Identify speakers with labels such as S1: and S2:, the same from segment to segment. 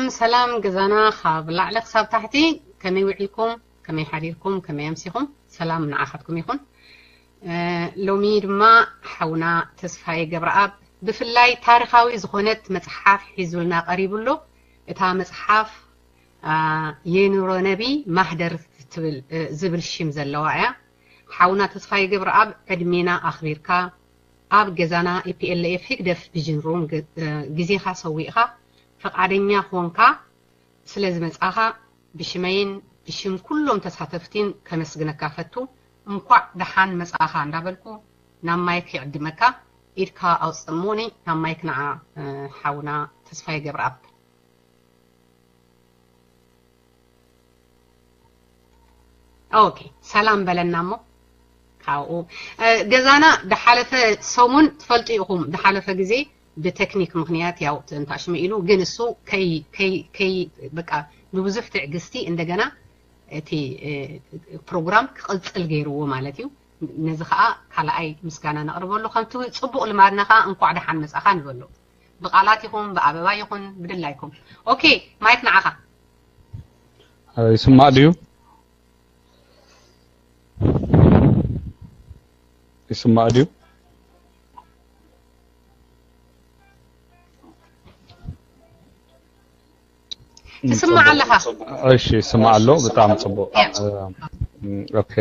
S1: سلام جزانا خاب لعلق صاب تحتي كم يوعيكم كم يحريركم كم يمسيكم سلام من عاختكم يكون لوميد ما حونا تسفاي جبراب بفلاي تاريخاوي زخونت مصحف حزولنا قريب له اتا مصحف ينورو نبي مهدر تبل زبل الشم زلواعيا حونا تسفاي جبراب ادمينا اخبيركا اب جزانا اي بي ال اف هيك دف بجنروم جزيخا سويخا فقعدنيا خونكا سلازم مصاخا بشمين بشم كلهم تساتفتين كمسغنكا فتو እንኳዕ ደሓን መጻኻ እንዳበልኩ ናብ ማይክ ይዕድመካ ኢድካ ኣውጽሙኒ ናብ ማይክ ንዓ ሓውና ተስፋይ ገብረአብ ኦኬ ሰላም በለናሞ ካው ገዛና ደሓለፈ ሰሙን ትፈልጡ ኢኹም ደሓለፈ ግዜ በቴክኒክ ምክንያት ያው እንታሽም ኢሉ ግን እሱ ከይ በቃ ንብዙሕ ትዕግስቲ እንደገና እቲ ፕሮግራም ክቅጽል ገይርዎ ማለት እዩ ነዚ ከዓ ካልኣይ ምስጋና ነቅርበሉ ከምቲ ጽቡቕ ልማድና ከዓ እንኳዕ ደሓን መጻኻ ንበሉ ብቃላት ይኹን ብኣበባ ይኹን ብድላይኩም ኦኬ ማይክ ንዓኻ
S2: ይስማዕ ድዩ ይስማዕ ድዩ
S1: تسمع لها
S2: እሺ ይስማዓለሁ በጣም ጽቡቕ ኦኬ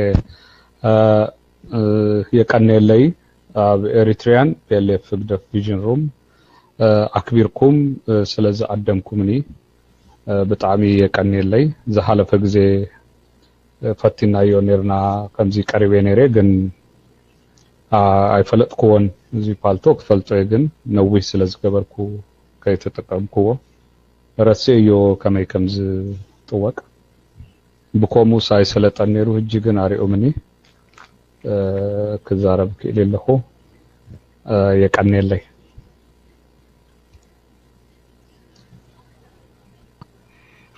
S2: የቀነለይ ኣብ ኤሪትሪያን ፒኤልኤፍ ግደፍ ቪዥን ሩም ኣክቢርኩም ስለዚ ኣደምኩምኒ ብጣዕሚ የቀነለይ ዝሓለፈ ግዜ ፈቲናዮ ነርና ከምዚ ቀሪቤ ነረ ግን ኣይፈለጥኩዎን እዚ ፓልቶ ክፈልጦ ግን ነዊሕ ስለዝገበርኩ ከይተጠቀምኩዎ ረስዮ ከመይ ከምዝ ጥወቅ ብኮሙ ሳይሰለጠን ነሩ ህጂ ግን አሪኦምኒ ክዛረብ ከለለኹ የቀነለይ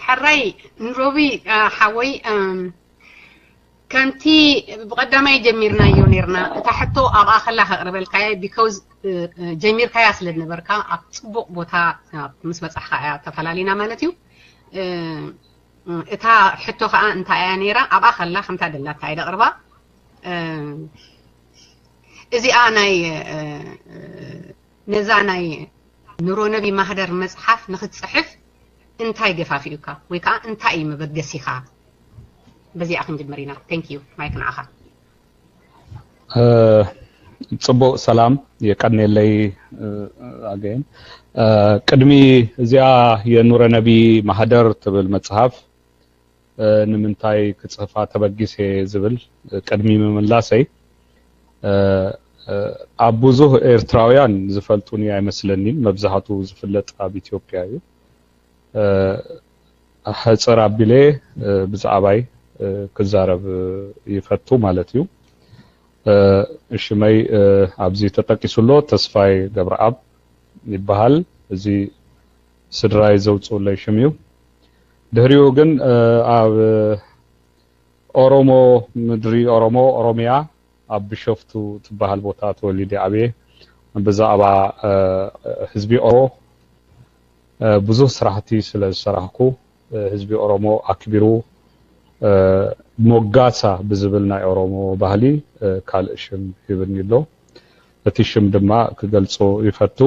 S1: حراي نروبي حوي كنتي بقدامي جميرنا يونيرنا تحتو ابا خلاها قربل كاي بيكوز جمير كاي اسلد نبركا اصبق بوتا مس مصحا تفلالينا مالتيو اتا حتو خا انت يانيرا ابا خلا خمتا دلا تايد قربا ازي اناي نزاناي نورو نبي مهدر مصحف نختصحف انتاي غفافيوكا ويكا انتاي مبدسيخا بزي أخن جمرينا thank you مايك نعخا
S2: ጽቡቕ ሰላም የቀነለይ again ቅድሚ እዚኣ የኑረ ነቢ ማህደር ትብል መጽሐፍ ንምንታይ ክጽፋ ተበጊሴ ዝብል ቅድሚ መምላሰይ ኣብ ብዙሕ ኤርትራውያን ዝፈልጡኒ ኣይመስለኒን መብዛሕቱ ዝፍለጥ ኣብ ኢትዮጵያ እዩ ሕጽር ኣቢለ ብዛዕባይ ክዛረብ ይፈቱ ማለት እዩ እሽመይ ኣብዚ ተጠቂሱሎ ተስፋይ ገብረአብ ይበሃል እዚ ስድራይ ዘውጽኡለይ ሽምዩ ድህሪኡ ግን ኣብ ኦሮሞ ምድሪ ኦሮሞ ኦሮሚያ ኣብ ቢሾፍቱ ትበሃል ቦታ ተወሊደ ዓብየ ብዛዕባ ህዝቢ ኦሮ ብዙሕ ስራሕቲ ስለ ዝሰራሕኩ ህዝቢ ኦሮሞ ኣክቢሩ ሞጋሳ ብዝብል ናይ ኦሮሞ ባህሊ ካልእ ሽም ይብልኒሎ እቲ ሽም ድማ ክገልጾ ይፈቱ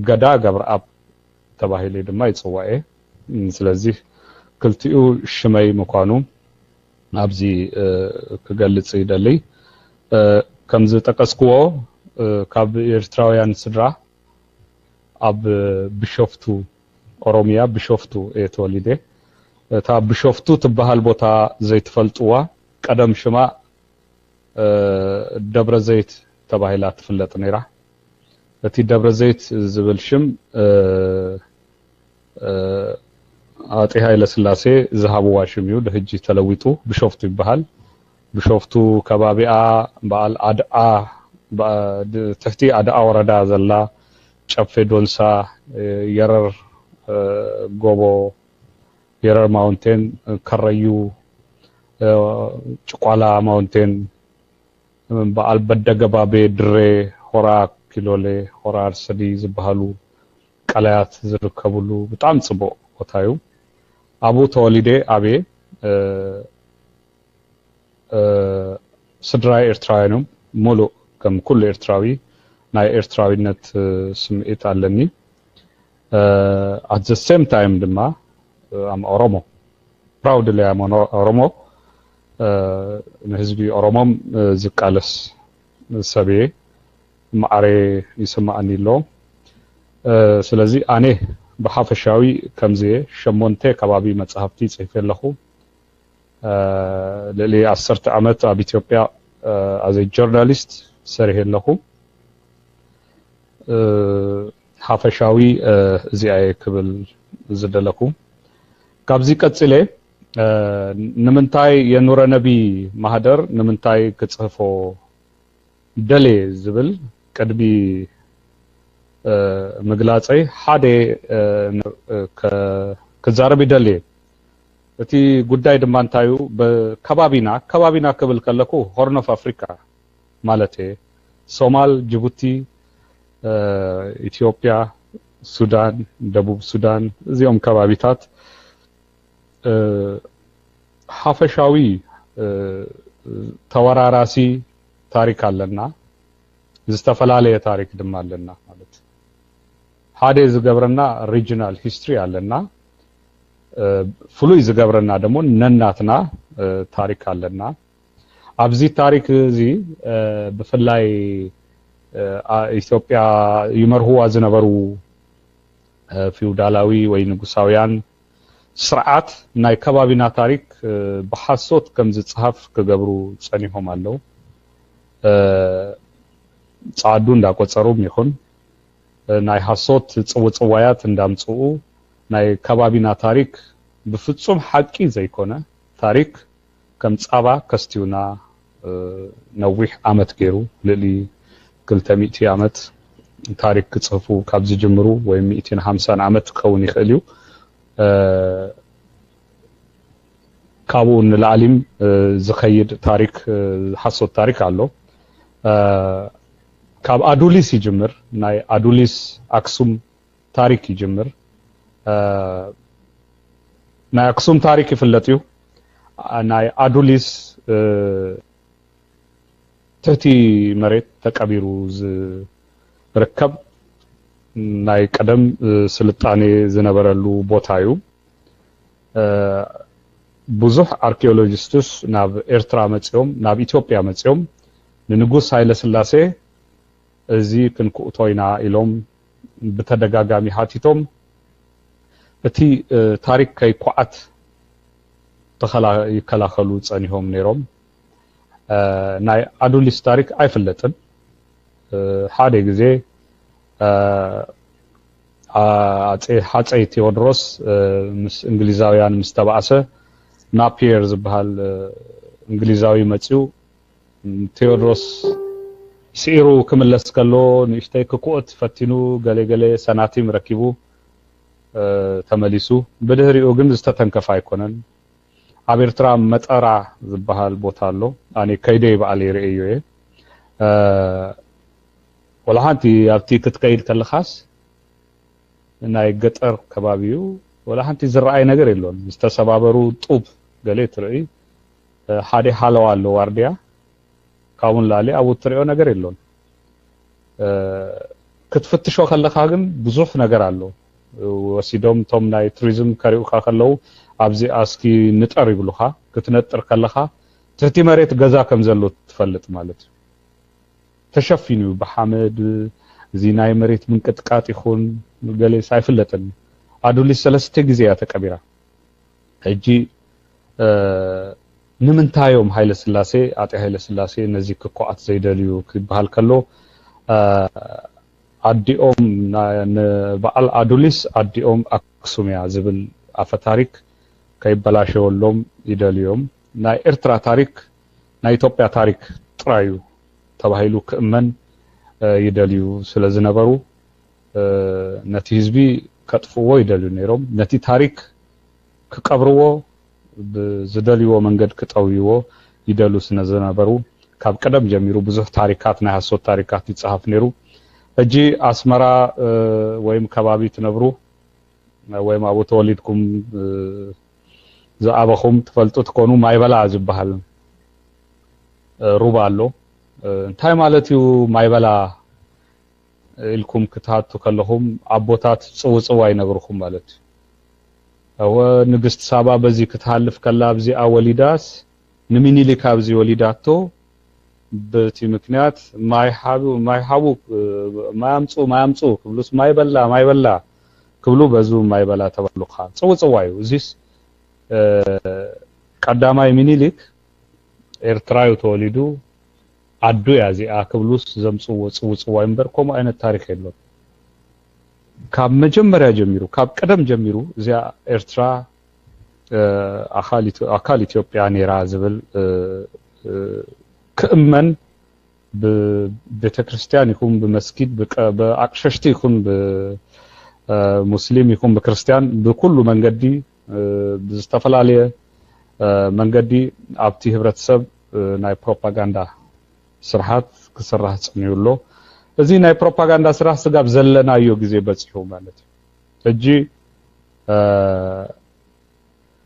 S2: ገዳ ገብረአብ ተባሂሉ ድማ ይጽዋዕ ስለዚ ክልቲኡ ሽመይ ምኳኑ ኣብዚ ክገልጽ ይደሊ ከምዚ ጠቀስክዎ ካብ ኤርትራውያን ስድራ ኣብ ቢሾፍቱ ኦሮሚያ ቢሾፍቱ ተወሊደ تا بشوفتو تبهال بوتا زيت فلطوا قدم شما دبر زيت تباهيلات تفلط نيرا اتي دبر زيت زبل شم اطي هايله سلاسي ذهبوا واشميو دهجي تلويتو بشوفتو يبهال بشوفتو كبابيا بال ادعا تحتي ادعا وردا زلا ጨፌ ዶንሳ የረር ጎቦ የረር ማውንቴን ከረዩ ጭቋላ ማውንቴን በአልበደገባቤ ድሬ ሆራ ኪሎሌ ሆራ አርሰዲ ዝባሉ ቀላያት ዝርከብሉ በጣም ጽቡቅ ቦታዩ አቡ ተወሊዴ አቤ ስድራ ኤርትራውያንም ሙሉ ከም ኩሉ ኤርትራዊ ናይ ኤርትራዊነት ስምዒት ኣለኒ at the same time ድማ am ኦሮሞ proudly am ኦሮሞ ንህዝቢ ኦሮሞም ዝቃለስ ሰብዬ ማዕረ ይስማዓኒ ኣሎ ስለዚ ኣነ ብሓፈሻዊ ከምዚ ሸሞንተ ከባቢ መጽሐፍቲ ጽሒፈ ኣለኹ ለሊ 10 ዓመት ኣብ ኢትዮጵያ as a journalist ሰርሄ ኣለኹ ሓፈሻዊ እዚኣየ ክብል ዝደለኩ ካብዚ ቀጽለ ንምንታይ የኑረ ነቢ ማህደር ንምንታይ ክጽሕፎ ደሌ ዝብል ቅድሚ ምግላጸይ ሓደ ከዛረብ ደሌ እቲ ጉዳይ ድማ እንታዩ በከባቢና ክብል ከለኩ ሆርን ኦፍ አፍሪካ ማለቴ ሶማል ጅቡቲ ኢትዮጵያ ሱዳን ደቡብ ሱዳን እዚኦም ከባቢታት ሓፈሻዊ ተወራራሲ ታሪክ ኣለና ዝተፈላለየ ታሪክ ድማ ኣለና ማለት ሓደ ዝገብረና ሪጂናል ሂስትሪ ኣለና ፍሉይ ዝገብረና ደግሞ ነናትና ታሪክ ኣለና ኣብዚ ታሪክ እዚ ብፍላይ ኢትዮጵያ ይመርሁዋ ዝነበሩ ፊውዳላዊ ወይ ንጉሳውያን ስርዓት ናይ ከባቢና ታሪክ በሐሶት ከም ዝጽሐፍ ክገብሩ ጸኒሆም ኣለው ጻዱ እንዳቆጸሩም ይኹን ናይ ሐሶት ጽውጽዋያት እንዳምጽኡ ናይ ከባቢና ታሪክ ብፍጹም ሐቂ ዘይኮነ ታሪክ ከም ጻባ ከስቲውና ነዊሕ ዓመት ገይሩ ልሊ 200 ዓመት ታሪክ ክጽፉ ካብ ዝጅምሩ ወይ 150 ዓመት ክኸውን ይኽእል እዩ ካብኡ ንላዕሊም ዝኸይድ ታሪክ ሐሶት ታሪክ ኣሎ ካብ አዱሊስ ይጅምር ናይ አዱሊስ አክሱም ታሪክ ይጅምር ናይ አክሱም ታሪክ ይፍለጥ እዩ ናይ አዱሊስ ትሕቲ መሬት ተቀቢሩ ዝርከብ ናይ ቀደም ስልጣኔ ዝነበረሉ ቦታ እዩ ብዙሕ አርኪኦሎጂስትስ ናብ ኤርትራ መጽኦም ናብ ኢትዮጵያ መጽኦም ንንጉስ ኃይለ ሥላሴ እዚ ክንኩእቶይና ኢሎም በተደጋጋሚ ሓቲቶም እቲ ታሪክ ከይቋዓት ይከላኸሉ ጸኒሆም ነይሮም ናይ አዱሊስ ታሪክ አይፍለጥን ሓደ ግዜ አፄ ቴዎድሮስ ምስ እንግሊዛውያን ምስተባዓሰ ናፒየር ዝበሃል እንግሊዛዊ መጽኡ ቴዎድሮስ ሲሩ ክምለስ ከሎ ንእሽተይ ክኩእት ፈቲኑ ገለገለ ሰናቲም ረኪቡ ተመሊሱ በድህሪኡ ግን ዝተተንከፈ አይኮነን ኣብ ኤርትራ መጠራ ዝበሃል ቦታ ኣሎ ኣነ ከይደይ በዓል ይርእዮ ወላሃንቲ ኣብቲ ክትከይድ ከለኻስ ናይ ገጠር ከባቢው ወላሃንቲ ዝረአይ ነገር የሎን ዝተሰባበሩ ጡብ ገለ ትርኢ ሓደ ሓለዋ ኣሎ ዋርዲያ ካውን ላሊ ኣብ ትርእዮ ነገር የሎን ክትፍትሾ ከለኻ ግን ብዙሕ ነገር ኣሎ ወሲዶም ቶም ናይ ቱሪዝም ከሪኡካ ከለው ኣብዚ አስኪ ንጠር ይብሉኻ ክትነጥር ከለኻ ትሕቲ መሬት ገዛ ከም ዘሎ ትፈልጥ ማለት ተሸፊኑ በሐመድ እዚ ናይ መሬት ምንቅጥቃጥ ይኹን ገለ ሳይፍለጥን አዱሊስ ሰለስተ ጊዜ ተቀቢራ ሕጂ ንምንታዮም ኃይለ ሥላሴ አጤ ኃይለ ሥላሴ ነዚ ክቋዓት ዘይደልዩ ክበሃል ከሎ አዲኦም በዓል አዱሊስ አዲኦም አክሱምያ ዝብል አፈ ታሪክ ከይበላሸወሎም ይደልዮም ናይ ኤርትራ ታሪክ ናይ ኢትዮጵያ ታሪክ ጥራዩ ተባሂሉ ክእመን ይደልዩ ስለዝነበሩ ነቲ ህዝቢ ከጥፍዎ ይደልዩ ነይሮም ነቲ ታሪክ ክቀብርዎ ብዝደልይዎ መንገድ ክጠውይዎ ይደሉ ስለዝነበሩ ካብ ቀደም ጀሚሩ ብዙሕ ታሪካት ናይ ሐሶት ታሪካት ይጽሐፍ ነይሩ እጂ አስመራ ወይም ከባቢ ትነብሩ ወይም አቡ ተወሊድኩም ዘአበኹም ትፈልጡ ትኮኑ ማይበላ ዝባሃል ሩባ አሎ እንታይ ማለት እዩ ማይበላ ኢልኩም ክትሃቱ ከለኹም አቦታት ጽውጽዋ ይነግሩኩም ማለት አወ ንግስት ሳባ በዚ ክትሃልፍ ከላ በዚኣ ወሊዳስ ንምኒሊክ ኣብዚ ወሊዳቶ በቲ ምክንያት ማይሃቡ ማያምጹ ክብሉስ ማይበላ ክብሉ በዙ ማይበላ ተባሉኻ ጽውጽዋ እዩ እዚስ ቀዳማይ ምኒሊክ ኤርትራዊ ተወሊዱ አዱ ያዚኣ ክብሉስ ዘምጽው ጽውጽዋ እምበር ኮም አይነት ታሪክ የለው ካብ መጀመሪያ ጀሚሩ ካብ ቀደም ጀሚሩ እዚኣ ኤርትራ አካል ኢትዮጵያ ኔራ ዝብል ክእመን በቤተክርስቲያን ይኹን በመስጊድ በአቅሸሽቲ ይኹን በሙስሊም ይኹን በክርስቲያን በኩሉ መንገዲ በስተፈላለየ መንገዲ ኣብቲ ህብረተሰብ ናይ ፕሮፓጋንዳ ስርዓት ክስራሕ ጽንዩሎ እዚ ናይ ፕሮፓጋንዳ ስራሕ ስጋብ ዘለናዮ ግዜ በጽሑ ማለት እጂ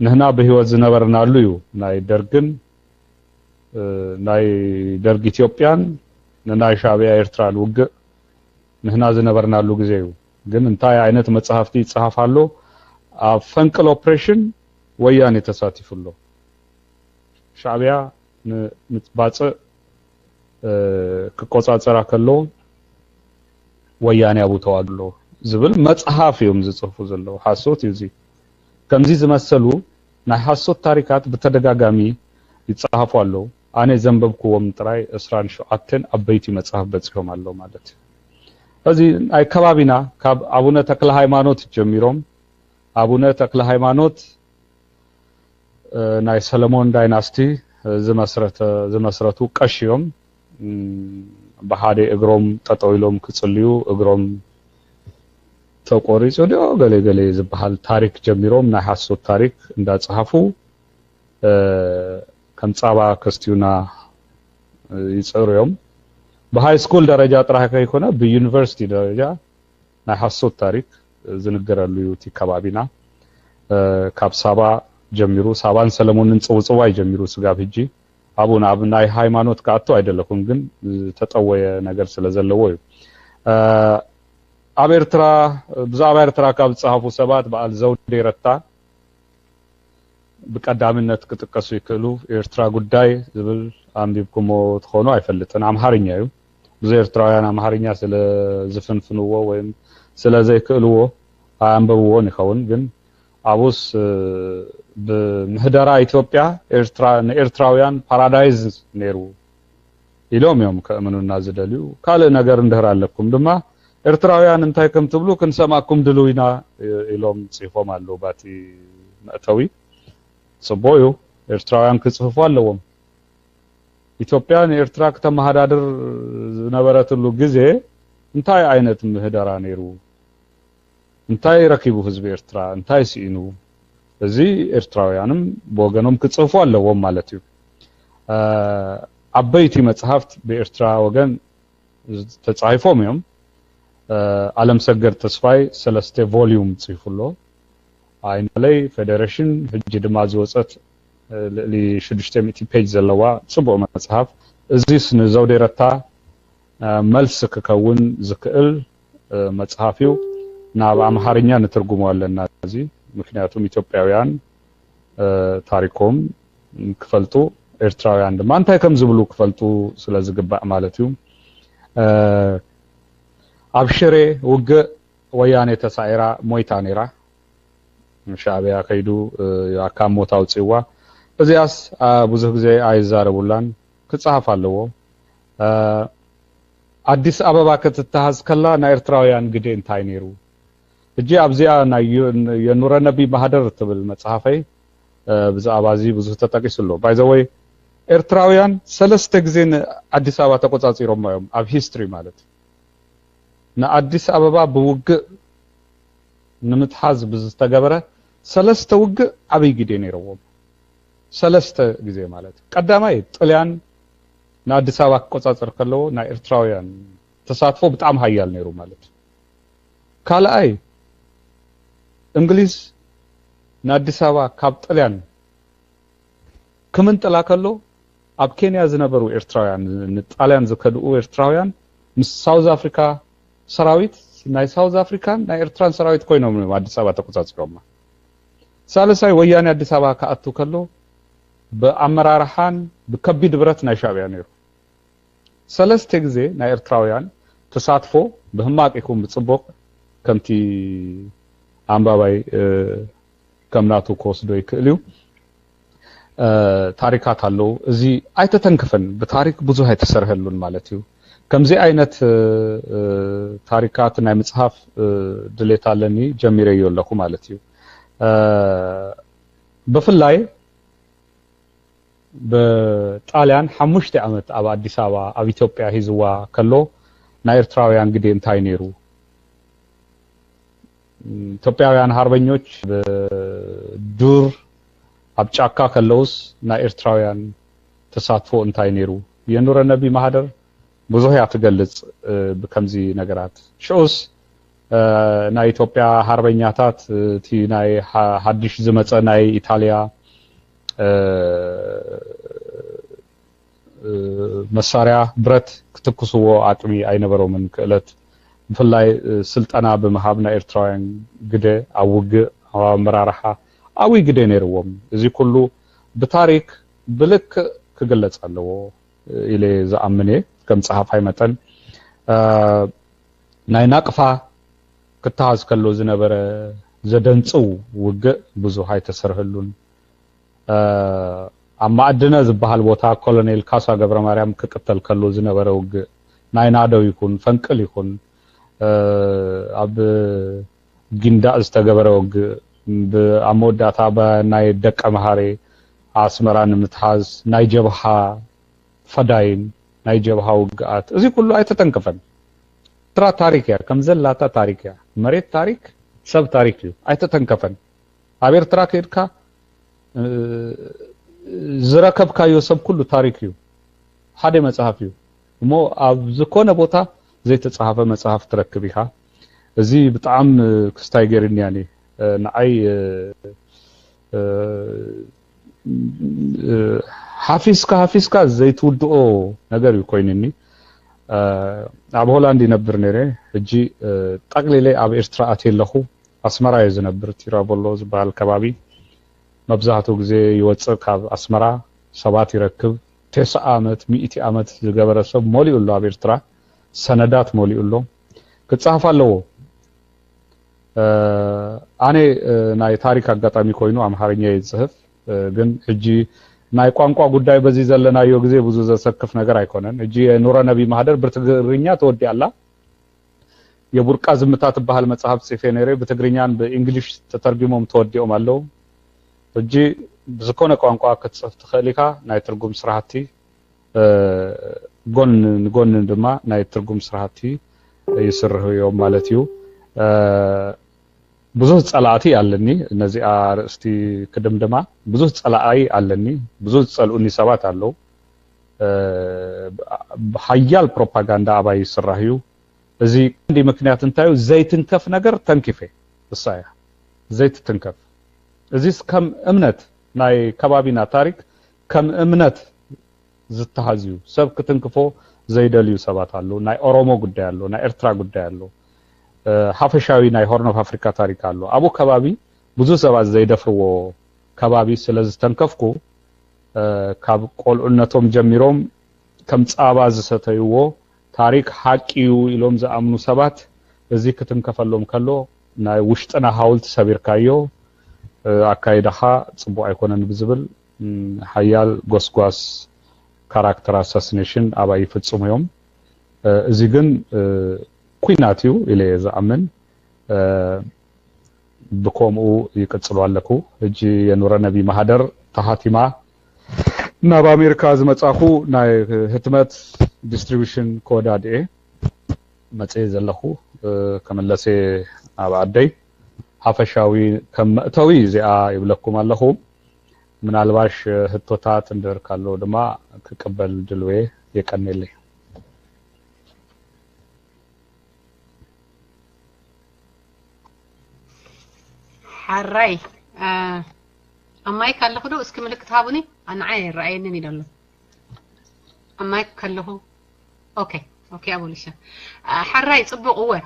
S2: ንህና በህይወት ዝነበርናሉ እዩ ናይ ደርግን ናይ ደርግ ኢትዮጵያን ናይ ሻዕቢያ ኤርትራን ውግእ ንህና ዝነበርናሉ ግዜ እዩ ግን እንታይ አይነት መጽሐፍቲ ይጽሐፋሉ ፈንቅል ኦፕሬሽን ወያኔ ተሳቲፉሎ ሻዕቢያ ንባጽእ ክቆጻጸራ ከሎ ወያኔ አቡ ተዋግሎ ዝብል መጽሐፍ እዮም ዝጽፉ ዘለው ሐሶት ይዚ ከምዚ ዝመሰሉ ናይ ሐሶት ታሪካት በተደጋጋሚ ይጽሐፉ አለው አኔ ዘንበብኩዎም ጥራይ 27 አበይቲ መጽሐፍ በጽሖም አለው ማለት እዚ አይ ከባቢና ካብ አቡነ ተክለ ሃይማኖት ጀሚሮም አቡነ ተክለ ሃይማኖት ናይ ሰለሞን ዳይናስቲ ዝመስረቱ ቀሽዮም በሃደ እግሮም ተጠውሎም ክጽልዩ እግሮም ተቆሪጹ ዲዮ ገለ ዝባሃል ታሪክ ጀሚሮም ናይ ሐሶት ታሪክ እንዳጽሐፉ ከም ጻባ ከስቲዩና ይጽሩዮም በሃይ ስኩል ደረጃ ጥራህ ከይኮነ በዩኒቨርሲቲ ደረጃ ናይ ሐሶት ታሪክ ዝንገረሉ ዩቲ ከባቢና ካብ ሳባ ጀሚሩ ሳባን ሰለሞንን ጽውጽዋ ይጀሚሩ ስጋብ ህጂ አቡና ናይ ሃይማኖት ካአቶ አይደለኩም ግን ተጠወየ ነገር ስለዘለው እዩ አበርትራ ብዛባ ኤርትራ ካብ ጽሐፉ ሰባት በአል ዘውዴ ረታ በቀዳምነት ክትቀሱ ይክሉ ኤርትራ ጉዳይ ዝብል አንቢብኩሞ ተኾኑ አይፈልጥን አምሃርኛ እዩ ብዙ ኤርትራውያን አምሃርኛ ስለ ዝፍንፍንዎ ወይም ስለ ዘይክልዎ አንበብዎን ይኸውን ግን አቡስ በምህደራ ኢትዮጵያ ኤርትራውያን ፓራዳይዝ ነሩ ኢሎም እዮም ከእምኑና ዝደልዩ ካለ ነገር እንደህር አለኩም ድማ ኤርትራውያን እንታይ ከም ትብሉ ክንሰማኩም ድሉይና ኢሎም ጽፎም አለው ባቲ መእተዊ ጽቦዩ ኤርትራውያን ክጽፉ አለዎም ኢትዮጵያን ኤርትራ ከተማሃዳድር ነበረትሉ ግዜ እንታይ አይነት ምህደራ ነሩ እንታይ ረኪቡ ህዝብ ኤርትራ እንታይ ሲኢኑ እዚ ኤርትራውያንም በወገኖም ክጽፉ አለዎም ማለት እዩ አበይቲ መጽሐፍት በኤርትራ ወገን ተጻይፎም እዮም ዓለም ሰገድ ተስፋይ 3 ቮሊዩም ጽፉሎ አይናለይ ፌዴሬሽን ህጅ ድማ ዝወጸት ለ600 ፔጅ ዘለዋ ጽቡቕ መጽሐፍ እዚስ ንዘውዴ ረታ መልስ ክከውን ዝክእል መጽሐፊው ናብ አምሃርኛ ንትርጉሙ አለና እዚ ምክንያቱም ኢትዮጵያውያን ታሪኮም ክፈልጡ ኤርትራውያን ድማ እንታይ ከም ዝብሉ ክፈልጡ ስለዝግባእ ማለት እዩ አብሽሬ ውግእ ወያኔ ተሳይራ ሞይታ ነራ ሻዕቢያ ከይዱ አካም ሞታው ጽዋ እዚያስ ብዙ ጊዜ አይዛረቡላን ክጻፍ አለዎ አዲስ አበባ ከተታሃዝ ከላ ና ኤርትራውያን ግዴ እንታይ ነሩ እጂ አብዚያ ና የኑረ ነቢ ማህደር ተብል መጽሐፈይ ብዛባዚ ብዙ ተጠቂስሎ ባይ ዘ ወይ ኤርትራውያን 3 ጊዜ አዲስ አበባ ተቆጻጽሮም ማዮም አብ ሂስትሪ ማለት ና አዲስ አበባ በውግእ ንምትሐዝ ብዝተገበረ 3 ውግእ አብይ ግዴ ነይረዎም 3 ጊዜ ማለት ቀዳማይ ጣሊያን ና አዲስ አበባ ቆጻጽር ከለው ና ኤርትራውያን ተሳትፎ በጣም ሀያል ነይሩ ማለት ካልአይ እንግሊዝ ንአዲስ አበባ ካብ ጣልያን ክምንጥላ ከሎ ኣብ ኬንያ ዝነበሩ ኤርትራውያን ንጣልያን ዝከድኡ ኤርትራውያን ምስ ሳውዝ አፍሪካ ሰራዊት ናይ ሳውዝ አፍሪካን ናይ ኤርትራን ሰራዊት ኮይኖም አዲስ አበባ ተቆጻጽሮማ ሳልሳይ ወያኔ አዲስ አበባ ካአቱ ከሎ በአመራርሃን በከቢድ ብረት ናይ ሻዕቢያ ነይሩ ሰለስተ ግዜ ናይ ኤርትራውያን ተሳትፎ በህማቅ ይኩን በጽቦቅ ከምቲ አንባባይ ከምናቱ ኮስዶ ይክልዩ ታሪካት አለው እዚ አይተተንከፈን በታሪክ ብዙ አይተሰርህሉን ማለት እዩ ከምዚ አይነት ታሪካት ናይ መጽሐፍ ድሌታለኒ ጀሚረዮ ለኹ ማለት እዩ በፍላይ በጣሊያን 5 ዓመት ኣብ አዲስ አበባ ኣብ ኢትዮጵያ ሂዝዋ ከሎ ናይ ኤርትራውያን ግዴ እንታይ ነይሩ ኢትዮጵያውያን ሃርበኞች በዱር ኣብ ጫካ ከለውስ ናይ ኤርትራውያን ተሳትፎ እንታይ ነይሩ የኑረ ነቢ ማህደር ብዙ ያትገልጽ በከምዚ ነገራት ሾስ ናይ ኢትዮጵያ ሃርበኛታት ቲ ናይ ሐዲሽ ዝመጸ ናይ ኢጣሊያ መሳሪያ ብረት ክትኩስዎ አጥሚ አይነበረውም ክእለት ፍላይ ስልጣና በመሃብና ኤርትራውያን ግደ አውግ አመራራሃ አዊ ግደ ነይርዎም እዚ ኩሉ በታሪክ ብልክ ክገለጽ አለው ኢለ ዘአምኔ ከም ጸሐፋይ መጠን ናይ ናቅፋ ክታዝ ከሎ ዝነበረ ዘደንጽው ውግ ብዙ ሃይ ተሰርህሉን አማዕድነ ዝበሃል ቦታ ኮሎኔል ካሳ ገብረ ማርያም ክቅተል ከሎ ዝነበረ ውግ ናይ ናደው ይኩን ፈንቅል ይኩን ኣብ ግንዳ ዝተገበረ ውግ በአሞዳታ በናይ ደቀ መሃሬ አስመራን ምትሐዝ ናይ ጀብሃ ፈዳይን ናይ ጀብሃ ውግአት እዚ ኩሉ አይተተንከፈን ትራ ታሪክ ያ ከምዘላታ ታሪክ ያ መሬት ታሪክ ሰብ ታሪክ እዩ አይተተንከፈን ኣብ ኤርትራ ከድካ ዝረከብካዮ ሰብ ኩሉ ታሪክ እዩ ሓደ መጽሐፍ እዩ እሞ ኣብ ዝኮነ ቦታ ዘይተጻሐፈ መጽሐፍ ትረክብ ኢኻ እዚ በጣም ክስታይ ገርኛኒ ንአይ ሐፊስካ ዘይትውድኦ ነገር እዩ ኮይንኒ ኣብ ሆላንድ ይነብር ነይረ እጂ ጠቅሊለ ኣብ ኤርትራ አትየለኹ አስመራ የዝነብር ቲራቦሎ ዝበሃል ከባቢ መብዛህቱ ግዜ ይወጽእ ካብ አስመራ ሰባት ይረክብ 9 ዓመት 100 ዓመት ዝገበረ ሰብ ሞሊኡሎ ኣብ ኤርትራ ሰነዳት ሞሊኡሎ ክጻፍ አለው አኔ ናይ ታሪክ አጋጣሚ ኮይኑ አምሃርኛ ይጽሕፍ ግን እጂ ናይ ቋንቋ ጉዳይ በዚ ዘለናዮ ግዜ ብዙ ዘሰክፍ ነገር አይኮነን እጂ ኑረ ነቢ ማህደር በትግርኛ ተወዲያላ የቡርቃ ዝምታት በሃል መጽሐፍ ጽፌ ነይረ በትግርኛን በእንግሊሽ ተተርጉሞም ተወዲኦም አለው እጂ ብዝኮነ ቋንቋ ክትጽፍ ትኸሊካ ናይ ትርጉም ስራሕቲ ጎን ድማ ናይ ትርጉም ስራሕቲ ይስርህዮም ማለት እዩ ብዙ ጸላአቲ አለኒ እነዚህ አርእስቲ ከደምደማ ብዙ ጸላአይ አለኒ ብዙ ጸልኡኒ ሰባት አለው ሀያል ፕሮፓጋንዳ አባይ ይስራህዩ እዚ እንዲ ምክንያት እንታዩ ዘይትንከፍ ነገር ተንኪፈ እሳያ ዘይት ትንከፍ እዚስ ከም እምነት ናይ ከባቢና ታሪክ ከም እምነት ዝተሃዝዩ ሰብ ክትንክፎ ዘይደልዩ ሰባት አለው ናይ ኦሮሞ ጉዳይ አለው ናይ ኤርትራ ጉዳይ አለው ሐፈሻዊ ናይ ሆርን ኦፍ አፍሪካ ታሪክ አለው አቡ ከባቢ ብዙ ሰባት ዘይደፍርዎ ከባቢ ስለዚህ ተንከፍኩ ካብ ቆልዑነቶም ጀሚሮም ከም ጻባ ዝሰተይዎ ታሪክ ሐቂዩ ኢሎም ዘአምኑ ሰባት እዚ ክትንከፈሎም ከሎ ናይ ውሽጥና ሐውልት ሰቢርካዮ አካይዳኻ ጽቡቅ አይኮነን ብዝብል ሐያል ጎስጓስ ካራክተር አሳሲኔሽን አባይ ፍጹምዮም እዚ ግን ኩናቲው ኢለ ዘአምን በኮምኡ ይቀጽሉ አለኩ እጂ የኑረ ነቢ ማህደር ተሐቲማ ናብ አሜሪካ ዝመጻኹ ናይ ህትመት ዲስትሪቢዩሽን ኮዳድ መጽሔ ዘለኹ ከመለሰ ኣብ አደይ ሐፈሻዊ ከመእተዊ እዚኣ ይብለኩም አለኹ ምናልባሽ ህቶታት እንደርካሎ ድማ ክቀበል ድልዌ የቀነልኝ
S1: حراي أماي كان له اسك ملك تابوني أنا عاير رأيني دلو أماي كان له أوكي أبو ليشا حراي صبوا قوة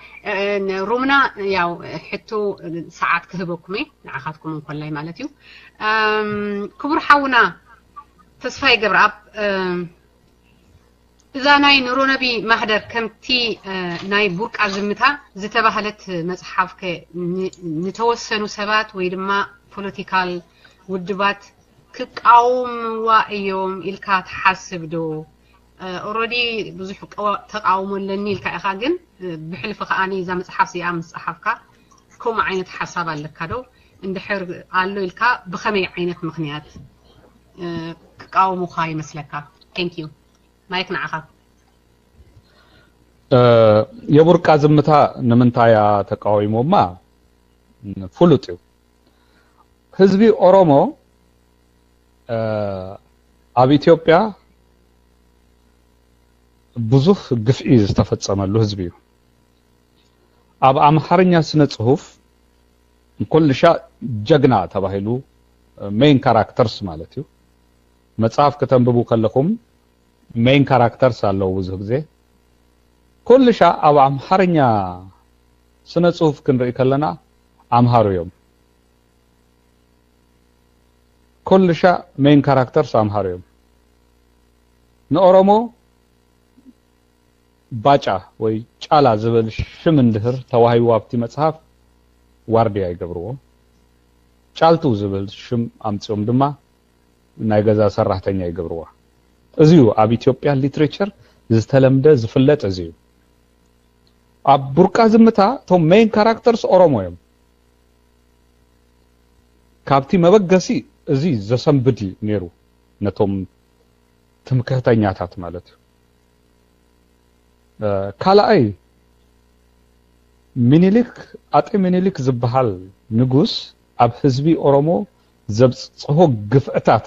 S1: رومنا ياو حتو ساعات كهبوكمي نعخاتكم من كل مالتيو كبر حونا تسفاي قبراب إذا ناي نورو نبي مهدر كمتي ناي بورك عزمتها زتبهلت مصحفك نتوسنو سبات ويدما بوليتيكال ودبات كقاوم وايوم إلكا تحسب دو already بزح تقاوم لني إلكا إخاجن بحلف خاني إذا مصحف سي مصحفك كم عينة حساب لك هذا عند حر قالوا إلكا بخمي عينة مخنيات كقاوم خاي مسلكا thank you ما يكن عقاب
S2: የቡርቃ ዝምታ ንምንታያ ተቃዊሞማ ፍሉጥዩ ህዝቢ ኦሮሞ ኣብ ኢትዮጵያ ብዙሕ ግፍዒ ዝተፈጸመሉ ህዝቢ እዩ ኣብ ኣምሓርኛ ስነ ጽሁፍ ኩልሻ ጀግና ተባሂሉ ሜን ካራክተርስ ማለት እዩ መጽሐፍ ከተንብቡ ከለኹም ሜን ካራክተርስ አለው ብዙ ጊዜ ኩልሻ ኣብ ኣምሓርኛ ስነ ጽሁፍ ክንርኢ ከለና ኣምሃሩ እዮም ኩልሻ ሜን ካራክተርስ ኣምሃሩ እዮም ንኦሮሞ ባጫ ወይ ጫላ ዝብል ሽም እንድህር ተዋሂቡ ኣብቲ መጽሐፍ ዋርዲያ ይገብርዎ ጫልቱ ዝብል ሽም ኣምጽኦም ድማ ናይ ገዛ ሰራሕተኛ ይገብርዋ እዚዩ ኣብ ኢትዮጵያ ሊትሬቸር ዝተለምደ ዝፍለጥ እዚዩ ኣብ ቡርቃ ዝምታ ቶም ሜን ካራክተርስ ኦሮሞ እዮም ካብቲ መበገሲ እዚ ዘሰንብድ ነይሩ ነቶም ትምክህተኛታት ማለት እዩ ካልኣይ ሚኒሊክ ኣጤ ሚኒሊክ ዝበሃል ንጉስ ኣብ ህዝቢ ኦሮሞ ዘብጽሖ ግፍዕታት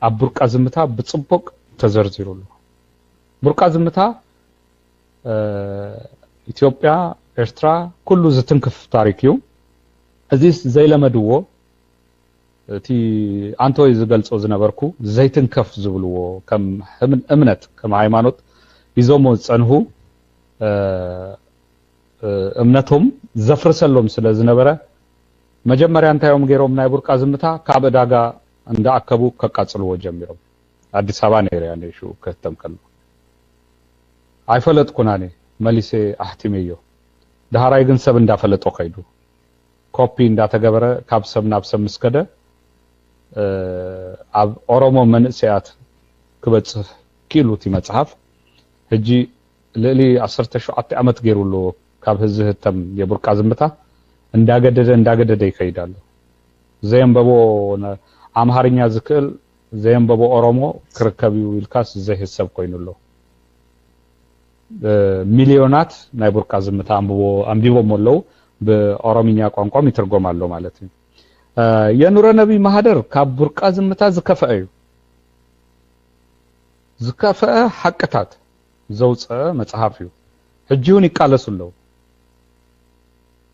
S2: ኣብ ቡርቃ ዝምታ ብጽቡቅ ተዘርዚሩሉ ቡርቃ ዝምታ ኢትዮጵያ ኤርትራ ኩሉ ዝትንክፍ ታሪክ እዩ እዚ ዘይለመድዎ እቲ አንቶይ ዝገልጾ ዝነበርኩ ዘይትንከፍ ዝብልዎ ከም እምነት ከም ሃይማኖት ይዞሞ ጸንሁ እምነቶም ዘፍርሰሎም ስለ ዝነበረ መጀመሪያ እንታዮም ገይሮም ናይ ቡርቃ ዝምታ ካብ ዕዳጋ እንዳኣከቡ ከቃጽልዎ ጀሚሮም አዲስ አበባ ነይረ ያኔ ሹ ከተም ከለ አይፈለጥኩና ኔ መሊሴ አህቲሜዮ ዳሃራይ ግን ሰብ እንዳፈለጦ ከይዱ ኮፒ እንዳተገበረ ካብ ሰብ ናብ ሰብ መስከደ ኣብ ኦሮሞ መንእሰያት ክበጽሕ ኪሉቲ መጽሐፍ ሕጂ ለሊ 17 ዓመት ገይሩሉ ካብ ህዝብ ህተም የቡርቃ ዝምታ እንዳገደደ ይከይዳሉ ዘየንበቦ አምሃርኛ ዝክል ዘየንበቦ ኦሮሞ ክርከቢው ይልካስ ዘይህሰብ ኮይኑሎ ሚሊዮናት ናይ ቡርቃ ዝምታ አንብቦ ሞለው በኦሮሚኛ ቋንቋም ይተርጎማሉ ማለት ነው የኑረ ነቢ ማህደር ካብ ቡርቃ ዝምታ ዝከፈአዩ ዝከፈአ ሐቅታት ዘውፀ መጽሐፍ እዩ ሕጂውን ይቃለሱለው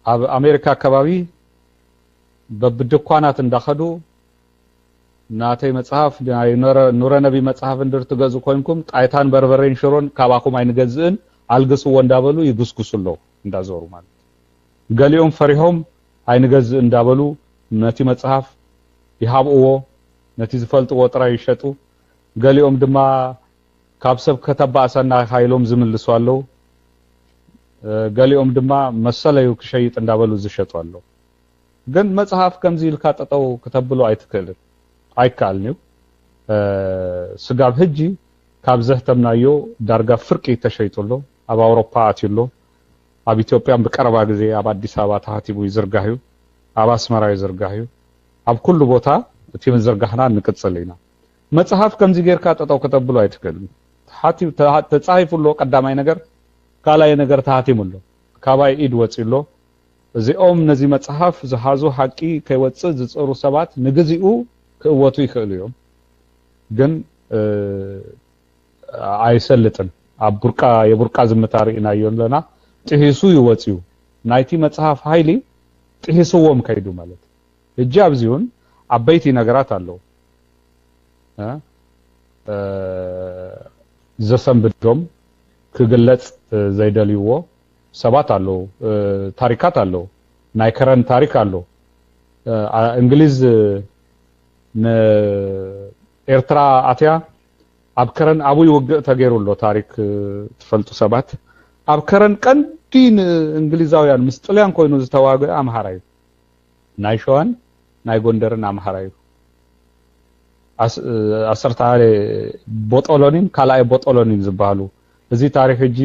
S2: ኣብ አሜሪካ አካባቢ በብድኳናት እንዳኸዱ ናተይ መጽሐፍ ኑረ ነቢ መጽሐፍ እንድርትገዙ ኮይንኩም ጣይታን በርበሬን ሽሮን ካባኩም አይንገዝን አልገስዎ እንዳበሉ ይግስኩሱለው እንዳዞሩ ማለት ገሊኦም ፈሪሆም አይንገዝ እንዳበሉ ነቲ መጽሐፍ ይሃብዎ ነቲ ዝፈልጥዎ ጥራይ ይሸጡ ገሊኦም ድማ ካብ ሰብ ከተባሰና ኃይሎም ዝምልሱ አለው ገሊኦም ድማ መሰለዩ ክሸይጥ እንዳበሉ ዝሸጡ አለው ግን መጽሐፍ ከምዚ ኢልካ ጠጠው ከተብሎ አይትከልን አይካልኒው ስጋብ ህጂ ካብ ዘህተምናዮ ዳርጋ ፍርቂ ተሸይጡሎ ኣብ አውሮፓ አትዩሎ ኣብ ኢትዮጵያም በቀረባ ጊዜ ኣብ አዲስ አበባ ታህቲቡ ይዝርጋዩ ኣብ አስመራ ይዝርጋዩ ኣብ ኩሉ ቦታ እቲ ምዝርጋህና ንቅጽልና መጽሐፍ ከምዚ ጌርካ ጠጠው ከተብሎ አይትከልን ታህቲው ተጻይፉሎ ቀዳማይ ነገር ካላይ ነገር ታህቲሙሎ ካባይ ኢድ ወጽሎ እዚኦም ነዚ መጽሐፍ ዝሃዙ ሐቂ ከይወጽእ ዝጽሩ ሰባት ንግዚኡ ክወቱ ይኽእሉ እዮም ግን አይሰልጥን ኣብ ቡርቃ የቡርቃ ዝምታ ርኢናዮ ለና ጥሂሱ ይወጽዩ ናይቲ መጽሐፍ ኃይሊ ጥሂስዎም ከይዱ ማለት እጂ ኣብዚውን ዓበይቲ ነገራት ኣለው ዘሰንብዶም ክግለጽ ዘይደልይዎ ሰባት ኣለው ታሪካት ኣለው ናይ ከረን ታሪክ ኣለው እንግሊዝ ኤርትራ ኣትያ ኣብ ከረን አቡይ ወግእ ተገይሩሎ ታሪክ ትፈልጡ ሰባት ኣብ ከረን ቀንዲን እንግሊዛውያን ምስ ጣልያን ኮይኑ ዝተዋግእ ኣምሓራ እዩ ናይ ሸዋን ናይ ጎንደርን ኣምሓራ እዩ ኣሰርታለ ቦጦሎኒን ካልኣይ ቦጦሎኒን ዝበሃሉ እዚ ታሪክ እጂ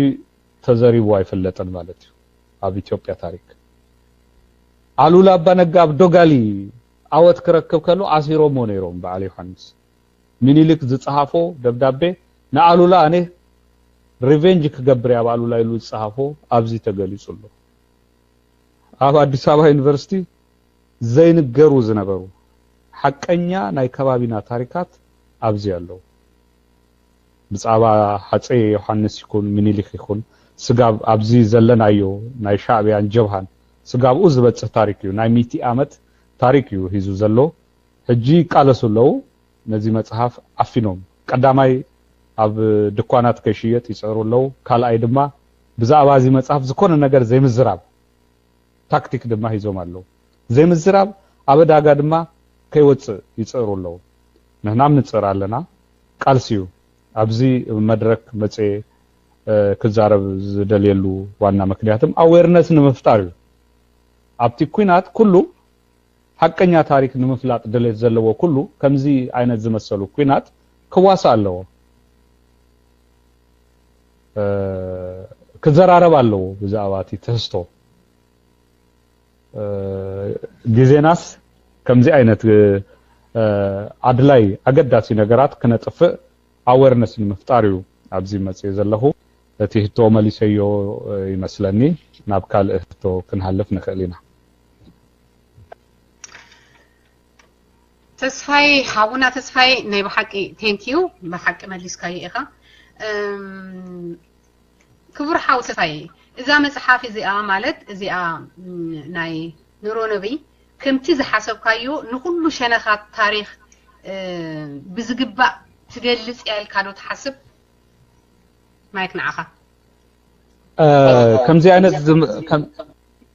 S2: ተዘሪቡ አይፈለጠን ማለት እዩ ኣብ ኢትዮጵያ ታሪክ አሉላ አባ ነጋ ኣብ ዶጋሊ ኣወት ክረክብ ከሎ ኣሲሮሞ ነይሮም በዓል ዮሐንስ ሚኒሊክ ዝጻሓፎ ደብዳቤ ንኣሉላ ኣነ ሪቬንጅ ክገብር ያ ኣሉላ ኢሉ ዝጻሓፎ ኣብዚ ተገሊጹሎ ኣብ አዲስ አበባ ዩኒቨርሲቲ ዘይንገሩ ዝነበሩ ሐቀኛ ናይ ከባቢና ታሪካት ኣብዚ ኣለው ብጻባ ሐጼ ዮሐንስ ይኩን ሚኒሊክ ይኩን ስጋብ ኣብዚ ዘለናዮ ናይ ሻዕብያን ጀብሃን ስጋብኡ ዝበጽሕ ታሪክ እዩ ናይ 100 ዓመት ታሪክ እዩ ሂዙ ዘሎ ሕጂ ቃለሱለው ነዚ መጽሐፍ አፊኖም ቀዳማይ ኣብ ድኳናት ከሽየጥ ይጽሩለው ካልኣይ ድማ ብዛዕባ እዚ መጽሐፍ ዝኮነ ነገር ዘይምዝራብ ታክቲክ ድማ ሂዞም ኣለው ዘይምዝራብ ኣበዳጋ ድማ ከይወጽእ ይጽሩለው ንሕናም ንጽር ኣለና ቃልሲዩ ኣብዚ መድረክ መጽ ክዛረብ ዝደልየሉ ዋና ምክንያትም አዌርነስ ንምፍጣር እዩ ኣብቲ ኩናት ኩሉ ሐቀኛ ታሪክ ንምፍላጥ ድሌት ዘለዎ ኩሉ ከምዚ አይነት ዝመሰሉ ኩናት ክዋሳ ኣለዎ ክዘራረብ ኣለዎ ብዛዕባቲ ተስቶ ጊዜናስ ከምዚ አይነት አድላይ አገዳሲ ነገራት ክነጥፍእ አዌርነስ ንምፍጣር እዩ ኣብዚ መጽ ዘለኹ እቲ ህቶ መሊሰዮ ይመስለኒ ናብ ካልእ ህቶ ክንሃልፍ ንኽእል ኢና
S1: ተስፋይ ሓቡና ተስፋይ ናይ በሓቂ ቴንክ ዩ በሓቂ መሊስካዮ ኢኻ ክቡር ሓው ተስፋይ እዛ መጽሓፍ እዚኣ ማለት እዚኣ ናይ ኑሮ ነብይ ከምቲ ዝሓሰብካዮ ንኩሉ ሸነኻት ታሪክ ብዝግባእ ትገልጽ ያልካዶ ትሓስብ ማይክ ንዓኻ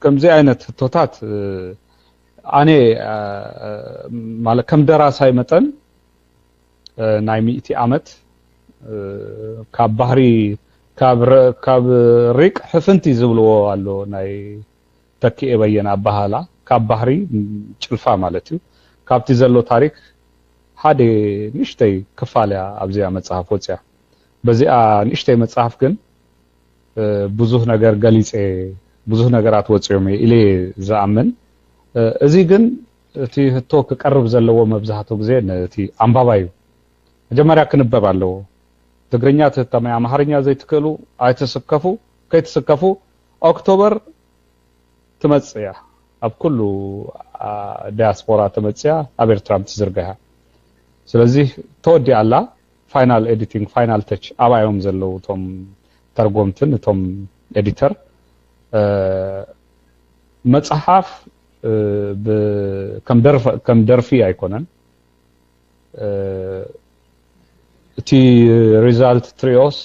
S1: ከምዚ አይነት ህቶታት ኣነ ማለት ከም ደራሳይ መጠን ናይ 100 ዓመት ካብ ባህሪ ካብ ሪቅ ሕፍንቲ ዝብልዎ ኣሎ ናይ ተኪኤ በየና አባሃላ ካብ ባህሪ ጭልፋ ማለት እዩ ካብቲ ዘሎ ታሪክ ሓደ ንሽተይ ክፋልያ ኣብዚያ መጽሐፍ ወጽያ በዚኣ ንሽተይ መጽሐፍ ግን ብዙህ ነገር ገሊጼ ብዙህ ነገራት ወጽዮም ኢለ ዝኣምን እዚ ግን እቲ ህቶ ክቀርብ ዘለዎ መብዛሕቱ ግዜ ነቲ አንባባዩ መጀመርያ ክንበብ ኣለዎ ትግርኛ ተማይ አምሓርኛ ዘይትከሉ ኣይተስከፉ ከይተስከፉ ኦክቶበር ትመጽያ ኣብ ኩሉ ዲያስፖራ ትመጽያ ኣብ ኤርትራም ትዝርጋያ ስለዚህ ተወዲ ኣላ ፋይናል ኤዲቲንግ ፋይናል ተች ኣባዮም ዘለው ቶም ተርጎምትን ቶም ኤዲተር መጽሐፍ ከም ደርፊ ኣይኮነን እቲ ሪዛልት ትሪኦስ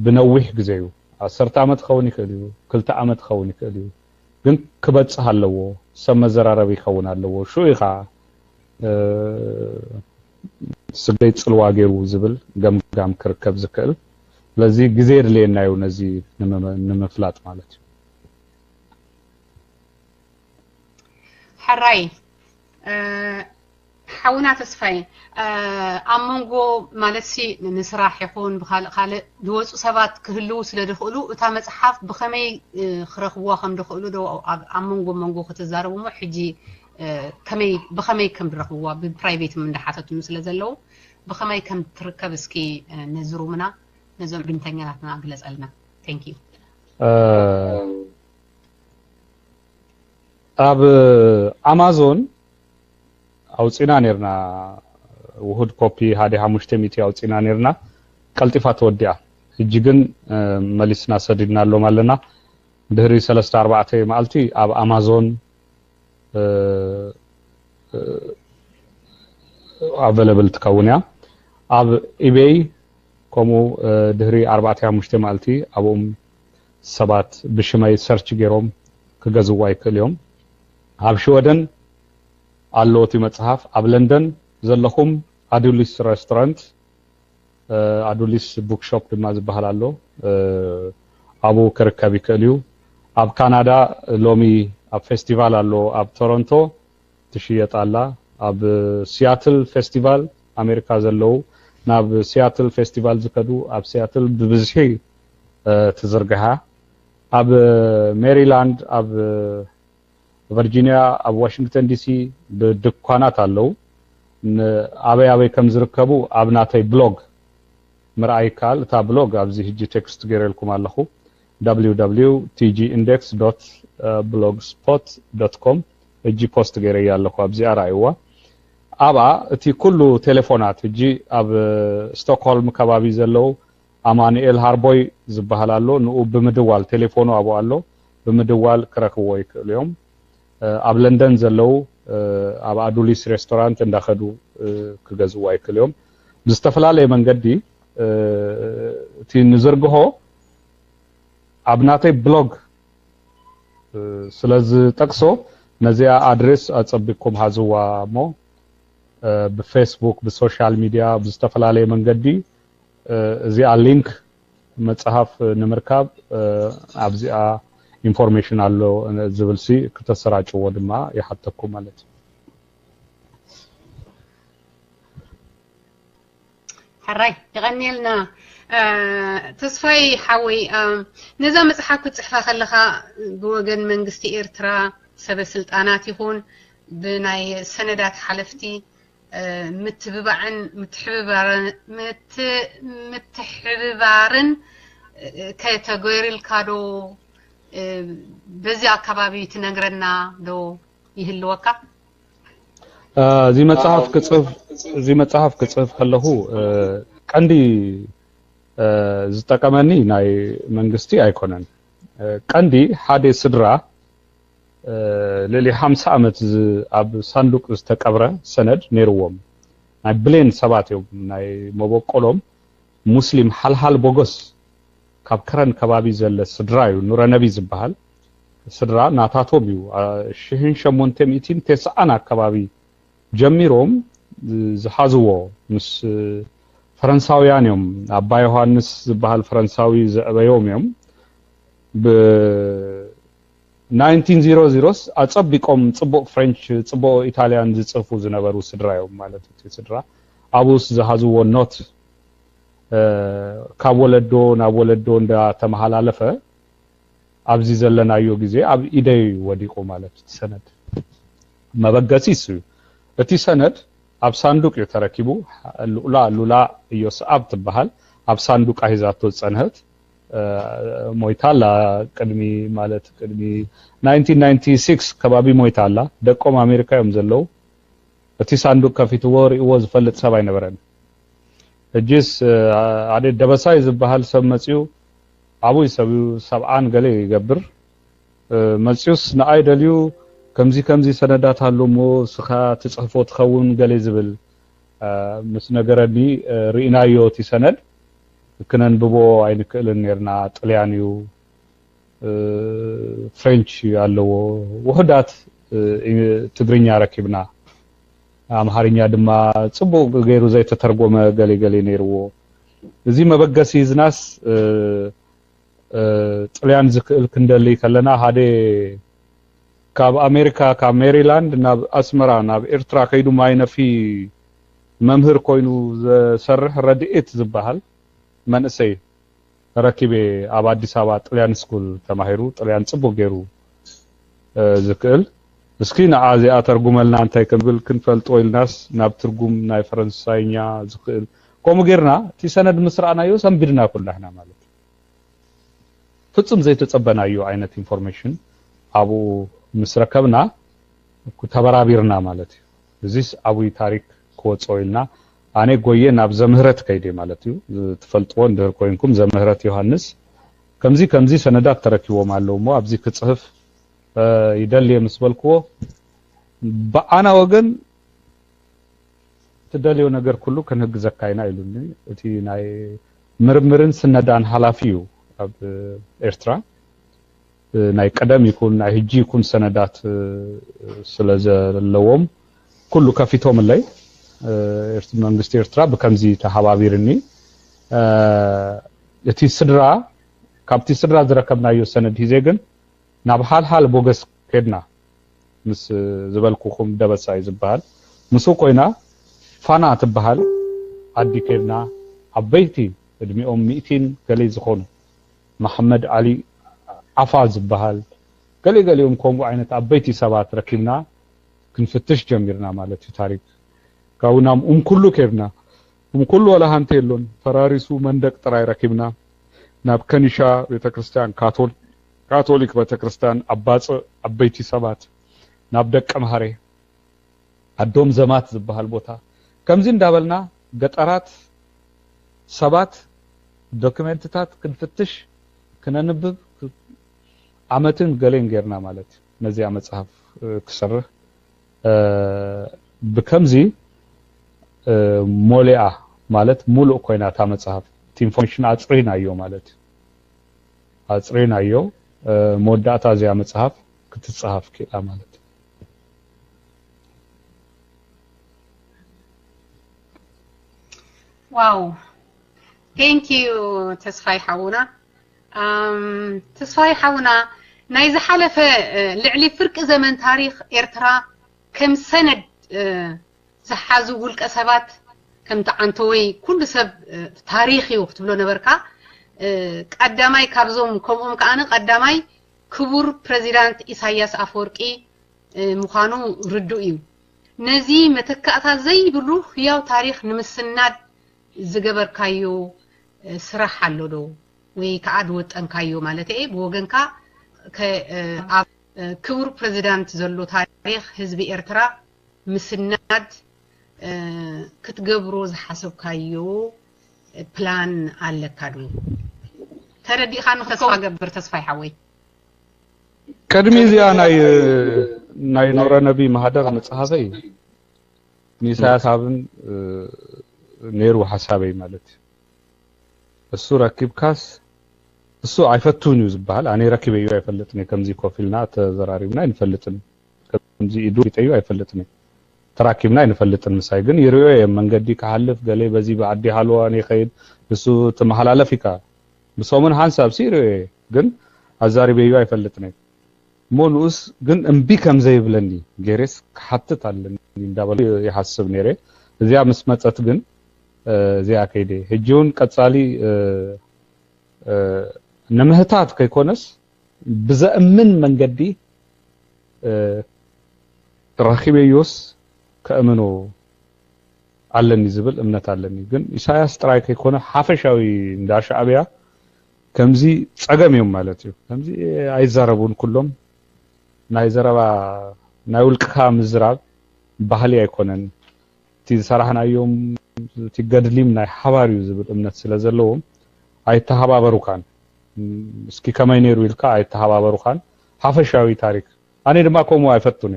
S1: ብነዊሕ ግዜ እዩ 10 ዓመት ኸውን ይኽእል እዩ 2 ዓመት ኸውን ይኽእል እዩ ግን ክበጽሕ ኣለዎ ሰብ መዘራረብ ይኸውን ኣለዎ ሹኢኻ ስገይ ጽልዋ ገይሩ ዝብል ገምጋም ክርከብ ዝክእል ስለዚ ግዜ ድልየናዩ ነዚ ንምፍላጥ ማለት እዩ حراي حاونا تسفاي امونغو مالسي نسراح يكون بخال دوصو سبات كهلو سلدخلو اتا مصحف بخمي خرخوا خم دخلو دو امونغو كتزاربو مو حجي كمي بخمي كم درخوا ببرايفيت من دحاتو سلازلو بخمي كم تركب اسكي نزرومنا نزوم بنتنياتنا غلصلنا ثانك يو
S2: ኣብ አማዞን አውጽና ነርና ውሁድ ኮፒ ሃደ 500 አውጽና ነርና ቀልጢፋ ተወዲያ እጂ ግን መሊስና ሰድድና ኣሎ ማለና ድህሪ 3-4 መዓልቲ ኣብ ኣማዞን available ትከውን ያ ኣብ eBay ከምኡ ድህሪ 4-5 መዓልቲ ኣብኦም ሰባት ብሽመይ ሰርች ገይሮም ክገዝዋ ይክእልዮም ኣብ ሽወደን ኣሎቲ መጽሐፍ ኣብ ለንደን ዘለኹም ኣዱሊስ ሬስቶራንት ኣዱሊስ ቡክሾፕ ድማ ዝበሃል ኣሎ ኣቡ ክርከብ ይክእል እዩ ኣብ ካናዳ ሎሚ ኣብ ፌስቲቫል ኣሎ ኣብ ቶሮንቶ ትሽየጥ ኣላ ኣብ ሲያትል ፌስቲቫል ኣሜሪካ ዘለው ናብ ሲያትል ፌስቲቫል ዝከዱ ኣብ ሲያትል ብብዝሒ ተዘርግሓ ኣብ ሜሪላንድ ኣብ ቨርጂኒያ ኣብ ዋሽንግተን ዲሲ ብድኳናት ኣለው ኣበይ ከም ዝርከቡ ኣብ ናተይ ብሎግ ምርኣይ ካል እታ ብሎግ ኣብዚ ሕጂ ቴክስት ገይረልኩም ኣለኹ www.tgindex.blogspot.com ሕጂ ፖስት ገይረይ ኣለኹ ኣብዚ ኣራይዋ ኣባ እቲ ኩሉ ቴሌፎናት ሕጂ ኣብ ስቶክሆልም ከባቢ ዘለው ኣማኑኤል ሃርቦይ ዝበሃል ኣሎ ንኡ ብምድዋል ቴሌፎኑ ኣብኡ ኣሎ ብምድዋል ክረክብዎ ይክእሉ እዮም ኣብ ለንደን ዘለው ኣብ ኣዱሊስ ሬስቶራንት እንዳኸዱ ክገዝዋ ይክእሉ እዮም ብዝተፈላለየ መንገዲ እቲ ንዝርግሆ ኣብ ናተይ ብሎግ ስለዚ ጠቅሶ ነዚያ ኣድሬስ ኣጸቢቅኩም ሃዝዋ ሞ ብፌስቡክ ብሶሻል ሚዲያ ብዝተፈላለየ መንገዲ እዚኣ ሊንክ መጽሐፍ ንምርካብ ኣብዚኣ ኢንፎርሜሽን ኣሎ ዝብልሲ ከተሰራጭዎ ድማ ይሓተኩም ማለት
S1: حراي يغنيلنا تصفي حوي نزا مصحف كتصحفا خلخا بوغن منغستي إيرترا سبب سلطانات يكون بناي سندات حلفتي متحببارن كاتيجوري الكادو بزي أكبابي تنقرنا دو يهلوكا
S2: زي مصحف كتصف خلهو قندي زتقمني ناي منغستي ايكونن قندي حادي سدرا للي 50 عمت اب صندوق استقبره سند نيروم ناي بلين سباتيو ناي مبقولم مسلم حلحل بوغس ካብ ከረን ከባቢ ዘለ ስድራዩ ኑረ ነቢ ዝበሃል ስድራ ናታቶቢው 1890 አካባቢ ጀሚሮም ዝሓዝዎ ምስ ፈረንሳውያንም አባ ዮሐንስ ዝበሃል ፈረንሳዊ ዘበዮም እዮም ብ 1900 አጸቢቆም ጽቡቅ ፍሬንች ጽቡቅ ኢታሊያን ዝጽፉ ዝነበሩ ስድራዮም ማለት እዩ ስድራ አቡስ ዝሓዝዎ ኖት ካብ ወለዶ ናብ ወለዶ እንዳ ተመሃላለፈ ኣብዚ ዘለናዮ ግዜ ኣብ ኢደይ ወዲቆ ማለት ሰነድ መበገሲስ እቲ ሰነድ ኣብ ሳንዱቅ የተረኪቡ ሉላ ኢዮስአብ ትበሃል ኣብ ሳንዱቅ ሂዛቶ ጸንህት ሞይታላ ቅድሚ ማለት ቅድሚ 1996 ከባቢ ሞይታላ ደቆም አሜሪካ እዮም ዘለው እቲ ሳንዱቅ ከፊትዎ ሪእዎ ዝፈልጥ ሰብ አይነበረን እጅስ አደ ደበሳይ ዝበሃል ሰብ መጽዩ አቡይ ሰብአን ገለ ይገብር መጽዩስ ንአይደልዩ ከምዚ ሰነዳት አሉሞ ስኻ ትጽሕፎ ትኸውን ገለ ዝብል ምስ ነገረኒ ሪኢናዮ እቲ ሰነድ ክነንብቦ አይንክልን ነርና ጣልያንዩ ፍሬንች ያለው ወህዳት ትግርኛ ረኪብና አምሃርኛ ድማ ጽቡቅ ገይሩ ዘይተተርጎመ ገለ ነርዎ እዚ መበገሲ ዝናስ ጣልያን ዝክእል ክንደሊ ከለና ሃደ ካብ አሜሪካ ካብ ሜሪላንድ ናብ አስመራ ናብ ኤርትራ ከይዱ ማይነፊ መምህር ኮይኑ ዘሰርሕ ረድኤት ዝበሃል መንእሰይ ረኪቤ ኣብ አዲስ አበባ ጣልያን ስኩል ተማሂሩ ጣልያን ጽቡቅ ገይሩ ዝክእል እስኪ ንዓዚኣ ተርጉመልና እንታይ ከብል ክንፈልጦ ኢልናስ ናብ ትርጉም ናይ ፈረንሳይኛ ዝክእል ቆም ገርና እቲ ሰነድ ምስራናዮ ሰንቢድና ኩላህና ማለት ፍጹም ዘይተጸበናዮ አይነት ኢንፎርሜሽን አቡ ምስረከብና ተበራቢርና ማለት እዚስ አቡይ ታሪክ ኮጾይልና አኔ ጎየ ናብ ዘምህረት ከይደ ማለት እዩ ትፈልጥዎ እንደር ኮይንኩም ዘምህረት ዮሐንስ كمزي سندات تركيبهم على مو أبزي كتصحف يدلي مسبلكو بأنا وجن تدليو نجار كله كان هج زكاينا يلوني تي ناي مرمرن سندان حلافيو أب إرترا ناي قدم يكون ناي هجي يكون سندات سلازة اللوم كله كافيتهم اللي منغستي إرترا بكمزي تحابيرني يتي سدرا كابتي سدرا زركبنا يو سند هيزيجن نابحال حال بوغس كدنا مس زبالكوخم دبساي زبال مسو قوينا فانا تبحال عدي كدنا عبيتي ادميهم 200 قلي زخون محمد علي عفا زبال قلي يوم كومو عينت عبيتي سبات ركبنا كنفتش جميرنا مالتي تاريخ كاونام كله كدنا كله ولا هانتيلون فراريسو مندق تراي ركبنا ناب كنيشا بيتكريستيان كاثوليك بيتكريستيان عباص عبيتي سبات ناب دق مهاري አዶም ዘማት ዝበሃል ቦታ ከምዚ እንዳበልና ገጠራት ሰባት ዶክመንትታት ክንፍትሽ ክነንብብ ዓመትን ገሌን ጌርና ማለት ነዚያ መጽሐፍ ክሰርህ በከምዚ ሞሊያ ማለት ሙሉእ ኮይናታ መጽሐፍ ኢንፎርሜሽን አጽሪናዮ ማለት አጽሪናዮ ሞዳታ ዚያ መጽሐፍ ክትጽሐፍ ኪላ ማለት
S1: Wow. Thank you تسفاي حونا. تسفاي حونا نايز حلفة لعلي فرق زمن تاريخ إرترا كم سند زحازو والكسبات كم تعنتوي كل سب تاريخي وقتبلو نبركا قداماي كابزوم كوم كأنا قداماي كبور بريزيدنت إساياس أفورقي مخانو ردوئيو نزي متكأتا زي بروح ياو تاريخ نمسناد زجبر كايو سرح حلودو ويكعد وطنكايو مالتي بوغنكا كبر بريزيدنت زلو تاريخ حزب إرترا مسناد كتجبرو زحسب كايو بلان على كادو تردي خانو تسفا جبر تسفا حوي
S2: كدمي زي ناي نور نبي مهدر مصحفي نيسا حسابن نيرو حسابي مالت السو ركب كاس السو عيفتوني زبال اني ركب ايو يفلتني كمزي كوفيلنا تزراريبنا ينفلتن كمزي ايدو يطيو يفلتني تراكبنا ينفلتن مساي ግን يريو መንገዲ ካለፍ ገሌ በዚ ባዲ ሃልዋን ይخيد እሱ ተመሐላለፊካ በሶመን ሐሳብ ሲሪ ግን አዛሪብ እይዩ አይፈልጥነኝ ሞኑስ ግን እምቢ ከምዘይ ብለኒ ገሬስ ከሐትት አለን እንዳበለ ይሐስብ ነሬ እዚያ መስመጸት ግን እዚያ ከይደ ህጁን ቀጻሊ ነምህታት ከይኮነስ ብዘእምን መንገዲ ተራኺበዩስ ከእምኖ አለኒ ዝብል እምነት አለኒ ግን ኢሳያስ ጥራይ ከይኮነ ሐፈሻዊ እንዳሻዕቢያ ከምዚ ጸገም ማለት እዩ ከምዚ አይዛረቡን ኩሎም ናይ ዘረባ ናይ ውልቅካ ምዝራብ ባህሊ አይኮነን ቲ ሰራህናዮም ቲ ገድሊም ናይ ሓባሪዩ ዝብል እምነት ስለዘለዎም አይተሃባበሩካን እስኪ ከመይነሩ ይልካ አይተሃባበሩካን ሐፈሻዊ ታሪክ አኔ ድማ ኮሞ አይፈቱኒ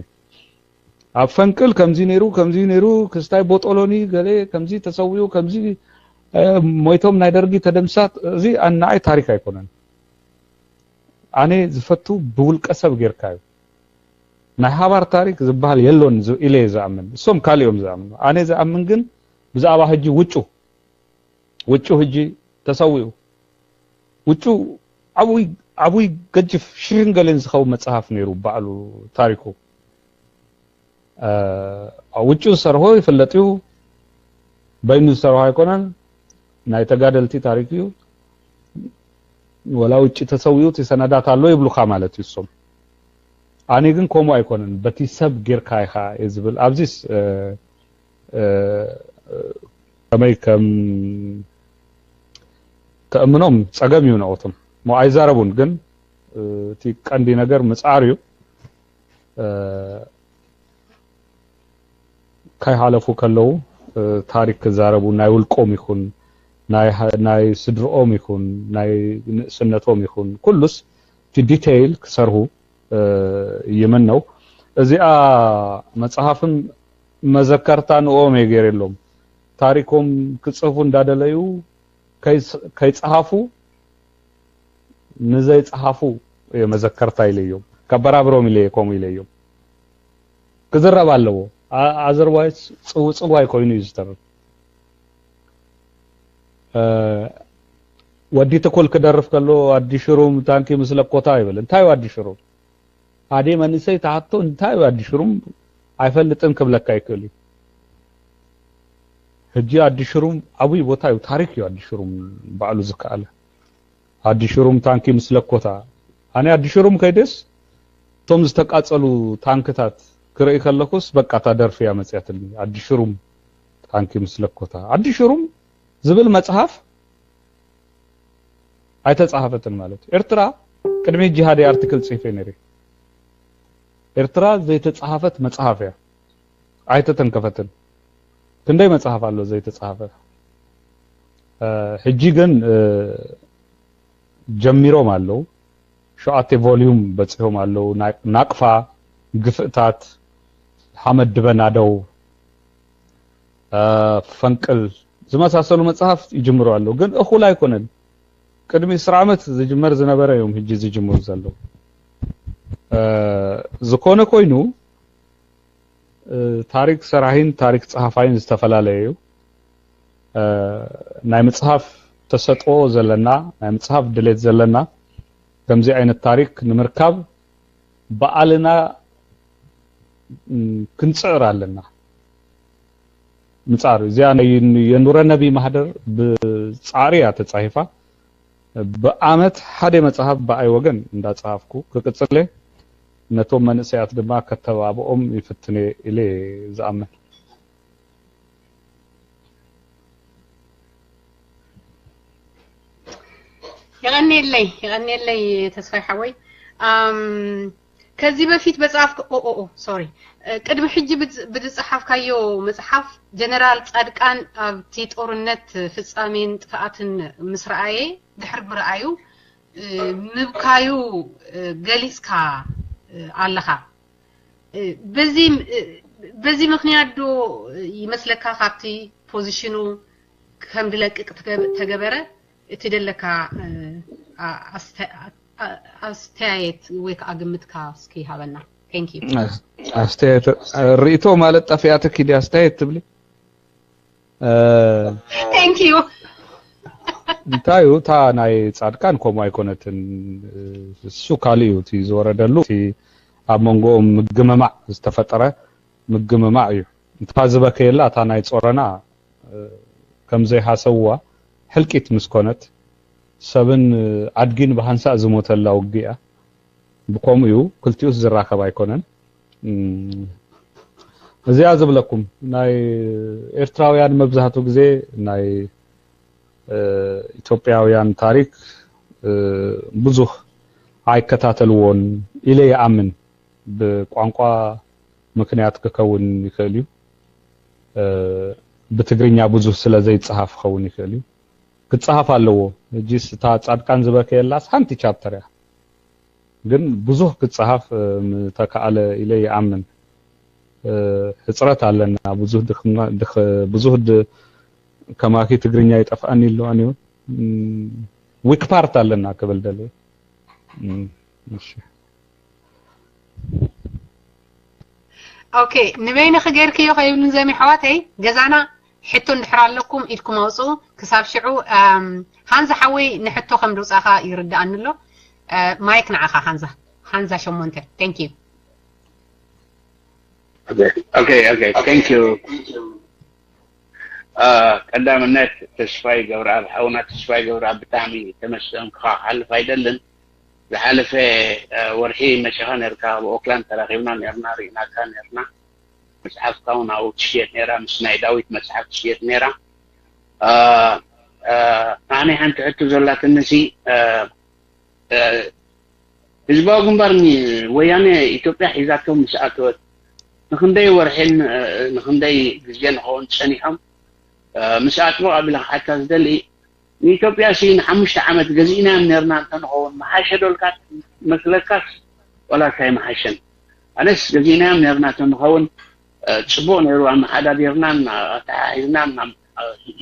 S2: አፈንቅል ከምዚ ነሩ ክስታይ ቦጦሎኒ ገሌ ከምዚ ተሰውዩ ከምዚ ሞይቶም ናይ ደርጊ ተደምሳት እዚ አናይ ታሪክ አይኮነን አኔ ዝፈቱ ብውልቀሰብ ጌርካዩ ናይ ሓባር ታሪክ ዝበሃል የሎን ኢለ ዘአምን ሶም ካሊዮም ዘአምን አኔ ዘአምን ግን ብዛዕባ ህጂ ውጩ ህጂ ተሰውዩ ውጩ አቡይ ገጅፍ ሽርንገለን ዝኸው መጽሐፍ ነሩ ባዕሉ ታሪኩ ውጩ ሰርሆ ይፈለጥዩ በይኑ ሰርሆ አይኮነን ናይ ተጋደልቲ ታሪክ እዩ ወላ ውጭ ተሰውዩ ተሰናዳት አለው ይብሉካ ማለት ይሶም አኔ ግን ኮሞ አይኮነን በቲሰብ ጌርካይኻ ይዝብል አብዚስ ከመይከም ተእምኖም ጸገም ይውነውቶም ሞ አይዛረቡን ግን ቲ ቀንዲ ነገር መጻሪዩ ካይ ሐለፉ ከለው ታሪክ ዛረቡ ናይ ውልቆም ይኹን ናይ ስድሮኦም ይኹን ናይ ንእስነቶም ይኹን ኩሉስ ቲ ዲቴይል ክሰርሁ ይመነው እዚኣ መጽሐፍም መዘከርታ ንኦም የገረሎም ታሪኮም ክጽፉ እንዳደለዩ ከይጽሐፉ ንዘይ ጽሐፉ የመዘከርታ ይለዮም ከበራብሮም ይለየkom ይለዮም ክዝረብ ኣለዎ አዘርዋይስ ጽዋይ ኮይኑ ይዝተር ወዲ ተኮል ከደርፍ ከሎ አዲሽሩም ታንኪ መስለቆታ ይበል እንታይ አዲሽሩም አዴ መንሰይ ታሐቶ እንታይ አዲሽሩም አይፈልጥም ከብለካ ይከሉ ህጂ አዲሽሩም አቡይ ቦታው ታሪክ ዩ አዲሽሩም ባሉ ዝካለ አዲሽሩም ታንኪ መስለቆታ አኔ አዲሽሩም ከይደስ ቶም ዝተቃጸሉ ታንክታት ክረይ ከለኩስ በቃ ታደርፍ ያመጽያትልኝ አዲሽሩም ታንኪ መስለቆታ አዲሽሩም ዝብል መጽሐፍ አይተጻፈተን ማለት ኤርትራ ቅድሜ ጂሃድ አርቲክል ጽፌ ነሪ ኤርትራ ዘይተጻፈት መጽሐፍያ አይተተንከፈተን ክንደይ መጽሐፍ አለው ዘይተጻፈ ህጂ ግን ጀሚሮም አለው ሸአቴ ቮሊዩም በጽፎም አለው ናቅፋ ግፍታት ሐመድ በናደው ፈንቅል ዝመሳሰሉ መጽሐፍ ይጀምሩ አለው ግን እኹ ላይ ኮነን ቅድሚ 10 ዓመት ዝጅመር ዝነበረ ዮም ህጂ ዝጅምሩ ዘለው ዝኮነ ኮይኑ ታሪክ ሰራሂን ታሪክ ጸሐፋይን ዝተፈላለዩ ናይ መጽሐፍ ተሰጥኦ ዘለና ናይ መጽሐፍ ድሌት ዘለና ከምዚ አይነት ታሪክ ንምርካብ በአልና ክንጽር ኣለና ምጻር እዚያ የኑረ ነቢ ማህደር በጻሪያ ተጻሒፋ በአመት ሓደ መጽሐፍ በአይ ወገን እንዳጻፍኩ ከቅጽለ ነቶም መንሰያት ድማ ከተባብኦም ይፍትኔ ኢለ ዘአመን
S1: يغني لي تسفي حوي ከዚህ በፊት በጻፍኩ ሶሪ ቅድም ሕጂ በጽሐፍ ካዮ መጽሐፍ ጀነራል ጻድቃን ኣብቲ ጦርነት ፍጻሜን ጥፋትን ምስራአዬ ድሕር ብራአዩ ምብካዩ ገሊስካ ኣለኻ በዚ ምክንያት ዶ ይመስለካ ካብቲ ፖዚሽኑ ከም ድለቅቅ ተገበረ እትደለካ አስተያየት ወይ ከአግምትካ እስኪ ሃበና ቴንክ ዩ
S2: አስተያየት ሪቶ ማለት ጠፊያትክ ዲ አስተያየት ትብሊ
S1: ቴንክ ዩ
S2: እንታዩ ታ ናይ ጻድቃን ኮሞ አይኮነትን ሱካሊዩ ቲ ዝወረደሉ ቲ አመንጎ ምግመማዕ ዝተፈጠረ ምግመማዕ እዩ እንታዝበከየላ ታ ናይ ጾረና ከምዘይ ሓሰዋ ሕልቂት ምስኮነት ሰብን አድጊን በሃንሳ ዝሞተላ ወግያ ብኮምዩ ክልቲውስ ዝራከብ አይኮነን እዚያ ዝብለኩም ናይ ኤርትራውያን መብዛህቱ ግዜ ናይ ኢትዮጵያውያን ታሪክ ብዙህ አይከታተልዎን ኢለ ያአምን በቋንቋ ምክንያት ከከውን ይከልዩ በትግርኛ ብዙህ ስለዘይ ጻፍ ከውን ይከልዩ ክጻፍ አለው እጂስ ታ ጻድቃን ዝበከየላስ ሓንቲ ቻፕተር ያ ግን ብዙህ ክጻፍ ተካአለ ኢለ ያአምን ህጽረት አለና ብዙህ ከማኪ ትግርኛ ይጠፋን ይለው አንዩ ዊክ ፓርት አለና ከበልደለ እሺ ኦኬ
S1: ንበይነ خገርክዮ ከይብሉን ዘሚ ሓዋተይ ገዛና حتو ندحر لكم إلكم أوصو كساب شعو هانزا حوي نحتو خمدوس أخا يرد عنه مايك نعخا هانزا شمونته thank you
S3: okay thank you قدام الناس تشفاي جورا حونا تشفاي جورا بتعمي تمشون خا حلف هيدلن بحلف ورحي مشهان يركب اوكلاند تراخيبنا نرناري ناكان يرنا مصحف كون او تشيت نيرا مش نايداويت مصحف تشيت نيرا انا انت حتى زلات النسي ህዝባው ግንባርኒ ወያኔ ኢትዮጵያ ሒዛቶም መስኣቶት ንክንደይ ወርሕን ንክንደይ ግዜን ሆን ጸኒሖም መስኣት ቀቢላ ሓታ ዝደሊ ኢትዮጵያ ሲን 5 ዓመት ገዚና ነርና እንተንሆን ማሐሸዶልካት መስለካስ ወላ ሳይ ማሐሸን አነስ ገዚና ነርና እንተንሆን ጽቦ ነሩ ማሐዳዲርናና ታይዝናና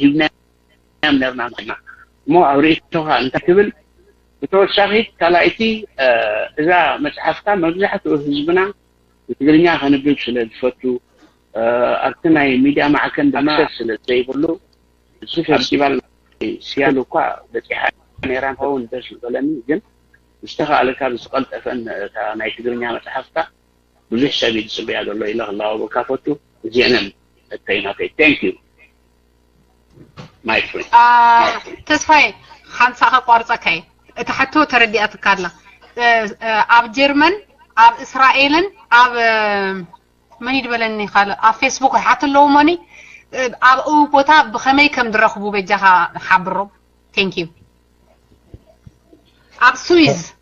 S3: ይብና ነርና ማና ሞ አውሪቶها انت ትብል بتوشاخيت كلايتي إذا متحفتا مبزحة وحزبنا بتقرنيا خنبيب سلد فتو أرتناي ميديا معكن دماغ سلد زي بلو في فستيفال سيالو كوا بتحان نيران هون بس الغلامي جن اشتغل على كابس قلت أفن ناي تقرنيا متحفتا بلوش شابيد سبيع الله إله الله وبكافتو زينا التيناتي thank you my friend
S1: تسفاي خمسة قارصة تحتو ترديات كارلا اب جيرمان اب اسرائيل اب من يدبلني خال اب فيسبوك حتى لو ماني اب او بوتا بخمي كم درخبو بجها حبرو ثانك يو اب سويس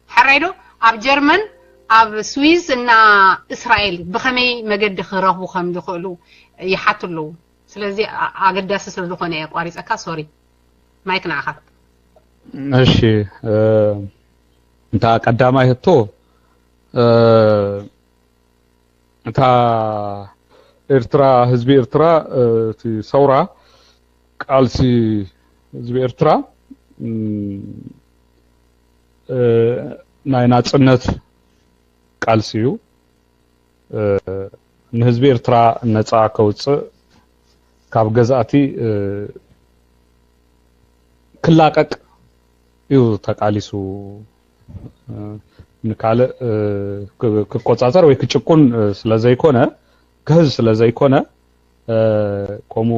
S1: حريدو اب جيرمان اب سويس ان اسرائيل بخمي مقد خرخبو خم دخلو يحتى لو ስለዚህ አገዳስ ስለሆነ ያቋሪጻካ ሶሪ ማይክ ናኻ
S2: እሺ እንታ ቀዳማይ ህቶ እንታ ኤርትራ ህዝብ ኤርትራ ሰውራ ቃልሲ ህዝብ ኤርትራ ናይ ናጽነት ቃልሲዩ ንህዝብ ኤርትራ ነጻ ከውጽእ ካብ ገዛእቲ ክላቀቅ እዩ ተቃሊሱ ንካለ ክቆጻጸር ወይ ክጭቁን ስለዘይኮነ ከህዝ ስለዘይኮነ ቆሙ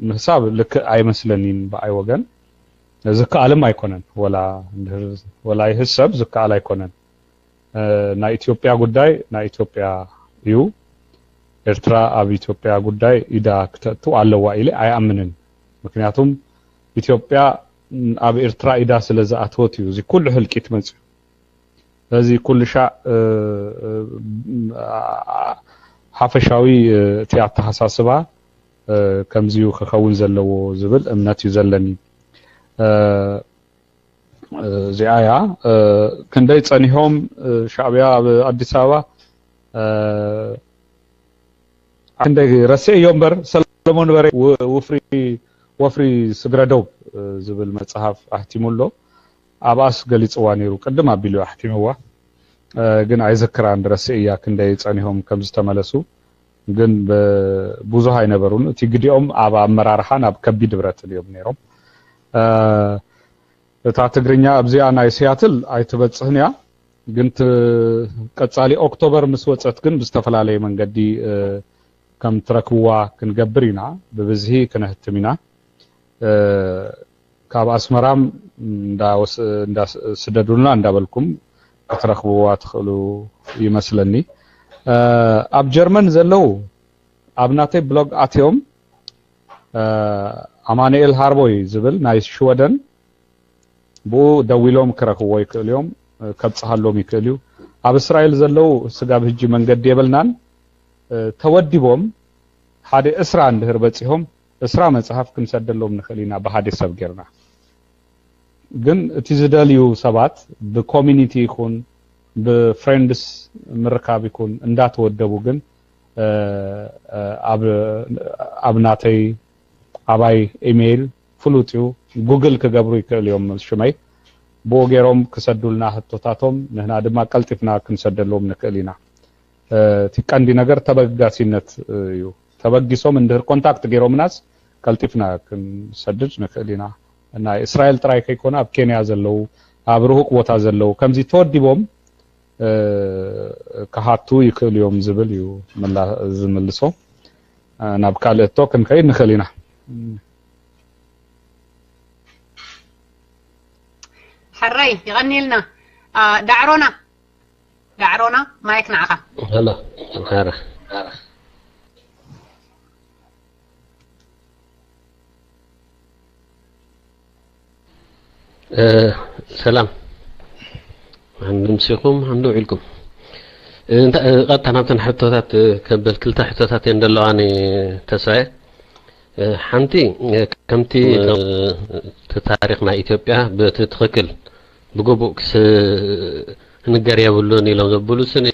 S2: ምሕሳብ ልክ አይመስለኒን በአይ ወገን ዝካአለም አይኮነን ወላ ይህሰብ ዝካአል አይኮነን ና ኢትዮጵያ ጉዳይ ና ኢትዮጵያ እዩ ኤርትራ አብ ኢትዮጵያ ጉዳይ ኢዳ ከተቱ አለዋ ኢለ አያምንን ምክንያቱም ኢትዮጵያ አብ ኤርትራ ኢዳ ስለዛአቶት እዩ እዚ ኩሉ ህልቂት መጽ እዚ ኩሉ ሻ ሓፈሻዊ ቲያታ ሓሳስባ ከምዚዩ ክኸውን ዘለዎ ዝብል እምነት እዩ ዘለኒ ዚኣያ ክንደይ ጸኒሆም ሻዕብያ ኣብ አዲስ አበባ عندك رسي يومبر سلمون بري وفري سغردو زبل مصحف احتمولو اباس غليصوا نيرو قدم ابيلو احتموا ግን አይዘክራ አንድ ረስያ ክንደይ ጸኒሆም ከምዝ ተመለሱ ግን ብዙ አይነበሩን እቲ ግዲኦም አባ አመራርሃን አብ ከቢድ ብረት ሊዮም ነይሮም እታ ትግርኛ አብዚያ ናይ ሲያትል አይተበጽህንያ ግን ቀጻሊ ኦክቶበር ምስወጸት ግን ብስተፈላለየ መንገዲ كم تركوا كنجبرينا ببزهي كنهتمينا كاب أسمرام دا سددونا دا بالكم تركوا تخلو يمثلني أب جرمن زلو أبناتي بلوج أتيوم أمانيل هاربوي زبل نايس شودن بو دويلوم كركوا يكليوم كبصحلوم يكليو أب إسرائيل زلو سجاب هجي من قد يبلنان ተወዲቦም ሓደ እስራ እንድህር በጽሆም እስራ መጽሐፍ ክንሰደሎም ንخلينا በሃደ ሰብ ገርና ግን እቲ ዝደልዩ ሰባት በኮሚኒቲ ይኹን በፍሬንድስ ምርካብ ይኹን እንዳተወደቡ ግን አብናተይ አባይ ኢሜል ፍሉጥዩ ጉግል ከገብሩ ይከልዮም ሽመይ ቦጌሮም ክሰዱልና ህቶታቶም ንህና ድማ ቀልጥፍና ክንሰደሎም ንخلينا ትቀንዲ ነገር ተበጋሲነት እዩ ተበግሶም እንድር ኮንታክት ገሮምናስ ቀልጥፍና ክንሰድድ ንخلينا እና እስራኤል ጥራይ ከይኮና ኣብ ኬንያ ዘለው ኣብ ሩቅ ቦታ ዘለው ከምዚ ተወዲቦም ከሃቱ ይክልዮም ዝብል እዩ ዝምልሶ ናብ ካልእቶ ክንከይድ ንخلينا
S1: حري يغنيلنا دعرونا مايك نعخا
S4: هلا خير سلام عندكم عندو علكم انت قد تنابتن حتوتات كبل كلتا حتوتات يندلو اني تسعي حنتي كمتي تاريخنا إثيوبيا بتتخكل بقبوك نقر يبلوني لو زبلو سنة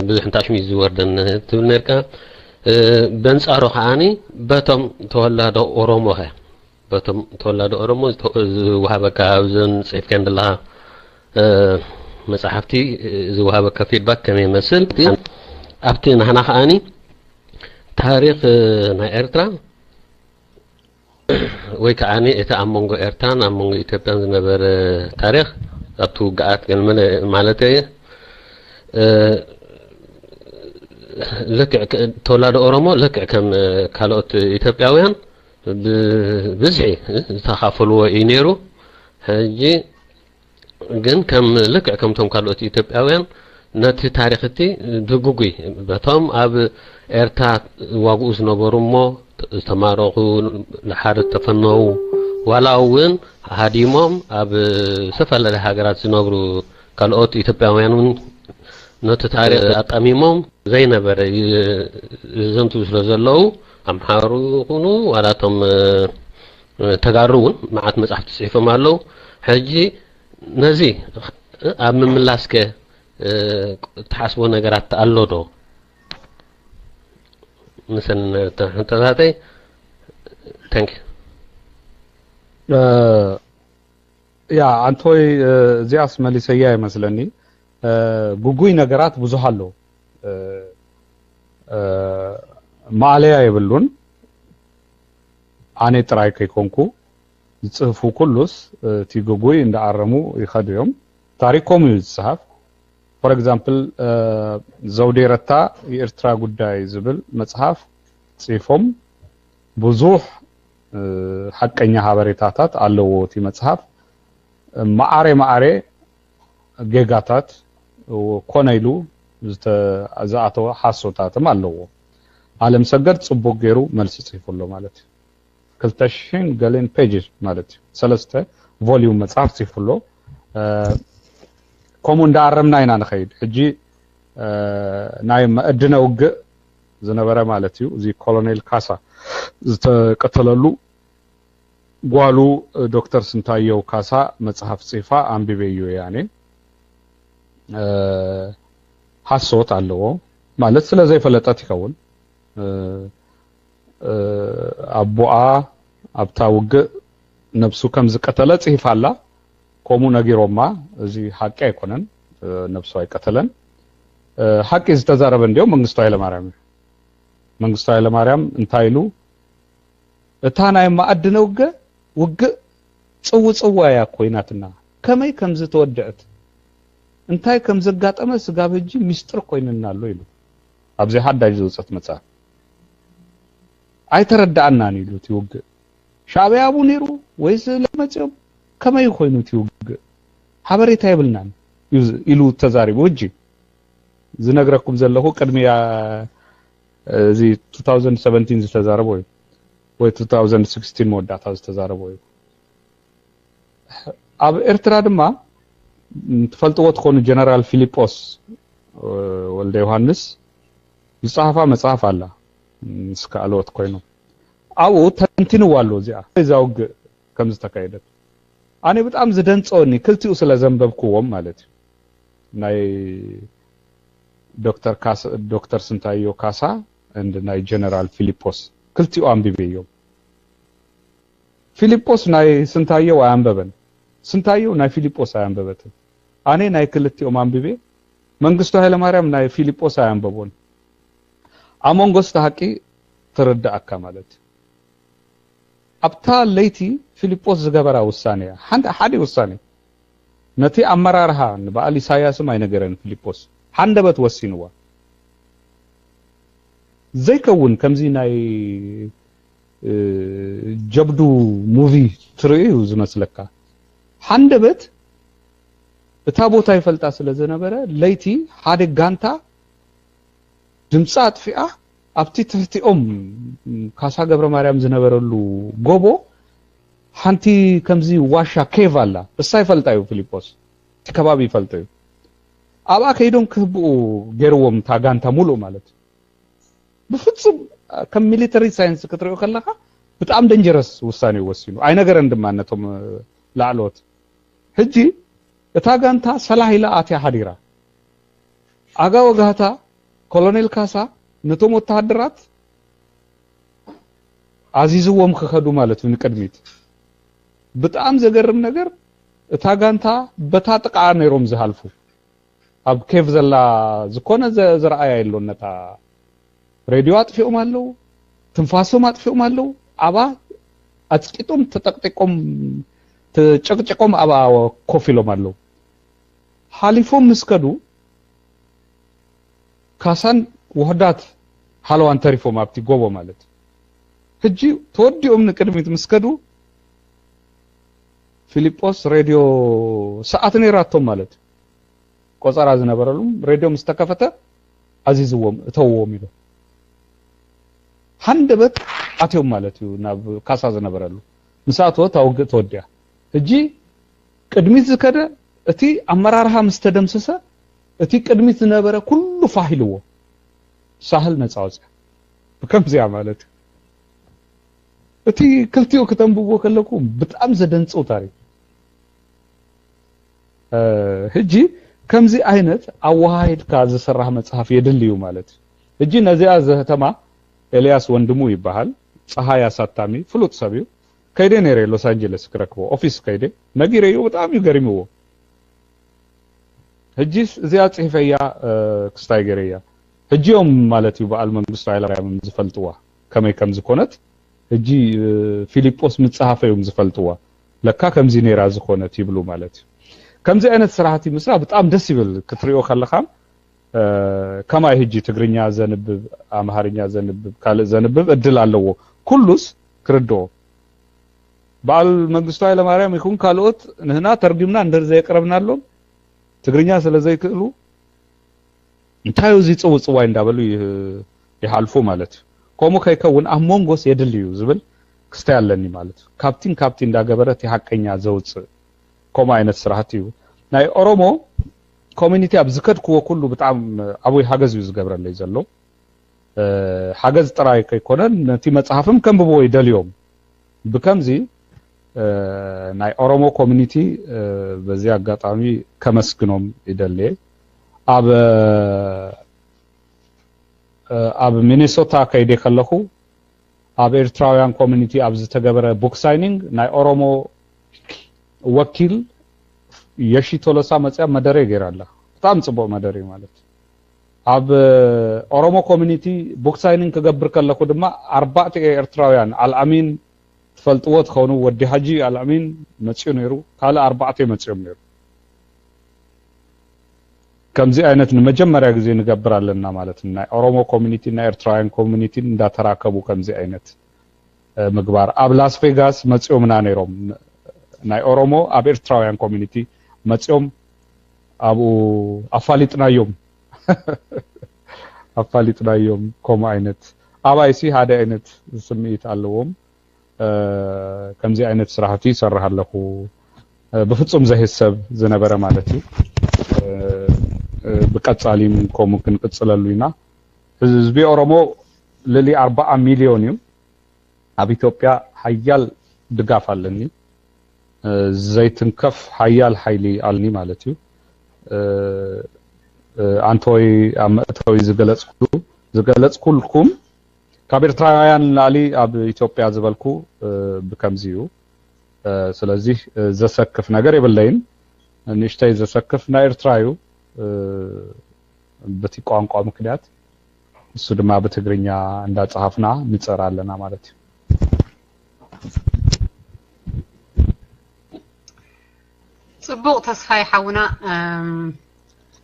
S4: بزح نتاش ميزي وردن تبنركا بنس أروح عني باتم تولاد أوروموها باتم تولاد أورومو وهابك وزن سيف كان الله مساحفتي وهابك فيدباك كم يمثل أبتي نحن خاني تاريخ نا إرترا ويكعني إتا أمونغو إرتان أمونغو إثيوبيان زنبر تاريخ أبتو قاعد كلمة مالتي لك تولاد أورومو لك كم كالوت إثيوبياويان بزعي تخافلوا إينيرو هجي جن كم لك كم توم كالوت إثيوبياويان نتي تاريختي دقوقي بتوم أب إرتا واقوس نبرمو استمارقو لحد تفنو ولا وين هاديمم أب سفر لهجرات سنبرو كالوت إثيوبياويان نتي تاريخ أتأميمم زي نبر زنتو سلزلو أم حارونو ولا تم تجارون معت مسح تصيف مالو حجي نزي أم ملاسك تحسبون نجارات تقلدو مثلا تنتظرتي thank you
S2: يا أنتوي زياس ماليسيا مثلاً ጉጉይ ነገራት ብዙ አሉ ማለያ ይብሉን አኔ ጥራይ ከይኮንኩ ጽፉ ኩሉስ ቲጉጉይ እንዳአረሙ ይኸድዮም ታሪኮም ይጽሐፍ for example ዘውዴ ረታ የኤርትራ ጉዳይ ዝብል መጽሐፍ ጽፎም ብዙ ሐቀኛ ሀበሬታታት አለው ቲ መጽሐፍ ማአሬ ጌጋታት ኮነይሉ ዘአቶ ሐሶታትም አለው ዓለም ሰገድ ጽቡቅ ገሩ መልስ ጽፎሎ ማለት 2000 ገለን ፔጅ ማለት ሰለስተ ቮሊዩም መጽሐፍ ጽፎሎ ኮሙንዳ አረምና አይና ነኸይድ እጂ ናይ ማዕድነውግ ዝነበረ ማለት እዩ እዚ ኮሎኔል ካሳ ዝተቀተለሉ ጓሉ ዶክተር ስንታየው ካሳ መጽሐፍ ጽፋ አንብቤዩ ያኔ ሐሶት አለው ማለት ስለዚህ ፈለጣት ይከውን አቦአ አብታውግ ነፍሱ ከም ዝቀተለ ጽፋላ ኮሙ ነጊሮማ እዚ ሐቅ አይኮነን ነፍሱ አይቀተለን ሐቅ ዝተዛረበ እንዲው መንግስቱ ኃይለ ማርያም እንታይሉ እታናይ ማዕድነውገ ውግ ጽውጽዋ ያኮይናትና ከመይ ከምዝ ተወደአት እንታይ ከም ዘጋጠመ ስጋብ እጂ ሚስጥር ኮይንናሎ ይሉ አብዚ ሐዳጅ ዝውጽት መጽሐፍ አይተረዳአናን ይሉት ይውግ ሻዕቢያቡ ነሩ ወይስ ለመጽም ከመይ ኮይኑት ይውግ ሐበሬታ ይብልናን ይሉ ተዛሪቡ እጂ ዝነግረኩም ዘለኹ ቅድሚያ እዚ 2017 ዝተዛረበ ወይ 2016 መወዳታ ዝተዛረበ አብ ኤርትራ ድማ تفلتوا تكون جنرال فيليبوس ولد يوحنس يصحفا مصحف الله سكالوت كوينو او تنتينو والو زيا زاوغ كمز تكايدت اني بتام زدنصوني كلتيو سلا زنببكوم مالتي ناي دكتور سنتايو كاسا اند ناي جنرال فيليبوس كلتيو امبيبيو فيليبوس ناي سنتايو امببن سنتايو ناي فيليبوس አያንበበት አኔ ናይ ክልቲኦ ማንብቤ መንግስቱ ኃይለ ማርያም ናይ ፊሊጶስ አያንበቦን አሞንጎስ ታቂ ተረዳአካ ማለት አብታ ለይቲ ፊሊጶስ ዝገበራ ውሳኔ ሓደ ውሳኔ ነቲ አመራርሃ በአሊ ኢሳያስም አይነገረን ፊሊጶስ አንደበት ወሲንዋ ዘይከውን ከምዚ ናይ ጀብዱ ሙቪ ትሪዩ ዝመስለካ አንደበት እታቦታ ይፈልጣ ስለዘነበረ ለይቲ ሓደ ጋንታ ድምጻ አጥፊአ አብቲ ትህቲኦም ካሳ ገብረ ማርያም ዝነበረሉ ጎቦ ሓንቲ ከምዚ ዋሻ ኬቫላ እሳይ ፈልጣዩ ፊሊጶስ ከባቢ ፈልጣዩ አባ ከይዶም ክህቡ ገርዎም ታጋንታ ሙሉ ማለት بفصل ከም ሚሊተሪ ሳይንስ ክትሪኦ ከለካ በጣም ደንጀረስ ውሳኔ ወሲኑ አይ ነገር እንደማነቶም ላዕሎት ሕጂ እታ ጋንታ ሰላሂላ አትያ ሐዲራ አጋ ወጋታ ኮሎኔል ካሳ ነቶም ወታደራት አዚዝዎም ከከዱ ማለት ነው ንቀድሚት በጣም ዘገርም ነገር እታ ጋንታ በታጥቃ ነይሮም ዝሃልፉ ኣብ ኬቭ ዘላ ዝኮነ ዘርአያ የለውነታ ሬዲዮ አጥፊኦም አለው ትንፋሶም አጥፊኦም አለው አባ አጥቂጦም ተጠቅጥቀም ተጨቅጨቆም አባ ኮፊሎም አለው ሐሊፎም መስከዱ ካሳን ወህዳት ሃሎዋን ተሪፎም ኣብቲ ጎቦ ማለት ሕጂ ተወዲኦም ንቅድሚት መስከዱ ፊሊጶስ ሬዲዮ ሰዓት ነይራቶም ማለት ቆጸራ ዝነበረሉም ሬዲዮ ምስተከፈተ አዚዝዎም እተውዎም ይሉ ሃንደበት አትዮም ማለት እዩ ናብ ካሳ ዝነበረሉ ምሳቶ ታውግ ተወዲያ ሕጂ ቅድሚት ዝከደ እቲ አመራርሃ ምስተደምሰሰ እቲ ቅድሚት ዝነበረ ኩሉ ፋሂልዎ ሳህል ነጻውጽ በከምዚያ ማለት እቲ ክልቲዮ ከተንብቦ ከለኩ በጣም ዘደንጸው ታሪክ ሕጂ ከምዚ አይነት አዋሃይድ ካዝ ሰራህ መጽሐፍ የድልዩ ማለት ሕጂ ነዚያ ዘህተማ ኤልያስ ወንድሙ ይባሃል ፀሐይ አሳታሚ ፍሉጥ ሰብዩ ከይደ ነሬ ሎስ አንጀለስ ክረክቦ ኦፊስ ከይደ ነጊሬዩ በጣም ይገርምዎ ሕጂ እዚያ ጽሕፈያ ክስታይ ገረያ ሕጂዮም ማለት ይባል መንግስቱ ኃይለማርያም ዝፈልጥዋ ከመይ ከም ዝኮነት ሕጂ ፊሊጶስ መጽሐፈዮም ዝፈልጥዋ ለካ ከምዚ ነራ ዝኮነት ይብሉ ማለት ከምዚ አይነት ስራሕቲ መስራ በጣም ደስ ይብል ክትሪኦ ከለኻም ከማይ ሕጂ ትግርኛ ዘንብብ አምሃርኛ ዘንብብ ካለ ዘንብብ እድል አለዎ ኩሉስ ክርዶ ባል መንግስቱ ኃይለማርያም ይኩን ካልኦት ንህና ተርጉምና እንደዛ ይቀርብናሎም ትግርኛ ስለዘይክሉ እንታዩ ዝጽውጽዋይ እንዳበሉ ይሃልፉ ማለት ኮሞ ከይከውን አሞንጎስ የድልዩ ዝብል ክስተያለኒ ማለት ካፕቲን እንዳገበረት ያሐቀኛ ዘውጽ ኮማ አይነት ስራሕቲዩ ናይ ኦሮሞ ኮሚኒቲ አብዝከድኩዎ ኩሉ በጣም አቡይ ሐገዝ ዝገብረለይ ዘሎ ሐገዝ ጥራይ ከይኮነን ነቲ መጽሐፍም ከምብቦ ይደልዮም በከምዚ ናይ ኦሮሞ ኮሚኒቲ በዚህ አጋጣሚ ከመስግኖም ይደልየ አብ ሚኒሶታ ከይደ ከለኹ አብ ኤርትራውያን ኮሚኒቲ አብ ዝተገበረ ቡክ ሳይኒንግ ናይ ኦሮሞ ወኪል የሺ ቶሎሳ መጽያ መደረ ገራላ በጣም ጽቦ መደረ ማለት አብ ኦሮሞ ኮሚኒቲ ቡክ ሳይኒንግ ከገብር ከለኹ ድማ 4 ኤርትራውያን አልአሚን ፈልጥዎት ኾኑ ወዲ ሐጂ አልአሚን መጽዩ ነይሩ ካለ 4 መጽዮም ነይሩ ከምዚ አይነት መጀመሪያ ጊዜ እንገብራለና ማለት እና ኦሮሞ ኮሚኒቲ እና ኤርትራውያን ኮሚኒቲ እንዳተራከቡ ከምዚ አይነት ምግባር አብ ላስ ቬጋስ መጽዮምና ነይሮም ናይ ኦሮሞ አብ ኤርትራውያን ኮሚኒቲ መጽዮም አቡ አፋሊጥናዮም ኮማ አይነት አባይሲ ሃደ አይነት ስምዒት አለዎም ከምዚ አይነት ስራሕቲ ይሰርሃለኹ በፍጹም ዘህሰብ ዝነበረ ማለት እዩ በቀጻሊም ኮሙ ክንቅጽለሉና ህዝቢ ኦሮሞ ለሊ 40 ሚሊዮን እዩ ኣብ ኢትዮጵያ ሀያል ድጋፍ አለኒ ዘይትንከፍ ሀያል ኃይሊ አልኒ ማለት እዩ አንቶይ አመተው ዝገለጽኩልኩም ካብ ኤርትራውያን ላሊ ኣብ ኢትዮጵያ ዝበልኩ በከምዚዩ ስለዚህ ዘሰክፍ ነገር ይብለይን ንሽታይ ዘሰክፍ ና ኤርትራዩ በቲ ቋንቋ ምክንያት እሱ ድማ በትግርኛ እንዳጻፍና ንጸራለና ማለት እዩ
S1: ጽቡቅ ተስፋይ ሓውና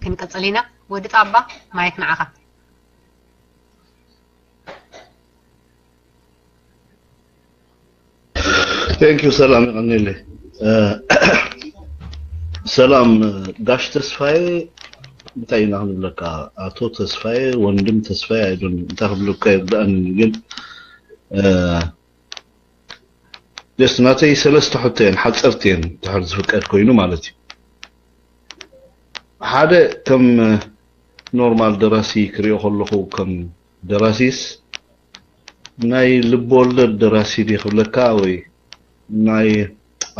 S1: ክንቀጽሊና ወዲ ጣባ ማይክ ንዓኻ
S5: Thank you ሰላም ይቀኒለ ሰላም ጋሽ ተስፋዬ እንታይና ንብለካ አቶ ተስፋዬ ወንድም ተስፋዬ አይዶን እንታብሉካ ይብዳን ግን ደስናተይ ሰለስተ ሑተን ሓጸርተን ተሕር ዝፍቀድ ኮይኑ ማለት እዩ ሓደ ከም ኖርማል ደራሲ ክሪኦ ከለኹ ከም ደራሲስ ናይ ልቦወለድ ደራሲ ዲ ክብለካ ወይ ናይ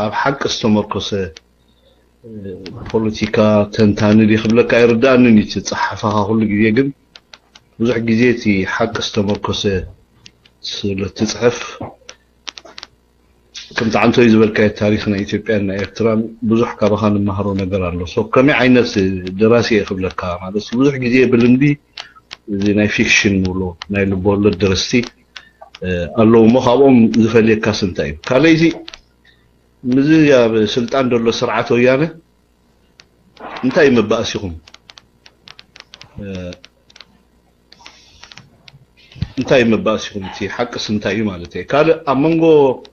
S5: ኣብ ሓቂ ዝተመርኮሰ ፖለቲካ ተንታኒ ዲ ክብለካ ይርዳእኒ እቲ ጽሓፋኻ ኩሉ ግዜ ግን ብዙሕ ግዜ እቲ ሓቂ ዝተመርኮሰ ስለትጽሕፍ كنت عنتو يزبلكاي تاريخ نا إثيوبيا نا إيرترا بزح كابخان المهرو نقر الله سو كمي عينت دراسي يخبلكا بس بزح جزي بلندي زي ناي فيكشن ولو ناي لبول درستي الله مخابهم زفلي كاسنتاي كاليزي مزي يا سلطان دولو سرعة ويانا انتاي مبأسيهم انتاي مبأسيهم تي حق سنتاي مالتي كال أمانغو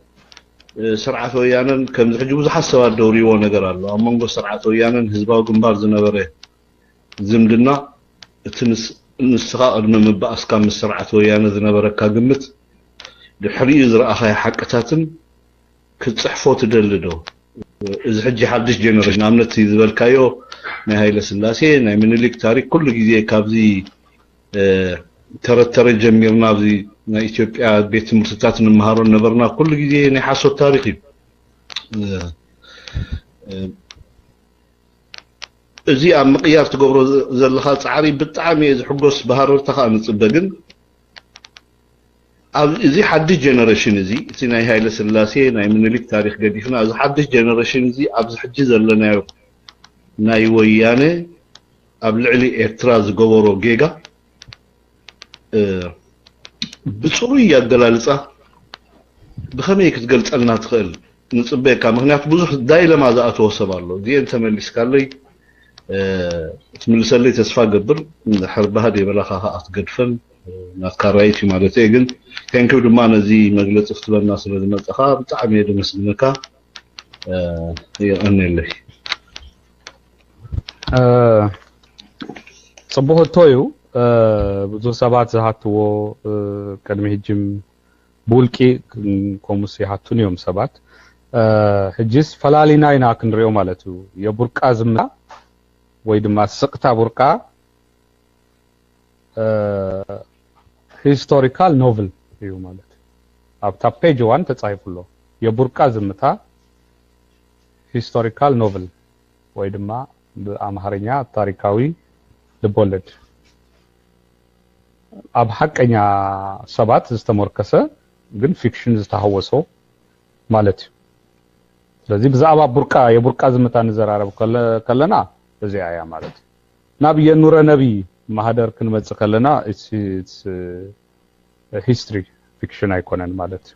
S5: سرعة ويانا كم زحجو بزحات سوا دوري ونقر الله أمانغو سرعة ويانا هزباو قنبار زنبره زمدنا نسخاء المبأس كام سرعة ويانا زنبره كاقمت لحري إزراء خاي حقتاتن كتصحفو تدلدو إذا حجي حدش جنريشن عملت يزبالكايو نهاية لسلاسي نهاية من الليك تاريخ كل جزيه كابزي ترى جميرنا بزي نا إثيوبيا بيت مرتبطات المهارون نبرنا كل جزيه نحاسو تاريخي زي عم مقيار تقبرو زلخا صعري بطعمي حقوس بهارور تخا نصبغن زي حدش جنريشن زي ناي هاي لسلاسي ناي من الليك تاريخ قديفنا زي حدش جنريشن زي ابز حجي زلنا ناي ويانه ابلعلي اعتراض قبرو جيجا بصوري يغلالصا بخمي كتغلصلنا تخيل نصبيكا مخنيات بزح دايلما زاتو وسبالو دي انت مليسكالي تملسلي تسفا قبر حرب هذه بلاخا اتقدفن ناتكارايتي مالتي كن كانكو دما نزي مجلس اختبارنا سبب المصخا بتعم يدمسلنكا هي انلي
S2: صبوه تويو ብዙ ሰባት ዝሃትዎ ቀድሚ ህጅም ቡልቂ ኮሙስ ይሃቱን እዮም ሰባት ህጅስ ፈላሊና ኢና ክንሪዮ ማለት እዩ የቡርቃ ዝምታ ወይ ድማ ስቅታ ቡርቃ ሂስቶሪካል ኖቨል እዩ ማለት ኣብታ ፔጅ 1 ተጻይፉሎ የቡርቃ ዝምታ ሂስቶሪካል ኖቨል ወይ ድማ በአማርኛ ታሪካዊ ልቦለድ ኣብ ሐቀኛ ሰባት ዝተመርከሰ ግን ፊክሽን ዝተሐወሶ ማለት እዩ ስለዚህ ብዛዕባ ቡርቃ የቡርቃ ዝምታ ንዘራረብ ከለና እዚያ ያ ማለት ናብየ ኑረ ነቢ ማህደር ክንመጽ ከለና it's history fiction አይኮነን ማለት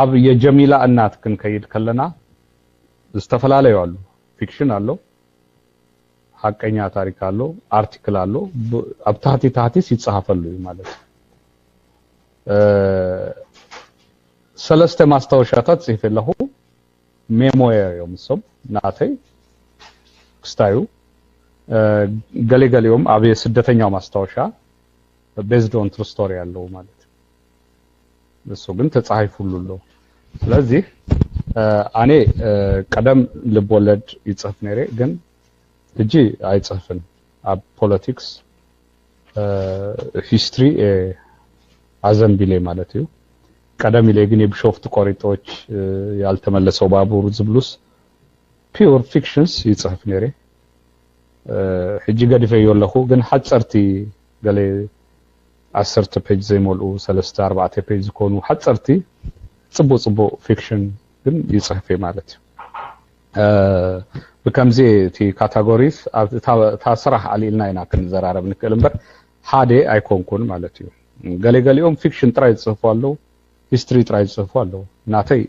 S2: ኣብ የጀሚላ እናት ክንከይድ ከለና ዝተፈላለዩ አሉ ፊክሽን አለው ሐቀኛ ታሪክ አለው አርቲክል አለው አብታቲ ሲጻፈሉ ማለት ሰለስተ ማስታወሻታት ጽፈለሁ ሜሞየር የምሰብ ናተይ ስታዩ ገለገለዮም አብ የስደተኛው ማስታወሻ based on true story ያለው ማለት እሱ ግን ተጻይፉሉ ስለዚህ አኔ ቀደም ልቦለድ ይጽፍ ነሬ ግን እጂ አይጽፍን ኣብ ፖለቲክስ ሂስትሪ አዘምቢሌ ማለት እዩ ቀደም ይለ ግን የብሾፍት ቆሪጦች ያልተመለሰው ባቡር ዝብሉስ ፒውር ፊክሽንስ ይጽፍ ነሬ እጂ ገድፈ ይወለኹ ግን ሐጸርቲ ገለ 10 ፔጅ ዘይሞልኡ 3 4 ፔጅ ኮኑ ሐጸርቲ ጽቦ ፊክሽን ግን ይጽፍ ማለት በከምዚ ቲ ካታጎሪስ ታስራህ አሊልና ኢና ክንዘራረብ ንከልምበር ሃዴ አይኮንኩን ማለት እዩ ገለገለዮም ፊክሽን ጥራይ ጽፏሉ ሂስትሪ ጥራይ ጽፏሉ ናተይ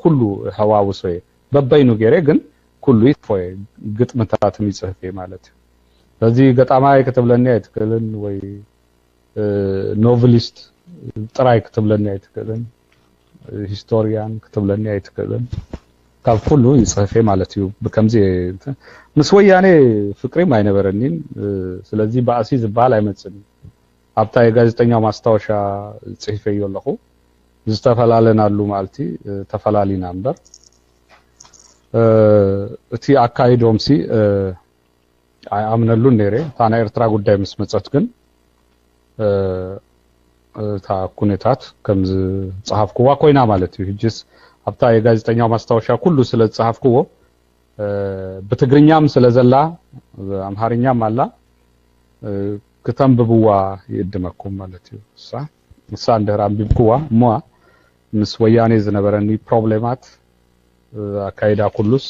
S2: ኩሉ ሐዋውሶ በበይኑ ገሬ ግን ኩሉ ይፎይ ግጥምታትም ይጽፍ ማለት ስለዚህ ገጣማይ ከተብለኛ አይተከለን ወይ ኖቨሊስት ጥራይ ከተብለኛ አይተከለን ሂስቶሪያን ከተብለኛ አይተከለን ካብ ሁሉ ይጽፍ ማለት እዩ በከምዚ ምስወያኔ ፍቅሪ ማይነበረኒን ስለዚህ ባሲ ዝባል አይመጽን አብታ የጋዜጠኛው ማስታወሻ ጽፌ ይወለኹ ዝተፈላለናሉ ማልቲ ተፈላሊና ነበር እቲ አካይዶምሲ አምነሉ ነሬ ታና ኤርትራ ጉዳይ መስመጽት ግን تا ኩነታት ከምዝ ጻሐፍኩዋ ኮይና ማለት እዩ ህጅስ ኣብታ የጋዜጠኛው ማስታወሻ ኩሉ ስለ ጻሐፍኩዎ በትግርኛም ስለዘላ አምሃርኛም አላ ከተንብብዋ ይድመኩም ማለት እዩ እሳ እንደራ ቢብኩዋ ሞ ምስ ወያኔ ዝነበረኒ ፕሮብሌማት አካይዳ ኩሉስ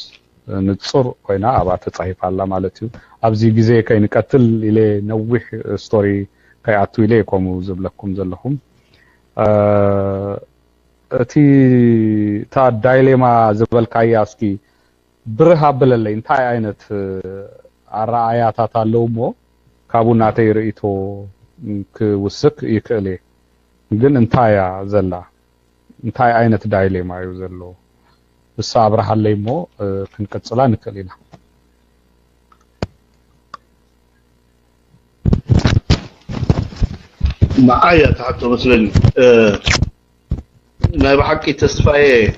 S2: ንጹር ኮይና አባ ተጻሒፋላ ማለት እዩ ኣብዚ ግዜ ከይንቀትል ኢለ ነዊሕ ስቶሪ ከይአቱ ኢለ ኮሙ ዝብለኩም ዘለኹም እቲ ታ ዳይሌማ ዝበልካያ እስኪ ብርሃ በለለይ እንታይ አይነት አራአያታት አለውሞ ካቡናተይ ርእይቶ ክውስክ ይክእለ ግን እንታያ ዘላ እንታይ አይነት ዳይሌማ እዩ ዘሎ እሳ አብርሃለይሞ ክንቀጽላ ንክእልና
S5: معايا تحت مثلا نايب حقي تسفايه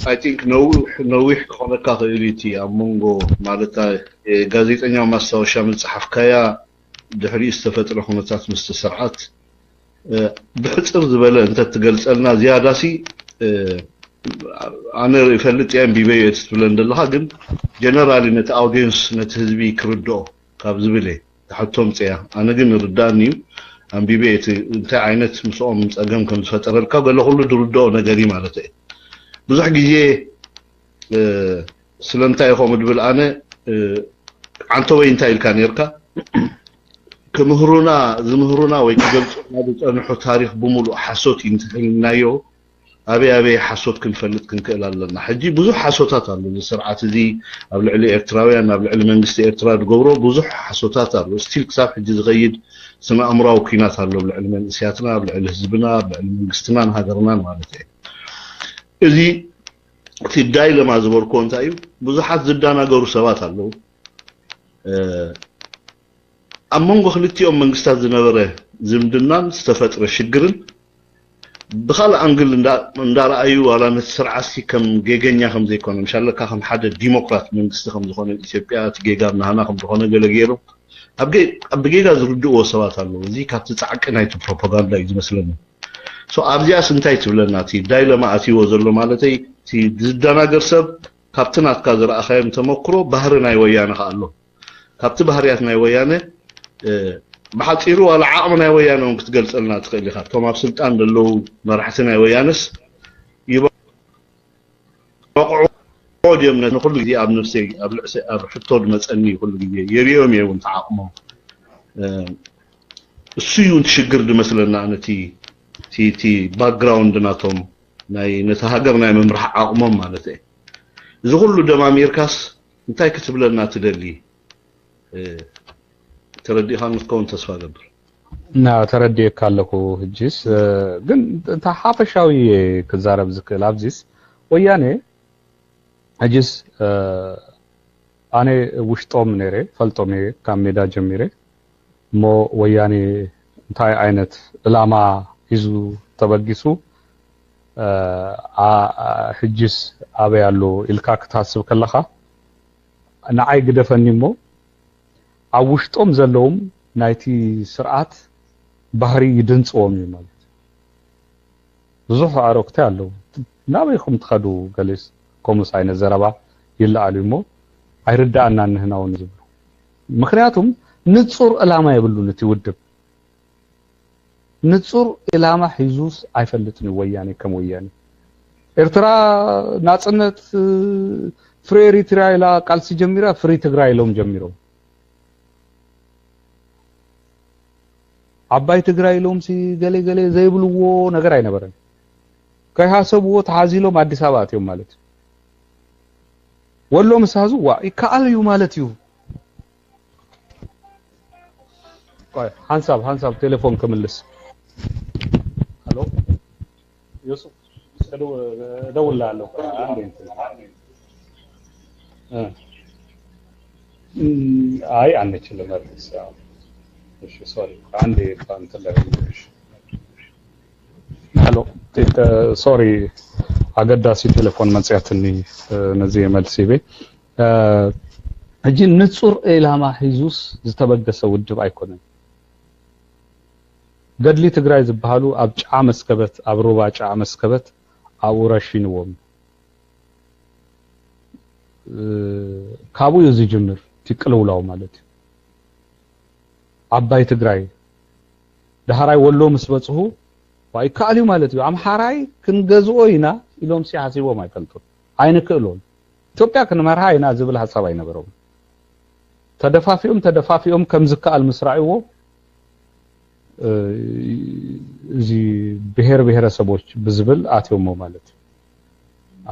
S5: I think نوح كونه كاخيليتي امونغو مالتا غازيتኛው ማስታወሻ መጽሐፍ ከያ ድሕሪ ዝተፈጥረ ሁነታት መስተሰርዓት ብሕጽር ዝበለ እንተ ትገልጸልና ዝያዳሲ አነ ይፈልጥ ያን ቢቤት ብለን ደለኻ ግን ጀነራሊ ነቲ አውዲየንስ ነቲ ህዝቢ ክርዶ ካብ ዝብለ ተሐቶም ጽያ አነ ግን ርዳኒ አንቢቤት እንታይ አይነት ምስኦም ጸገም ከም ዝፈጠረልካ ገለ ሁሉ ድርዶ ነገሪ ማለት እዩ ብዙሕ ግዜ ስለንታይ ይኾም ድብል አነ አንተ ወይ እንታይ ኢልካ ነርካ ዝምህሩና ወይ ክገልጹና ዝጸንሑ ታሪኽ ብሙሉእ ሓሶት ይንትሕልናዮ አብይ ሓሶት ክንፈልጥ ክንክእል ኣለና ሕጂ ብዙሕ ሓሶታት አሉ ዝስርዓት እዚ ኣብ ልዕሊ ኤርትራውያን ኣብ ልዕሊ መንግስቲ ኤርትራ ዝገብሮ ብዙሕ ሓሶታት አሉ ስቲል ክሳብ ሕጂ ዝኸይድ ስነ ኣምራዊ ኩናት ኣሎ ኣብ ልዕሊ መንግስቲያትና ኣብ ልዕሊ ህዝብና ኣብ ልዕሊ መንግስትናን ሃገርናን ማለት እዩ እዚ እቲ ዳይለማ ዝበልኮ እንታይ እዩ ብዙሓት ዝዳናገሩ ሰባት ኣለዉ ኣብ መንጎ ክልቲኦም መንግስታት ዝነበረ ዝምድናን ዝተፈጥረ ሽግርን بخال أنجل ندارأيو ولا نسرعسي كم جيجنيا خم زي كنا مش الله كخم حدا ديمقراط من استخدام زخون الإثيوبيا تجيجا نهانا خم زخون جلجيرو أبجيجا زردو وسوات الله زي كات تتعك نايت بروباغندا إذا مثلاً سو أبجيا سنتايت ولا ناتي دايلما أتي وزلو مالتي تي زدنا جرسب كابتنات كذا أخيم تمكرو بحرنا يويانا خالو كابت بحرياتنا يويانا بحثيرو على عامنا ويانا وكتقلت لنا تخيلي خاطهم اب سلطان دلو مرحتنا ويانس يبقعوا يمنا كل جدي اب نفسي اب حطود مصني كل جدي يريوم يون تعاقمو السيون تشجرد مثلا انا تي باك جراوند ناتهم ناي نتهاجرنا ممرح عقمم مالتي اذا كله دماميركاس انتي كتب لنا تدلي تردي خان كون تصفى قبل
S2: نا تردي كالكو هجيس ግን እንታ ሓፈሻዊ ክዛረብ ዝክእል ኣብዚስ ወያኔ هجيس ኣነ ውሽጦም ነረ ፈልጦም ካብ ሜዳ ጀሚረ ሞ ወያኔ እንታይ አይነት ዕላማ ሂዙ ተበጊሱ هجيس ኣበ ያሎ ኢልካ ክታስብ ከለኻ ንዓይ ግደፈኒሞ አውሽጦም ዘለውም ናይቲ ስርዓት ባህሪ ይድንጽዎም ማለት ብዙሕ አሮክተ አለው ናበይኩም ትኸዱ ገሊስ ኮሙስ አይነት ዘረባ ይላአሉሞ አይርዳአና ንህናው ንዝብሉ ምክንያቱም ንጹር ዕላማ ይብሉን እቲ ውድብ ንጹር ዕላማ ሒዙስ አይፈልጥን ወያኔ ከም ወያኔ ኤርትራ ናጽነት ፍሪ ኤርትራ ኢላ ቃልሲ ጀሚራ ፍሪ ትግራይ ኢሎም ጀሚሮ አባይ ትግራይ ኢሎም ሲ ገለ ዘይብልዎ ነገር አይነበረን ከሃሰብዎ ተሓዚሎም አዲስ አበባ አትዮም ማለት ወሎ መስሃዙ ዋ ይካአልዩ ማለት እዩ ቆይ ሃንሳብ ቴሌፎን ከመልስ ሄሎ ዮሱፍ ደውላለሁ አይ አንችልም ማለት ነው እሺ ሶሪ አንዴ ፋንት ለሽ ሄሎ ሶሪ አገዳሲ ቴሌፎን መጽያትኒ ነዚህ መልሲቤ እጂ ንጹር ኢላማ ሂዙስ ዝተበገሰ ውድብ አይኮነን ገድሊ ትግራይ ዝበሃሉ ኣብ ጫ መስከበት ኣብ ሩባ ጫ መስከበት ኣብ ረሽንዎም ካብኡ ዝጅምር ትቅልውላው ማለት ዓባይ ትግራይ ዳህራይ ወሎ ምስ በጽሑ ዋይ ካሊው ማለት እዩ ኣምሓራይ ክንገዝኦ ኢና ኢሎም ሲሓሲቦም አይፈልጡን አይንክእሎም ኢትዮጵያ ክንመርሃ ኢና ዝብል ሐሳብ አይነበረም ተደፋፊኦም ከም ዝከኣል ምስራዕዎ እዚ ብሔር ብሔረሰቦች ብዝብል አትዮም ማለት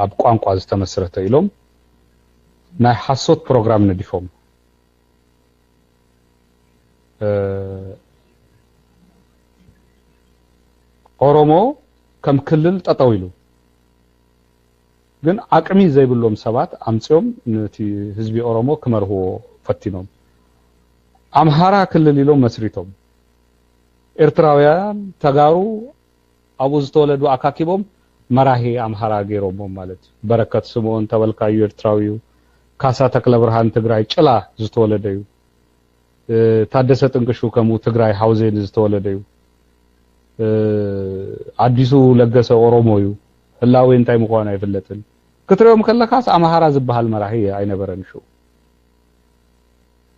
S2: ኣብ ቋንቋ ዝተመስረተ ኢሎም ናይ ሓሶት ፕሮግራም ነዲፎም ኦሮሞ ከም ክልል ጠጠው ኢሉ ግን አቅሚ ዘይብሎም ሰባት አምጽዮም ነቲ ህዝቢ ኦሮሞ ክመርህዎ ፈቲኖም አምሃራ ክልል ኢሎም መስሪቶም ኤርትራውያን ተጋሩ አቡ ዝተወለዱ አካኪቦም መራሂ አምሃራ ገይሮም ማለት በረከት ስምዖን ተበልካዩ ኤርትራዊው ካሳ ተክለ ብርሃን ትግራይ ጭላ ዝተወለደዩ ታደሰ ጥንቅሹ ከሙ ትግራይ ሃውዜን ዝተወለደዩ አዲሱ ለገሰ ኦሮሞዩ ህላዌ እንታይ ምዃኑ አይፈለጥን ክትሪኦም ከለካስ አምሃራ ዝበሃል መራሂ አይነበረን ሹ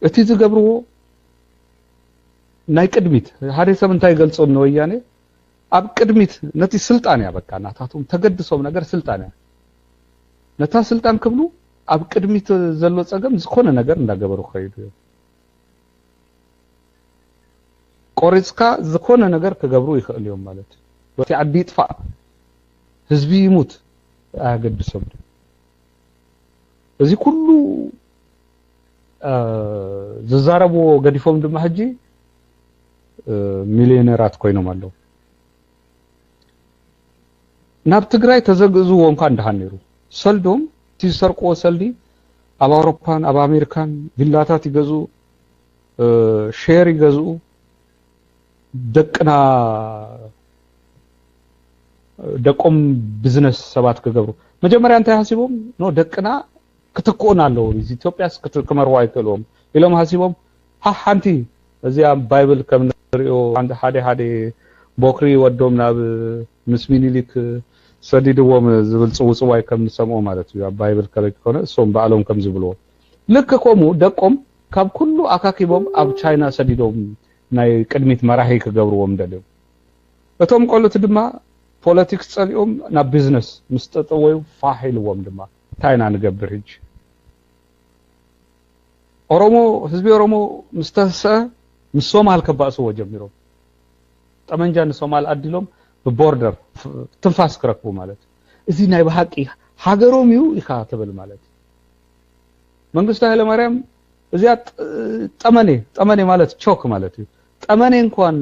S2: እቲ ዝገብርዎ ናይ ቅድሚት ሓደ ሰብ እንታይ ገልጾም ነው ወያኔ ኣብ ቅድሚት ነቲ ስልጣን ያበቃ ናታቶም ተገድሶም ነገር ስልጣን ነታ ስልጣን ክብሉ ኣብ ቅድሚት ዘሎ ጸገም ዝኮነ ነገር እንዳገበሩ ኸይዱ ቆሪጽካ ዝኮነ ነገር ክገብሩ ይኽእል እዮም ማለት ወቲ ዓዲ ይጥፋ ህዝቢ ይሙት አገድሶም እዚ ኩሉ ዝዛረቡ ገዲፎም ድማ ሕጂ ሚሊዮነራት ኮይኖም አለው ናብ ትግራይ ተዘግዝዎ እንኳን እንደሃን ነይሩ ሰልዶም ትሰርቆ ሰልዲ ኣብ አውሮፓን ኣብ አሜሪካን ቪላታት ይገዙ ሼር ይገዙ ደቆም ቢዝነስ ሰባት ከገብሩ መጀመሪያ እንታይ ሐሲቦም ነው ደቅና ክትኮን አለው ኢትዮጵያስ ክትከመርዋ አይከሎም ኢሎም ሐሲቦም ሓንቲ እዚያ ባይብል ከም ንሪኦ አንድ ሓደ ቦክሪ ወዶም ናብ ምስ ሚኒሊክ ሰዲድዎም ዝብል ጽውጽዋይ ከም ንሰምኦ ማለት እዩ ኣብ ባይብል ከለኮነ ሶም ባዕሎም ከም ዝብልዎ ልክ ኮሙ ደቆም ካብ ኩሉ አካኪቦም ኣብ ቻይና ሰዲዶም ናይ ቅድሚት መራሂ ክገብርዎም ደልዩ እቶም ቆሎት ድማ ፖለቲክስ ጸሊኦም ናብ ቢዝነስ ምስተጠወዩ ፋሂልዎም ድማ ታይና ንገብር ሕጂ ኦሮሞ ህዝቢ ኦሮሞ ምስተሰ ምሶማል ከባእስዎ ጀሚሮም ጠመንጃ ንሶማል አዲሎም በቦርደር ትንፋስ ክረክቡ ማለት እዚ ናይ በሐቂ ሃገሮም እዩ ኢኻ ተብል ማለት መንግስቱ ኃይለ ማርያም እዚያ ጠመኔ ማለት ቾክ ማለት እዩ ጠመኔ እንኳን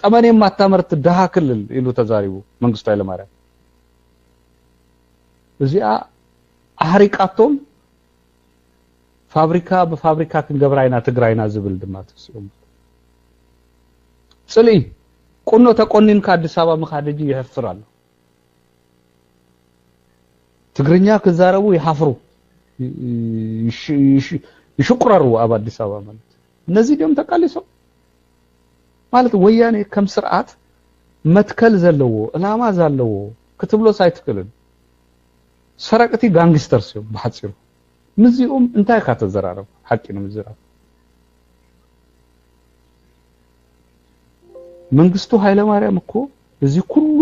S2: ጠመኔ ማታመርት ደሃ ክልል ኢሉ ተዛሪቡ መንግስቱ ኃይለ ማርያም እዚያ አህሪቃቶም ፋብሪካ በፋብሪካ ክንገብራይና ትግራይና ዝብል ድማ ተስኦም ጽሊ ቁኖ ተቆኒን ከአዲስ አበባ መኻደጂ ይሕፍራሉ ትግርኛ ክዛረቡ ይሐፍሩ ይሽቁራሩ ኣብ አዲስ አበባ ማለት እነዚህ ደም ተቃሊሶ ማለት ወያኔ ከም ስርዓት መትከል ዘለዎ ዕላማ ዘለዎ ክትብሎ ሳይትክልን ሰረቅቲ ጋንግስተርስ እዮም በሐጽሩ ምዚኦም እንታይ ካተዘራረብ ሐቂ ነው ምዝራብ መንግስቱ ኃይለ ማርያም እኮ እዚ ኩሉ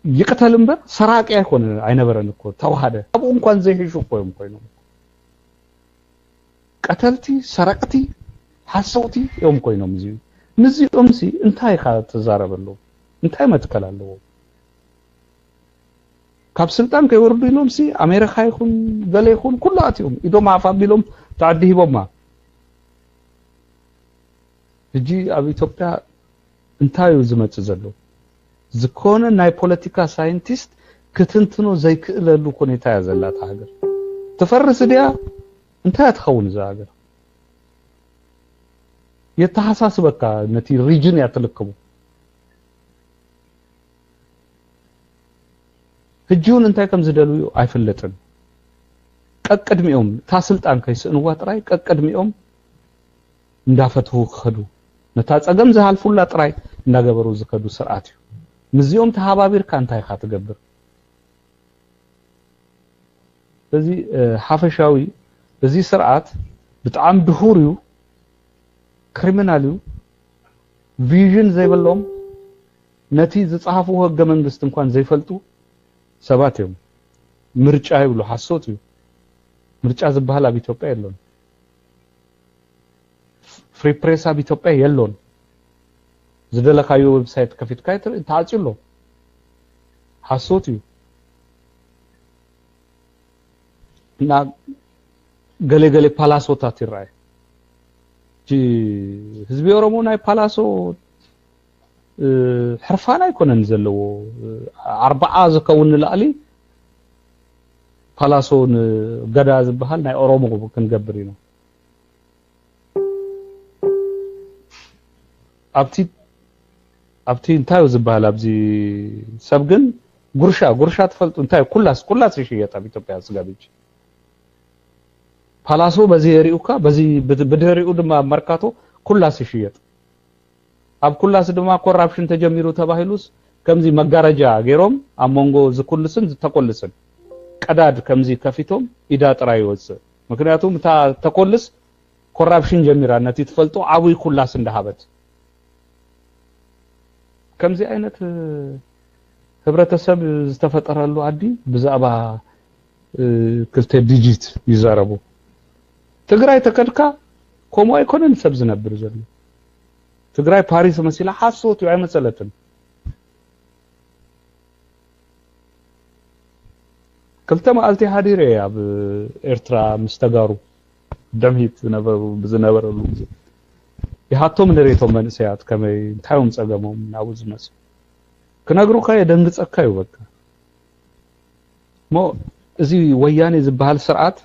S2: ይቀተል እንበር ሰራቂ አይኮን አይነበረን እኮ ተዋሃደ አቡ እንኳን ዘይህሹ ቆይም ኮይኑ ቀተልቲ ሰረቅቲ ሐሰውቲ ዮም ኮይኖም ምዚኦም ሲ እንታይ ካተዛረበሉ እንታይ መትከላለው ካብ ስልጣን ከይወርዱ ኢሎም ሲ አሜሪካ ይኹን ገለ ይኹን ኩላትዮም ኢዶም አፋቢሎም ተዓዲሂቦማ እጂ ኣብ ኢትዮጵያ እንታይ ዝመጽ ዘሎ ዝኮነ ናይ ፖለቲካ ሳይንቲስት ክትንትኖ ዘይክእለሉ ሁኔታ ያዘላት ሀገር ተፈርስ ዲያ እንታይ አትኸውን ዛገር የተሐሳስበካ ነቲ ሪጅን ያተለከቡ ህጂውን እንታይ ከም ዝደልዩ አይፈለጥን ቀቅድሚኦም ታስልጣን ከይስንዋ ጥራይ ቀቅድሚኦም እንዳፈትሁ ከዱ ነታ ጸገም ዝሃልፉላ ጥራይ እንዳገበሩ ዝከዱ ስርዓት እዩ ምዚኦም ተሃባቢርካ እንታይ ካ ትገብር እዚ ሓፈሻዊ እዚ ስርዓት ብጣዕሚ ድሁር እዩ ክሪሚናል እዩ ቪዥን ዘይብሎም ነቲ ዝጻሕፍዎ ህገ መንግስት እንኳን ዘይፈልጡ ሰባት እዮም ምርጫ ይብሉ ሓሶት እዩ ምርጫ ዝበሃል ኣብ ኢትዮጵያ የለን ፍሪ ፕሬስ ኣብ ኢትዮጵያ የለን ዝደለካዮ ዌብሳይት ከፊትካ ተዓጽሎ ሓሶት እዩ እና ገለ ፓላሶታት ይራይ ህዝቢ ኦሮሞ ናይ ፓላሶ ሕርፋና ይኮነን ዘለዎ 40 ዝከውን ላዕሊ ፓላሶን ገዳ ዝበሃል ናይ ኦሮሞ ክንገብር ኢና ኣብቲ እንታይ ዝበሃል ኣብዚ ሰብ ግን ጉርሻ ተፈልጡ እንታይ ኩላስ ይሽየጥ ኣብ ኢትዮጵያ ዝጋብጅ ፓላሶ በዚ የሪኡካ በዚ በደሪኡ ድማ መርካቶ ኩላስ ይሽየጥ ኣብ ኩላስ ድማ ኮራፕሽን ተጀሚሩ ተባሂሉስ ከምዚ መጋረጃ ገይሮም ኣብ መንጎ ዝኩልስን ዝተቆልስን ቀዳድ ከምዚ ከፊቶም ኢዳ ጥራይ ይወጽእ ምክንያቱም ተቆልስ ኮራፕሽን ጀሚራ ነቲ ተፈልጦ ዓብይ ኩላስ እንደሃበት ከምዚ አይነት ህብረተሰብ ዝተፈጠረሉ ዓዲ ብዛዕባ ክልተ ዲጂት ይዛረቡ ትግራይ ተከድካ ኮሞ አይኮነን ሰብ ዝነብር ዘሎ ትግራይ ፓሪስ መሲላ ሓሶት እዩ አይመሰለትን ክልተ መዓልቲ ሓዲረ ኣብ ኤርትራ ምስተጋሩ ደምሂት ዝነበረሉ ይሃቶም ነሬቶም መንስያት ከመይ እንታዮም ጸገሞም ናው ዝመስ ክነግሩካ የደንግጸካ እዩ በቃ ሞ እዚ ወያኔ ዝበሃል ስርዓት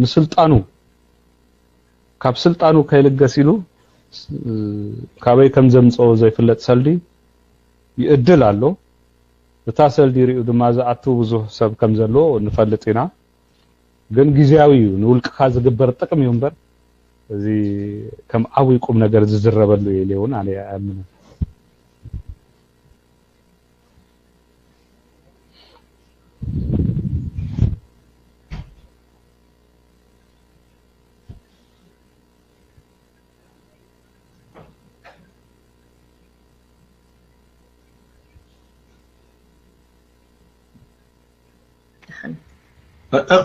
S2: ንስልጣኑ ካብ ስልጣኑ ከይልገስ ኢሉ ካበይ ከም ዘምጾ ዘይፍለጥ ሰልዲ ይእድል ኣሎ እታ ሰልዲ ሪኡ ድማ ዝኣቱ ብዙሕ ሰብ ከም ዘሎ ንፈልጥ ኢና ግን ግዚያዊ እዩ ንውልቅካ ዝግበር ጥቅም እዩ እምበር እዚ ከም ዓብይ ቁም ነገር ዝዝረበሉ የለውን ኣነ ኣምነ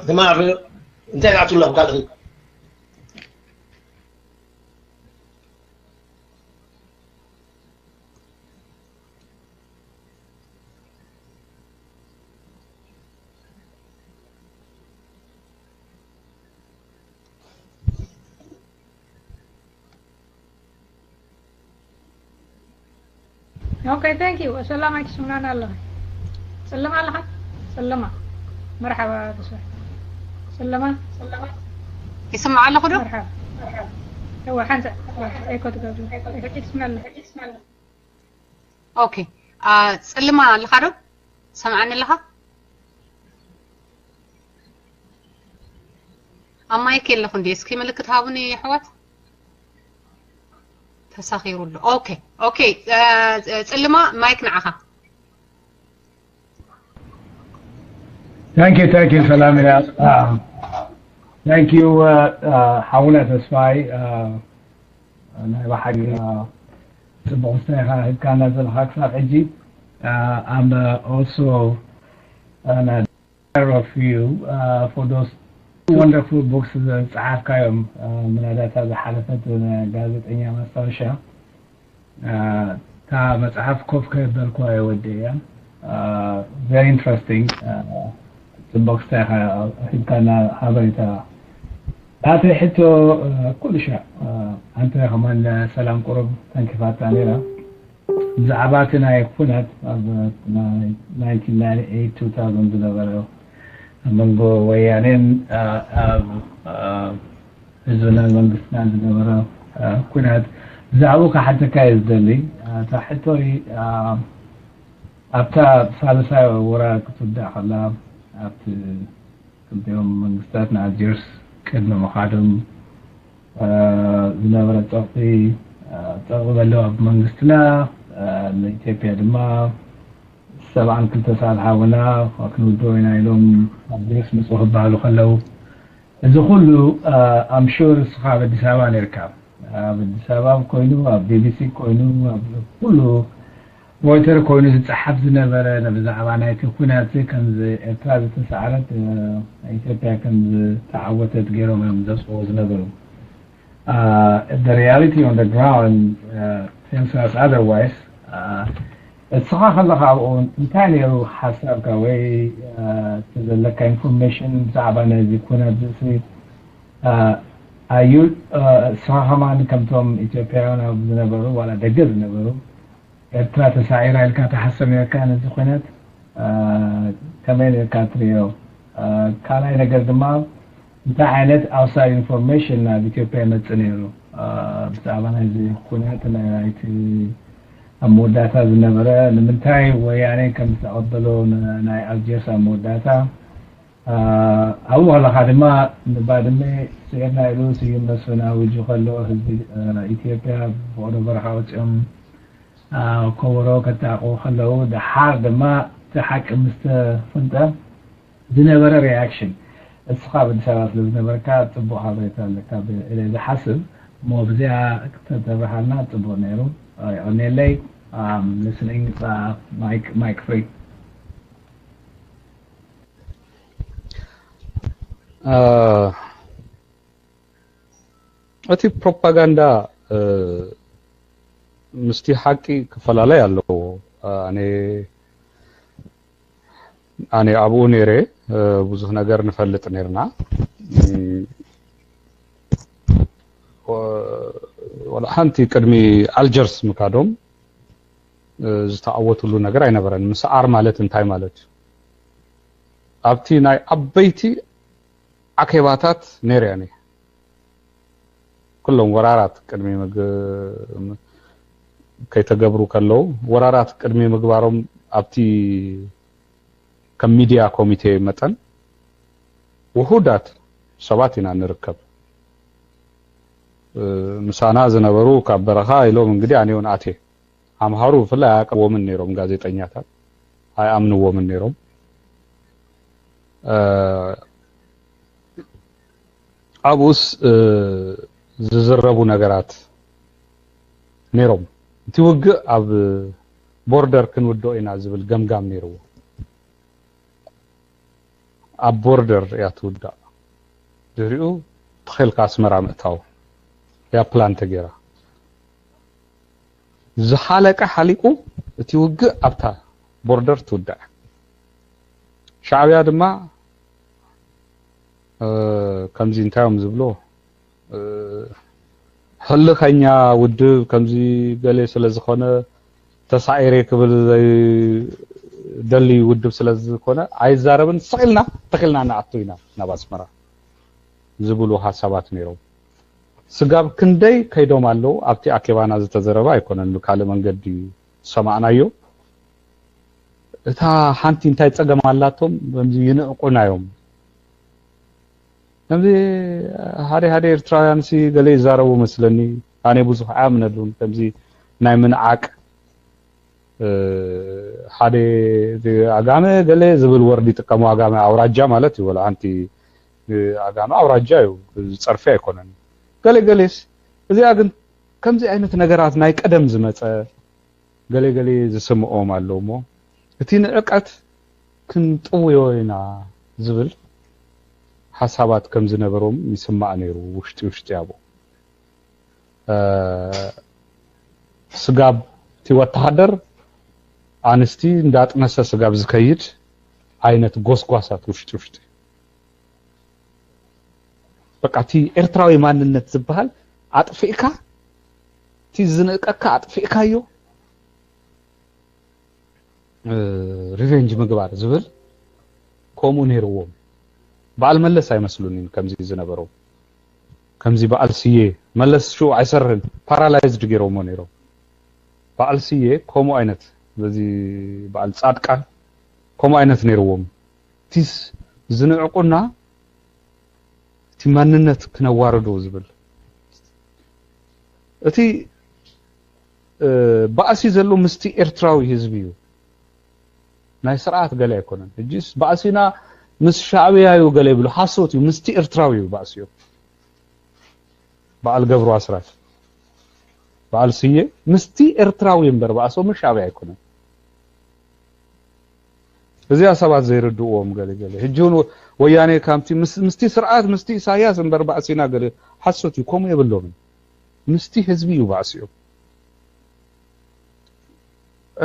S6: جماعة انت قاعد له قال
S7: اوكي ثانك يو السلام عليكم سبحان الله سلم على حد سلمة مرحبا بسم سلمة
S1: يسمع الله خدو
S7: مرحبا هو حنزة ايكو تقابل بسم الله
S1: اوكي سلمة الله خدو سمعني لها اما يكي لكم دي اسكي ملكت هابوني يا حوات تساخير له اوكي سلمة مايك معها
S8: Thank you, سلام يا thank you حاولنا تسمعي أنا واحد تبغى كان نزل هكذا عجيب I'm also an admirer of you for those wonderful books صحاف كايوم من هذا حلفت جازت إني مستوشة تا مصحف كوف كيبلكوا يودي very interesting البوكس تاعها كان حضرتها هاتي حتى كل شيء أنت كمان سلام قرب تنكفات علينا زعباتنا يكونت 1998 2000 دولار من بو ويانين حزبنا المنقسنا دولار كونت زعبوك حتى كايز دلي تحتوي أبتا ثالثة وراء كتب داخلها أبت كنت يوم منقسطاتنا عجيرس كدنا مخادم ዝነበረ ፀቕጢ ዘለዎ ኣብ መንግስትና ንኢትዮጵያ ድማ 72 ሰዓት ሓውና ክንውድኦ ኢና ኢሎም ኣብ ግሬስ መፅኡ ክበሃሉ ከለው እዚ ኩሉ ኣም ሹር እስኻ ኣብ ኣዲስ ኣበባ ነርካ ኣብ ኣዲስ ኣበባ ኮይኑ ኣብ ቢቢሲ ኮይኑ ኣብ ኩሉ ሞይተር ኮይኑ ዝፀሓፍ ዝነበረ ብዛዕባ ናይቲ ኩናት ከምዚ ኤርትራ ዝተሰዓረት ኢትዮጵያ ከምዚ ተዓወተት ገይሮም እዮም ዘስብዎ ዝነበሩ the reality on the ground tells us otherwise እስኻ ከለኻ ኣብኡ እንታይ ነይሩ ሓሳብካ ወይ ዘለካ ኢንፎርሜሽን ብዛዕባ ነዚ ኩናት እዚ ኣዩ እስኻ ከማን ከምቶም ኢትዮጵያውያን ኣብ ዝነበሩ ዋላ ደገ ዝነበሩ ኤርትራ ተሳዒራ ኢልካ ተሓስብ ነርካ ነዚ ኩናት ከመይ ነርካ ትሪኦ ካልኣይ ነገር ድማ እንታይ ዓይነት outside information ናብ ኢትዮጵያ ይመፅእ ነይሩ ብዛዕባ ናይዚ ኩናት ናይቲ ኣብ መወዳእታ ዝነበረ ንምንታይ ወያኔ ከም ዝተቐበሎ ናይ ኣልጀርስ ኣብ መወዳእታ ኣብኡ ከለኻ ድማ ንባድመ ስዒርና ኢሉ ስዩም መስፍን ኣውጁ ከሎ ህዝቢ ኢትዮጵያ ብቅዶ በረኻ ወፂኦም ከበሮ ከታቕቡ ከለው ድሓር ድማ እቲ ሓቂ ምስ ተፍንጠ ዝነበረ ሪኣክሽን እስኻ በአዲስ ኣበባ ስለ ዝነበርካ ፅቡቅ ሓበሬታ ኣለካ ኢለ ዝሓስብ እሞ ብዚኣ ክተተባሃልና ፅቡቅ ነይሩ ኦኔለይ listening mic free
S2: እቲ ፕሮፓጋንዳ ምስቲ ሓቂ ክፈላለይ ኣለዎ ኣነ ኣብኡ ነይረ ብዙሕ ነገር ንፈልጥ ነርና ወላ ሓንቲ ቅድሚ ኣልጀርስ ምካዶም ዝተዓወቱሉ ነገር ኣይነበረን ምስዓር ማለት እንታይ ማለት ኣብቲ ናይ ዓበይቲ ኣኬባታት ነይረ ያኔ ኩሎም ወራራት ቅድሚ ከይተገብሩ ከለው ወራራት ቅድሚ ምግባሮም ኣብቲ ከም ሚድያ ኮሚቴ መጠን ውሁዳት ሰባት ኢና ንርከብ ምሳና ዝነበሩ ካብ በረኻ ኢሎም እንግዲህ ኣነውን ኣቴ ኣምሃሩ ፍላይ ኣቀቦምን ነይሮም ጋዜጠኛታት ኣይኣምንዎምን ነይሮም ኣብኡስ ዝዝረቡ ነገራት ነይሮም እቲ ውግእ ኣብ ቦርደር ክንውድኦ ኢና ዝብል ገምጋም ነይርዎ ኣብ ቦርደር እያ ትውዳእ ድሪኡ ተኺልካ ኣስመራ ምእታው ያ ፕላን ተገይራ ዝሓለቀ ሓሊቁ እቲ ውግእ ኣብታ ቦርደር ትውዳእ ሻዕብያ ድማ ከምዚ እንታዮም ዝብሎ ሕልኸኛ ውድብ ከምዚ ገሌ ስለ ዝኾነ ተሳዒረ ክብል ደሊ ውድብ ስለ ዝኾነ ኣይዛረብን ስቂልና ተኺልና ንኣቱ ኢና ናብ ኣስመራ ዝብሉ ሓሳባት ነይሮም ስጋብ ክንደይ ከይዶም ኣለው ኣብቲ ኣኬባና ዝተዘረበ ኣይኮነን ብካልእ መንገዲ ሰማዕናዮ እታ ሓንቲ እንታይ ፀገም ኣላቶም ከምዚ ይንዕቁናዮም ከምዚ ሓደ ኤርትራውያን ሲ ገለ ይዛረቡ መስለኒ ኣነ ብዙሕ ኣምነሉን ከምዚ ናይ ምንዓቅ ሓደ ኣጋመ ገለ ዝብል ወርዲ ይጥቀሙ ኣጋመ ኣውራጃ ማለት እዩ ወላ ሓንቲ ኣጋመ ኣውራጃ እዩ ዝፀርፊ ኣይኮነን ገሌስ እዚኣ ግን ከምዚ ዓይነት ነገራት ናይ ቀደም ዝመፀ ገሌ ዝስምዖም ኣለዎ እሞ እቲ ንዕቀት ክንጥውዮ ኢና ዝብል ሓሳባት ከም ዝነበሮም ይስማዕ ነይሩ ውሽጢ ኣብኡ ስጋብ እቲ ወተሃደር ኣንስቲ እንዳጥነሰ ስጋብ ዝከይድ ዓይነት ጎስጓሳት ውሽጢ በቃ እቲ ኤርትራዊ ማንነት ዝበሃል ኣጥፊእካ እቲ ዝንቀካ ኣጥፊእካዮ ሪቨንጅ ምግባር ዝብል ከምኡ ነይርዎም በዓል መለስ ኣይመስሉኒን ከምዚ ዝነበረው ከምዚ በዓል ስዬ መለስ ሹ ኣይሰርሕን ፓራላይዝድ ገይሮሞ ነይሮም በዓል ስዬ ከምኡ ዓይነት በዚ በዓል ጻድቃን ከምኡ ዓይነት ነይርዎም ቲስ ዝንዕቁና እቲ ማንነት ክነዋርዶ ዝብል እቲ ባእሲ ዘሎ ምስቲ ኤርትራዊ ህዝቢ እዩ ናይ ስርዓት ገለ ኣይኮነን እጅስ ባእሲና ምስ ሻዕብያዩ ገለ ይብሉ ሓሶት እዩ ምስቲ ኤርትራዊ እዩ ባእሲ እዩ በዓል ገብሩ አስራት በዓል ስየ ምስቲ ኤርትራዊ እምበር ባእሶ ምስ ሻዕብያ ኣይኮነን እዚያ ሰባት ዘይርድኡዎም ገለ ገለ ሕጂውን ወያኔ ካምቲ ምስቲ ስርዓት ምስቲ ኢሳያስ እምበር ባእሲና ገለ ሓሶት እዩ ከምኡ የብሎምን ምስቲ ህዝቢ እዩ ባእሲ እዩ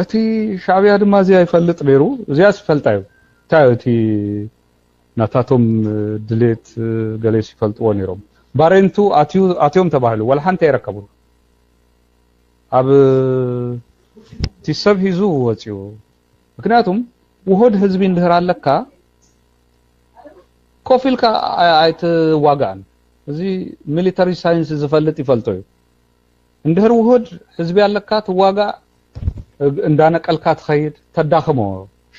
S2: እቲ ሻዕብያ ድማ እዚያ ይፈልጥ ነይሩ እዚያ ዝፈልጣ እዩ እንታይ እቲ ናታቶም ድሌት ገለ ሲፈልጥዎ ነይሮም ባሬንቱ ኣትዮም ተባሂሉ ወላ ሓንቲ ኣይረከቡን ኣብ እቲ ሰብ ሒዙ ወፂኡ ምክንያቱም ውሁድ ህዝቢ እንድህር ኣለካ ኮፍ ኢልካ ኣይትዋጋእን እዚ ሚሊተሪ ሳይንስ ዝፈልጥ ይፈልጦ እዩ እንድህር ውሁድ ህዝቢ ኣለካ ትዋጋእ እንዳነቀልካ ትኸይድ ተዳኽሞ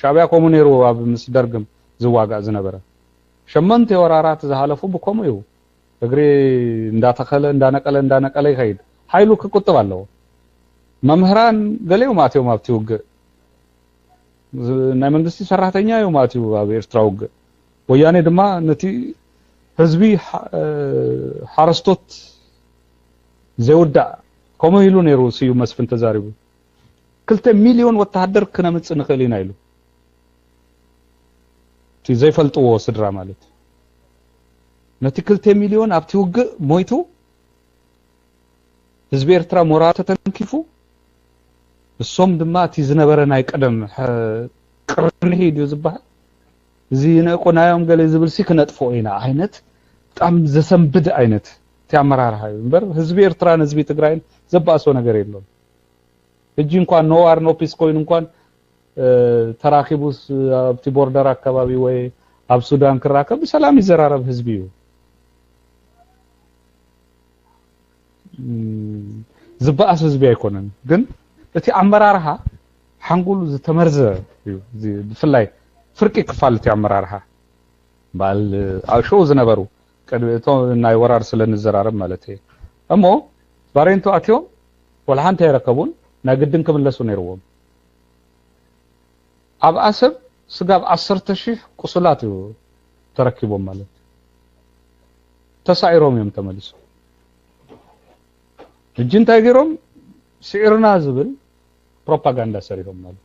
S2: ሻዕብያ ከምኡ ነይሩ ኣብ ምስ ደርግም ዝዋጋእ ዝነበረ ሸመንተ ወራራት ዝሃለፉ ብከምኡ እዩ እግሪ እንዳነቀለ ይኸይድ ሓይሉ ክቁጥብ ኣለዎ መምህራን ገሌዮም ኣትዮም ኣብቲ ውግእ ናይ መንግስቲ ሰራሕተኛ እዮም ኣትዩ ኣብ ኤርትራ ውግእ ወያኔ ድማ ነቲ ህዝቢ ሓረስቶት ዘይውዳእ ከምኡ ኢሉ ነይሩ ስዩ መስፍን ተዛሪቡ 2 ሚሊዮን ወታደር ክነምጽእ ንኽእል ኢና ኢሉ እቲ ዘይፈልጥዎ ስድራ ማለት ነቲ 2 ሚሊዮን ኣብቲ ውግእ ሞይቱ ህዝቢ ኤርትራ ሞራል ተተንኪፉ እሶም ድማ እቲ ዝነበረ ናይ ቀደም ቅርንሒ ድዩ ዝበሃል እዚ ነቆናዮም ገለ ዝብል ሲ ክነጥፎ ኢና ዓይነት በጣም ዘሰንብድ ዓይነት እቲ ኣመራርሓ እዩ እምበር ህዝቢ ኤርትራን ህዝቢ ትግራይን ዘባእሶ ነገር የለውም እጂ እንኳን ኖ ዋር ኖ ፒስ ኮይን እንኳን ተራኺቡስ ኣብቲ ቦርደር አካባቢ ወይ ኣብ ሱዳን ክራከብ ሰላም ይዘራረብ ህዝቢ እዩ ዝባእስ ህዝቢ ኣይኮነን ግን እቲ ኣመራርሓ ሓንጉሉ ዝተመርዘ እዩ ብፍላይ ፍርቂ ክፋል እቲ ኣመራርሓ ባል ኣሾው ዝነበሩ ቀድቶ ናይ ወራር ስለንዘራረብ ማለት እዩ እሞ ባሬንቱ ኣትዮም ወላ ሓንቲ ኣይረከቡን ናይ ግድን ክምለሱ ነይርዎም ኣብ ኣሰብ ስጋብ 10,000 ቁስላት እዩ ተረኪቦም ማለት ተሳኢሮም እዮም ተመልሱ እጂ እንታይ ገይሮም ስዒርና ዝብል ፕሮፓጋንዳ ሰሪሖም ማለት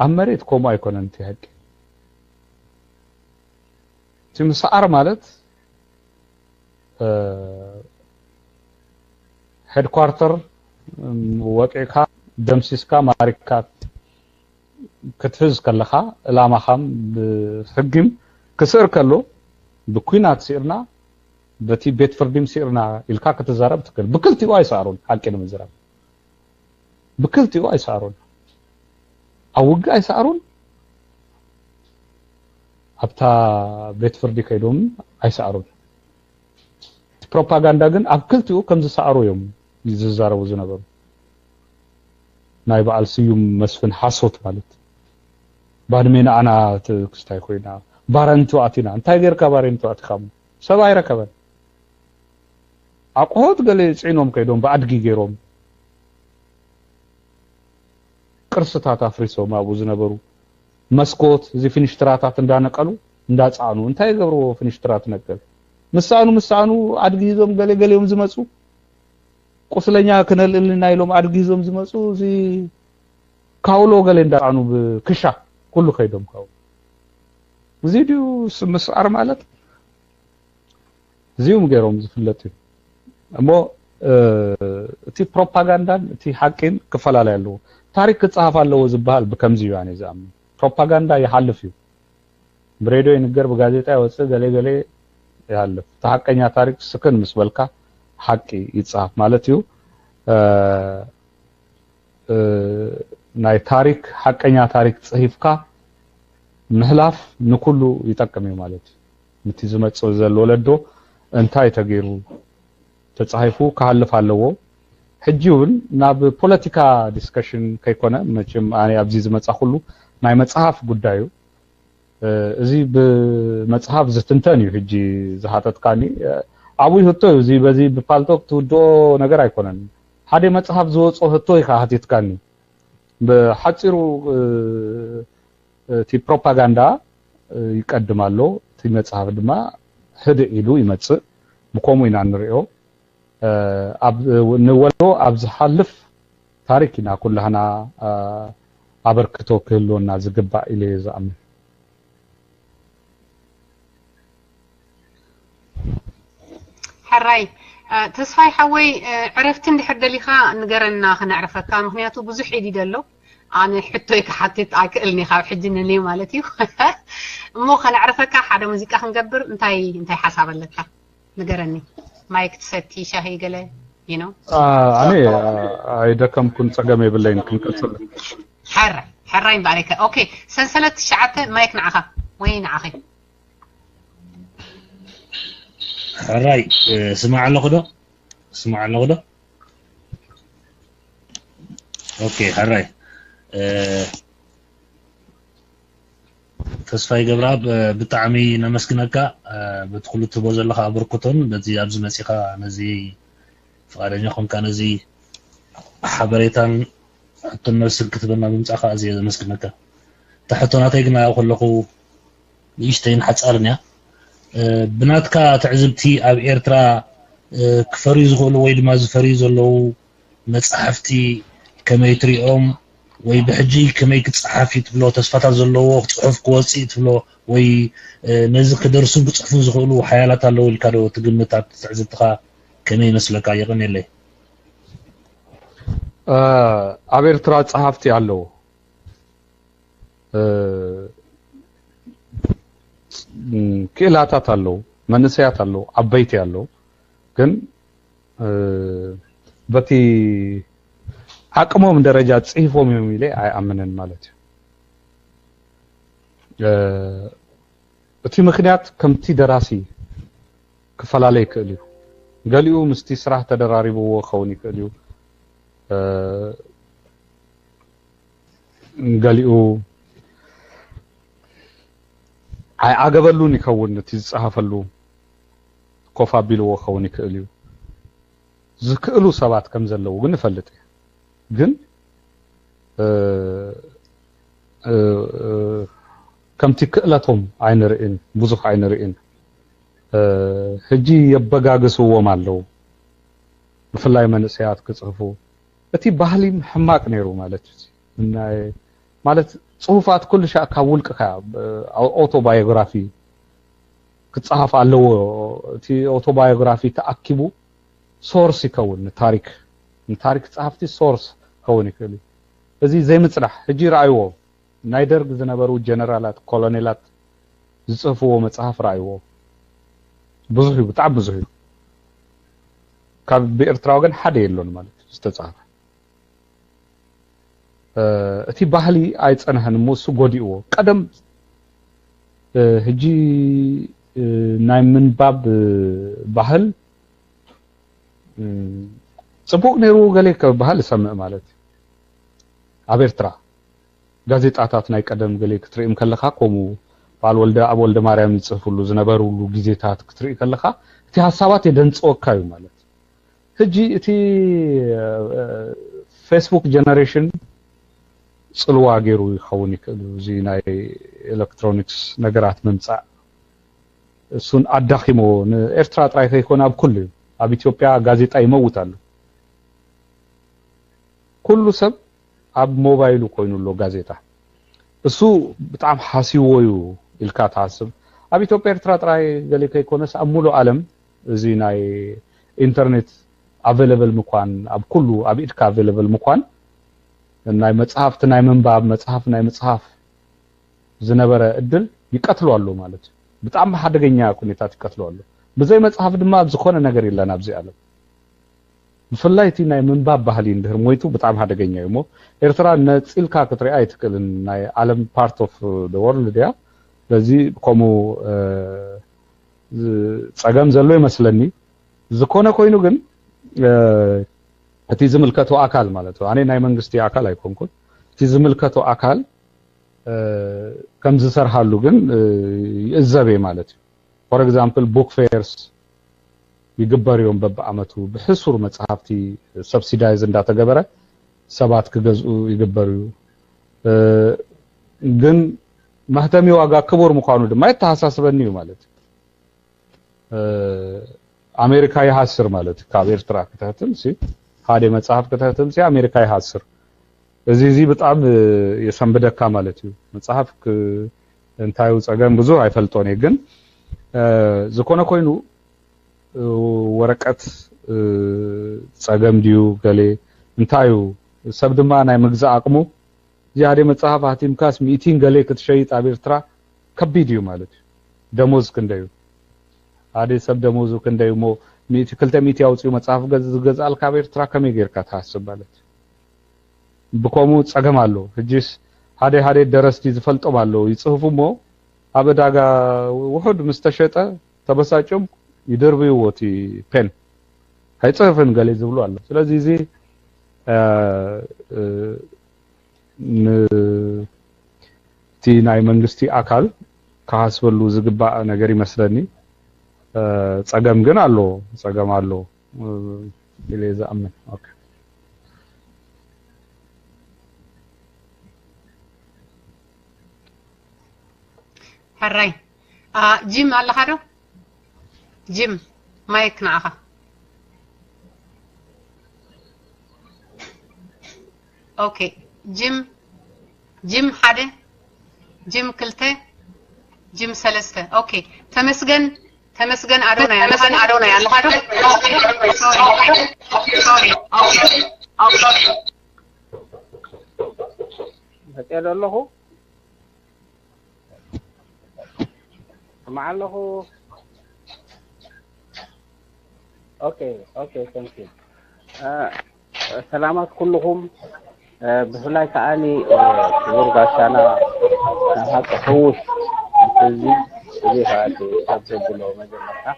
S2: ኣብ መሬት ከምኡ ኣይኮነን እቲ ሓቂ እቲ ምስዓር ማለት ሄድኳርተር ወቂዕካ ደምሲስካ ማሪካ ክትሕዝ ከለኻ ዕላማኻም ብሕጊም ክስዕር ከሎ ብኩናት ስዒርና በቲ ቤት ፍርዲም ስዒርና ኢልካ ክትዛረብ ትክእል ብክልቲኡ ኣይሰዓሩን ሓቂ ንምዝራብ ብክልቲኡ ኣይሰዓሩን ኣብ ውግእ ኣይሰዓሩን ኣብታ ቤት ፍርዲ ከይዶም ኣይሰዓሩን ፕሮፓጋንዳ ግን ኣብ ክልቲኡ ከም ዝሰዓሩ እዮም ይዝዛረቡ ዝነበሩ ናይ በዓል ስዩም መስፍን ሓሶት ማለት ባድሜና ኣና ክስታይ ኮይና ባረንቱ ኣቲና እንታይ ጌርካ ባረንቱ ኣትካሙ ሰብ ኣይረከበን ኣቆት ገለ ጽዒኖም ከይዶም በኣድጊ ገይሮም ቅርስታት ኣፍሪሶም ኣብኡ ዝነበሩ መስኮት እዚ ፊኒሽትራታት እንዳነቀሉ እንዳጻዕኑ እንታይ ገብርዎ ፊኒሽትራት ነቀል ምሳኑ ኣድጊ ሂዞም ገለዮም ዝመጹ ቁስለኛ ክነልልና ኢሎም ኣድጊ ሂዞም ዝመጹ እዚ ካውሎ ገለ እንዳጻዕኑ ብክሻ ኩሉ ከይዶም ካው እዚ ድዩ ምስዓር ማለት እዚኦም ገይሮም ዝፍለጥ እዩ እሞ እቲ ፕሮፓጋንዳን እቲ ሓቂን ክፈላለዩ ኣለዎ ታሪክ ክጻሓፍ ኣለዎ ዝበሃል ብከምዚ እዩ ኣነ ዝኣምን ፕሮፓጋንዳ ይሓልፍ እዩ ብሬድዮ ይንገር ብጋዜጣ ይወፅእ ገለ ይሓልፍ ተሓቀኛ ታሪክ ስክን ምስ በልካ ሓቂ ይጻሓፍ ማለት እዩ ናይ ታሪክ ሓቀኛ ታሪክ ጽሒፍካ ምህላፍ ንኩሉ ይጠቅም እዩ ማለት እዩ እቲ ዝመጽእ ዘሎ ወለዶ እንታይ ተገይሩ ተጻሒፉ ክሓልፍ ኣለዎ ሕጂውን ናብ ፖለቲካ ዲስከሽን ከይኮነ መቼም ኣነ ኣብዚ ዝመጻ ኩሉ ናይ መጽሓፍ ጉዳዩ እዚ ብመጽሓፍ ዝትንተን እዩ ሕጂ ዝሓተትካኒ عوي هتو زي بزي بفالتوك تودو نجار أيكونن هذا متصحف زوج أو هتو يخاطيت كاني بحصيرو تي بروباغندا يقدمالو تي متصحف دما هدي إلو يمتص بكومينا نريو نولو أبز حلف تاريخنا كلنا أبركتو كلنا زجبا إلى زعم
S1: حراي تسفاي حوي عرفت إن حد اللي خا نقرنا خنا عرفت كان مخنياتو بزح يدي دلو أنا حتى حطيت أكلني خا حجنا لي مالتي مو خنا عرفت كحدا موسيقى خنقبر انتي حساب لك نقرني مايك تسيتي شاهي قال you know
S2: أنا أيدا كم كنت سجمي بالله يمكن كسر
S1: حراي بعليك أوكي سلسلة الشعب مايك نعخا وين عخي
S9: حراي سمع الله غدا اوكي حراي تسفاي قبراب بطعمي نمسكنك بتدخلوا تبوز لك أبركتون بزي أبز مسيخة نزي فقالني خون كان زي حبريتان حتى نرسل كتبنا بمساخة زي مسكنك تحتنا تيقنا يقول لكو يشتين حتسألني بناتك تعزبتي أب إيرترا كفريز غلو ويد ما زفريز غلو متصحفتي كما يتريهم وي بحجي كما يتصحفي تبلو تسفاتات زلو صحف كوصي تبلو وي نزك درسو بصحفو زغلو حيالات الله الكادو تقمتات تعزبتها كما يمسلك يغني لي
S2: أب إيرترا صحفتي الله كيلاتات الله منسيات الله عبيتي الله كن بتي حكموا من درجات صحيفهم يميلي أمنن مالتي بتي مخنيات كمتي دراسي كفلالي كليو قاليو مستي سرح تدراري بو خوني كليو قاليو عقبلو نكون تزحفلو كوفا بيلو خوني كليو زكلو سبات كم زلو غن فلت ግን ከምቲ ክእለቶም አይንርኢን ብዙሕ አይንርኢን ሕጂ የበጋግስዎም ኣለው ብፍላይ መንእሰያት ክጽሕፉ እቲ ባህሊ ሕማቅ ነይሩ ማለት እዩ ማለት ጽሑፋት ኩሉ ሻ ካብ ውልቅካ አውቶባዮግራፊ ክጽሕፍ ኣለዎ እቲ አውቶባዮግራፊ ተኣኪቡ ሶርስ ይከውን ታሪክ ጸሐፍቲ ሶርስ كوني كلي ازي زي مصلح حجي رايو نايدرغ زنبرو جنرالات كولونيلات زصفو مصحف رايو بزحي بتاع بزحي كاب بإرتراو كان حدا يلون مالت استصحف اتي ባህሊ አይጸናህን ሞሱ ጎዲኦ ቀደም ሕጂ ናይ ምንባብ ባህል ጽቡቅ ነይሩ ገለ ከባህል ሰምዕ ማለት ኣብ ኤርትራ ጋዜጣታት ናይ ቀደም ገለ ክትሪኦም ከለኻ ከምኡ ባል ወልደ ኣብ ወልደ ማርያም ይጽሕፍሉ ዝነበሩሉ ግዜታት ክትርኢ ከለኻ እቲ ሐሳባት የደንጽወካ እዩ ማለት ሕጂ እቲ ፌስቡክ ጀነሬሽን ጽልዋ ገይሩ ይኸውን ይክእል እዚ ናይ ኤሌክትሮኒክስ ነገራት ምምጻእ እሱን ኣዳኺሞ ኤርትራ ጥራይ ከይኮነ ኣብ ኩሉ ኣብ ኢትዮጵያ ጋዜጣ ይመውታሉ ኩሉ ሰብ ኣብ ሞባይሉ ኮይኑሎ ጋዜጣ እሱ በጣም ሓሲዎዩ ኢልካ ተሓስብ ኣብ ኢትዮጵያ ኤርትራ ጥራይ ገለ ከይኮነስ ኣብ ሙሉ ዓለም እዚ ናይ ኢንተርኔት available ምኳን ኣብ ኩሉ ኣብ ኢድካ available ምኳን ናይ መጽሐፍት ናይ መንባብ መጽሐፍ ናይ መጽሐፍ ዝነበረ እድል ይቀትሉ አሉ ማለት በጣም ሓደገኛ ኩነታት ይቀትሉ አሉ በዘይ መጽሐፍ ድማ ዝኾነ ነገር የለን ኣብዚ ዓለም ብፍላይቲ ናይ መንባብ ባህሊ እንድህር ሞይቱ በጣም ሓደገኛ እዩ ሞ ኤርትራ ነጽልካ ክትሪኣ አይትክልን ናይ ዓለም part of the world ያ በዚ ቆሙ ጸገም ዘሎ ይመስለኒ ዝኾነ ኮይኑ ግን እቲ ዝምልከቶ አካል ማለት ነው አኔ ናይ መንግስቲ አካል አይኮንኩን እቲ ዝምልከቶ አካል ከም ዝሰርሃሉ ግን ይዘበ ማለት ነው for example book fairs ይግበርዮም በበአመቱ በሕሱር መጽሐፍቲ ሰብሲዳይዝ እንዳተገበረ ሰባት ክገዝኡ ይግበሩ ግን ማህተሚ ዋጋ ክቡር ምዃኑ ድማ ይተሐሳስበኒ ማለት አሜሪካ ይሐስር ማለት ካብ ኤርትራ ከተህትም ሲ ሃደ መጽሐፍ ከተህትም ሲ አሜሪካ ይሐስር እዚ በጣም የሰንበደካ ማለት እዩ መጽሐፍ እንታዩ ጸገም ብዙ አይፈልጦኔ ግን ዝኮነ ኮይኑ ወረቀት ጸገም ዲዩ ገሌ እንታዩ ሰብ ድማ ናይ ምግዛእ አቅሙ ያደ መጽሐፍ አቲም ካስ ሚቲንግ ገሌ ክትሸይጥ አቤርትራ ከቢድ እዩ ማለት ደሞዝ ክንደዩ አደ ሰብ ደሞዙ ክንደዩ ሞ ሚቲ ክልተ ሚቲ ያውጽዩ መጽሐፍ ገዛል ካቤርትራ ከመገርካ ታስብ ማለት ብኮሙ ጸገም አለው ህጅስ ሃደ ደረስቲ ዝፈልጦም አለው ይጽሁፉሞ አበዳጋ ውሁድ ምስተሸጠ ተበሳጭም ይደርብዩ ወቲ ፔን ሃይጽፍን ገሌ ዝብሉ አለ ስለዚህ እዚ ቲ ናይ መንግስቲ አካል ካስበሉ ዝግባ ነገር ይመስለኒ ጸገም ግን አሎ ጸገም አሎ ኢሌዛ አመን ኦኬ
S1: حراي جيم الله خيرو جيم مايك نعخه اوكي جيم حدا جيم كلته جيم ثلاثه اوكي تمسجن ادونا يا الله خيرو سوري
S3: هتقول له مع له اوكي ثانك يو سلامات كلهم بفلاي تعالي تقول غاشانا هاك حوش تزي اللي هادي سبب له مجلسه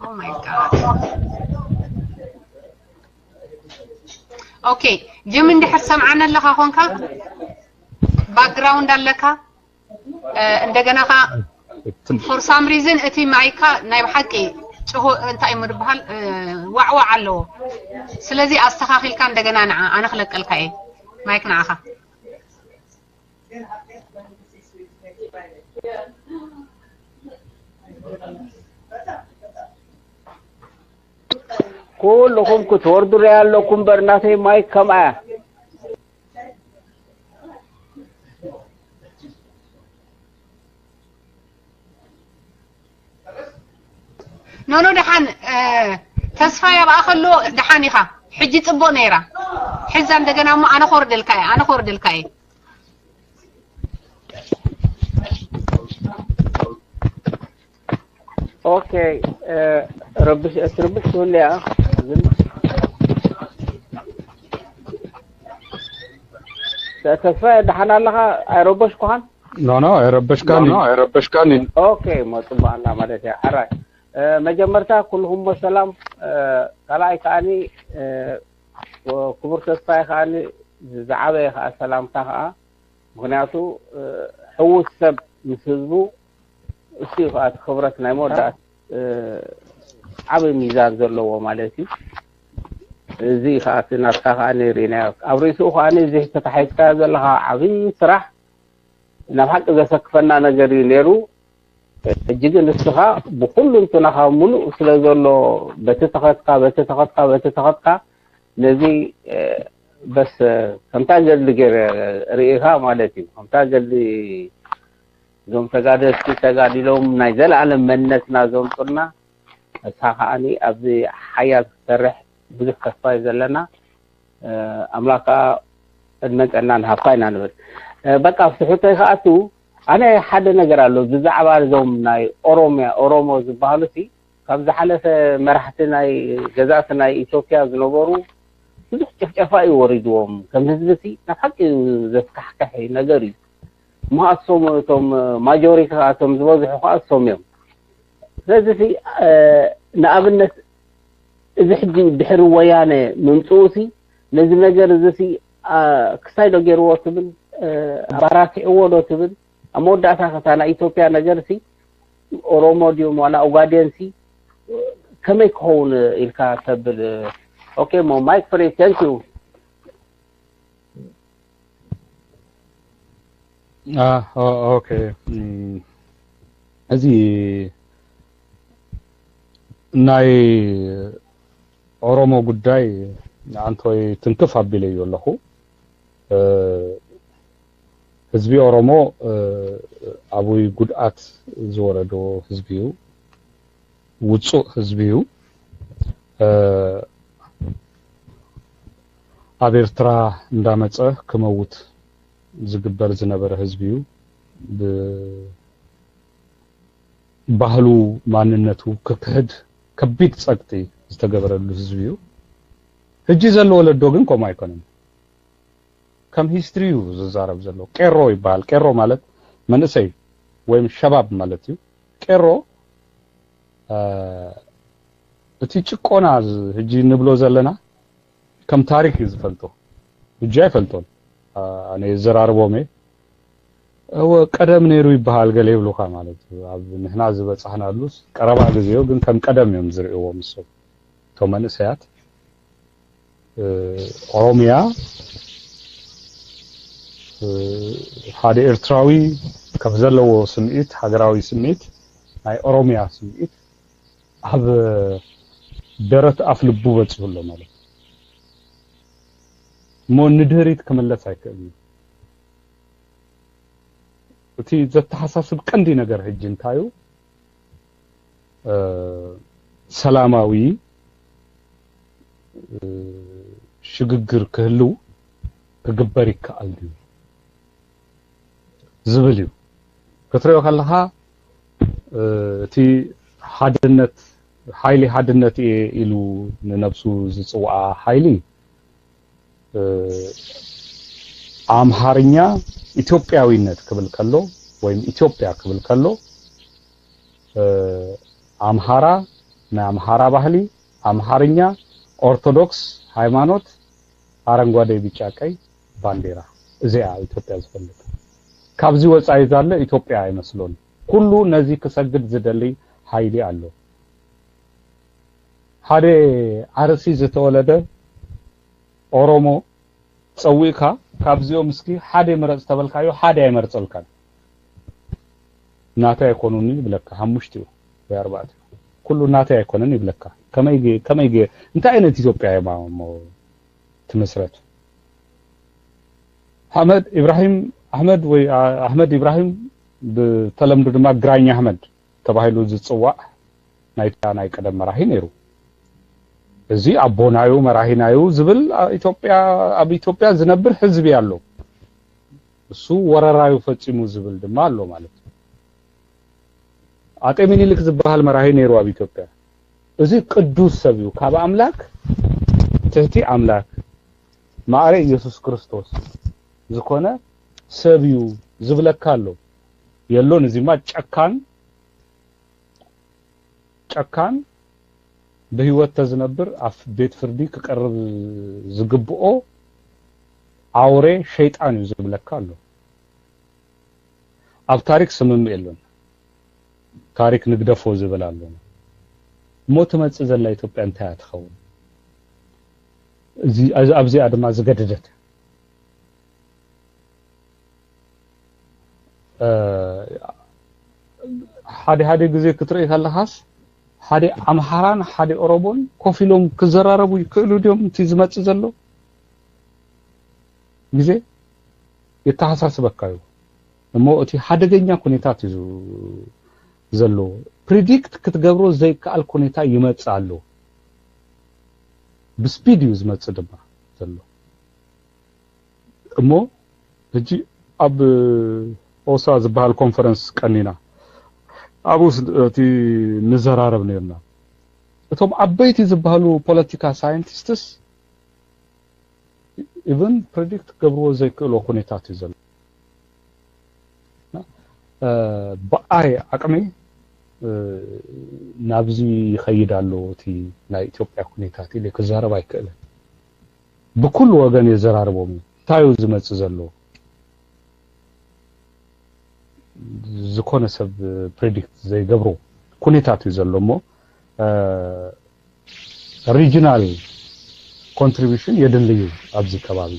S1: Oh my god. اوكي جيم اندي حسام عنا لها هونكا باك جراوند لك እንደገና for some reason እቲ ማይካ ናይ በሐቂ ጭሆ እንታይ ምርብሃል ዋዕዋ አለው ስለዚህ አስተካክልካ እንደገና ንዓ አነ خلቀልካ ማይክ ንዓኻ
S3: كلكم كتوردوا يالكم برناتي مايك كما
S1: نو دحان تسفا يبقى خلو دحانيخا حجي صبو نيرا حزا እንደገና ሞ አነ ኾርደልካይ
S3: اوكي ربش ولا تسفا دحانا لها ربش كوهان
S2: نو ربش كان
S3: اوكي ما طبعنا ማለት حراي مجمرتا كلهم والسلام كلاي كاني كبر تسفاي كاني زعابه السلامتا ምክንያቱ حوس سب مسزبو እስቲፋት خبرت ናይ ሞዳት ዓበይ ሚዛን ዘለዎ ማለት እዩ እዚ ኻትና ካኻኒ ሪና አብሪሱ ኻኒ እዚ ተታሒካ ዘለኻ ዓበይ ስራሕ ናብ ሓቂ ዘሰክፈና ነገር ነይሩ እጅግ ንስኻ ብኩሉ እንትናኻ ሙሉእ ስለ ዘሎ በተተኸትካ ነዚ በስ ከምታ ገል ገር ሪኢኻ ማለት እዩ ከምታ ገል ዞም ተጋደስቲ ተጋዲሎም ናይ ዘለዓለም መንነትና ዘምጡና ሳኻኒ ኣብዚ ሓያት ሰርሕ ብዙሕ ተስፋ ዘለና ኣምላካ እድመቀናን ሃፋይና ንብል በቃ ፍትሕተይ ከኣቱ ኣነ ሓደ ነገር ኣሎ ብዛዕባ ዞም ናይ ኦሮሞ ዝበሃሉሲ ካብ ዝሓለፈ መራሕቲ ናይ ገዛእቲ ናይ ኢትዮጵያ ዝነበሩ ብዙሕ ጨፍጨፋ እዩ ወሪድዎም ከም ህዝብሲ ናብ ሓቂ ዘስካሕካሕ ነገር እዩ ማእሶም እቶም ማጆሪቲቶም ዝበዝሑ ከኣሶም እዮም ስለዚ ንኣብነት እዚ ሕጂ ድሕሪ ወያነ ምምፅኡሲ ነዚ ነገር እዚሲ
S10: كسايدو جيرو تبل باراتي أولو تبل أمود داتا خطانا إثيوبيا نجرسي أورومو ديوم ولا أوغادينسي كم يكون إلكا تبل أوكي مو مايك فري thank you
S2: اوكي ازي ناي اورومو ጉዳይ አንቶይ ትንክፍ አብለይ ወለኹ ህዝቢ ኦሮሞ አቡይ ጉድአት ዝወረዶ ህዝቢዩ ውጹእ ህዝቢዩ ኣብ ኤርትራ እንዳመፀ ክመውት ዝግበር ዝነበረ ህዝቢዩ ባህሉ ማንነቱ ክክህድ ከቢድ ጸቅቲ ዝተገበረሉ ህዝቢዩ ህጂ ዘሎ ወለዶ ግን ቆም አይኮንም ከም ሂስትሪው ዝዛረብ ዘሎ ቄሮ ይባል ቄሮ ማለት መንሰይ ወይም ሸባብ ማለት እዩ ቄሮ እቲ ጭቆና ህጂ ንብሎ ዘለና ከም ታሪክ ይዝፈልጦ ህጂ አይፈልጦን አኔ ዘራርቦሜ او ቀደም ነሩ ይባል ገለ ይብሉካ ማለት ኣብ ንህና ዝበጻህናሉስ ቀረባ ግዚው ግን ከም ቀደም እዮም ዝርእዎ ምሰ ተመንሰያት ኦሮሚያ ሓደ ኤርትራዊ ከፍ ዘለዎ ስምዒት ሃገራዊ ስምዒት ናይ ኦሮሚያ ስምዒት ኣብ ደረት ኣፍልቡ በጽሁሎ ማለት ሞ ንድህሪት ከመለስ አይከብም እቲ ዘተሐሳስብ ቀንዲ ነገር ህጅ እንታዩ ሰላማዊ ሽግግር ክህልው ክግበር ይከኣል እዩ ዝብል እዩ ክትሪኦ ከለኻ እቲ ሓድነት ሓይሊ ሓድነት ኢሉ ንነብሱ ዝጽዋዓ ሓይሊ አምሃርኛ ኢትዮጵያዊነት ክብል ከሎ ወይም ኢትዮጵያ ክብል ከሎ አምሃራ አምሃራ ባህሊ አምሃርኛ ኦርቶዶክስ ሃይማኖት አረንጓዴ ቢጫ ቀይ ባንዲራ እዚያ ኢትዮጵያ ዝፈልግ ካብዚ ወጻይ ዛለ ኢትዮጵያ አይመስሎን ሁሉ ነዚ ከሰግድ ዝደሊ ኃይሊ አለ ሓደ አርሲ ዝተወለደ ኦሮሞ ጸዊካ ካብዚዮ ምስኪ ሓደ መረጽ ተበልካዮ ሓደ አይመርጽልካን ናታ ይኮኑኒ ብለካ ሓሙሽቲው ወይ አርባዕቱ ኩሉ ናታ ይኮነን ይብለካ ከመይጌ እንታይ አይነት ኢትዮጵያ የማሞ ትመስረት አህመድ ኢብራሂም በተለምዶ ድማ ግራኝ አህመድ ተባሂሉ ዝጽዋዕ ናይ ቀደም መራሂ ነይሩ እዚ አቦናዩ መራሂናዩ ዝብል ኢትዮጵያ ዝነብር ህዝብ ያለው እሱ ወረራዩ ፈጽሙ ዝብል ድማ አሎ ማለት አጤ ምኒልክ ዝባል መራሂ ነይሩ ኣብ ኢትዮጵያ እዚ ቅዱስ ሰብዩ ካብ አምላክ ትህቲ አምላክ ማዕረ ኢየሱስ ክርስቶስ ዝኮነ ሰብዩ ዝብለካሎ የሎን እዚማ ጨካን በህይወት ተዝነብር አፍ ቤት ፍርዲ ከቀርብ ዝግብኦ አውሬ ሸይጣን ይዝብለካሎ ኣብ ታሪክ ስምም የለን ታሪክ ንግደፎ ዝብላሎ ሞት መጽ ዘላ ኢትዮጵያ እንታይ አትኸው እዚ ኣብዚ አድማ ዝገደደት ሓደ ግዜ ክትርኢ ከለኻስ ሓደ አምሃራን ሓደ ኦሮሞን ኮፊሎም ክዘራረቡ ይክእሉ ዲዮም እቲ ዝመጽ ዘሎ ግዜ የተሐሳስበካዩ እሞ እቲ ሓደገኛ ኩነታት እዩ ዘሎ ፕሪዲክት ክትገብሮ ዘይከኣል ኩነታ ይመጽ ኣሎ ብስፒድ እዩ ዝመጽ ድማ ዘሎ እሞ እጂ ኣብ ኦሳ ዝበሃል ኮንፈረንስ ቀኒና አቡስ እቲ ንዘራረብ ነርና እቶም አበይቲ ዝበሃሉ ፖለቲካ ሳይንቲስትስ ኢቭን ፕሬዲክት ገብሮ ዘይክእሉ ኩነታት ይዘሉ በአይ አቅሜ ናብዚ ይኸይዳሉ እቲ ናይ ኢትዮጵያ ኩነታት ኢለ ክዛረብ አይክእል በኩል ወገን የዘራረቦም ታዩ ዝመጽ ዘሎ ዝኮነ ሰብ ፕሬዲክት ዘይገብሮ ኩነታት እዩ ዘሎ ሞ ሪጂናል ኮንትሪቢዩሽን የድልዩ ኣብዚ ከባቢ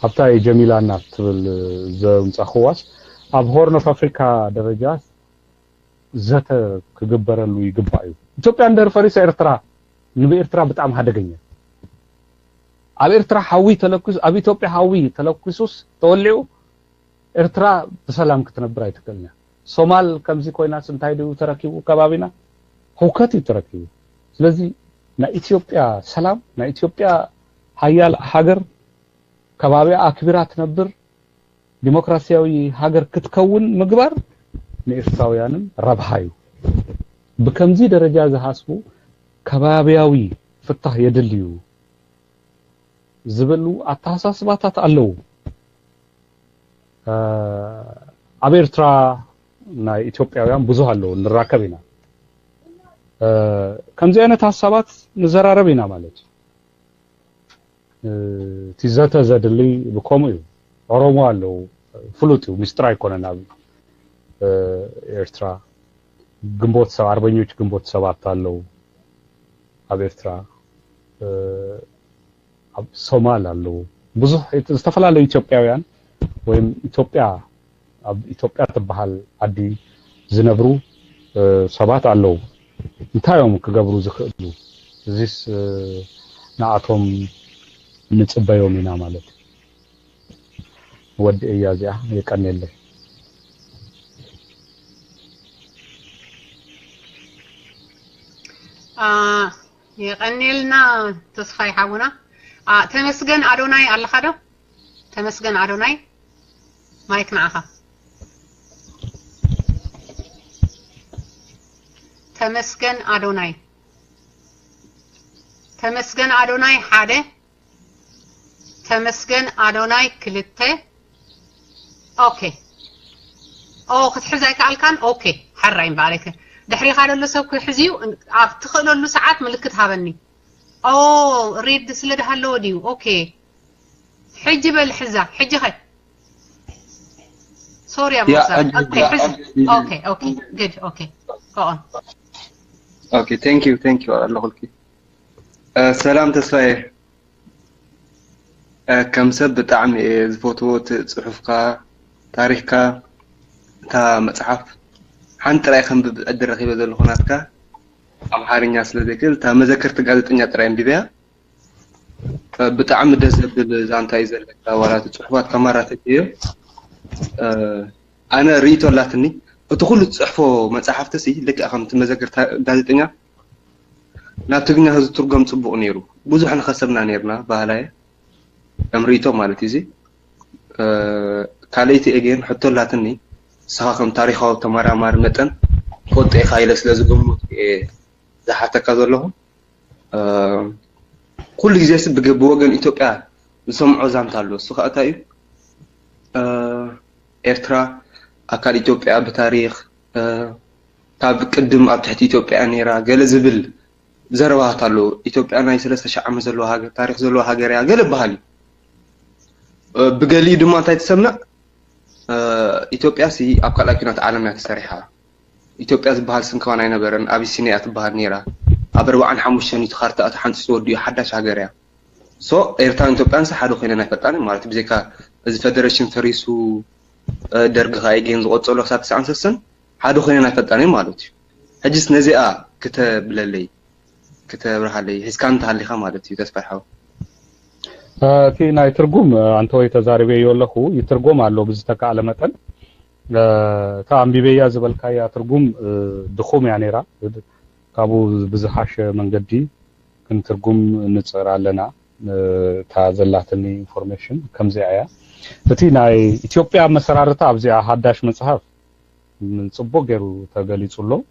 S2: ኣብታ ጀሚላና ትብል ዘምጻኽዋስ ኣብ ሆርን ኦፍ አፍሪካ ደረጃ ዘተ ክግበረሉ ይግባእ እዩ ኢትዮጵያ እንደር ፈሪስ ኤርትራ ንኤርትራ በጣም ሓደገኛ ኣብ ኤርትራ ሓዊ ተለኩስ ኣብ ኢትዮጵያ ሓዊ ተለኩሱስ ተወልዑ ኤርትራ በሰላም ክትነብር አይትከልኛ ሶማል ከምዚ ኮይናስ እንታይ ደው ተረኪቡ ከባቢና ሁከት ይተረኪቡ ስለዚህ ናኢትዮጵያ ሰላም ናኢትዮጵያ ሃያል ሀገር ከባቢያ አክብራ ትነብር ዲሞክራሲያዊ ሀገር ክትከውን ምግባር ንኤርትራውያንን ረብሃዩ በከምዚ ደረጃ ዝሃስቡ ከባቢያዊ ፍታህ የድልዩ ዝብሉ አታሳስባታት አለው ኣብ ኤርትራ ናይ ኢትዮጵያውያን ብዙ አለው ንራከብና ከምዚ አይነት ሐሳባት ንዘራረብና ማለት ትዘተ ዘድሊ በኮሙ ኦሮሞ አለው ፍሉት ሚስጥር አይኮነና ኤርትራ ግንቦት ሰብ አርበኞች ግንቦት ሰባት አለው ኣብ ኤርትራ ኣብ ሶማል አለው ብዙ ተፈላለዩ ኢትዮጵያውያን ወይም ኢትዮጵያ ኣብ ኢትዮጵያ ተበሃል አዲ ዝነብሩ ሰባት አለው እንታዮም ክገብሩ ዝኽእሉ እዚስ ናአቶም ንጽበዮም ኢና ማለት ወድ እያዚያ የቀነለ
S1: የቀነልና ተስፋይ ሓውና ተመስገን አዶናይ አለኻዶ ተመስገን አዶናይ ማይክ معها ተመስገን አዶናይ ሓደ ተመስገን አዶናይ ክልተ ኦኬ ክትሕዛይ ካልካን ኦኬ حራይም ባለከ ድሕሪኻ ደሎ ሰብ ክሕዚዩ ኣብ ትኽእለሉ ሰዓት ምልክት ሃበኒ ሪድ ስለደሃለው ዲዩ ኦኬ حج بالحزة حج خير سوريا موسى اوكي good okay go on
S11: okay thank you الله يخليك سلام تسفاي كم سب بطعم زفوتوت صحفكا تاريخكا تا مصحف حنت راي خنب ادر رخيبه زل خناتكا امحارኛ ስለዘክል تا مذكرت ጋዜጠኛ ጥራይም ቢብያ بطعم دس بالزانتاي زلك ورات صحبات كمارات ايه انا ريت ولاتني اتخل تصحفو مصحفت سي لك اخم تمذكر غازيطኛ ናትግኛ ህዝ ትርጉም ጽቡቅ ነይሩ ብዙሕ ንኸሰብና ነርና ባህላየ امريتو ማለት እዚ ካለይቲ እገን ሕቶላትኒ ሰኻኸም ታሪኻዊ ተመራማሪ መጠን ፎጥ ኢኻይለ ስለዝገሙት ዝሓተካ ዘለኹ كل جزء بجيب وجن إثيوبيا نسمع زامت على السخاء تايب إرترا أكاد إثيوبيا بتاريخ تاب قدم تحت إثيوبيا نيرا قال زبل زروات على إثيوبيا أنا يسلس شعب مزلوا حاجة تاريخ زلوا حاجة ريا قال بحالي بقالي دم ما تسمع إثيوبيا سي أبقى لكنات عالمية الصريحة إثيوبيا زبحال سنكوان عنا برن أبيسينيا تبحر نيرا أبرو عن حموشني تخارت أتحنت سودي حدش حجريا سو إيرتان توبانس حدو خينا نفتاني مارت بزيكا إذا فدرشين فريسو درج هايجين زوجته سات سانسسن حدو خينا نفتاني مالتي هجس نزيئة كتاب للي كتاب رحلي هيس كانت هاللي خمالتي تسبحوا
S2: في ناي ترجم أنتوا يتزاربي يقولكوا يترجم على بزتك على متن تام بيبيا زبل كايا ترجم دخوم يعني را كابو بزحاش منجدي كنت ترجم نتصير علينا تعزلاتني information كم زي عيا بتي ناي إثيوبيا مسرارتها بزي حداش مصحف من صبو غيرو تغلي صلو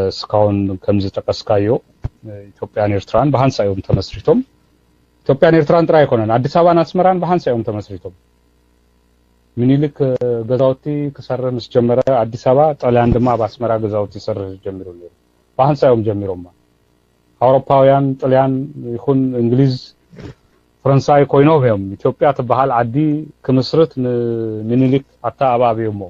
S2: سكاون كم زي تقسكايو إثيوبيا نيرتران بهانسا يوم تمسريتهم إثيوبيا نيرتران ترى يكونن አዲስ አበባ አስመራን በሃንሳ يوم ተመስሪቶም ምኒልክ ገዛውቲ ከሰረንስ ጀመረ አዲስ አበባ ጣሊያን ድማ በአስመራ ገዛውቲ ሰረዝ ጀምሮ ነው በሃንሳ يوم ጀምሮማ አውሮፓውያን ጣሊያን ይሁን እንግሊዝ فرنساي ኮይኖም ኢትዮጵያ ትበሃል ዓዲ ክምስርት ምኒልክ አታ አባቢሞ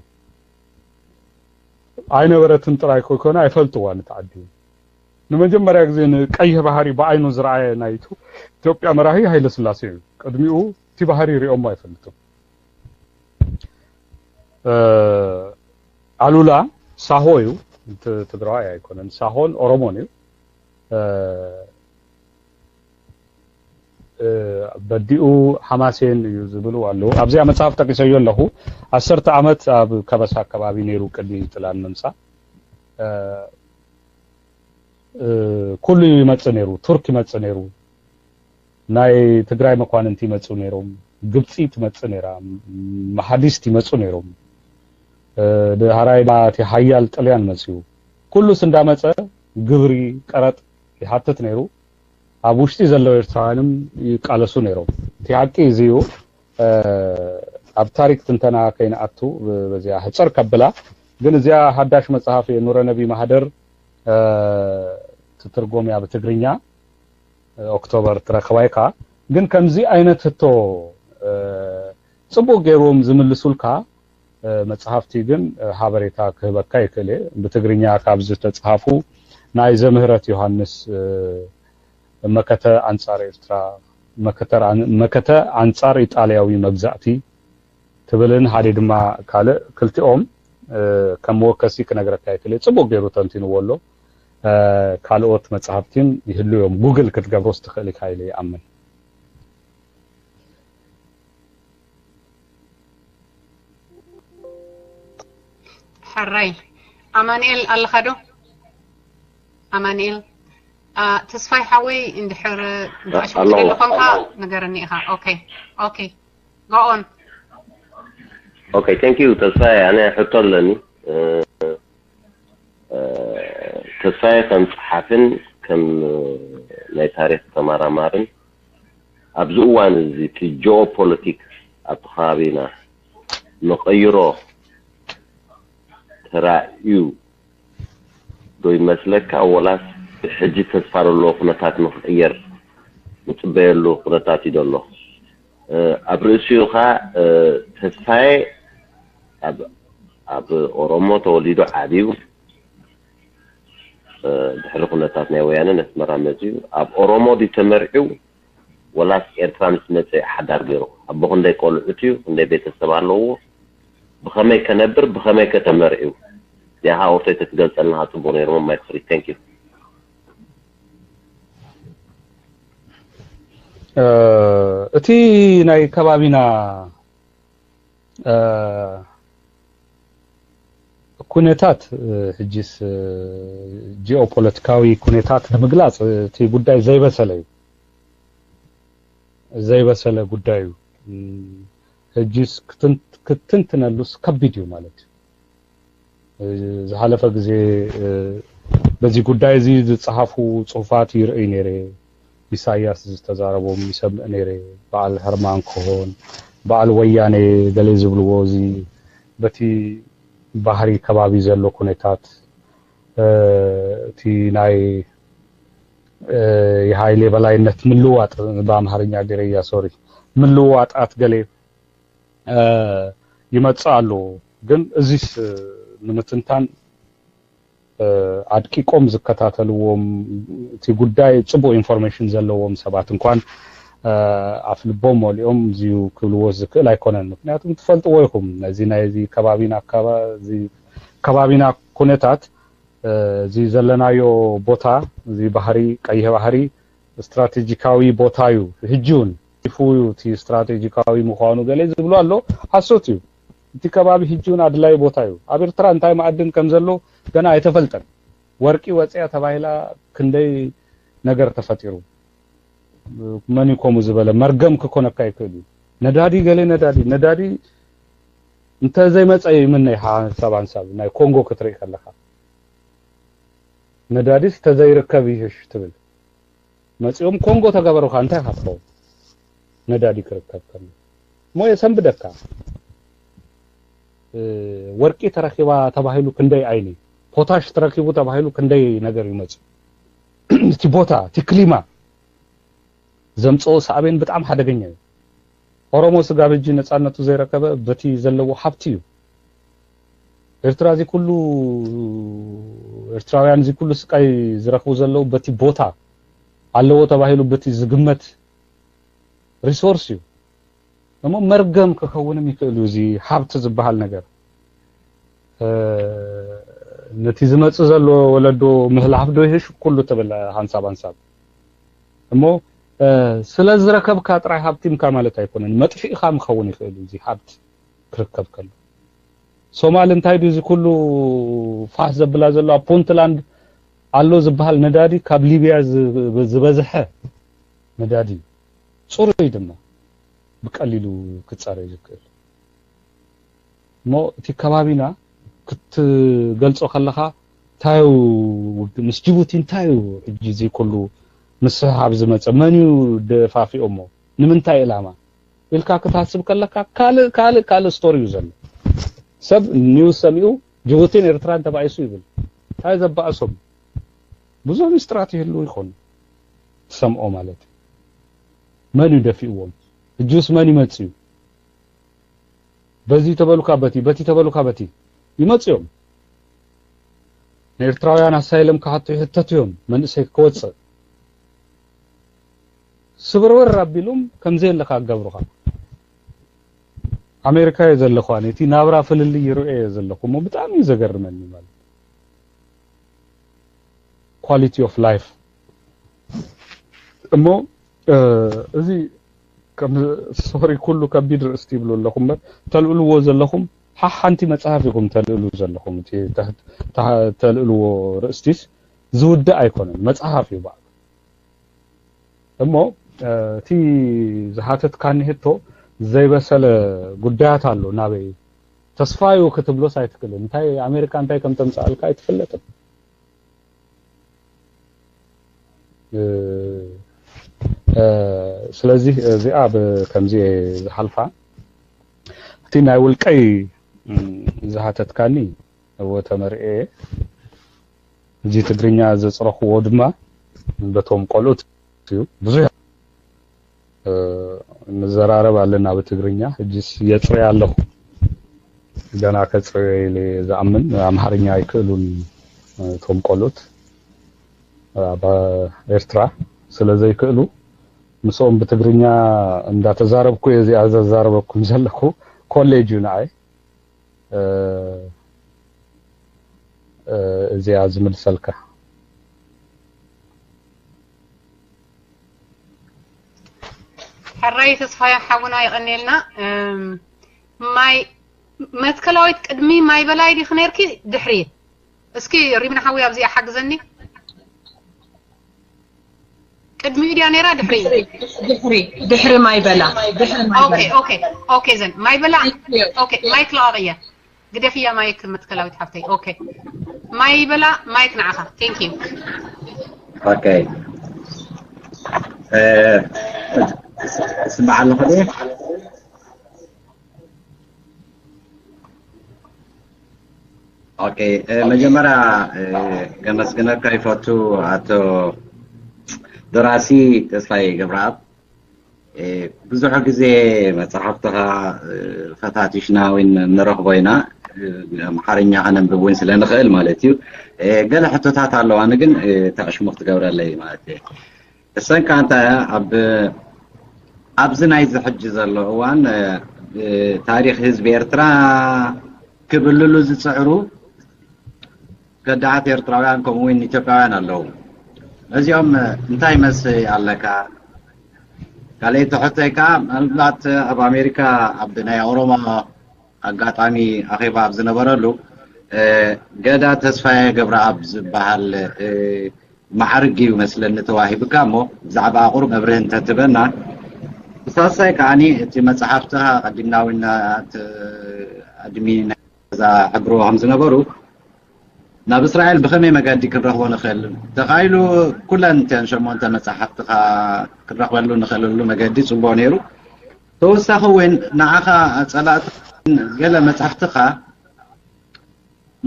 S2: አይነበረትን ጥራይ ኮይኮና አይፈልጥዋን ተዓዲ ንመጀመሪያ ጊዜ ቀይሕ ባህሪ በአይኑ ዝራአየ ናይቱ ኢትዮጵያ መራሂ ኃይለ ሥላሴ ቀድሚኡ ቲ ባህሪ ሪኦም አይፈልጥም አሉላ ሳሆዩ ትግራይ አይኮነን ሳሆን ኦሮሞኒ በዲኡ ሐማሴን ይዝብሉ አሉ አብዚያ መጽሐፍ ተቀሰዩ ለሁ 10 ዓመት አብ ከበሳ አካባቢ ኔሩ ቅዲ ጥላን መንሳ ኩሉ ይመጽኔሩ ቱርክ ይመጽኔሩ ናይ ትግራይ መኳንንቲ ይመጽኔሮም ግብጽ ይመጽኔራ መሐዲስት ይመጽኔሮም ደሃራይ ባቲ ሐያል ጣሊያን መጽዩ ኩሉስ እንዳመጸ ግብሪ ቀረጥ ይሐተት ኔሩ አቡሽቲ ዘለው ኤርትራንም ይቃለሱ ኔሮም ቲያቂ ዚዩ አብ ታሪክ ትንተና ከይናአቱ በዚያ ህጸር ከብላ ግን እዚያ ሐዳሽ መጽሐፍ የኑረ ነቢ ማህደር ትትርጎም ያ በትግርኛ ኦክቶበር ተረከባይካ ግን ከምዚ አይነት ህቶ ጽቡ ገሮም ዝምልሱልካ መጽሐፍቲ ግን ሐበሬታ ከበካ ይከለ በትግርኛ ካብዝ ተጻፉ ናይ ዘምህረት ዮሐንስ መከተ አንጻር ኤርትራ መከተ አንጻር ኢጣሊያዊ መግዛእቲ ትብልን ሐዲድማ ካለ ክልቲኦም ከመወከሲ ከነገረካ ይከለ ጽቡ ገሩ ተንቲኑ ወሎ ካልኦት መጽሐፍቲን ይህሉዮም ጉግል ክትገብሮ ስትخلي ካይለ ያመን
S1: حراي امانيل الخدو امانيل تصفي حوي اندحر اشوف لكمها نغرنيها اوكي go on
S12: اوكي ثانك يو تصفي انا احط لني تصفي كم صحافن كم لاي تاريخ تمارمارن ابزوان زي في جيوبوليتيك اتخابينا نغيرو ترايو دوي مسلك اولاس حجي تسفارو لو خناتات مخير متبيلو خناتات يدلو ابرسيوخا تسفاي اب اورومو توليدو عاديو دحر خناتات نيويانا نسمرا مزيو اب اورومو دي تمرعو ولاس ايرترانس نتي حدار غيرو ابو خندي قولتيو خندي بيتسبالو بخمي كنبر بخمي كتمرعو يا هاورتي تتجلسلنا تبونيرو ما يخري ثانك يو
S2: እቲ ናይ ከባቢና ኩነታት ሕጂስ ጂኦፖለቲካዊ ኩነታት ንምግላጽ እቲ ጉዳይ ዘይበሰለ ጉዳዩ ሕጂስ ክትንትነሉስ ከቢድ እዩ ማለት ዝሓለፈ ጊዜ በዚህ ጉዳይ እዚ ዝጽሐፉ ጽሑፋት ይርአይ ነይረ ኢሳያስ ዝተዛረቦም ይሰምዕ ነይረ በዓል ህርማን ኮሆን በዓል ወያኔ ገለ ዝብልዎ እዚ በቲ ባህሪ ከባቢ ዘሎ ኩነታት እቲ ናይ የኃይል የበላይነት ምልዋጥ በአማርኛ ገረያ ሶሪ ምልዋጣት ገለ ይመጻሉ ግን እዚስ ንምትንታን አድቂቆም ዝከታተልዎም እቲ ጉዳይ ጽቡ ኢንፎርሜሽን ዘለዎም ሰባት እንኳን አፍልቦም ሞሊኦም ዚዩ ክልዎ ዝክእል አይኮነን ምክንያቱም ትፈልጥዎ ይኹም ነዚ ናይዚ ከባቢና ኩነታት እዚ ዘለናዮ ቦታ እዚ ባህሪ ቀይሕ ባህሪ ስትራቴጂካዊ ቦታዩ ህጁን ይፉዩ እቲ ስትራቴጂካዊ ምዃኑ ገለ ዝብሉ አሎ ሐሶት እዩ እቲ ከባቢ ህጁን አድላይ ቦታዩ ኣብ ኤርትራ እንታይ ማዕድን ከም ዘሎ ገና አይተፈልጠን ወርቂ ወጽያ ተባይላ ክንደይ ነገር ተፈጢሩ መን ይኮሙ ዝበለ መርገም ክኮነካ ይክእል ነዳዲ ገለ ነዳዲ እንተ ዘይመጽይ ምን ናይ ሓሳብ ናይ ኮንጎ ክትርኢ ከለካ ነዳዲስ ተዘይርከብ ይሽ ትብል መጽዮም ኮንጎ ተገበሩካ እንታይ ሓፍሮ ነዳዲ ክርከብ ከለ ሞየ ሰንብደካ ወርቂ ተረኺባ ተባሂሉ ክንደይ አይኒ ፖታሽ ተረኺቡ ተባሂሉ ክንደይ ነገር ይመጽ እቲ ቦታ እቲ ክሊማ ዘምጾ ሳዕቤን በጣም ሓደገኛ እዩ ኦሮሞ ስጋ በጂ ነፃነቱ ዘይረከበ በቲ ዘለዎ ሓብቲ እዩ ኤርትራ እዚ ኩሉ ኤርትራውያን እዚ ኩሉ ስቃይ ዝረክቡ ዘለው በቲ ቦታ ኣለዎ ተባሂሉ በቲ ዝግመት ሪሶርስ እዩ እሞ መርገም ክኸውንም ይክእሉ እዚ ሓብቲ ዝበሃል ነገር ነቲ ዝመጽእ ዘሎ ወለዶ ምህላፍ ዶ ይህሽ ኩሉ ተበላ ሓንሳብ እሞ ስለዝረከብካ ጥራይ ሓብቲምካ ማለት ኣይኮነን መጥፊእኻ ምኸውን ይኽእል እዚ ሓብቲ ክርከብ ከሎ ሶማል እንታይ ዱ እዚ ኩሉ ፋስ ዘብላ ዘሎ ፑንትላንድ አሎ ዝበሃል ነዳዲ ካብ ሊቢያ ዝበዝሐ ነዳዲ ጽሩይ ድማ ብቀሊሉ ክጻረይ ይክእል ሞ እቲ ከባቢና ክትገልጾ ከለኻ ታዩ ምስ ጅቡቲ እንታይ ሕጂ እዚ ኩሉ ምስሓብ ዝመጸ መንዩ ደፋፊኦሞ ንምንታይ ኢላማ ኢልካ ክታስብ ከለካ ካል ስቶሪ ዘሎ ሰብ ኒውስ ሰሚኡ ጅቡቲን ኤርትራን ተባይሱ ይብል ታይ ዘባእሶም ብዙ ሚስጥራት ይህሉ ይኾን ሰምኦ ማለት መንዩ ደፊዎም እጁስ መን ይመጽዩ በዚ ተበሉካ በቲ ተበሉካ በቲ ይመጽዮም ኤርትራውያን አሳይለም ካህቶ ይህተትዮም መንእሰይ ክወጽእ ስብርወር አቢሉም ከምዘይ ለካ ገብሩኻ አሜሪካ የዘለኳን እቲ ናብራ ፍልል ይሩኤ የዘለኩም በጣም ይዘገርመኒ ማለት ኳሊቲ ኦፍ ላይፍ እሞ እዚ ከም ሶሪ ኩሉ ከቢድ ርእስቲ ብሎ ለኩም ተልዕልዎ ዘለኹም ሓንቲ መጽሓፍ ይኩም ተልዕሉ ዘለኹም እቲ ተልዕልዎ ርእስቲስ ዝውድ ኣይኮነን መጽሓፍ እዩ ባዕ እሞ እቲ ዝሓተት ካንህቶ ዘይበሰለ ጉዳያት አሎ ናበይ ተስፋዩ ክትብሎ ሳይትክል እንታይ አሜሪካ እንታይ ከም ተምጻልካ አይትፈለጥም ስለዚህ እዚኣ ከምዚ ዝሓልፋ እቲ ናይ ውልቀይ ዝሓተትካኒ ወተመርኤ እዚ ትግርኛ ዘጽረኽዎ ድማ በቶም ቆልኡት እዩ ብዙ نزرارب علينا بتجرينيا جس يتري الله جانا كتري لزامن أمهرنيا يكلون توم قلوت با إرترا سلزي يكلو مسوم بتجرينيا عند تزارب كوي زي عز تزارب كم زلكو كوليجيو ناي زي عزم السلكة
S1: حري تصفى حونا يغنيلنا ماي متكلاويت قدمي ماي بلاي دي خنيركي دحري اسكي ريبنا حوي ابزي حقزني قدمي دي انيرا
S13: دحري ماي بلا
S1: اوكي زين ماي بلا اوكي مايك لاغيه قد فيها مايك متكلاويت حفتي اوكي ماي بلا مايك نعخه ثانك يو
S14: اوكي اسمع الله عليك اوكي مجمرة كمس كنا كيفتو اتو دراسي تسلاي جبراب بزح غزي مصحفتها فتاتشنا وين نرخبينا محارኛ انا بوين ስለንخእል ማለት እዩ ገለ ሕቶታት ኣለዋ ኣነ ግን ተሽሙኽ ትገብረለይ ማለት እዩ እሰን ካንታ ኣብዚ ናይ ዝሕጅ ዘሎ እዋን ታሪኽ ህዝቢ ኤርትራ ክብልሉ ዝጽዕሩ ገዳዓት ኤርትራውያን ከምኡውን ኢትዮጵያውያን ኣለዉ እዚኦም እንታይ መስ ኣለካ ካልእ ተሕተይካ ምናልባት ኣብ ኣሜሪካ ኣብ ናይ ኦሮሞ ኣጋጣሚ ኣኼባ ኣብ ዝነበረሉ ገዳ ተስፋዬ ገብረኣብ ዝበሃል ማዕርግ ይመስለኒ ተዋሂብካ እሞ ብዛዕባ ቁርብ እብርህን ተትበና ሳሳይ ከዓኒ እቲ መጽሓፍትኻ ቀዲምናዊነት ኣድሚን ዛ ሕብሮ ከም ዝነበሩ ናብ እስራኤል ብኸመይ መገዲ ክንረኽቦ ንኽእል ተኻኢሉ ኩለን ሸሞንተ መጽሓፍትኻ ክንረኽበሉ ንኽእልሉ መገዲ ጽቡቕ ነይሩ ተወሳኺ እውን ንዓኻ ጸላእቲ ገለ መጽሓፍትኻ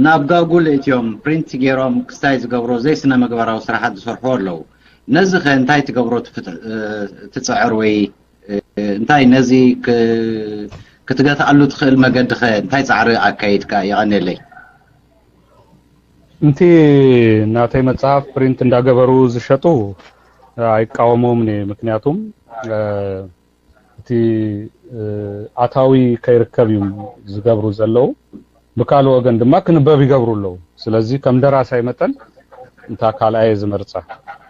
S14: ናብ ጋጉል እትዮም ፕሪንት ገይሮም ክስታይ ዝገብሮ ዘይስነ ምግባራዊ ስራሓት ዝሰርሑ ኣለዉ نزخ انتاي تقبرو تتصعر وي انتاي نزي كتقاتلو تخيل مقد خي انتاي صعر اكايدك يغني لي
S2: انت ناتاي مصحف برينت እንዳገበሩ ዝሸጡ አይቃወሙም ነው ምክንያቱም እቲ አታዊ ከይርከብዩም ዝገብሩ ዘለው በካል ወገን ድማ ክንበብ ይገብሩለው ስለዚህ ከምደራሳይ መጠን እንታ ካልአይ ዝመርጻ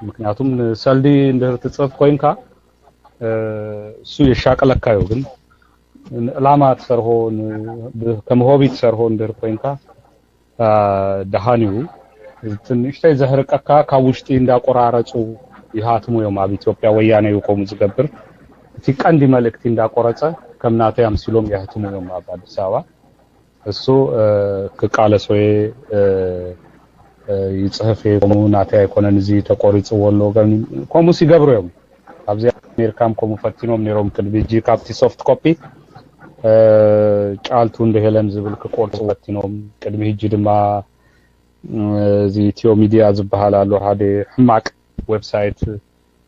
S2: ምክንያቱም ሰልዲ እንደተጽፍ ኮይንካ እሱ የሻቀለካዩ ግን ላማ ተሰርሆን ከመሆቢት ተሰርሆን እንደር ኮይንካ ደሃኒው ትንሽታይ ዘህርቀካ ካውሽቲ እንዳቆራረጹ ይሃትሙ የማብ ኢትዮጵያ ወያኔ ይቆሙ ዝገብር እቲ ቀንዲ መልእክት እንዳቆረጸ ከምናተ ያምሲሎም ያህትሙ የማብ አዲስ አበባ እሱ ከቃለ ሶዬ ይጽህፍ የቆሙ ናተ አይኮነን እዚ ተቆሪጽ ወሎ ገን ቆሙ ሲገብሩ የም አብዚ አሜሪካም ቆሙ ፈቲኖም ኔሮም ከልቢጂ ካፕቲ ሶፍት ኮፒ ጫልቱ እንደ ሄለን ዝብል ከቆርጽ ወቲኖም ቅድሚ ሂጂ ድማ እዚ ኢትዮ ሚዲያ ዝባሃላሉ ሓደ ሕማቅ ዌብሳይት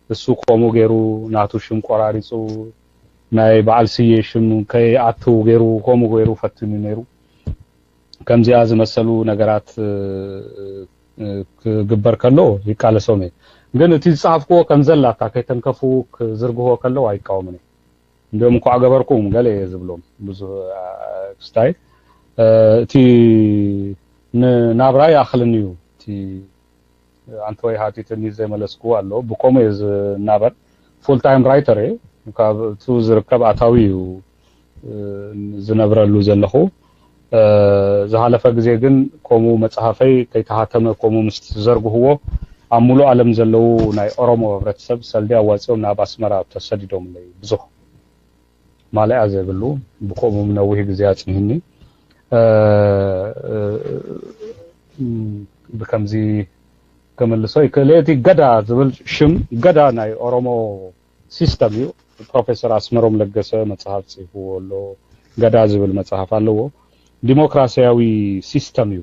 S2: እሱ ቆሙ ገሩ ናቱ ሽም ቆራሪጹ ናይ ባልሲዬ ሽም ከአቱ ገሩ ቆሙ ገሩ ፈትኑ ነሩ ከምዚያ ዝመሰሉ ነገራት ግበር ከሎ ይቃለሶም ግን እቲ ጻፍኮ ከምዘላታ ከይተንከፉ ዝርግሆ ከሎ አይቃወምኒ እንደም እኮ አገበርኩም ገለ ዝብሎም ብዙ ስታይ እቲ ናብራይ አخلኒዩ እቲ አንተ ወይ ሃቲትኒ ዘመለስኩ አሎ በቆም ይዝ ናበር ፉል ታይም ራይተር ካብቱ ዝርከብ አታዊዩ ዝነብረሉ ዘለኹ زحالفه ጊዜ ግን ቆሙ መጽሐፈይ ከይተሃተመ ቆሙ ምስት ዘርግህዎ አሙሉ ዓለም ዘለው ናይ ኦሮሞ ህብረተሰብ ሰልዲ አዋጽው ናብ አስመራ ተሰዲዶም ላይ ብዙ ማላይ አዘብሉ በቆሙ ነው ይሄ ጊዜ አጽንህኒ በከምዚ ከመልሶይ ከለቲ ገዳ ዝብል ሽም ገዳ ናይ ኦሮሞ ሲስተም ዩ ፕሮፌሰር አስመሮም ለገሰ መጽሐፍ ጽፎሎ ገዳ ዝብል መጽሐፍ አለው ዲሞክራሲያዊ ሲስተም ዩ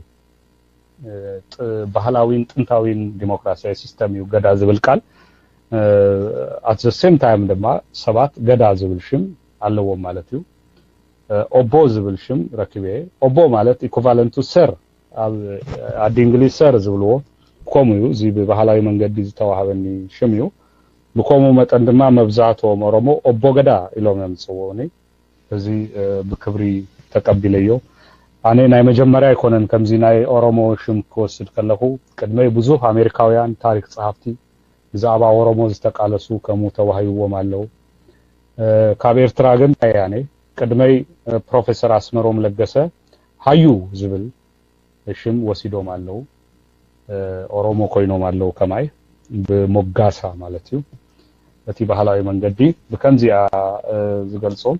S2: ባህላዊን ጥንታዊን ዲሞክራሲያዊ ሲስተም ዩ ገዳ ዝብል ቃል at the same time ድማ ሰባት ገዳ ዝብል ሽም አለው ማለት ዩ ኦቦ ዝብል ሽም ረክቤ ኦቦ ማለት ኢኩቫለንት ቱ ሰር አድ እንግሊዝ ሰር ዝብልዎ ቆሙ ዩ እዚ በባህላዊ መንገድ ዝተዋሃበኒ ሽም ዩ በቆሙ መጠን ድማ መብዛቶም ኦሮሞ ኦቦ ገዳ ኢሎም ያምጽውኒ እዚ በክብሪ ተቀብለዮ አኔ ናይ መጀመሪያ ኢኮኖን ከምዚ ናይ ኦሮሞ ሽም ኮስድ ከለኹ ቅድመይ ብዙ አሜሪካውያን ታሪክ ጸሐፍቲ ዛባ ኦሮሞ ዝተቃለሱ ከሙ ተዋህይዎም አለው ካብ ኤርትራ ግን ያኔ ቅድመይ ፕሮፌሰር አስመሮም ለገሰ ሃዩ ዝብል ሽም ወሲዶም አለው ኦሮሞ ኮይኖም አለው ከማይ በሞጋሳ ማለት ዩ እቲ ባህላዊ መንገዲ በከምዚያ ዝገልጾም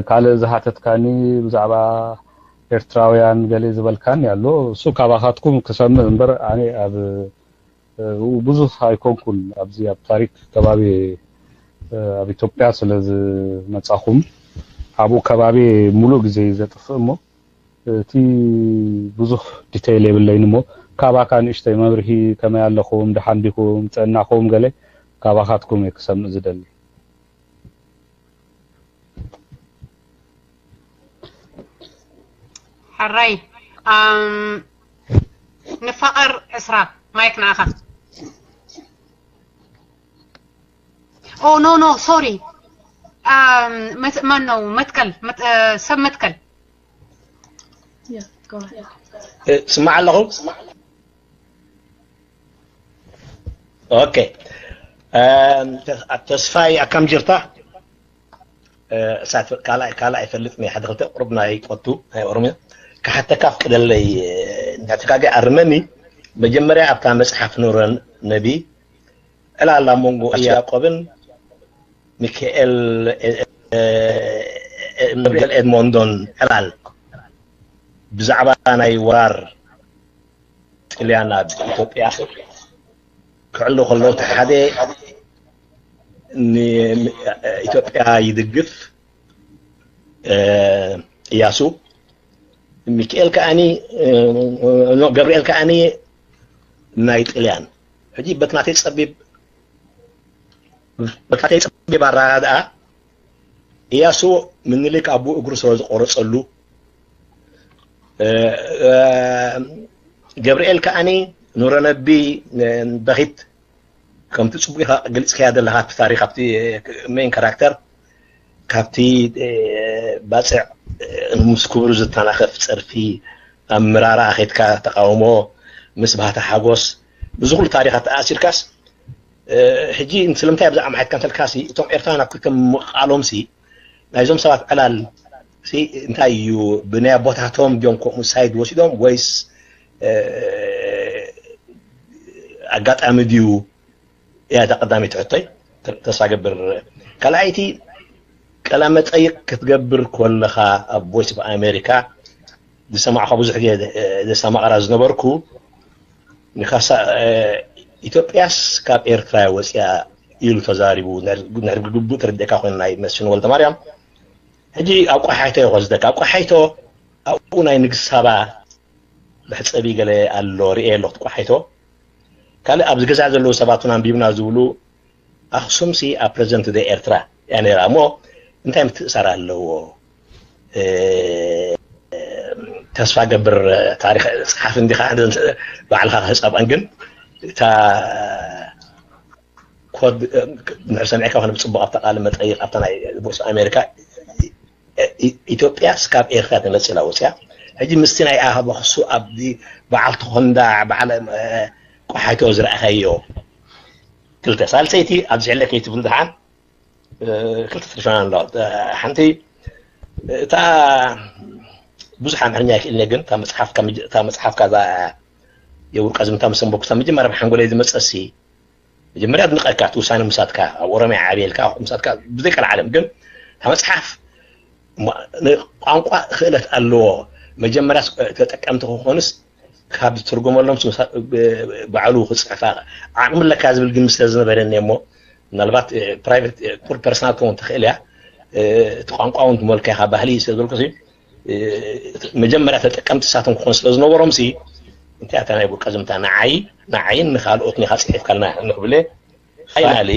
S2: ካለ ዘሃተትካኒ ብዛዕባ ኤርትራውያን ገሌ ዝበልካን ያሎ እሱ ካባኻትኩም ከሰም እንበር አኔ አብ ብዙ ሃይኮንኩን አብዚ አብ ታሪክ ከባቢ አብ ኢትዮጵያ ስለዚ መጻኹም አቡ ከባቢ ሙሉ ጊዜ ዘጥፍሞ እቲ ብዙ ዲቴይል የብለይንሞ ካባካን እሽተይ መብርሂ ከመ ያለኹም ደሓንዲኩም ጸናኹም ገሌ ካባኻትኩም የከሰም ዝደሊ
S1: حراي نفقر اسرا مايك ناخا او نو سوري ما نو متكل سب متكل
S6: سمع لهم اوكي التصفاي كم جرتا ساعه كالا يفلطني حد قلت قربنا يقطو هاي اورميا كحتى كاف دلي نتكاغي ارمني مجمريا ابتا مصحف نورن نبي الا لا مونغو يعقوبن ميكائيل نبيل ادموندون الال بزعبا ناي ورار طليانا بإثيوبيا كعلو خلو تحدي ኢትዮጵያ ይድግፍ ያሱ ሚካኤል ካኒ ገብርኤል ካኒ ናይ ጣሊያን ሕጂ በትናተይ ፀቢብ ኣረዳድኣ ኢያሱ ምኒልክ ኣቦ እግሩ ስለ ዝቆረፀሉ ገብርኤል ከዓኒ ኑረ ነቢ በኺት ከምቲ ፅቡቅ ኢኻ ገልፅከያ ዘለካ ኣብቲ ታሪክ ኣብቲ ሜን ካራክተር ካብቲ ባፅዕ ምስ ክብሩ ዝተናኸፍ ፀርፊ ኣብ ምራራ ኣኼድካ ተቃውሞ ምስ ባህታ ሓጎስ ብዙ ኩሉ ታሪካት ተኣሲርካስ ሕጂ ስለምንታይ ብዛዕባ ማሓትካ እንተልካሲ እቶም ኤርትራውያን ኣብ ክልተ ምቃሎምሲ ናይዞም ሰባት ዕላል እንታይ እዩ ብናይ ኣቦታቶም ድዮም ከምኡ ሳይድ ወሲዶም ወይስ ኣጋጣሚ ድዩ እያ ተቐዳሚት ሕቶይ ተስፋ ገብር ካልኣይቲ ቀላ መጠይቅ ክትገብር ከለኻ ኣብ ቮይስ ኦፍ ኣሜሪካ ዝሰማዕኻ ብዙሕ ግዜ ዘሰማቕራ ዝነበርኩ ንካሳ ኢትዮጵያስ ካብ ኤርትራ ወፅያ ኢሉ ተዛሪቡ ንሕርቢ ግቡእ ተረዲእካ ኮይኑ ናይ መስፍን ወልደ ማርያም ሕጂ ኣብ ቋሓይቶ ይወስደካ ኣብ ቋሓይቶ ኣብኡ ናይ ንግስቲ ሳባ መሕፀቢ ገለ ኣሎ ርኤ ኣለኹ ቋሓይቶ ካልእ ኣብዚ ገዛ ዘለዉ ሰባት ውን ኣንቢብና ዝብሉ ኣክሱምሲ ኣብ ፕሬዚደንት ደ ኤርትራ እያ ነራ እሞ እንታይ ምትእሳር ኣለዎ ተስፋ ገብር ታሪክ ፅሓፍ እንዲኻ ባዕልኻ ክህፀብአን ግን እታ ኮድ ንሕር ሰሚዕካ ኮነ ብፅቡቅ ኣብታ ቃል መጠይቅ ኣብታ ናይ ቮይስ ኦፍ ኣሜሪካ ኢትዮጵያ ስካብ ኤርትራ ተመፅእ ኢላ ወፅያ ሕጂ ምስቲ ናይ ኣህበክሱ ኣብዲ በዓል ተኾንዳ በዓል ቋሓይቶ ዝረኣኸዮ ክልተ ሳልሰይቲ ኣብዚ ሕለ ከይትብል ድሓን ክልተ ትርሻና ኣሎ ሓንቲ እታ ብዙሕ ኣምሓርኛ ይክእልኒ ግን እታ መፅሓፍካ እዛ የውርቃ ዝምታ መሰንበኩታ መጀመርያ ብሓንጎለይ ዝመፀሲ መጀመርያ ድንቐካ እቲ ውሳነ ምሳትካ ኣብ ኦሮምያ ዓብየልካ ምሳትካ ብዘይከል ዓለም ግን እታ መፅሓፍ ቋንቋ ክእለት ኣለዎ መጀመርያ ተጠቀምቲ ክኾንስ ካብ ዝትርጎመሎም ባዕሉ ክፅሕፋ ዓቕሚ ለካ ዝብል ግን ምስለ ዝነበረኒ እሞ ምናልባት ፕራይቬት ፑር ፐርሰናል ክኸውን ትኽእል እያ እቲ ቋንቋ እውን ትመልካ ኢኻ ባህሊ ስለ ዝበልኩሲ መጀመርያ ተጠቀምቲ ሳቶም ክኾን ስለ ዝነበሮም ሲ እንታይ ኣታ ናይ ቡርቃ ዝምታ ንዓይን ንካልኦት ኒኻ ፅሒፍካልና ንክብለ ኣይናሊ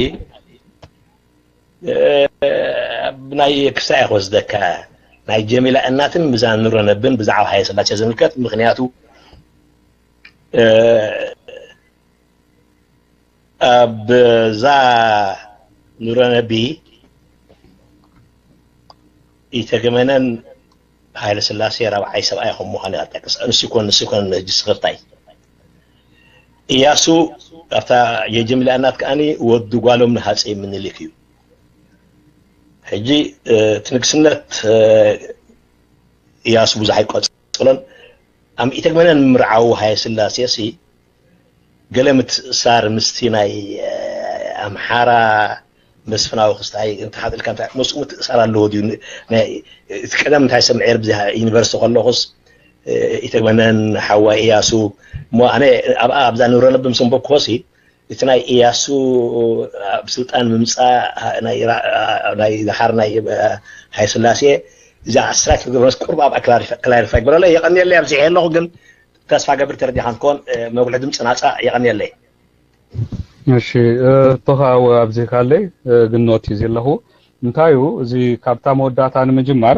S6: ናይ ክሳይ ክወስደካ ናይ ጀሚላ እናትን ምዛን ኑረ ነብን ብዛዕባ ሃየ ስላሴ ዝምልከት ምክንያቱ ኣብዛ ኑረ ነቢ ይተገመነን ሃይለ ስላሴ ራብዓይ ሰብኣይ ከም ምዃኑ ይጠቅስ ንሱ ኮን ጅስኽርታይ ኢያሱ ኣብታ የጀሚላ እናት ከዓኒ ወዱ ጓሎም ንሃፀይ ምኒልክ እዩ ሕጂ እቲ ንግስነት ኢያሱ ብዙሕ ኣይቆፅሎን ኣብ ኢተግመነን ምርዓው ሃየ ስላሴ ሲ ገለ ምትእሳር ምስቲ ናይ ኣምሓራ መስፍናዊ ክስታይ እንተሓድልካ እንታይ መስኡ ምትእሳር ኣለዎ ድዩ እቲ ቀደም እንታይ ሰምዐ ብዛ ዩኒቨርሲቲ ከለኹስ ኢተግመነን ሓዋይ ኢያሱ እሞ ኣነ ኣብዛ ንብረ ነብ ምሰንበክኾሲ እቲ ናይ ኢያሱ ኣብ ስልጣን ምምፃእ ናይ ዝሓር ናይ ሃየ ስላሴ እዛ ኣስራት ግብረስ ቁርብ ኣብ ክላሪፋይ ግበረለ የቐኒየለይ ኣብዚ ሕየ ኣለኹ ግን ተስፋ ገብር ተረዲኻ ንኮን መጉልሒ ድምፂ ናፃ የቐኒየለይ
S2: እሺ ተኻው ኣብዚ ካለይ ግን ኖት እዩ ዘለኹ እንታይ እዩ እዚ ካብታ መወዳእታ ንምጅማር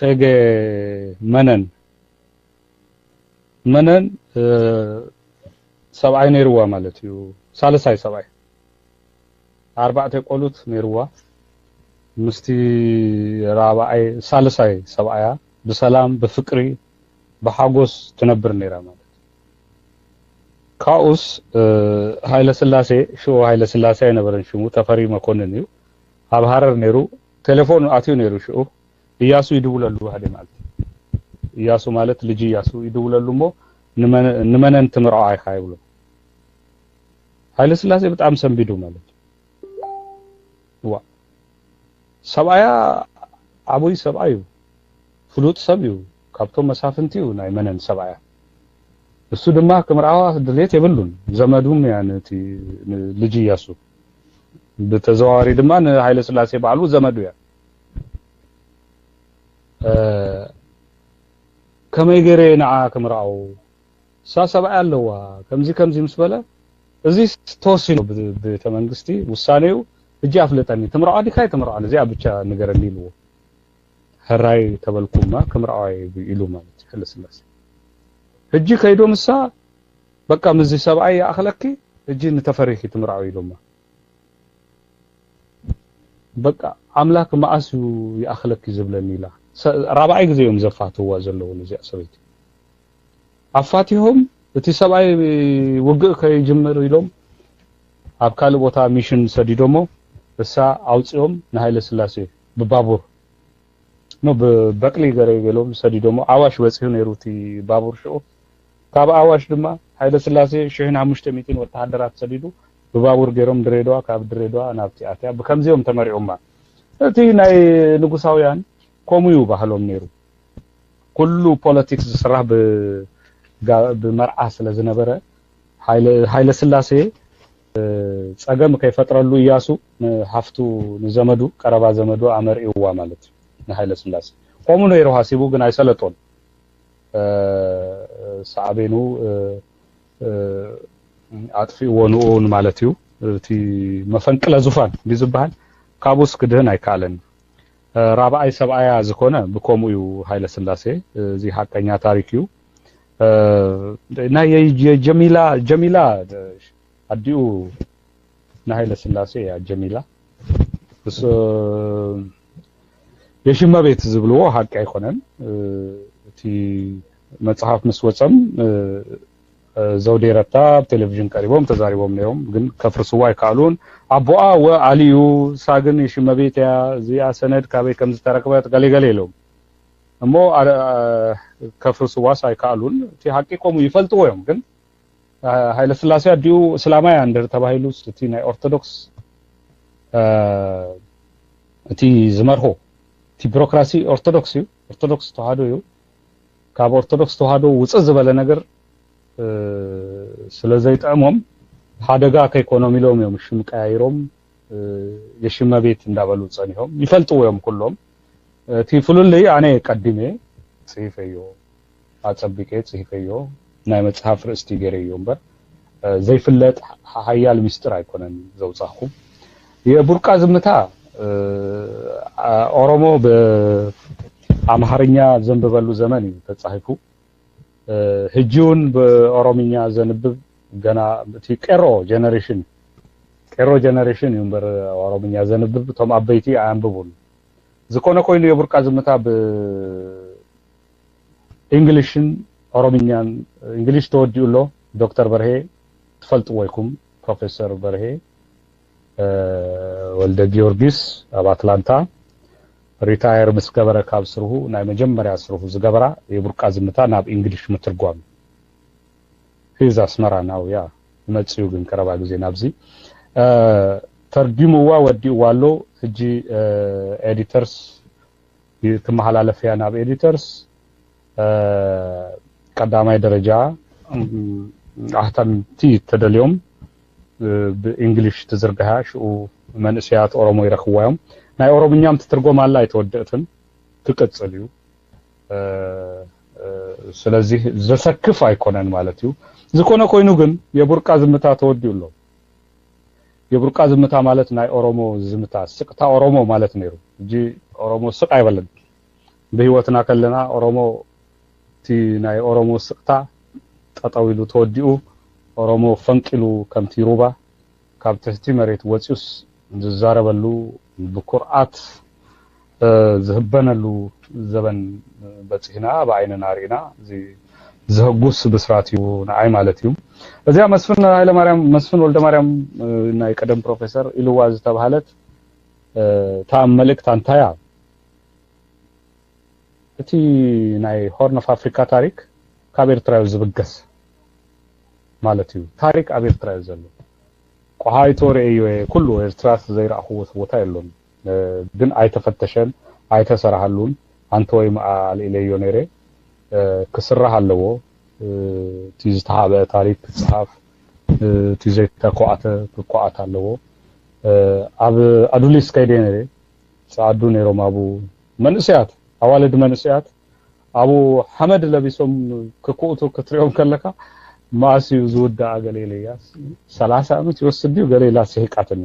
S2: ተገ መነን ሰብኣይ ነይርዋ ማለት እዩ ሳልሳይ ሰብኣይ ኣርባዕተ ቆሉት ነይርዋ ምስቲ ራብዓይ ሳልሳይ ሰብኣያ ብሰላም ብፍቅሪ ብሓጎስ ትነብር ነይራ ማለት ካኡስ ሃይለ ስላሴ ሽዎ ሃይለ ስላሴ አይነበረን ሽሙ ተፈሪ መኮንን እዩ ኣብ ሃረር ነይሩ ቴሌፎን ኣትዩ ነይሩ ሽኡ ኢያሱ ይድውለሉ ሃደ ማለት ኢያሱ ማለት ልጅ ኢያሱ ይድውለሉ ሞ ንመነን ትምርዖ ኣይካ ይብሉ ሃይለ ስላሴ በጣም ሰንቢዱ ማለት ዋ ሰብኣያ ዓብይ ሰብኣይ እዩ ፍሉጥ ሰብ እዩ ካብቶም መሳፍንቲ እዩ ናይ መነን ሰብኣያ እሱ ድማ ክምርዓዋ ድሌት የብሉን ዘመዱም ያነቲ ልጅ ኢያሱ በተዘዋዋሪ ድማ ሃይለ ስላሴ ባዕሉ ዘመዱ ያ ከመይ ገይረ ንዓ ክምርዓው ሳሰብዓ ኣለዋ ከምዚ ምስ በለ እዚ ተወሲኑ ብተመንግስቲ ውሳኔው እጂ አፍለጠኒ ትምራው ዲካይ ትምራው እዚያ ብቻ ንገረኒ ኢልዎ ህራይ ተበልኩማ ከምራዋይ ኢሉ ማለት ሕልስላስ እጂ ከይዶ ምሳ በቃ ምዚ ሰብዓይ ያእኽለኪ እጂ ንተፈሪኺ ትምራው ኢሉማ በቃ አምላክ ማአሱ ያእኽለኪ ዝብለኒ ኢላ ራብዓይ ግዜዮም ዘፋትዋ ዘለዉ እዚያ ሰበይቲ አፋቲሆም እቲ ሰብዓይ ውግእ ከይጅምር ኢሎም ኣብ ካልእ ቦታ ሚሽን ሰዲዶሞ እሳ አውጽኦም ንሃይለ ስላሴ ብባቡር ነው በበቅሊ ገረ ገሎም ሰዲዶሞ አዋሽ ወጽዩ ነሩቲ ባቡር ሾ ካብ አዋሽ ድማ ሃይለ ስላሴ 1500 ወታደራት ሰዲዱ ብባቡር ገሮም ድሬዳዋ ካብ ድሬዳዋ ናብቲ አትያ በከምዚኦም ተመሪዖማ እቲ ናይ ንጉሳውያን ኮሙዩ ባህሎም ነሩ ኩሉ ፖለቲክስ ዝስራሕ ብመርዓ ስለ ዝነበረ ሃይለ ስላሴ ጸገም ከይፈጥረሉ ኢያሱ ሃፍቱ ንዘመዱ ቀረባ ዘመዱ አመርኢዋ ማለት ንሃይለ ስላሴ ቆሙ ነው ይረው ሐሲቡ ግን አይሰለጦን ሳቤኑ አጥፊ ወኑን ማለት እዩ እቲ መፈንቅለ ዙፋን ቢዝባል ካቡስ ክድህን አይካለን ራብዓይ ሰብዓያ ዝኮነ ብኮሙ እዩ ሃይለ ስላሴ እዚ ሐቀኛ ታሪክ እዩ ናይ ጀሚላ አዲኡ ናይለ ስላሴ ያ ጀሚላ እሱ የሽማ ቤት ዝብልዎ ሐቅ አይኮነን እቲ መጽሐፍ መስወጸም ዘውዴረታ ቴሌቪዥን ቀሪቦም ተዛሪቦም ነው ግን ከፍርሱዋ ይካሉን አቦአ ወአሊዩ ሳግን የሽማ ቤት ያ ዚያ ሰነድ ካበይ ከም ዝተረከበት ገለገለሎም እሞ ከፍርሱዋ ሳይካሉን እቲ ሐቂቆም ይፈልጥዎም ግን ሃይለ ስላሴ አዲኡ እስላማያ እንደር ተባሂሉ እቲ ናይ ኦርቶዶክስ እቲ ዝመርሆ እቲ ቢሮክራሲ ኦርቶዶክስ ተዋህዶ እዩ ካብ ኦርቶዶክስ ተዋህዶ ውጽእ ዝበለ ነገር ስለዘይጠሞም ሓደጋ ከኢኮኖሚሎም እዮም ሽም ቀያይሮም የሽመ ቤት እንዳበሉ ጸኒሆም ይፈልጥዎም ኩሎም እቲ ፍሉልይ አኔ ቀድሜ ጽሂፈዮ አጸብቄ ጽሂፈዮ ናይ መጽሐፍ ርእስቲ ገረዮ እምበር ዘይፍለጥ ሃያል ሚስጥር አይኮነን ዘውጻኹ የቡርቃ ዝምታ ኦሮሞ በአምሃርኛ ዘንበበሉ ዘመን ተጻሒፉ ህጂውን በኦሮምኛ ዘንብብ ገና እቲ ቀሮ ጀነሬሽን እምበር ኦሮምኛ ዘንብብ ቶም አበይቲ አንብቡን ዝኮነ ኮይኑ የቡርቃ ዝምታ በእንግሊሽን ኦሮምኛን እንግሊሽ ተወዲኡሎ ዶክተር በርሄ ትፈልጥዎይኩም ፕሮፌሰር በርሄ ወልደ ጊዮርጊስ ኣብ አትላንታ ሪታየር ምስገበረ ካብ ስርሁ ናይ መጀመሪያ ስርሁ ዝገበራ የቡርቃ ዝምታ ናብ እንግሊሽ ምትርጓም ሂዛ አስመራናው ያ መጽዩ ግን ቀረባ ጊዜ ናብዚ ተርጉምዋ ወዲኡዋሎ ህጂ ኤዲተርስ ይተመሐላለፈያ ናብ ኤዲተርስ ቀዳማይ ደረጃ አህተምቲ ተደልዮም በእንግሊሽ ተዘርጋሃ ሽኡ መንእስያት ኦሮሞ ይረኽዋዮም ናይ ኦሮምኛም ተተርጎም አላ አይተወደእትን ትቀጽልዩ ስለዚህ ዘሰክፍ አይኮነን ማለት እዩ ዝኮነ ኮይኑ ግን የቡርቃ ዝምታ ተወዲኡሎ የቡርቃ ዝምታ ማለት ናይ ኦሮሞ ዝምታ ስቅታ ኦሮሞ ማለት ነይሩ እንጂ ኦሮሞ ስቅ አይበለን በህይወትና ከለና ኦሮሞ ቲ ናይ ኦሮሞ ስቅታ ተጣዊሉ ተወዲኡ ኦሮሞ ፈንቅሉ ከምቲ ሩባ ካብ ትሕቲ መሬት ወጽዩስ ዝዛረበሉ ብኩርዓት ዝህበነሉ ዘበን በጽህና በአይነና ሪና ዝህጉስ ብስራት እዩ ናይ ማለት እዩ እዚያ መስፍን ኃይለ ማርያም መስፍን ወልደ ማርያም ናይ ቀደም ፕሮፌሰር ኢሉዋዝ ተባሃለት ታም መልእክት አንታያ እቲ ናይ ሆርን ኦፍ አፍሪካ ታሪክ ካብ ኤርትራዊ ዝብገስ ማለት እዩ ታሪክ ኣብ ኤርትራ ዘሎ ቆሃይቶ ረእዮ ኩሉ ኤርትራ ዘይራኽዎ ቦታ የሎም ግን አይተፈተሸን አይተሰራሃሉን አንተ ወይ ማአል ኢለዮ ነሬ ክስራህ ኣለዎ ትዝታሃበ ታሪክ ጽሐፍ ትዘይተቋዓተ ተቋዓት ኣለዎ ኣብ አዱሊስ ከይደ ነሬ ጻዱ ነሮም አቡ መንእስያት አዋልድ መንእስያት አቡ ሐመድ ለቢሶም ከቆቶ ከትሪዮም ከለካ ማሲው ዝውዳ አገሌልያስ 30 ዓመት ይወስድዩ ገሌላ ሲህቃተኝ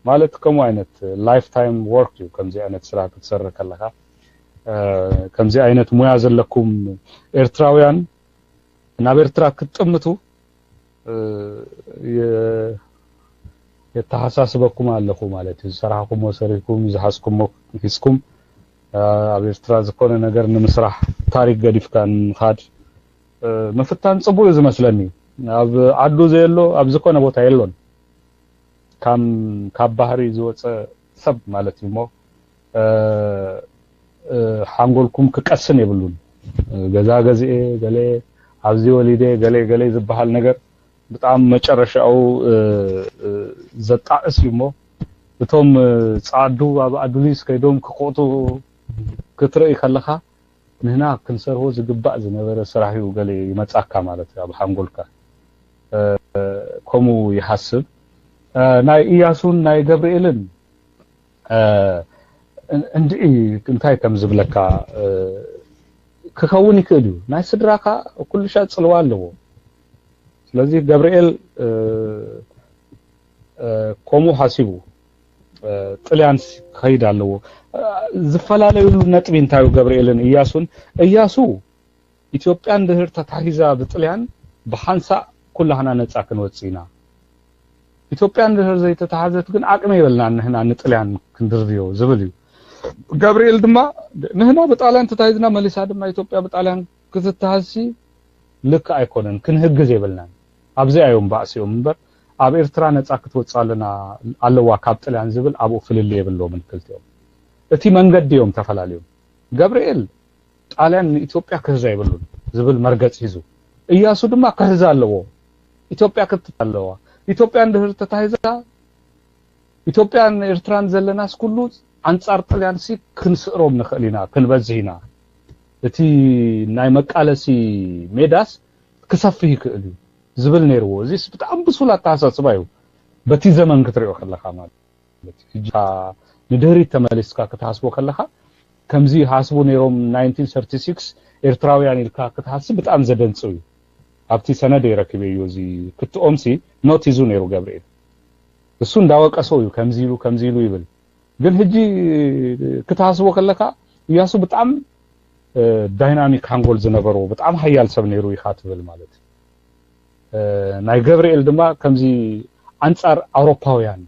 S2: ማለት ከሙ አይነት ላይፍ ታይም ወርክ ዩ ከምዚ አይነት ስራ ከተሰራ ከለካ ከምዚ አይነት ሙያ ዘለኩም ኤርትራውያን እና በኤርትራ ክትጥምቱ የተሐሳስበኩም አለኹ ማለት ሰራኩም ወሰሪኩም ዝሐስኩም ሂስኩም አብኤርትራ ዝኮነ ነገር ንምስራሕ ታሪክ ገዲፍካን ኻድ መፍታን ጽቡቅ ዝመስለኒ አብ አዱ ዘየሎ አብ ዝኮነ ቦታ የሎን ካብ ባህሪ ዝወፀ ሰብ ማለት ይሞ ሓንጎልኩም ክቀስን ይብሉን ገዛ ገዝኤ ገሌ ኣብዚ ወሊዴ ገሌ ዝበሃል ነገር በጣም መጨረሻው ዘጣዕስ ይሞ እቶም ጻዱ ኣብ አዱሊስ ከይዶም ክቆጡ ክትርኢ ከለኻ ንህና ክንሰርሆ ዝግባእ ዝነበረ ስራሕዩ ገሌ ይመጻካ ማለት ኣብ ሓንጎልካ ኮሙ ይሐስብ ናይ ኢያሱን ናይ ገብርኤልን እንዲ እንታይ ከም ዝብለካ ክኸውን ይክእሉ ናይ ስድራካ ኩሉ ሻ ጽልዋ ኣለዎ ስለዚህ ገብርኤል ኮሙ ሐሲቡ ጥልያን ከይድ ኣለዎ ዝፈላለዩ ነጥብ እንታዩ ገብርኤልን ኢያሱ ኢትዮጵያን ድህር ተታሂዛ ብጥልያን በሓንሳ ኩላህና ነጻ ክንወጽና ኢትዮጵያን ድህር ዘይተታሃዘት ግን አቅመ ይበልና ንህና ንጥልያን ክንድርዮ ዝብልዩ ገብርኤል ድማ ንህና በጣሊያን ተታሂዝና መልሳ ድማ ኢትዮጵያ በጣሊያን ክትታሃሲ ልክ አይኮነን ክንህግዝ ይበልና ኣብዚ አዮም ባዕሲዮም እንበር ኣብ ኤርትራ ነጻ ክትወጻለና ኣለዋ ካብ ጥልያን ዝብል ኣብኡ ፍልል ይብሎም እንክልትዮም እቲ መንገዲዮም ተፈላልዮም ገብርኤል ጣሊያን ኢትዮጵያ ክህዛ ይብሉን ዝብል መርገጽ ሂዙ ኢያሱ ድማ ክህዛ ኣለዎ ኢትዮጵያ ክትታለዋ ኢትዮጵያን ድህር ተታሂዛ ኢትዮጵያን ኤርትራን ዘለናስ ኩሉ አንጻር ጥልያን ሲ ክንስሮም ንኽእሊና ክንበዝሂና እቲ ናይ መቃለሲ ሜዳስ ክሰፍህ ይክእል ዝብል ነይርዎ እዚስ በጣም ብሱላ ተሐሳስባዩ በቲ ዘመን ክትሪኦ ከለኻ ማለት ሕጂ ንድህሪ ተመልስካ ክትሐስቦ ከለኻ ከምዚ ሐስቡ ነይሮም 1936 ኤርትራውያን ኢልካ ክትሐስብ በጣም ዘደንጽዩ ኣብቲ ሰነድ ይረክበዩ እዚ ክትኦምሲ ኖት ይዙ ነይሩ ገብርኤል እሱ እንዳወቀሰው ከምዚ ኢሉ ይብል ግን ሕጂ ክትሐስቦ ከለካ ኢያሱ በጣም ዳይናሚክ ሃንጎል ዝነበሮ በጣም ሀያል ሰብ ነይሩ ይኻትብል ማለት ናይ ገብርኤል ድማ ከምዚ አንጻር አውሮፓውያን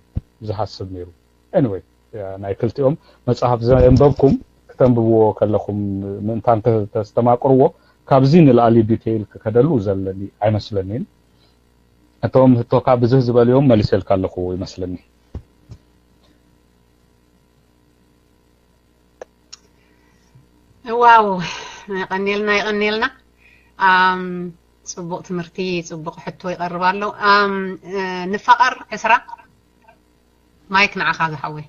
S2: ዝሐስብ ነይሩ anyway ናይ ክልቲኦም መጽሐፍ ዘንበብኩም ከተንብብዎ ከለኹም ምንታን ተስተማቅርዎ ካብዚ ንላሊ ዲቴይል ከደሉ ዘለኒ አይመስለኒን እቶም ህቶካ ብዝህ ዝበልዮም መልሰል ካለኹ ይመስለኒ
S1: ዋው ይቀኒልና ጽቡቅ ትምህርቲ ጽቡቅ ሕቶ ይቀርባሉ ንፈቀር 10 ማይክ ንዓኻ ዝሐወይ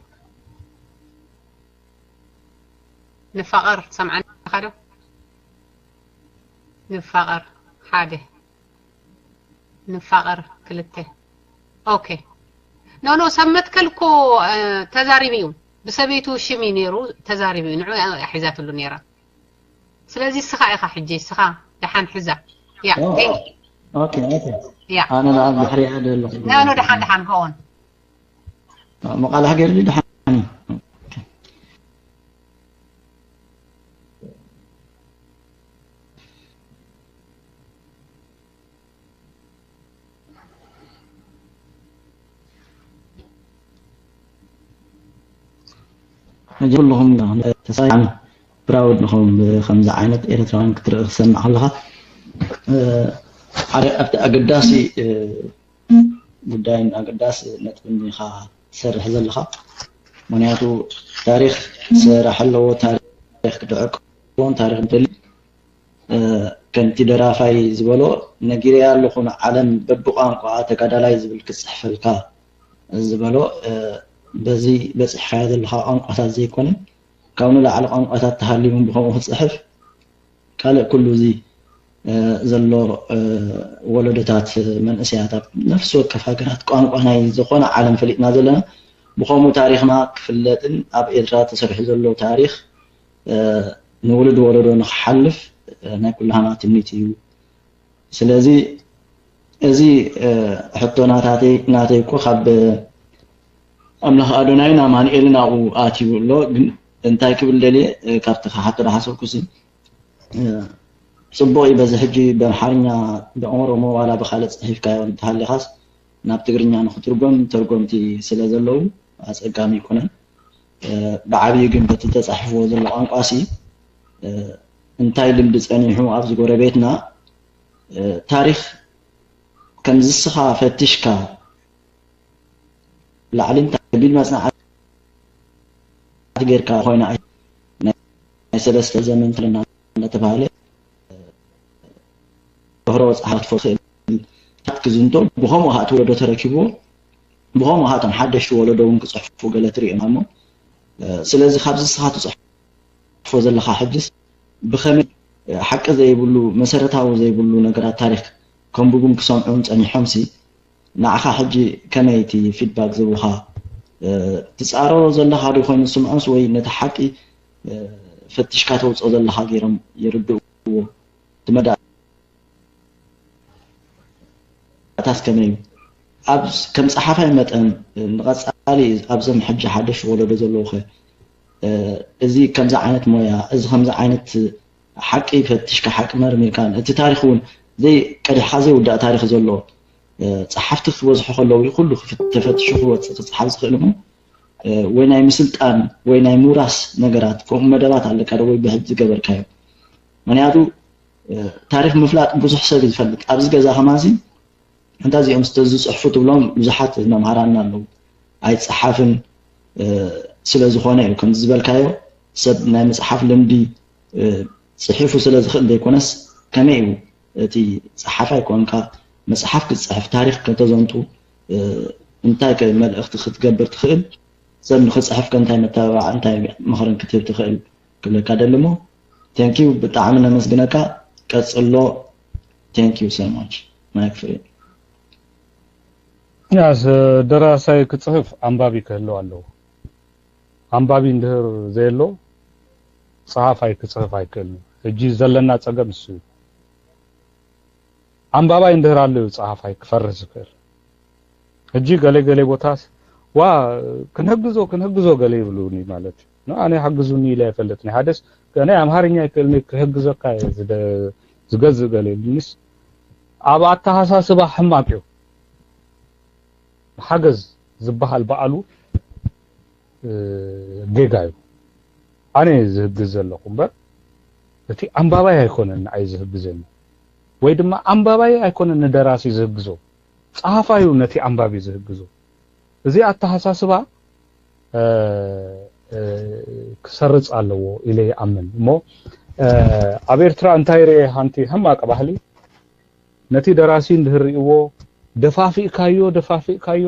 S1: نفقر سمعنا خدو نفقر حاده نفقر كلته اوكي نو سمت كلكو تزاريبيو بسبيتو شمي نيرو تزاريبيو نعو حزات له نيرا سلازي السخا يا حجي السخا دحان حزا يا
S15: اوكي
S1: يا
S15: انا لا بحري هذا
S1: لا دحان هون
S15: مقاله حقير لي دحان نجيب لهم تسايم براود لهم خمسة عينات إيرتران كتر سمع لها على أقداسي بداين أقداس نتبني خا سر هذا لها منياتو تاريخ سر حلو تاريخ كدعك كون تاريخ مثل كان تدرا فاي زبلو نجريا لخون علم ببقان قاعات كدالاي زبل كسحف الكا زبلو بزي بس حاد لها أنقطات زي كونه كونه لا على أنقطات تهليهم بخمه الصحف كله كله زي زلوا ولدتات من أسياتها نفسه كفاكرات أنقطنا يزخون عالم فليت نازلنا بخمه تاريخ ما كفلتن أب إدرات تصرح زلوا تاريخ ንውልድ ወለዶ ንኽሓልፍ ናይ ኩላህና ትምኒት እዩ ስለዚ እዚ ሕቶናታተይ እኮ ካብ ኣምላኽ ኣዶናይና ማንኤልና ኣትዩ ኣሎ ግን እንታይ ክብል ደልየ ካብቲ ሓቶ ሓሰብኩሲ ጽቡቕ በዚ ሕጂ በአምሓርኛ በኦሮሞ ዋላ በኻልእ ጽሒፍካዮ እንተሃሊኻስ ናብ ትግርኛ ንኽትርጎም ተርጎምቲ ስለ ዘለዉ ኣጸጋሚ ይኮነን ብዓብዪ ግን በቲ ተጻሒፍዎ ዘሎ ቋንቋሲ እንታይ ልምዲ ጸኒሑ ኣብዚ ጎረቤትና ታሪክ ከም ዝስኻ ፈቲሽካ ላዕሊ እንታይ ቢል መጽናዕቲ ጌርካ ኮይና ናይ ሰለስተ ዘመን ክልና እናተባሃለ ብህሮ ጸሓፍት ፍኽእል ክዝንቶ ብኸምኡ ሃት ወለዶ ተረኪብዎ ብኸምኡ ሃቶም ሓደሽቲ ወለዶ እውን ክጽሕፉ ገለ ትሪኦም እሞ ስለዚ ካብዚ ስኻ ትጽሕፎ ዘለኻ ሕጅስ ብኸመይ ሓቂ ዘይብሉ መሰረታዊ ዘይብሉ ነገራት ታሪክ ከምብጉም ክሰምዑን ጸኒሖምሲ ንዓኻ ሕጂ ከመይቲ ፊድባክ ዝቡኻ ትጻረሮ ዘለኻ ዶ ኮይኑ ስምዖስ ወይ ነቲ ሓቂ ፈቲሽካ ተውፅኦ ዘለኻ ገይሮም ይርድእዎ ትመዳ ኣታስ ከመይ ኣብ ከም ጸሓፋይ መጠን ንቐጻሊ ኣብዞም ሕጂ ሓደሽ ወለዶ ዘለውኸ እዚ ከምዚ ዓይነት ሞያ እዚ ከምዚ ዓይነት ሓቂ ፈቲሽካ ሓቂ መርሚርካን እቲ ታሪክ እውን ዘይ ቀዲሕካ ዘይውዳእ ታሪክ ዘሎ ጸሓፍቲ ክበዝሑ ከለዉ ኩሉ ተፈትሹ ክወፅእ ክፀሓፍ ዝኽእል እሞ ወይ ናይ ምስልጣን ወይ ናይ ሙራስ ነገራት ከምኡ መደባት ኣለካ ዶ ወይ ብሕጂ ዝገበርካዮ ምክንያቱ ታሪክ ምፍላጥ ብዙሕ ሰብ ዝፈልጥ ኣብዚ ገዛ ከማዚ እንታይ እዚኦም ዝተዝፅሕፉ ትብሎም ብዙሓት መምሃራና ኣለዉ ኣይፀሓፍን ስለ ዝኾነ እዩ ከም ዝበልካዮ ሰብ ናይ መፅሓፍ ልምዲ ጽሒፉ ስለ ዝኽእል ዘይኮነስ ከመይ እዩ እቲ ጸሓፋይ ኮንካ መጽሓፍ ክትጽሕፍ ታሪክ ከተዘንጡ እንታይ መልእኽቲ ክትገብር ትኽእል ሰብ ንኽጽሕፍ ከንታይ መተባብዓ እንታይ ምኽርን ክትህብ ትኽእል ክብለካ ደልሞ ቴንኪዩ ብጣዕሚ ነመስግነካ ቀጽሎ ቴንኪዩ ሶ ማች ማይክ ፍሪ
S2: ያስ ደራሳይ ክጽሕፍ አንባቢ ክህለው ኣለዎ አንባቢ እንድህር ዘየሎ ጸሓፋይ ክጽሕፍ ኣይክእልን እጂ ዘለና ጸገም እሱ አንባባይ እንድህር ኣለዩ ጸሓፋይ ክፈርስ ይኽእል እጂ ገሌ ቦታስ ዋ ክንህግዞ ገሌ ይብሉኒ ማለት ነው ኣነ ሓግዙኒ ኢለ ይፈልጥኒ ሓደስ ገና አምሃርኛ ይክእልኒ ክህግዘካ ዝገዝእ ገሌ ልንስ ኣብ ኣተሓሳስባ ሕማቅ እዩ ሓገዝ ዝበሃል በዓሉ ጌጋዩ ኣነ ዝህግዝ ዘለኹ እምበር እቲ አንባባይ ኣይኮነን ኣይ ዝህግዘኒ ወይ ድማ አንባባይ ኣይኮነን ደራሲ ዝህግዞ ጸሓፋዩ ነቲ አንባቢ ዝህግዞ እዚ ኣተሓሳስባ ክሰርጽ ኣለዎ ኢለ ይኣምን እሞ ኣብ ኤርትራ እንታይ ርኤ ሓንቲ ሕማቅ ባህሊ ነቲ ደራሲ እንድህርይዎ ደፋፊእካዮ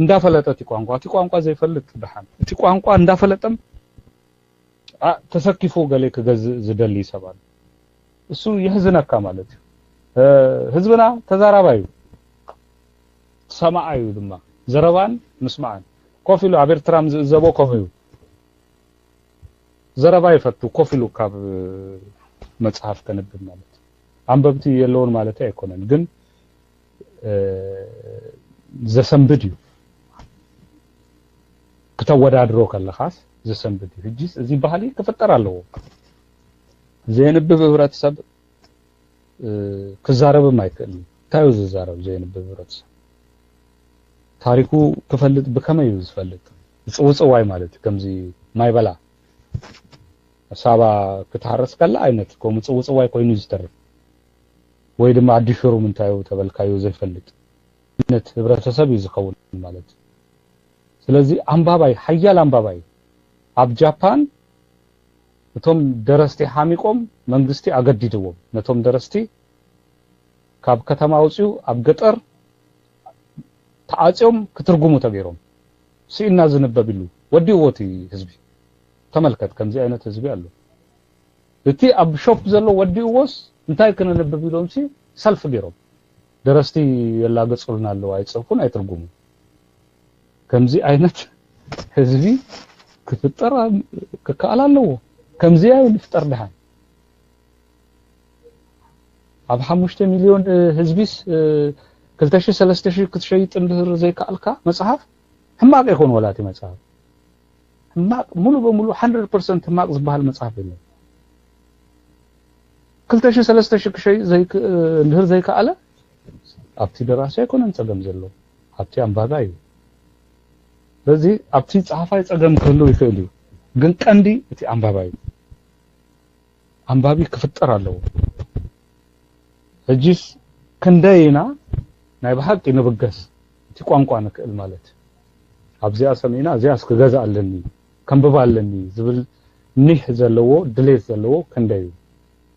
S2: እንዳፈለጠት ቋንቋ እቲ ቋንቋ ዘይፈልጥ ድሓን እቲ ቋንቋ እንዳፈለጠም ተሰኪፉ ገሌ ክገዝእ ዝደሊ ይሰባል እሱ ይሕዝነካ ማለት እዩ ህዝብና ተዛራባዩ ሰማዓዩ ድማ ዘረባን ምስማዕን ኮፍ ኢሉ ኣብ ኤርትራም ዝእዘቦ ኮፍ ኢሉ ዘረባ ይፈቱ ኮፍ ኢሉ ካብ መጽሓፍ ከነብብ ማለት አንበብቲ የለውን ማለት አይኮነን ግን ዘሰንብድ እዩ ከተወዳድሮ ከለኻስ ዘሰንብድ እዩ ሕጂስ እዚ ባህሊ ክፈጠር ኣለዎ ዘይንብብ ህብረተሰብ ክዛረብም ኣይክእልን ታዩ ዝዛረብ ዘይንብብ ህብረተሰብ ታሪኩ ክፈልጥ ብከመይ እዩ ዝፈልጥ ጽውጽዋይ ማለት ከምዚ ማይበላ ሳባ ክትሓረስ ከላ አይነት ከም ጽውጽዋይ ኮይኑ ዝተርፍ ወይ ድማ አዲሽሩ ምንታዩ ተበልካዩ ዘይፈልጥ ነት ህብረተሰብ ይዝኸውን ማለት ስለዚ አንባባይ ሓያል አንባባይ ኣብ ጃፓን እቶም ደረስቲ ሓሚቆም መንግስቲ አገዲድዎም ነቶም ደረስቲ ካብ ከተማ ወጽኡ ኣብ ገጠር ተዓጽዮም ክትርጉሙ ተገይሮም ሲኢና ዝነበብሉ ወዲዎቲ ህዝቢ ተመልከት ከምዚ አይነት ህዝቢ አለ እቲ ኣብ ሾፕ ዘሎ ወዲዎስ እንታይ ከነነበብ ኢሎምሲ ሰልፍ ገይሮም ደረስቲ የላገጽሉና አለው አይጽፉን አይትርጉሙ ከምዚ አይነት ህዝቢ ክፍጠር ከካል ኣለዎ كم زياو نفطر لها اب 5 مليون حزبيس 2000 كتشيط اندهر زي كالكا مصحف حماق يكون ولاتي مصحف حماق مولو بمولو 100% حماق زبال مصحف يلا 2000 كشي زي اندهر زي كاله ابتي دراسه يكون انصغم زلو ابتي انباباي بزي ابتي صحافاي صغم كله يخلو ግን ቀንዲ እቲ አንባባይ አንባቢ ክፍጠር አለው እጂስ ክንደይና ናይ በሐቅ ንብገስ እቲ ቋንቋ ንክእል ማለት ኣብዚያ ሰሜና እዚያ እስከገዛ ኣለኒ ከንብባ ኣለኒ ዝብል ንህ ዘለዎ ድሌት ዘለዎ ክንደይ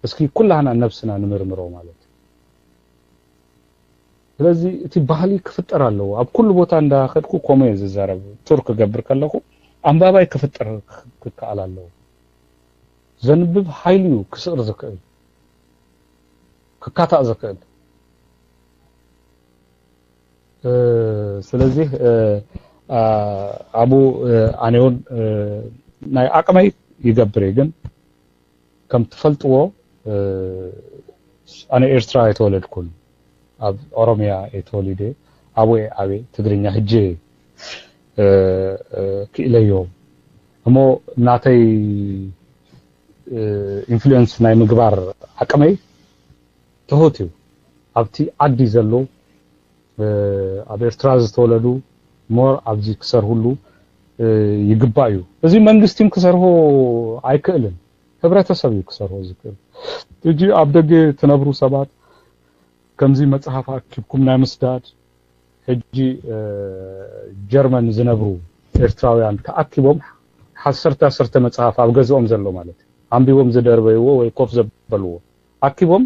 S2: እስኪ ኩላህና ነፍስና ንምርምሮ ማለት ስለዚህ እቲ ባህሊ ክፍጠር አለው ኣብ ኩሉ ቦታ እንዳኸድኩ ኮሜ ዝዛረብ ቱርክ ገብር ከለኹ አንባባይ ክፍጠር ከአላለው ዘንብብ ኃይሉ ክስር ዘከል ከካታ ዘከል ስለዚህ አቡ አኔውን ናይ አቅመይ ይገብር ግን ከም ተፈልጥዎ አነ ኤርትራ የተወለድኩን ኣብ ኦሮሚያ የተወለደ አቤ ትግርኛ ህጄ كيليو همو ناتي انفلونس ناي مغبار حقمي تهوتيو ابتي عدي زلو ابيرتراز تولدو مور ابزي كسر ሁሉ يغبايو እዚህ መንግስትም ከሰርሆ አይከልን ህብረተሰብ ይከሰርሆ ዝክል እጂ አብደገ ተነብሩ ሰባት ከምዚ መጽሐፍ አክብኩም ናይ መስዳድ ሕጂ ጀርመን ዝነብሩ ኤርትራውያን ተአክቦም ሐሰርተ መጽሐፍ አብገዝኦም ዘሎ ማለት አንቢቦም ዝደርበይዎ ወይ ኮፍ ዘበልዎ አክቦም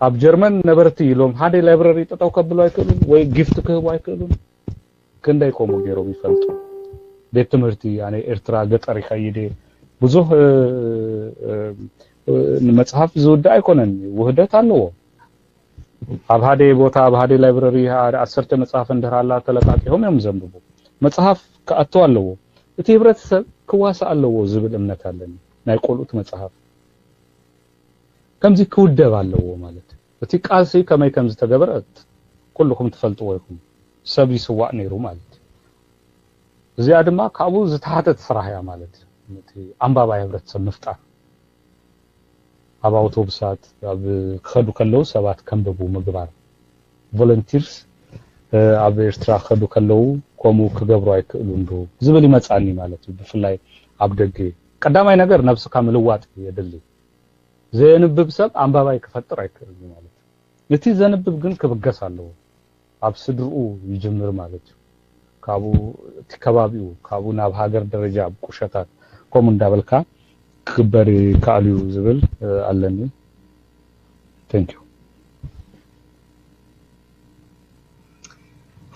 S2: ኣብ ጀርመን ነበርቲ ኢሎም ሃደ ላይብረሪ ተጣው ከብሉ አይከሉን ወይ ጊፍት ከህቡ አይከሉን ክንዳይ ቆሙ ገሮም ይፈልጡ ቤት ትምህርቲ ያኔ ኤርትራ ገጠር ይኸይደ ብዙ መጽሐፍ ዝውዳ አይኮነን ውህደት አለው አብሃዴ ቦታ አብሃዴ ላይብረሪ 10 መጽሐፍ እንደራላ ተለቃቂሆም ያምዘንብቡ መጽሐፍ ከአቶ አለው እቲ ህብረተሰብ ክዋሳ አለው ዝብል እምነት አለን ናይ ቆሉት መጽሐፍ ከምዚ ክውደብ አለው ማለት እቲ ቃልሲ ከመይ ከምዚ ተገበረት ኩልኩም ተፈልጡ ወይኩም ሰብ ይስዋዕ ነይሩ ማለት እዚያ ድማ ካብኡ ዝተሓተት ስራሕያ ማለት እቲ አንባባይ ህብረተሰብ ምፍጣር ኣብ አውቶቡሳት ኣብ ከዱ ከለው ሰባት ከንብቡ ምግባር ቮለንቲርስ ኣብ ኤርትራ ከዱ ከለው ቆሙ ክገብሩ አይክእሉ እንዶ ዝብል ይመጻኒ ማለት ብፍላይ ኣብ ደገ ቀዳማይ ነገር ነፍስካ ምልዋጥ የድል ዘንብብ ሰብ አንባባይ ክፈጥር አይክእሉ ማለት እቲ ዘንብብ ግን ክብገስ አለው ኣብ ስድርኡ ይጅምር ማለት ካቡ ተከባቢው ካቡ ናብ ሃገር ደረጃ ቁሸታት ቆሙ እንዳበልካ ክበር ካሊዩ ዝብል አለኒ ቴንክ ዩ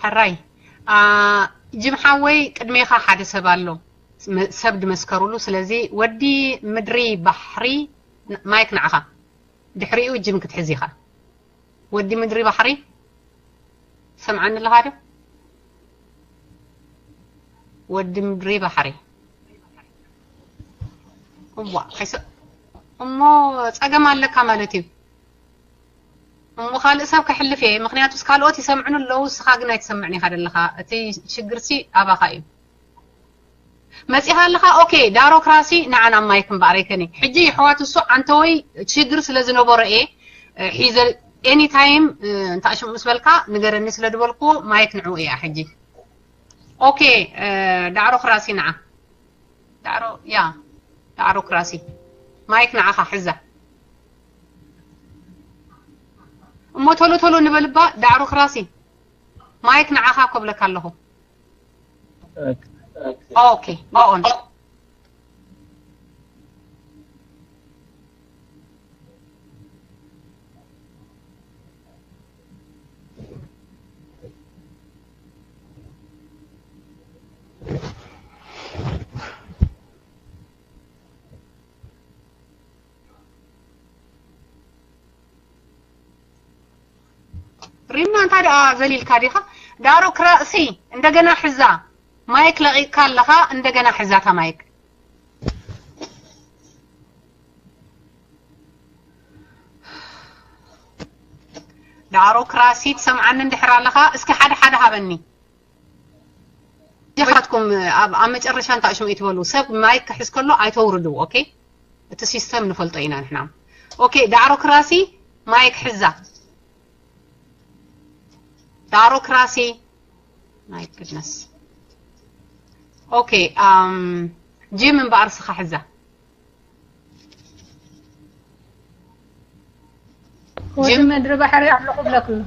S1: حراي جمحوي قدميخا حد سبالو سبد مسكرولو سلازي ودي مدري بحري ما يكنعخا دحريو جيم كتحزيخا ودي مدري بحري سمعنا له هذا ودي مدري بحري وا حيس امو صقم على كمالتي امو خالق سب كحلفي مخنياتو سكالوت يسمعون لو سخاغنا يسمعني هذا لها تي شغرسي ابا خايب مسيها لها اوكي داروكراسي نعنا ما يكن باريكني حجي حوات السوق انتوي شغر سلازنبر ايه حيز اني تايم انت اشو مسبلكا نغرني سلدبلكو ما يكنعو ايه حجي اوكي داروكراسي نعم داروكراسي ما يكنعها حزه امو تولو نبلبا داروكراسي ما يكنعها قبلك الله اوكي اون ريما انت زليل كاريخه داروكراسي عندنا حزه مايك لقي كان لها عندنا حزاتها مايك داروكراسي تسمعنا اندحر لها اسكي حدا هابني جهاتكم عم مጨረሻን ታሽሙ ይትበሉ ሰብ ማይክ ክሕዝ ከሎ አይተውርዱ ኦኬ እቲ ሲስተም ንፈልጦ ኢና ንሕና ኦኬ ዳሮክራሲ ማይክ ሕዛ ዳሮክራሲ ማይ ጉድነስ ኦኬ ጂም እንባርስኻ ሕዛ
S7: ጂም ምድር ባሕሪ ኣለኹ ብለኩም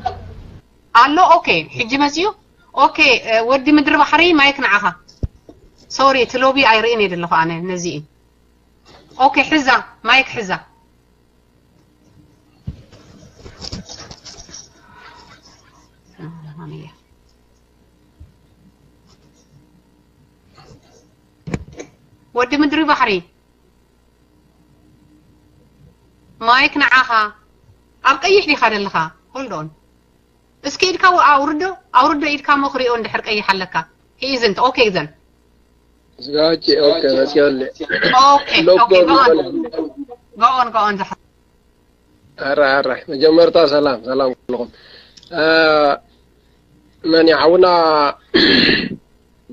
S1: ኣሎ ኦኬ ሕጂ መፅዩ اوكي ودي مدر بحري مايك نعها سوري تلوبي ايرين يدلخو انا نزي اوكي حزه مايك حزه ودي مدر بحري مايك نعها ابقيح لي خدلخا هولدون اسكي إدكا أوردو إدكا مخريو اندحر قيح لكا he isn't okay then
S16: زغاجي اوكي بس يلا
S1: okay go on
S16: أرى مجمرتا سلام كلكم من يعونا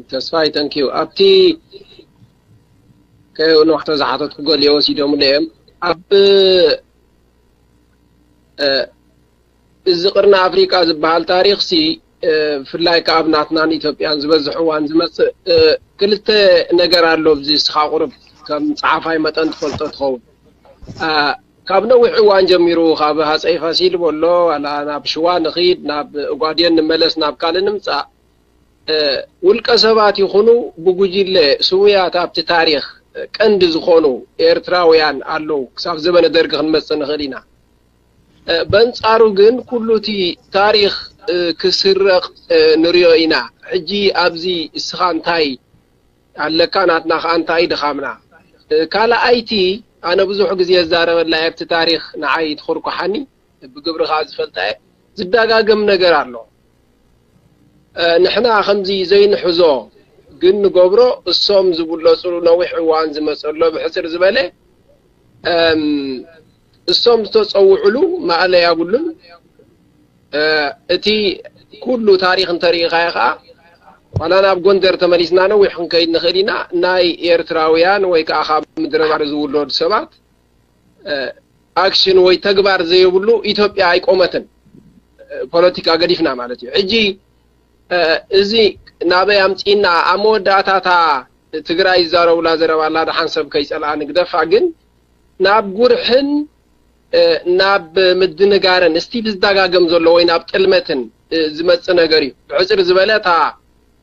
S16: تسفاي تانكيو أبتي كي نوحتا زحاتت قول يوسي دوم لهم ዝቅርና አፍሪካ ዝበሃል ታሪኽ ሲ ፍላይ ካብናትናን ኢትዮጵያን ዝበዝሑ ዋን ዝመጽእ ክልተ ነገር ኣሎ ብዚ ስኻ ቁርብ ከም ጻሓፋይ መጠን ትፈልጦ ትኸውን ካብ ነዊሕ እዋን ጀሚሩ ካብ ሃፀይ ፋሲል በሎ ዋላ ናብ ሽዋ ንኺድ ናብ እጓድየን ንመለስ ናብ ካልእ ንምጻእ ውልቀ ሰባት ይኹኑ ብጉጅለ ስውያት ኣብቲ ታሪኽ ቀንዲ ዝኾኑ ኤርትራውያን ኣለዉ ክሳብ ዘበነ ደርጊ ክንመጽእ ንኽእል ኢና በንጻሩ ግን ኩሉቲ ታሪኽ ክስረቕ ንሪኦ ኢና ሕጂ ኣብዚ እስኻ እንታይ ኣለካ ናትና ኸ እንታይ ድኻምና ካልኣይቲ ኣነ ብዙሕ ግዜ ዝዛረበላ ኣብቲ ታሪኽ ንዓይ ትኹርኩሓኒ ብግብርኻ ዝፈልጠ ዝደጋገም ነገር ኣሎ ንሕና ከምዚ ዘይንሕዞ ግን ንገብሮ እሶም ዝብለፁሉ ነዊሕ እዋን ዝመፀሎ ብሕፅር ዝበለ እሶም ዝተፀውዕሉ ማእለ ያብሉን እቲ ኩሉ ታሪኽ እንተሪኢኻ ኢኻ ዋላ ናብ ጎንደር ተመሊስና ነዊሕ ክንከይድ ንኽእል ኢና ናይ ኤርትራውያን ወይ ከዓ ካብ ምድረ ባሕሪ ዝውለዱ ሰባት ኣክሽን ወይ ተግባር ዘይብሉ ኢትዮጵያ ኣይቆመትን ፖለቲካ ገዲፍና ማለት እዩ ሕጂ እዚ ናበይ ኣምፂና ኣብ መወዳእታታ ትግራይ ይዛረቡላ ዘረባላ ድሓን ሰብ ከይፀልኣ ንግደፋ ግን ናብ ጉርሕን ናብ ምድንጋርን እስቲ ብዝደጋገም ዘሎ ወይ ናብ ጥልመትን ዝመጽእ ነገር እዩ ብሕፅር ዝበለ እታ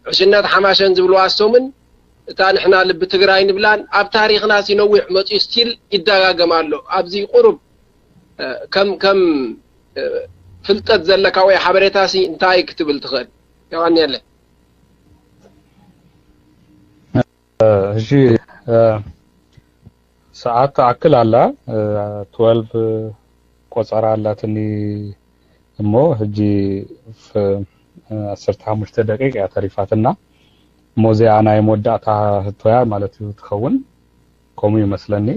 S16: ዕሽነት ሓማሸን ዝብልዋ እሶምን እታ ንሕና ልቢ ትግራይ ንብላን ኣብ ታሪኽና ሲነዊሕ መፅኡ ስቲል ይደጋገም ኣሎ ኣብዚ ቁሩብ ከም ፍልጠት ዘለካ ወይ ሓበሬታ ሲ እንታይ ክትብል ትኽእል ያዋኒ ያለ
S2: እሺ ሰዓት ተአክል አላ 12 ቆጸራ አላትኒ እሞ ህጂ 15 ደቂቃ ያተሪፋትና ሞዚያ ናይ ሞዳታ ህቶያ ማለት ትኸውን ኮሙ ይመስለኒ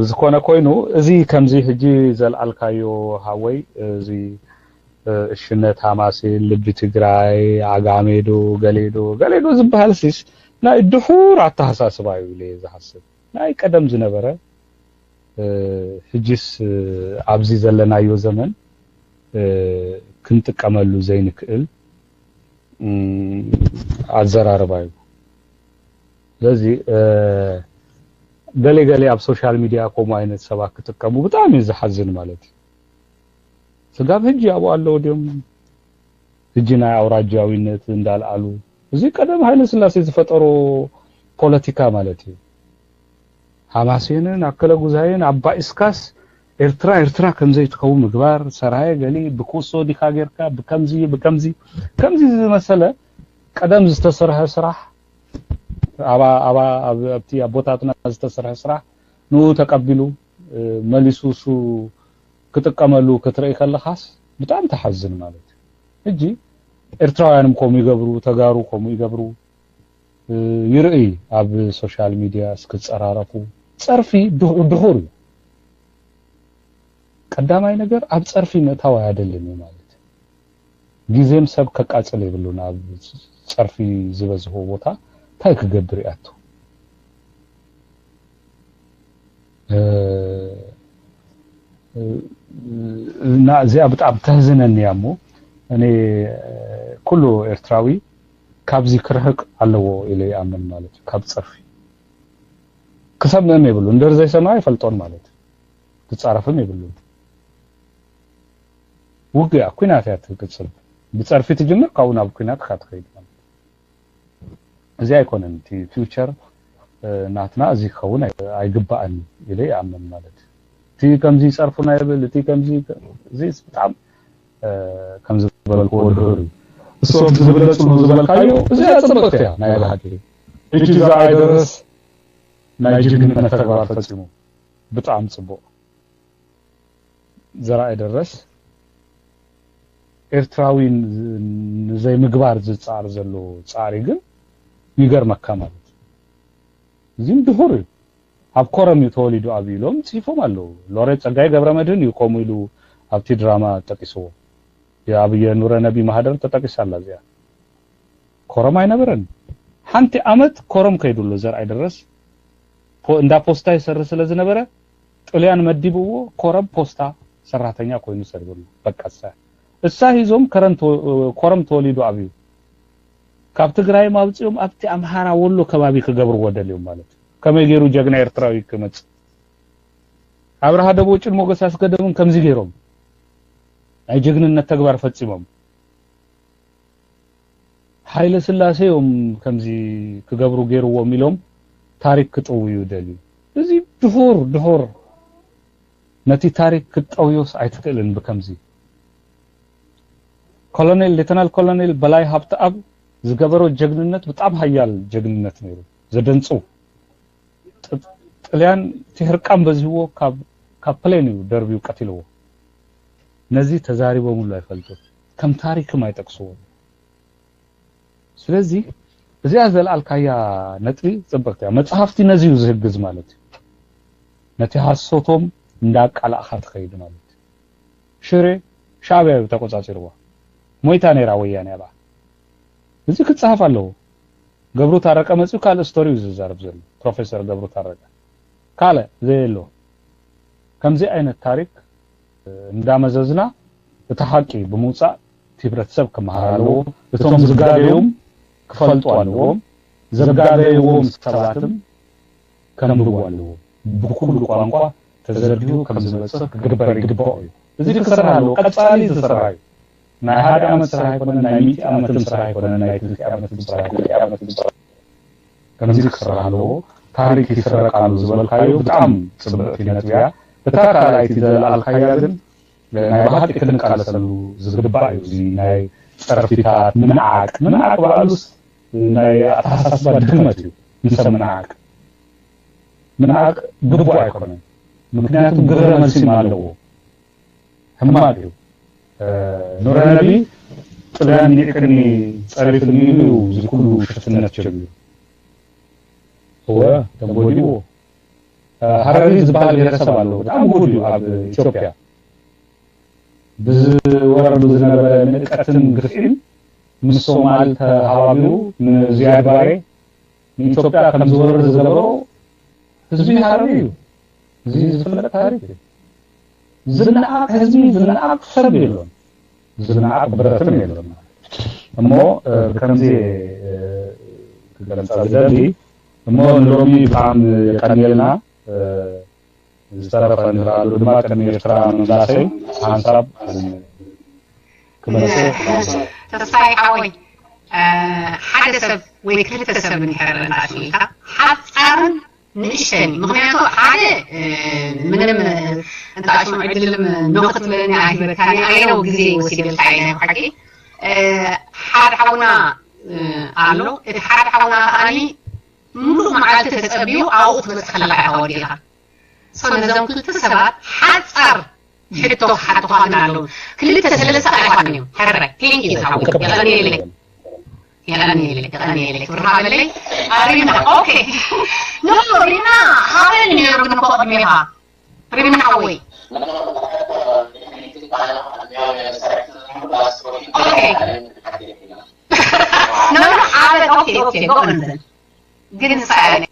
S2: ዝኮነ ኮይኑ እዚ ከምዚ ህጂ ዘልአልካዮ ሃወይ እዚ እሽነት ሃማሲ ልቢ ትግራይ አጋሜዶ ገሌዶ ዝበሃል ሲስ ናይ ድሑር አተሐሳስባዩ ለይ ዝሐስብ ናይ ቀደም ዝነበረ ህጂስ ኣብዚ ዘለናዮ ዘመን ክንጥቀመሉ ዘይንክእል አዘራርባዩ ስለዚህ ገሌ ኣብ ሶሻል ሚዲያ ኮሙ አይነት ሰባት ክትጥቀሙ በጣም ይዝሐዝን ማለት ስጋብ ህጂ አቡ አለው ደም ህጂና አውራጃዊነት እንዳልአሉ እዚ ቀደም ኃይለ ሥላሴ ዝፈጠሩ ፖለቲካ ማለት እዩ ሐማሴንን አከለ ጉዛይን አባይ እስካስ ኤርትራ ከምዘይ ትከውን ምግባር ሰራይ ገሊ ብኩሶ ዲካጌርካ በከምዚ ዝመሰለ ቀደም ዝተሰርሐ ስራሕ አባ ኣብቲ አቦታትና ዝተሰርሐ ስራሕ ኑ ተቀቢሉ መሊሱሱ ክትቀመሉ ክትረይ ከለኻስ በጣም ተሐዝን ማለት እጂ ኤርትራውያንም ኮሙ ይገብሩ ተጋሩ ኮሙ ይገብሩ ይርኢ ኣብ ሶሻል ሚዲያ እስክጸራረፉ ጸርፊ ድሁር ቀዳማይ ነገር ኣብ ጸርፊ መታው አይደለም ማለት ጊዜም ሰብ ከቃጸለ ይብሉና ኣብ ጸርፊ ዝበዝሆ ቦታ ታይ ክገብር ያቱ እና እዚያ በጣም ተህዝነን ያሞ እኔ ኩሉ ኤርትራዊ ካብዚ ክርህቅ ኣለዎ ኢለ ያምን ማለት ካብ ጸርፊ ከሰምነን ይብሉ እንደርዘይ ሰማይ ፈልጦን ማለት ትጻረፍም ይብሉ ውግያ ኩናት ያትቅጽል بتصرفي تجمر كون ابو كينات خاطخيد ازي ايكونن تي فيوتشر ناتنا ازي خون ايغبان يلي امن مالت تي كمزي صرفنا يبل تي كمزي زي بتاع كمزي بالكودر الصوت زبلت زبلكايو ازي اصبقتها ناي هادي اجي زاي درس نايجرين نتغبار فصيمو بتاع صبو زراي درس ኤርትራዊን ዘይ ምግባር ዝጻር ዘሎ ጻሪ ግን ይገርመካ ማለት ዝም ድሁር ኣብ ኮረም ተወሊዱ አብይሎም ጽፎም አለው ሎሬት ጸጋይ ገብረመድህን ይቆሙ ኢሉ ኣብቲ ድራማ ተጠቂሰው የአብይ ኑረ ነቢ ማህደር ተጠቂሳላ ዚያ ኮረም አይነበረን ሓንቲ አመት ኮረም ከይዱሎ ዘርአይ ድረስ እንዳ ፖስታ ይሰር ስለዝነበረ ጥልያን መዲብዎ ኮረም ፖስታ ሰራተኛ ኮይኑ ሰርብሉ በቃሳ እሳሂዞም ኮረም ተወሊዱ አብዩ ካብ ትግራይ ማብጽዮም ኣብቲ አምሃራ ወሎ ከባቢ ከገብሩ ወደልዮም ማለት ከመገሩ ጀግና ኤርትራዊ ከመጽ አብርሃ ደቦጭን ሞገስ አስገደሙን ከምዚ ገይሮም አይ ጀግንነት ተግባር ፈጽሞም ኃይለ ስላሴዮም ከምዚ ከገብሩ ገይሩዎ ሚሎም ታሪክ ክጥው ይደሊ እዚ ድሆር ነቲ ታሪክ ክጥውዮስ አይትክልን በከምዚ ኮሎኔል ሌተናል ኮሎኔል በላይ ሀብተ አብ ዝገበሮ ጀግንነት በጣም ኃያል ጀግንነት ነው ዘደንጹ ጥልያን ትህርቃም በዚህዎ ካፕሌኑ ደርቢው ቀትለው ነዚህ ተዛሪበው ሙሉ አይፈልጡ ከም ታሪክም አይጠቅሱው ስለዚህ እዚያ ዘላልካያ ነጥቢ ጽበቅታ መጽሐፍቲ ነዚሁ ዝህግዝ ማለት ነቲ ሐሶቶም እንዳቃላ አኻት ኸይድ ማለት ሽሬ ሻዕቢያው ተቆጻጽርዋ ሞይታ ነራ ወያኔ ያባ እዚ ክጽሐፍ አለው ገብሩ ታረቀ መጽኡ ካለ ስቶሪው ዝዛረብ ዘሎ ፕሮፌሰር ገብሩ ታረቀ ካለ ዘየሎ ከምዚ አይነት ታሪክ እንዳመዘዝና ተሐቂ በመውጻ ትብረተሰብ ከመሃራሎ እቶም ዝጋደዩም ክፈልጧሉ ዘጋደዩም ሰባትም ከንብዋሉ በኩሉ ቋንቋ ተዘርዲው ከምዝበጽ ግድበር ግድባው እዚ ተሰራሎ ቀጻሊ ተሰራይ ናይ ሓደ ዓመት ስራሕ ይኮነ ናይ 100 ዓመት ስራሕ ይኮነ ናይ 200 ዓመት ስራሕ ይኮነ ከምዚ ክሰራሎ ታሪክ ይሰረቃሉ ዝበልካዩ በጣም ጽብቕቲ ነጥያ ተታካላይቲ ዘላልካያ ግን ናይ ባህት ክንቃለሰሉ ዝግባእ እዩ ናይ ጸርፊታት ምንዓቅ ባሉስ ናይ አታሐሳስባ ድክመት እዩ ይሰምናቅ ምንዓቅ ግቡእ አይኮነ ምክንያቱም ግብረ መልሲ ማለው ህማቅ እዩ ኑረ ነቢ ጥልያን ይቅኒ ጸሪፍኒ ዝኩሉ ሽፍትነት ጀምሩ هو ተቦዲው ሐረሪ ዝባል ብሔረሰብ አለው በጣም ጉዱ ኣብ ኢትዮጵያ በወረዱ ዝነበረ ንቀትን ግፍን ምሶማል ተሃዋቢው ዝያድ ባሬ ኢትዮጵያ ከም ዝወረድ ዝገበሮ ህዝቢ ሐረሪ እዚ ዝፍለጥ ታሪክ ዝናቅ ህዝቢ ዝናቅ ሰብ የለም ዝናቅ ብረትም የለም እሞ ከምዚ ገለጻ ዘዲ እሞ ሎሚ በጣም የቀነልና ዝተረፈን ራሉ ድማ ከመ ኤርትራ መንዛሰይ አንሳብ ከመሰ
S1: ተስፋይ ሓወይ ሓደ ሰብ ወይ ክልተ ሰብ ንሄረና ኣሽሊካ ሓፃርን ንእሽተን ምክንያቱ ሓደ ምንም እንታሽሙ ዕድልም ንኽትለኒ ኣይበካኒ ኣይነው ግዜ ወሲደልካ ኣይነ ሓቂ ሓደ ሓውና ኣሎ እቲ ሓደ ሓውና ኣኒ ሙሉ መዓልቲ ተጸቢዩ ኣውት መጽሐላ ኣወዲኻ ሰነዘም ክልተ ሰባት ሓፃር ሕቶ ሓጥፋና ኣሎ ክልተ ሰለስተ ኣይፋንዩ ሕረ ቴንክ ዩ ታው يلاني لك برهاب لي رينا اوكي نو رينا هاين نيرو نكو ادميها رينا حوي No, no, okay, go on then. Didn't say anything.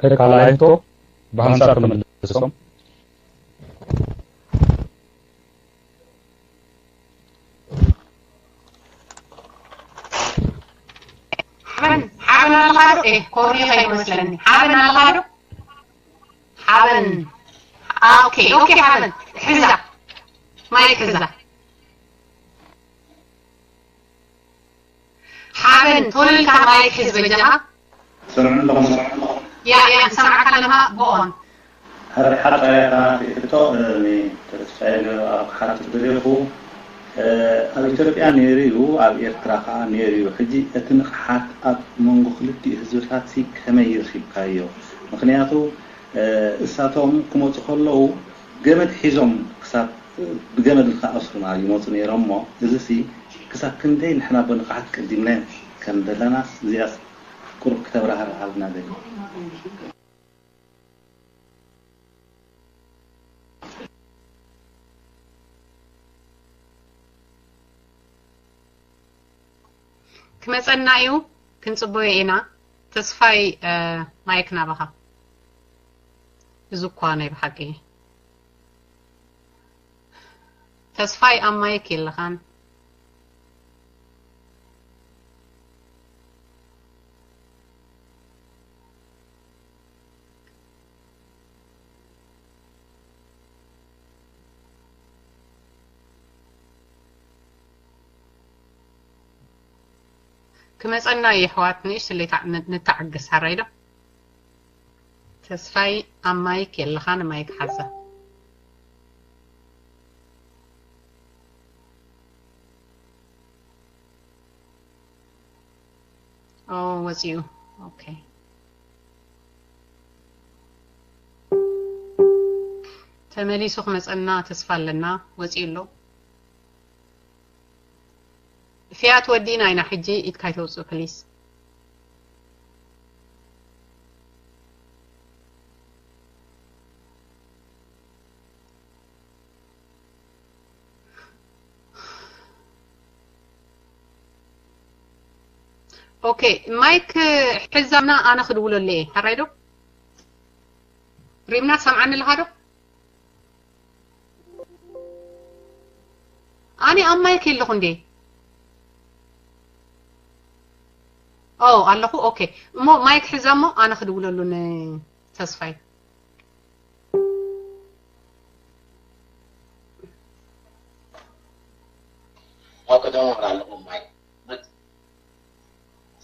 S2: ከቃላይቶ በአንሳር ተመልሰው
S1: حابن الغادو ايه كوري خير مسلني حابن الغادو حابن اوكي حابن حزة مايك حزة حابن طول كان مايك حزب جها
S5: سمعنا لهم
S1: يا سمعك لها بون
S17: هذا حتى في التوب اللي تسأل حتى تدريبه ኣብ ኢትዮጵያ ነይሩ ኣብ ኤርትራ ከዓ ነይሩ ሕጂ እቲ ንቕሓት ኣብ መንጎ ክልቲኡ ህዝብታት ከመይ ይረኺብካዮ ምክንያቱ እሳቶም ክመፁ ከለዉ ገመድ ሒዞም ክሳብ ብገመድ ዝኣስሩና ይመፁ ነይሮም እሞ እዚ ክሳብ ክንደይ ንሕና ብንቕሓት ቀዲምና ከም ዘለና እዚኣስ ቁርብ ክተብራህርሃልና ዘይ
S1: كمصنايو كنصبو ኢና ተስፋይ ማይክ ናባኻ ዝኳነይ በሐቂ ተስፋይ ኣብ ማይክ የለኻን كمصنا يحواتني اللي نتعقس حريده تسفاي ام مايك يلا خان مايك حزه Oh, was you okay. تمليسو كمصنا تسفالنا وصيلو فيات ودينا اينا حجي يتكايتوصو بليز اوكي مايك حزامنا انا خدولو ليه هرايدو ريمنا سمعني لهادو اني ام مايك يلخون دي او ኣለኹ ኦኬ እሞ ማይክ ሒዛሞ ኣነ ክድውለሉ ተስፋይ
S6: አቀደሙ አላለሁ ማይክ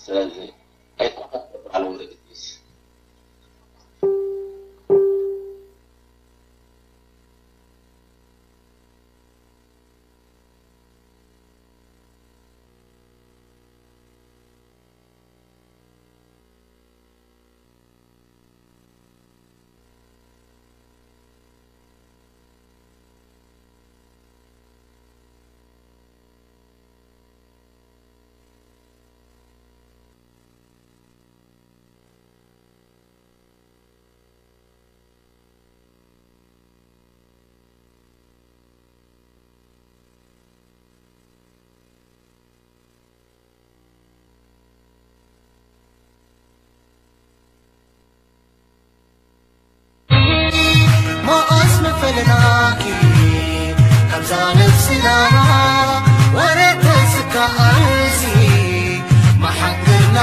S6: ስለዚህ አይቆጣጠር ወረድስ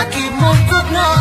S18: نكيب موقفنا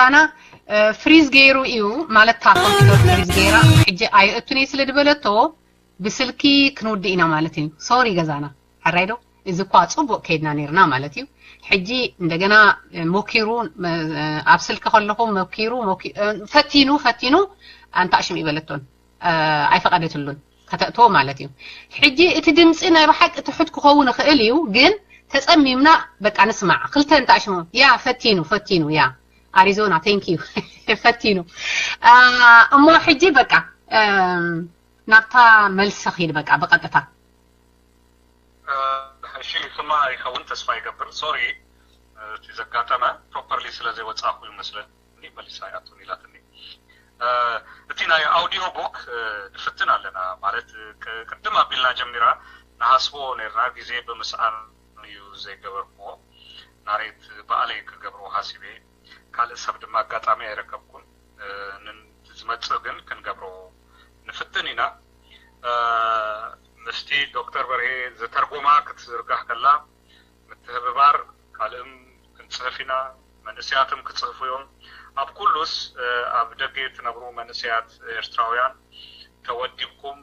S1: ገዛና ፍሪዝ ገይሩ እዩ ማለት ኮምፒውተር ፍሪዝ ገይራ ሕጂ ኣይእቱኒ ስለ ድበለቶ ብስልኪ ክንውድኢና ማለት እዩ ሶሪ ገዛና አራይዶ እዚ ኳ ጽቡቅ ከይድና ነርና ማለት እዩ ሕጂ እንደገና ሞኪሩ ኣብ ስልክ ከለኹም ሞኪሩ ፈቲኑ አንታሽም ይበለቶን ኣይፈቀደትሉን ከተእቶ ማለት እዩ ሕጂ እቲ ድምጽ ናይ በሐቅ ትሕት ክኸውን ይኽእል እዩ ግን ተጸሚምና በቃ ንስማዕ ክልተ እንታሽሙ ያ ፈቲኑ ያ አሪዞና ቴንክ ዩ ፈቲኑ እሞ ሕጂ በቃ ናብታ መልስ ኺድ በቃ በቀጥታ
S2: እሺ ስማ ይኸውን ተስፋ ይገብር ሶሪ ተዘጋተማ ፕሮፐርሊ ስለዚህ ወጻፉ ይመስላል መልስ አያቱን ይላትኒ እቲና የአውዲዮ ቡክ ድፍትን አለና ማለት ቅድም አቢልና ጀምራ ናስቦ ነራ ጊዜ በመስአል ዩዝ ገበርኮ ናሬት ባአለይ ከገብሮ ሐሲቤ ካለ ሰብድ ማጋጣሚ ያረከብኩን ዝመጽእ ግን ክንገብሮ ንፍትኒና ምስቲ ዶክተር በርሄ ዘተርጎማ ክትዝርጋህ ከላ ምትህብባር ካልም ክንጽሕፊና መንስያትም ክጽሕፉዮም ኣብ ኩሉስ ኣብ ደገ ትነብሩ መንስያት ኤርትራውያን ተወዲብኩም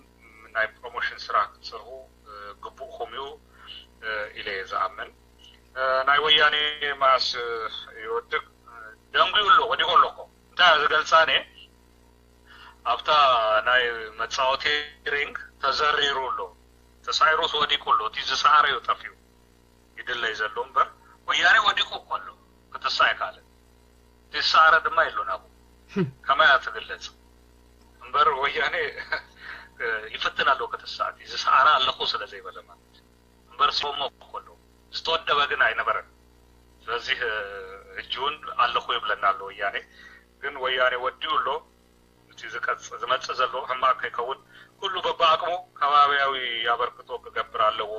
S2: ናይ ፕሮሞሽን ስራ ክትሰርሑ ግቡእኹም እዩ ኢለ ዝኣምን ናይ ወያኔ ማስ ይወድቅ ደንጉሎ ወዲቆሎኮ እንታይ ዝገልጻኔ ኣብታ ናይ መጻወቴ ሪንግ ተዘሪሩሎ ተሳይሮስ ወዲቆሎ ትዝሳረ ይጠፊው ይድለይ ዘሎ እምበር ወያኔ ወዲቆ ቆሎ ከተሳይ ካለ ትሳረ ድማ ይሎናቡ
S18: كما يتغلጽ እንበር ወያኔ ይፈተናል ከተሳት ይስአራ አለቆ ስለዚህ በለማ እንበር ሶሞ ኮሎ ስተወደበ ግን አይነበረን ስለዚህ እጁን አለቆ ይብለናል ወያኔ ግን ወያኔ ወዲውሎ ትዝቀጽ ዝመጽ ዘሎ ህማከ ከውን ሁሉ በባቅሙ ከባቢያዊ ያበርክቶ ከገብራለው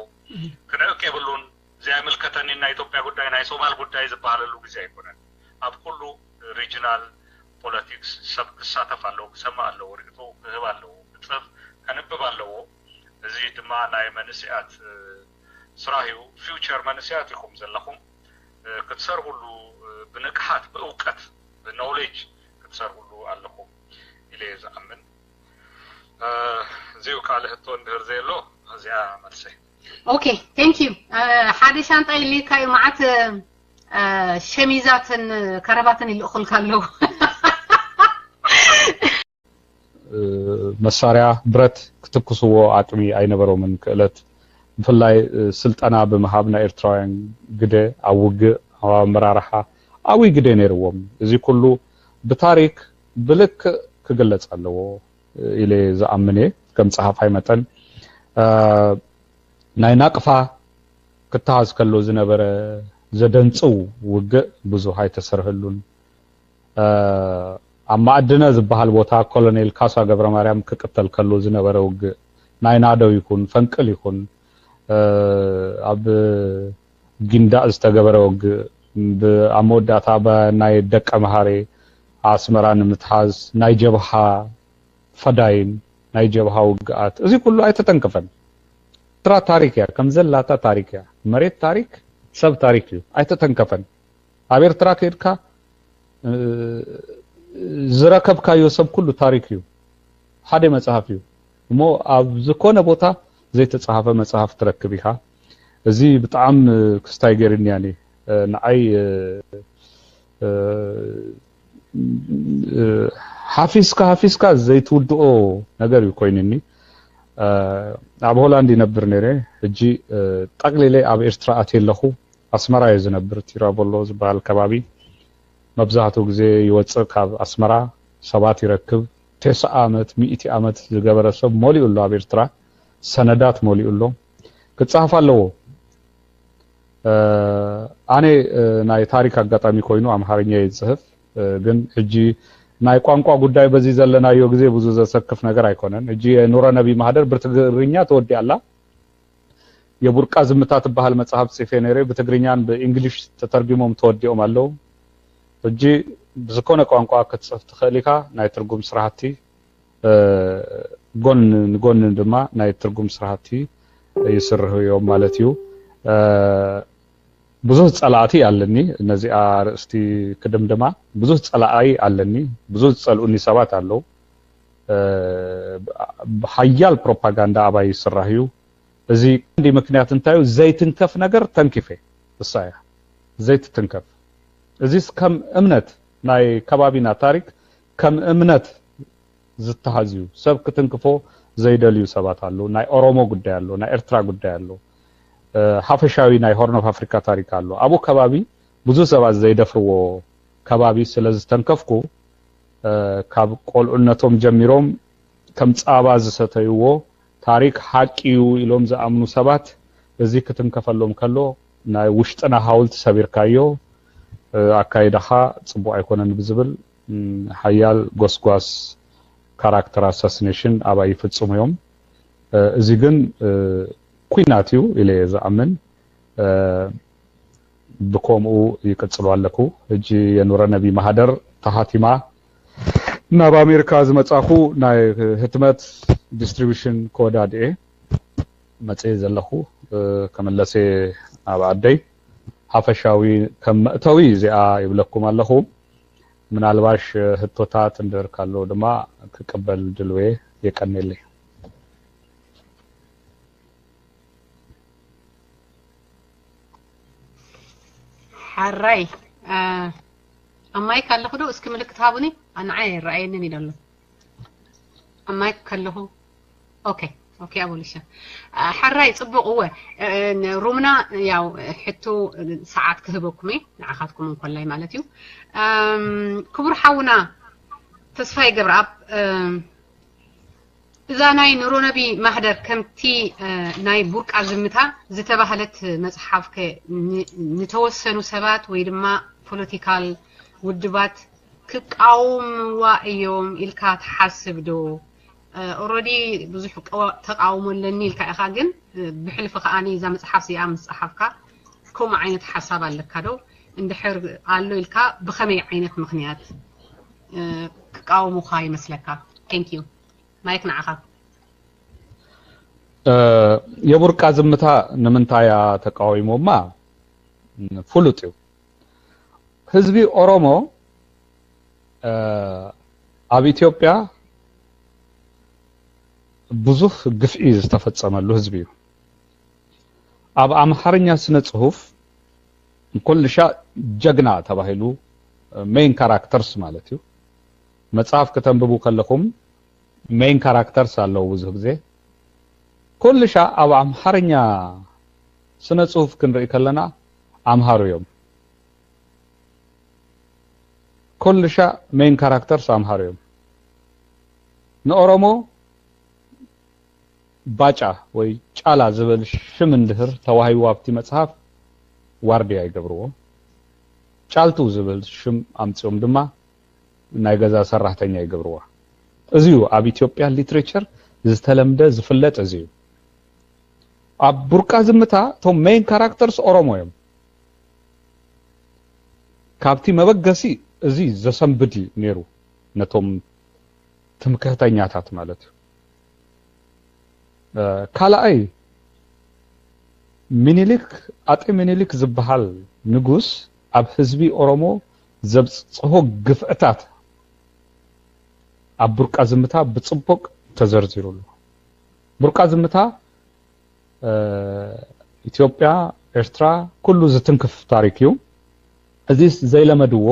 S18: ከነቀ ብሉን ዚያምል ከተኒና ኢትዮጵያ ጉዳይና የሶማል ጉዳይ ዝባለሉ ጊዜ አይቆናል አብ ሁሉ ሪጂናል ፖለቲክስ ሰብ ተሳተፋለው ሰማለው ወርግቶ ህባለው ጽፍ ከነበባለው እዚህ ድማ ናይ መንስያት ስራሂው ፊውቸር መንስያት ይኹም ዘለኹም ክትሰር ሁሉ ብንቅሓት በእውቀት በኖሌጅ ክትሰር ሁሉ ኣለኹም ኢለ ዝኣምን زيو قاله تون درزيلو ازيا مرسي
S1: اوكي ثانك يو حد شانطه اللي كاي معت شميزاتن كرباتن اللي اخل كالو
S2: መሳሪያ ብረት ክትኩስዎ አጥሚ አይነበረውም ከእለት ፍላይ ስልጣና በመሃብና ኤርትራውያን ግደ አውግ አመራራሃ አዊ ግደ ነርዎም እዚ ኩሉ በታሪክ ብልክ ክገለጻለዎ ኢለ ዘአምኔ ከም ጸሐፋይ መጠን ናይ ናቅፋ ክታዝ ከሎ ዝነበረ ዘደንጽው ውግ ብዙ ሃይ ተሰርህሉን አማድነ ዝበሃል ቦታ ኮሎኔል ካሳ ገብረ ማርያም ከቀተል ከሎ ዝነበረ ውግ ናይ ናደው ይኩን ፈንቅል ይኩን አብ ጊንዳ ዝተገበረ ውግ በአሞዳታ በናይ ደቀ መሃሬ አስመራን ምትሃዝ ናይ ጀብሃ ፈዳይን ናይ ጀብሃ ውግአት እዚ ኩሉ አይተጠንቀፈን ትራ ታሪክያ ከምዘላታ ታሪክያ መሬት ታሪክ ሰብ ታሪክ አይተጠንቀፈን አቤር ትራ ከድካ ዝረከብካዮ ሰብ ኩሉ ታሪክ እዩ ሓደ መጽሐፍ እዩ ሞ ኣብ ዝኮነ ቦታ ዘይተጻፈ መጽሐፍ ትረክብ ኢኻ እዚ በጣም ክስታይ ገርኛኒ ንአይ حافظك ዘይትውድኦ ነገር ይኮይንኒ ኣብ ሆላንድ ይነብር ነረ እጂ ጠቅሊለ ኣብ ኤርትራ አትየለኹ አስመራ ይዝነብር ቲራቦሎ ዝበሃል ከባቢ መብዛሕቱ ግዜ ይወጽእ ካብ አስመራ ሰባት ይረክብ 9 ዓመት 100 ዓመት ዝገበረ ሰብ ሞሊኡሎ ኣብ ኤርትራ ሰነዳት ሞሊኡሎ ክጻፍ ኣለዎ ኣነ ናይ ታሪክ አጋጣሚ ኮይኑ አምሃርኛ ይጽሕፍ ግን እጂ ናይ ቋንቋ ጉዳይ በዚህ ዘለናዮ ጊዜ ብዙ ዘሰክፍ ነገር አይኮነን እጂ የኑረ ነቢ ማህደር በትግርኛ ተወዲያላ የቡርቃ ዝምታት ባህል መጽሐፍ ጽፌ ነሬ በትግርኛን በእንግሊሽ ተተርጉሞም ተወዲኦም አለው እጂ በዝኮነ ቋንቋ ከተጽፍ ተኸሊካ ናይ ትርጉም ስራሕቲ ጎን ድማ ናይ ትርጉም ስራሕቲ ይስርህዮም ማለት እዩ ብዙ ጸላአቲ አለኒ እነዚህ አርስቲ ከደምደማ ብዙ ጸላአይ አለኒ ብዙ ጸልኡኒ ሰባት አለው ሀያል ፕሮፓጋንዳ አባይ ይስራህዩ እዚ እንዲ ምክንያት እንታዩ ዘይትንከፍ ነገር ተንኪፈ እሳያ ዘይት ትንከፍ እዚስ ከም እምነት ናይ ከባቢና ታሪክ ከም እምነት ዝተሃዝዩ ሰብ ክትንክፎ ዘይደልዩ ሰባት አለው ናይ ኦሮሞ ጉዳይ አለው ናይ ኤርትራ ጉዳይ አለው ሐፈሻዊ ናይ ሆርን ኦፍ አፍሪካ ታሪክ አለው አቡ ከባቢ ብዙ ሰባት ዘይደፍርዎ ከባቢ ስለዚህ ተንከፍኩ ካብ ቆልዑነቶም ጀሚሮም ከም ጻባ ዝሰተይዎ ታሪክ ሐቂዩ ኢሎም ዘአምኑ ሰባት እዚ ክትንከፈሎም ከሎ ናይ ውሽጥና ሐውልት ሰቢርካዮ አካይዳኻ ጽቡቅ አይኮነን ብዝብል ሐያል ጎስጓስ ካራክተር አሳሲኔሽን አባይ ፍጹምዮም እዚ ግን ኩናቲው ኢለ ዘአምን በኮምኡ ይቀጽሉ አለኩ እጂ የኑረ ነቢ ማህደር ተሃቲማ እና በአሜሪካ ዝመጻኹ ናይ ህትመት ዲስትሪቢዩሽን ኮዳድ መጽሔ ዘለኹ ከመለሰ አባደይ ሐፈሻዊ ከመእተዊ ዚአ ይብለኩም አለኹ ምናልባሽ ህቶታት እንደርካሎ ድማ ከቀበል ድልዌ የቀነልኝ
S1: حراي أماي كله ده اسكي ملك تابوني أنا عاير رأيني ميدلو أماي كله أوكي أبو ليشا حراي صبوا قوة رومنا ياو حتو ساعات كهبوكمي نعخاتكم من كل مالتيو كبر حونا ተስፋይ ገብረአብ እዛ ናይ ኑሮ ነቢ ማህደር ከምቲ ናይ ቡርቃ ዝምታ ዝተባህለት መጽሓፍ ንተወሰኑ ሰባት ወይ ድማ ፖለቲካል ውድባት ክቃወምዋ እዮም ኢልካ ትሓስብ ዶ ኦሬዲ ብዙሕ ተቃውሞለኒ ኢልካ ኢኻ ግን ብሕልፊ ከኣኒ እዛ መጽሓፍ እዚኣ መጽሓፍካ ከምኡ ዓይነት ሓሳብ ኣለካ ዶ እንድሕር ኣሎ ኢልካ ብኸመይ ዓይነት ምክንያት ክቃወሙኻ ይመስለካ ቴንክ ዩ ማይክ ንዓኻ
S2: የቡርቃ ዝምታ ንምንታያ ተቃዊሞማ ፍሉጥ እዩ ህዝቢ ኦሮሞ ኣብ ኢትዮጵያ ብዙሕ ግፍዒ ዝተፈጸመሉ ህዝቢ እዩ ኣብ ኣምሓርኛ ስነ ጽሁፍ ኩልሻ ጀግና ተባሂሉ ሜን ካራክተርስ ማለት እዩ መጽሐፍ ከተንብቡ ከለኹም ሜን ካራክተርስ አለው ብዙሕ ግዜ ኩልሻ ኣብ ኣምሓርኛ ስነ ጽሁፍ ክንርኢ ከለና ኣምሃሩ እዮም ኩልሻ ሜን ካራክተርስ ኣምሃሩ እዮም ንኦሮሞ ባጫ ወይ ጫላ ዝብል ሽም እንድህር ተዋሂቡ ኣብቲ መጽሐፍ ዋርድያ ይገብርዎ ጫልቱ ዝብል ሽም ኣምጽኦም ድማ ናይ ገዛ ሰራሕተኛ ይገብርዋ እዚዩ ኣብ ኢትዮጵያ ሊትሬቸር ዝተለምደ ዝፍለጥ እዚዩ ኣብ ቡርቃ ዝምታ ቶም ሜን ካራክተርስ ኦሮሞ እዮም ካብቲ መበገሲ እዚ ዘሰንብድ ነይሩ ነቶም ትምክህተኛታት ማለት እዩ ካልኣይ ሚኒሊክ ኣጤ ሚኒሊክ ዝበሃል ንጉስ ኣብ ህዝቢ ኦሮሞ ዘብጽሖ ግፍዕታት ኣብ ቡርቃ ዝምታ ብጽቡቅ ተዘርዚሩሉ ቡርቃ ዝምታ ኢትዮጵያ ኤርትራ ኩሉ ዝትንክፍ ታሪክ እዩ እዚ ዘይለመድዎ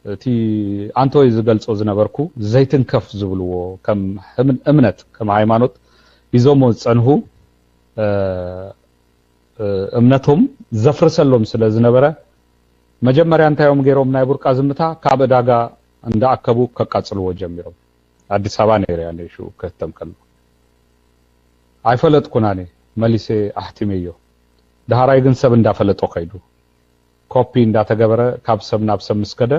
S2: እቲ አንቶይ ዝገልጾ ዝነበርኩ ዘይትንከፍ ዝብልዎ ከም እምነት ከም ሃይማኖት ይዞሞ ጸንሁ እምነቶም ዘፍርሰሎም ስለ ዝነበረ መጀመርያ እንታዮም ገይሮም ናይ ቡርቃ ዝምታ ካብ ዕዳጋ እንዳኣከቡ ከቃጽልዎ ጀሚሮም አዲስ አበባ ነይርያ ነሹ ከተም ከሎ አይፈለጥኩና ነ መሊሴ አህቲሜዮ ዳሃራይ ግን ሰብ እንዳፈለጦ ከይዱ ኮፒ እንዳተገበረ ካብ ሰብ ናብ ሰብ መስከደ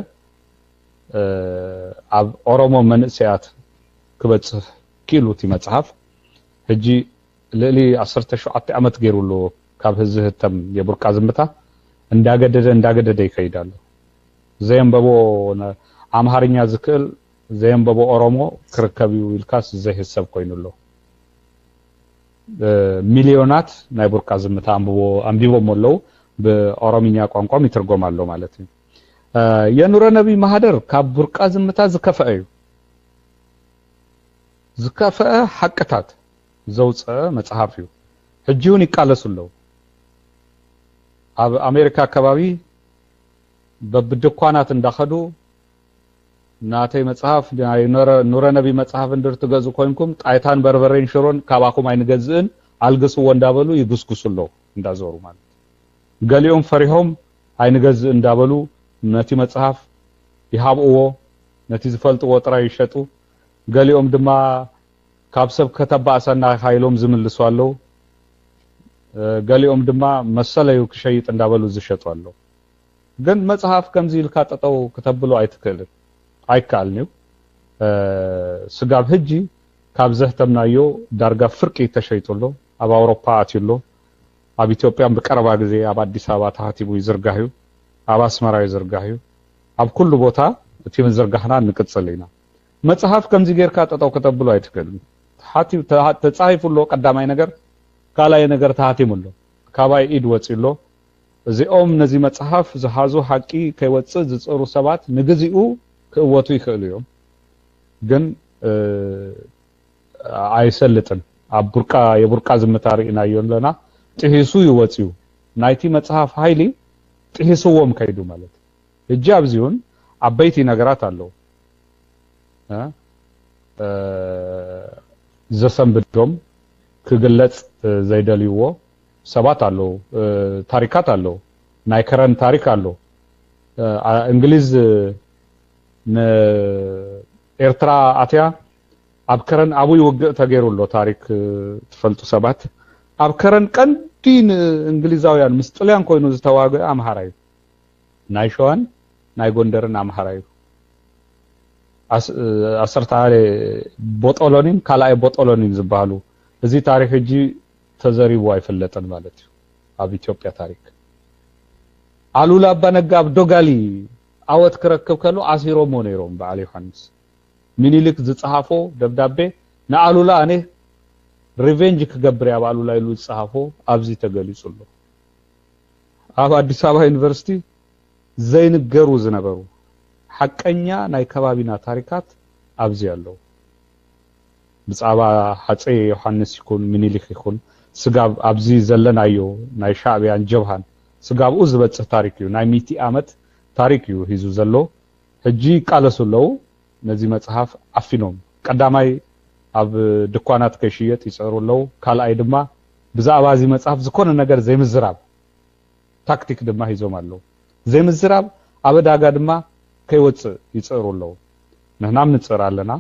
S2: ኣብ ኦሮሞ መንእሰያት ክበጽሕ ኪሉቲ መጽሐፍ ሕጂ ለሊ 17 ዓመት ገይሩሉ ካብ ህዝብ ህተም የቡርቃ ዝምታ እንዳገደደ ይከይዳሉ ዘየንበቦ አምሃርኛ ዝክእል ዘየንበቦ ኦሮሞ ክርከቢው ኢልካስ ዘይህሰብ ኮይኑሎ ሚሊዮናት ናይ ቡርቃ ዝምታ አንቢቦም ሞለው በኦሮሚኛ ቋንቋም ይተርጎማሉ ማለት ነው የኑረ ነቢ ማህደር ካብ ቡርቃ ዝምታ ዝከፈአዩ ዝከፈአ ሐቅታት ዘውፀ መጽሐፍ እዩ ሕጂውን ይቃለሱለው ኣብ አሜሪካ አካባቢ በብድኳናት እንዳኸዱ ናተይ መጽሐፍ ኑረ ነቢ መጽሐፍ እንድርትገዙ ኮይንኩም ጣይታን በርበሬን ሽሮን ካባኩም አይንገዝን አልግስዎ እንዳበሉ ይግስግሱለው እንዳዞሩ ማለት ገሊኦም ፈሪሆም አይንገዝ እንዳበሉ ነቲ መጽሐፍ ይሃብዎ ነቲ ዝፈልጥዎ ጥራይ ይሸጡ ገሊኦም ድማ ካብ ሰብ ከተባሰና ኃይሎም ዝምልሱ አለው ገሊኦም ድማ መሰለዩ ክሸይጥ እንዳበሉ ዝሸጡ አለው ግን መጽሐፍ ከምዚ ኢልካ ጠጠው ከተብሉ አይትከልን አይካልኒው ስጋብ ህጂ ካብ ዘህተምናዮ ዳርጋ ፍርቂ ተሸይጡሎ ኣብ አውሮፓ አትዩሎ ኣብ ኢትዮጵያ በቀረባ ጊዜ ኣብ አዲስ አበባ ታህቲቡ ይዝርጋዩ ኣብ አስመራ ይዝርጋዩ ኣብ ኩሉ ቦታ እቲ ምዝርጋህና ንቅጽልና መጽሐፍ ከምዚ ጌርካ ጠጠው ከተብሉ አይትከልን ታህቲው ተጻይፉሎ ቀዳማይ ነገር ካላይ ነገር ታህቲሙሎ ካባይ ኢድ ወጽሎ እዚኦም ነዚ መጽሐፍ ዝሃዙ ሐቂ ከይወጽእ ዝጽሩ ሰባት ንግዚኡ ክወቱ ይክእሉ እዮም ግን አይሰልጥን ኣብ ቡርቃ የቡርቃ ዝምታ ርኢናዮ ለና ጥሂሱ ይወጽዩ ናይቲ መጽሐፍ ኃይሊ ጥሂሱዎም ከይዱ ማለት እጂ ኣብዚውን አበይቲ ነገራት አለው ዘሰንብዶም ክግለጽ ዘይደልይዎ ሰባት አለው ታሪካት አለው ናይ ከረን ታሪክ አለው እንግሊዝ ኤርትራ አትያ አብከረን አቡይ ወግእ ተገይሩሎ ታሪክ ትፈልጡ ሰባት አብከረን ቀንዲን እንግሊዛውያን ምስጥልያን ኮይኑ ዝተዋገ አምሃራዩ ናይ ሸዋን ናይ ጎንደርን አምሃራዩ አሰርታለ ቦጦሎኒን ካላይ ቦጦሎኒን ዝባሉ እዚ ታሪክ እጂ ተዘሪቡ አይፈለጠን ማለት እዩ ኣብ ኢትዮጵያ ታሪክ አሉላ አባነጋ ዶጋሊ አወት ክረክብ ከሎ አሲሮሞ ነይሮም በዓል ዮሐንስ ሚኒሊክ ዝጻሐፎ ደብዳቤ ናአሉላ እኔ ሪቬንጅ ክገብር ያብ አሉላ ይሉ ዝጻሐፎ ኣብዚ ተገሊጹሎ ኣብ አዲስ አበባ ዩኒቨርሲቲ ዘይንገሩ ዝነበሩ ሐቀኛ ናይ ከባቢና ታሪካት ኣብዚ ያለው ብጻባ ሐጼ ዮሐንስ ይኩን ሚኒሊክ ይኩን ስጋብ ኣብዚ ዘለናዮ ናይ ሻዕቢያን ጀብሃን ስጋብኡ ዝበጽሕ ታሪክ እዩ ናይ 100 ዓመት ታሪክ እዩ ሂዙ ዘሎ ሕጂ ቃለሱለው ነዚ መጽሐፍ አፊኖም ቀዳማይ ኣብ ድኳናት ከሽየጥ ይጽሩለው ካልኣይ ድማ ብዛዕባ እዚ መጽሐፍ ዝኮነ ነገር ዘይምዝራብ ታክቲክ ድማ ሂዞም ኣለው ዘይምዝራብ ኣበዳጋ ድማ ከይወጽእ ይጽሩለው ንሕናም ንጽር ኣለና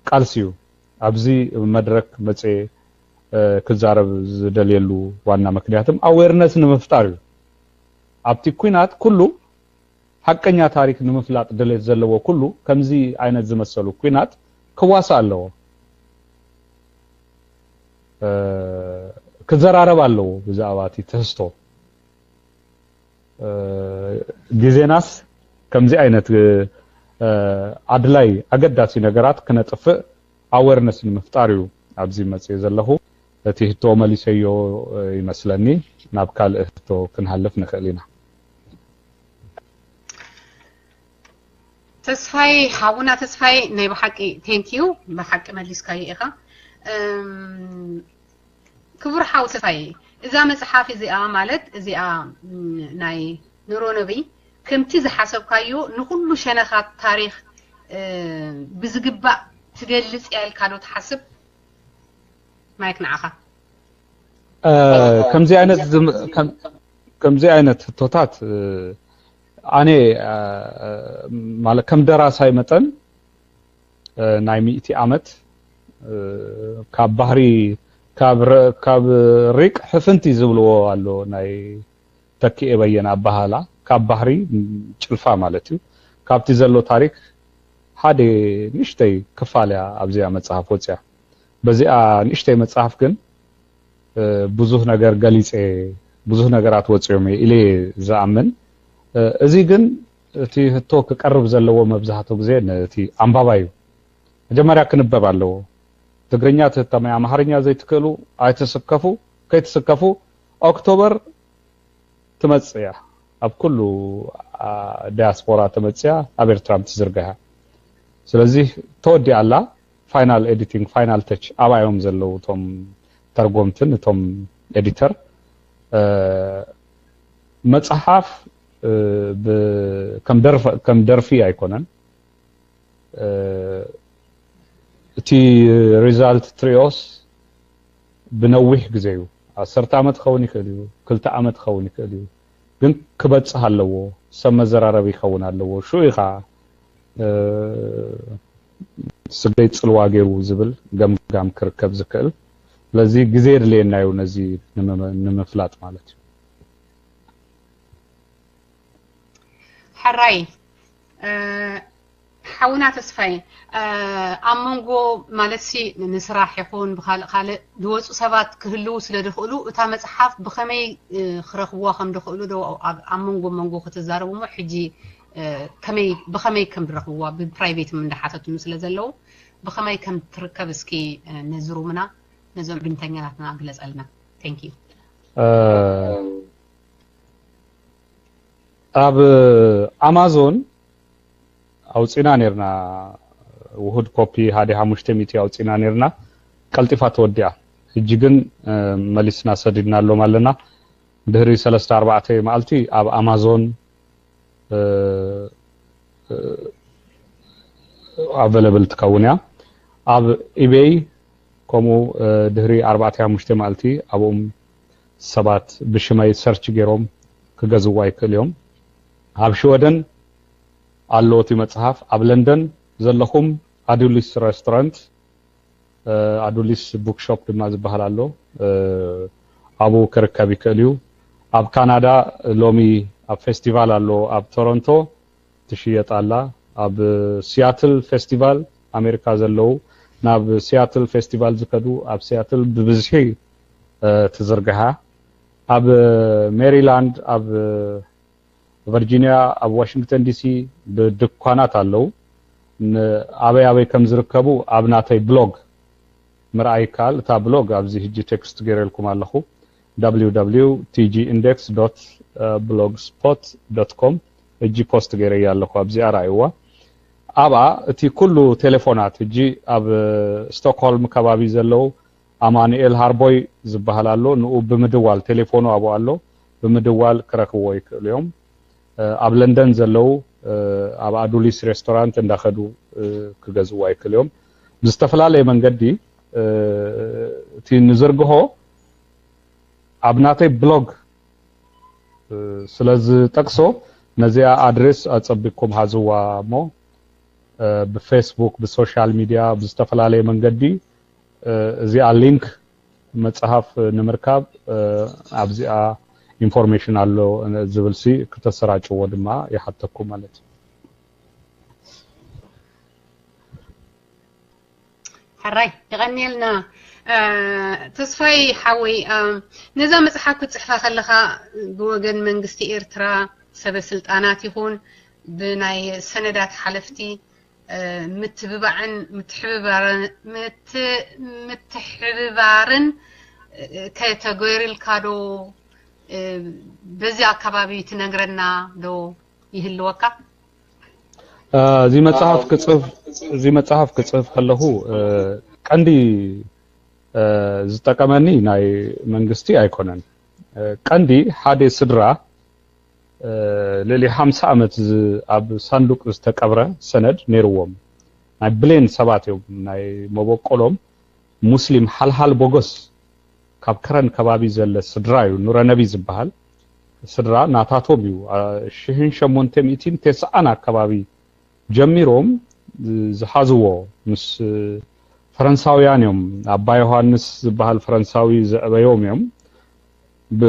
S2: ቃልሲዩ ኣብዚ መድረክ መጽ ክዛረብ ዝደልየሉ ዋና ምክንያትም አዌርነስ ንምፍጣር እዩ ኣብቲ ኩናት ኩሉ ሐቀኛ ታሪክ ንምፍላጥ ድሌት ዘለዎ ኩሉ ከምዚ አይነት ዝመሰሉ ኩናት ክዋሳ ኣለዎ ክዘራረብ ኣለዎ ብዛዕባቲ ተስቶ ጊዜናስ ከምዚ አይነት አድላይ አገዳሲ ነገራት ክነጥፍእ አዌርነስ ንምፍጣር እዩ ኣብዚ መጽ ዘለኹ እቲ ህቶ መሊሰዮ ይመስለኒ ናብ ካልእ ህቶ ክንሃልፍ ንኽእል ኢና
S1: ተስፋይ ሓውና ተስፋይ ናይ በሓቂ ቴንክ ዩ በሓቂ መሊስካዮ ኢኻ ክቡር ሓው ተስፋይ እዛ መጽሓፍ እዚኣ ማለት እዚኣ ናይ ኑሮ ነብይ ከምቲ ዝሓሰብካዮ ንኩሉ ሸነኻት ታሪክ ብዝግባእ ትገልጽ ያልካ ዶ ትሓስብ ማይክ ንዓኻ ከምዚ አይነት ህቶታት አኔ ማለት ከም ደራሳይ መጠን ናይ 100 ዓመት ካብ ባህሪ ካብ ሪቅ ሕፍንቲ ዝብልዎ ኣሎ ናይ ተኪኤ በየና ባህላ ካብ ባህሪ ጭልፋ ማለት እዩ ካብቲ ዘሎ ታሪክ ሓደ ንሽተይ ክፋልያ ኣብዚያ መጽሐፍ ወጽያ በዚኣ ንሽተይ መጽሐፍ ግን ብዙህ ነገር ገሊጼ ብዙህ ነገራት ወጽዮም ኢለ ዝኣምን እዚ ግን እቲ ህቶ ክቀርብ ዘለዎ መብዛሕትኡ ግዜ ነቲ አንባባዩ መጀመሪያ ክንበብ ኣለዎ ትግርኛ ተተማይ አማርኛ ዘይትክሉ ኣይተሰከፉ ከይተሰከፉ ኦክቶበር ትመጽያ ኣብ ኩሉ ዲያስፖራ ትመጽያ ኣብ ኤርትራም ትዝርጋያ ስለዚህ ተወዲ ኣላ ፋይናል ኤዲቲንግ ፋይናል ተች አባዮም ዘለው ቶም ተርጎምትን ቶም ኤዲተር መጽሐፍ ከም ደርፊ አይኮነን እቲ ሪዛልት ትሪኦስ ብነዊሕ ግዜ እዩ 10 ዓመት ኸውን ይኽእል እዩ 2 ዓመት ኸውን ይኽእል እዩ ግን ክበጽሕ ኣለዎ ሰብ መዘራረብ ይኸውን ኣለዎ ሹኢኻ ስበይ ጽልዋ ገይሩ ዝብል ገምጋም ክርከብ ዝክእል ስለዚ ግዜ ድልየና እዩ ነዚ ንምፍላጥ ማለት እዩ حراي حاونا تسفاي امونغو مالسي نسراح يكون بخال دوص سبات كهلو سلدخلو اتا مصحف بخمي خرخوا خم دخلو دو امونغو مونغو كتزاربو مو حجي كمي بخمي كم درخوا ببرايفيت من دحاتو سلازلو بخمي كم تركب اسكي نزرومنا نزوم بنتنياتنا غلصلنا ثانك يو
S2: ኣብ አማዞን አውጽና ነርና ውሁድ ኮፒ ሃዲ 500 አውጽና ነርና ቀልጢፋ ተወዲያ እጂ ግን መሊስና ሰዲድና ኣሎ ማለና ድህሪ 3-4 መዓልቲ ኣብ አማዞን available ትከውንያ ኣብ ኢቤይ ኮሙ ድህሪ 4-5 መዓልቲ ኣብኦም ሰባት ብሽማይ ሰርች ገይሮም ክገዝዋ ይክእልዮም ኣብ ሽወደን አሎቲ መጽሐፍ ኣብ ለንደን ዘለኹም አዱሊስ ሬስቶራንት አዱሊስ ቡክሾፕ ድማ ዝበሃል ኣሎ አቡ ክርከብ ይክእል እዩ ኣብ ካናዳ ሎሚ ኣብ ፌስቲቫል ኣሎ ኣብ ቶሮንቶ ትሽየጥ ኣላ ኣብ ሲያትል ፌስቲቫል ኣሜሪካ ዘለው ናብ ሲያትል ፌስቲቫል ዝከዱ ኣብ ሲያትል ብብዝሒ ትዝርግሓ ኣብ ሜሪላንድ ኣብ ቨርጂኒያ ኣብ ዋሽንግተን ዲሲ ብድኳናት ኣለው ኣበይ ከም ዝርከቡ ኣብ ናተይ ብሎግ ምርኣይ ካል እታ ብሎግ ኣብዚ ሕጂ ቴክስት ገይረልኩም ኣለኹ www.tgindex.blogspot.com ሕጂ ፖስት ገይረይ ኣለኹ ኣብዚ ኣራይዋ ኣባ እቲ ኩሉ ቴሌፎናት ሕጂ ኣብ ስቶክሆልም ከባቢ ዘለው ኣማኑኤል ሃርቦይ ዝበሃል ኣሎ ንኡ ብምድዋል ቴሌፎኑ ኣብኡ ኣሎ ብምድዋል ክረክብዎ ይክእሉ እዮም ኣብ ለንደን ዘለው ኣብ አዱሊስ ሬስቶራንት እንዳኸዱ ክገዝዋ ይክእሉ እዮም ብዝተፈላለየ መንገዲ እቲ ንዝርግሆ ኣብ ናተይ ብሎግ ስለዚ ጠቅሶ ነዚያ አድሬስ አጸብቅኩም ሃዝዋ ሞ በፌስቡክ በሶሻል ሚዲያ ብዝተፈላለየ መንገዲ እዚኣ ሊንክ መጽሐፍ ንምርካብ ኣብዚኣ ኢንፎርሜሽን አሎ ዝብልሲ ከተሰራጭዎ ድማ ይሓተኩም ማለት
S1: حراي يغنيلنا تصفي حوي نزا مصحف كتصحفا خلخا بوغن منغستي إيرترا سبب سلطانات يكون بناي سندات حلفتي متحببارن كاتيجوري الكادو بزي አካባቢ ትነግረና ዶ ይህልወካ እዚ መጽሐፍ ክጽፍ ከለሁ ቀንዲ ዝጠቀመኒ ናይ መንግስቲ ኣይኮነን ቀንዲ ሓደ ስድራ ለሊ 50 ዓመት ኣብ ሳንዱቅ ዝተቀብረ ሰነድ ነይርዎም ናይ ብሌን ሰባት እዮም ናይ መበቆሎም ሙስሊም ሓልሓል ቦጎስ ካብ ከረን ከባቢ ዘለ ስድራ እዩ ኑረ ነቢ ዝበሃል ስድራ ናታቶም እዩ 1890 አካባቢ ጀሚሮም ዝሓዝዎ ምስ ፈረንሳውያን እዮም አባ ዮሐንስ ዝበሃል ፈረንሳዊ ዘዕበዮም እዮም ብ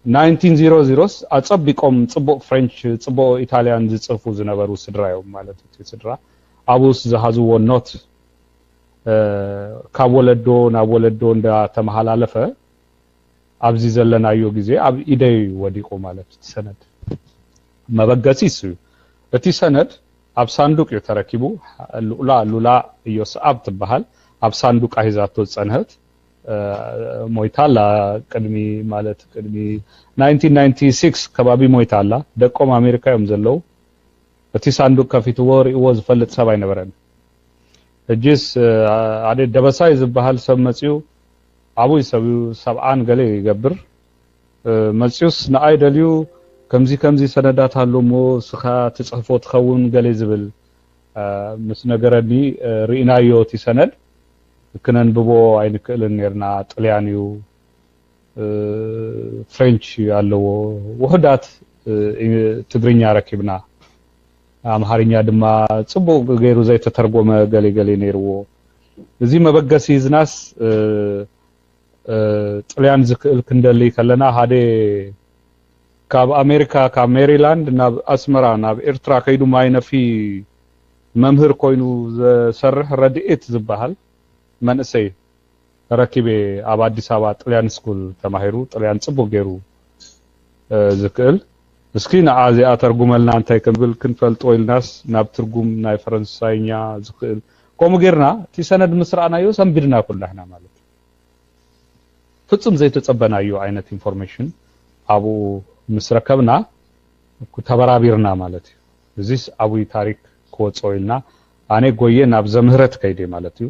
S1: 1900 አጸብቆም ጽቡቅ ፍሬንች ጽቡቅ ኢታሊያን ዝጽፉ ዝነበሩ ስድራ እዮም ማለት እቲ ስድራ አቡስ ዝሓዝዎ ኖት ካብ ወለዶ ናብ ወለዶ እንዳ ተመሃላለፈ ኣብዚ ዘለናዮ ግዜ ኣብ ኢደይ ወዲቆ ማለት ሰነድ መበገሲስ እቲ ሰነድ ኣብ ሳንዱቅ የተረኪቡ ሉላ ኢዮስአብ ትበሃል ኣብ ሳንዱቅ ሂዛቶ ጸንህት ሞይታላ ቅድሚ ማለት ቅድሚ 1996 ከባቢ ሞይታላ ደቆም አሜሪካ እዮም ዘለው እቲ ሳንዱቅ ከፊትዎ ሪእዎ ዝፈልጥ ሰብ ኣይነበረን እጅስ አደ ደበሳይ ዝበሃል ሰብ መጽዩ አቡይ ሰብአን ገለ ይገብር መጽዩስ ንአይደልዩ ከምዚ ሰነዳት አሎሞ ስኻ ተጽሕፎ ተኸውን ገለ ዝብል ምስ ነገረኒ ሪኢናዮ እቲ ሰነድ ክነንብቦ ኣይንክእልን ነርና ጣልያንዩ ፍሬንች አለዎ ውህዳት ትግርኛ ረኪብና አምሃርኛ ድማ ጽቡቅ ገይሩ ዘይተተርጎመ ገለ ነይርዎ እዚ መበገሲ ዝናስ ጣልያን ዝክእል ክንደሊ ከለና ሃደ ካብ አሜሪካ ካብ ሜሪላንድ ናብ አስመራ ናብ ኤርትራ ከይዱ ማይነፊ መምህር ኮይኑ ዘሰርሕ ረድኤት ዝበሃል መንእሰይ ረኪቤ ኣብ አዲስ አበባ ጣልያን ስኩል ተማሂሩ ጣልያን ጽቡቅ ገይሩ ዝክእል እስኪ ንዓዚኣ ተርጉመልና እንታይ ከብል ክንፈልጦ ኢልናስ ናብ ትርጉም ናይ ፈረንሳይኛ ዝክእል ከምኡ ጌርና እቲ ሰነድ ምስራናዮ ሰንቢድና ኩላህና ማለት ፍጹም ዘይተጸበናዮ አይነት ኢንፎርሜሽን አቡ ምስረከብና ተበራቢርና ማለት እዚስ አቡይ ታሪክ ኮጾይልና አኔ ጎየ ናብ ዘምህረት ከይዴ ማለት እዩ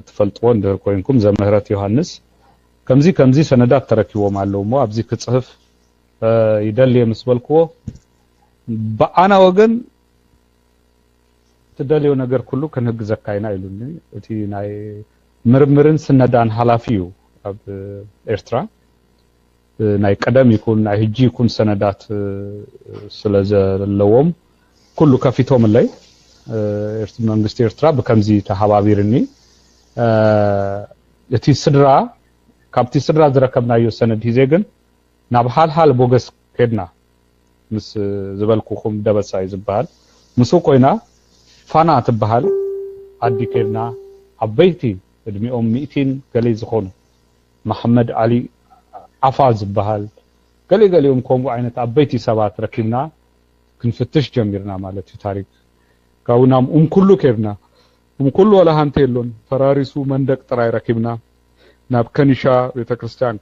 S1: ትፈልጥዎ እንደር ኮይንኩም ዘምህረት ዮሐንስ ከምዚ ሰነዳት ተረኪቦም አለውሞ ኣብዚ ክጽሕፍ ይደል የምስበልክዎ በአና ወገን ትደልዮ ነገር ኩሉ ከንህግ ዘካይና ኢሉኒ እቲ ናይ ምርምርን ስነዳን ሐላፊዩ ኣብ ኤርትራ ናይ ቀደም ይኩን ናይ ህጂ ይኩን ሰነዳት ስለዘለዎም
S2: ኩሉ ከፊቶም ላይ መንግስት ኤርትራ በከምዚ ተሐባቢርኒ እቲ ስድራ ካብቲ ስድራ ዝረከብናዮ ሰነድ ሂዜ ግን ናብ ሓልሓል ቦገስ ከድና ምስ ዝበልኩኹም ደበሳይ ዝበሃል ምሱ ኮይና ፋና ትበሃል አዲ ከድና አበይቲ እድሜኦም 100 ገሌ ዝኾኑ መሐመድ አሊ አፋ ዝበሃል ገሌገሌኦም ከምኡ ዓይነት አበይቲ ሰባት ረኪብና ክንፍትሽ ጀሚርና ማለት ታሪክ ካውናም ኩሉ ከድና ኩሉ ወላ ሃንተ የሎን ፈራሪሱ መንደቅ ጥራይ ረኪብና ናብ ከኒሻ ቤተክርስቲያን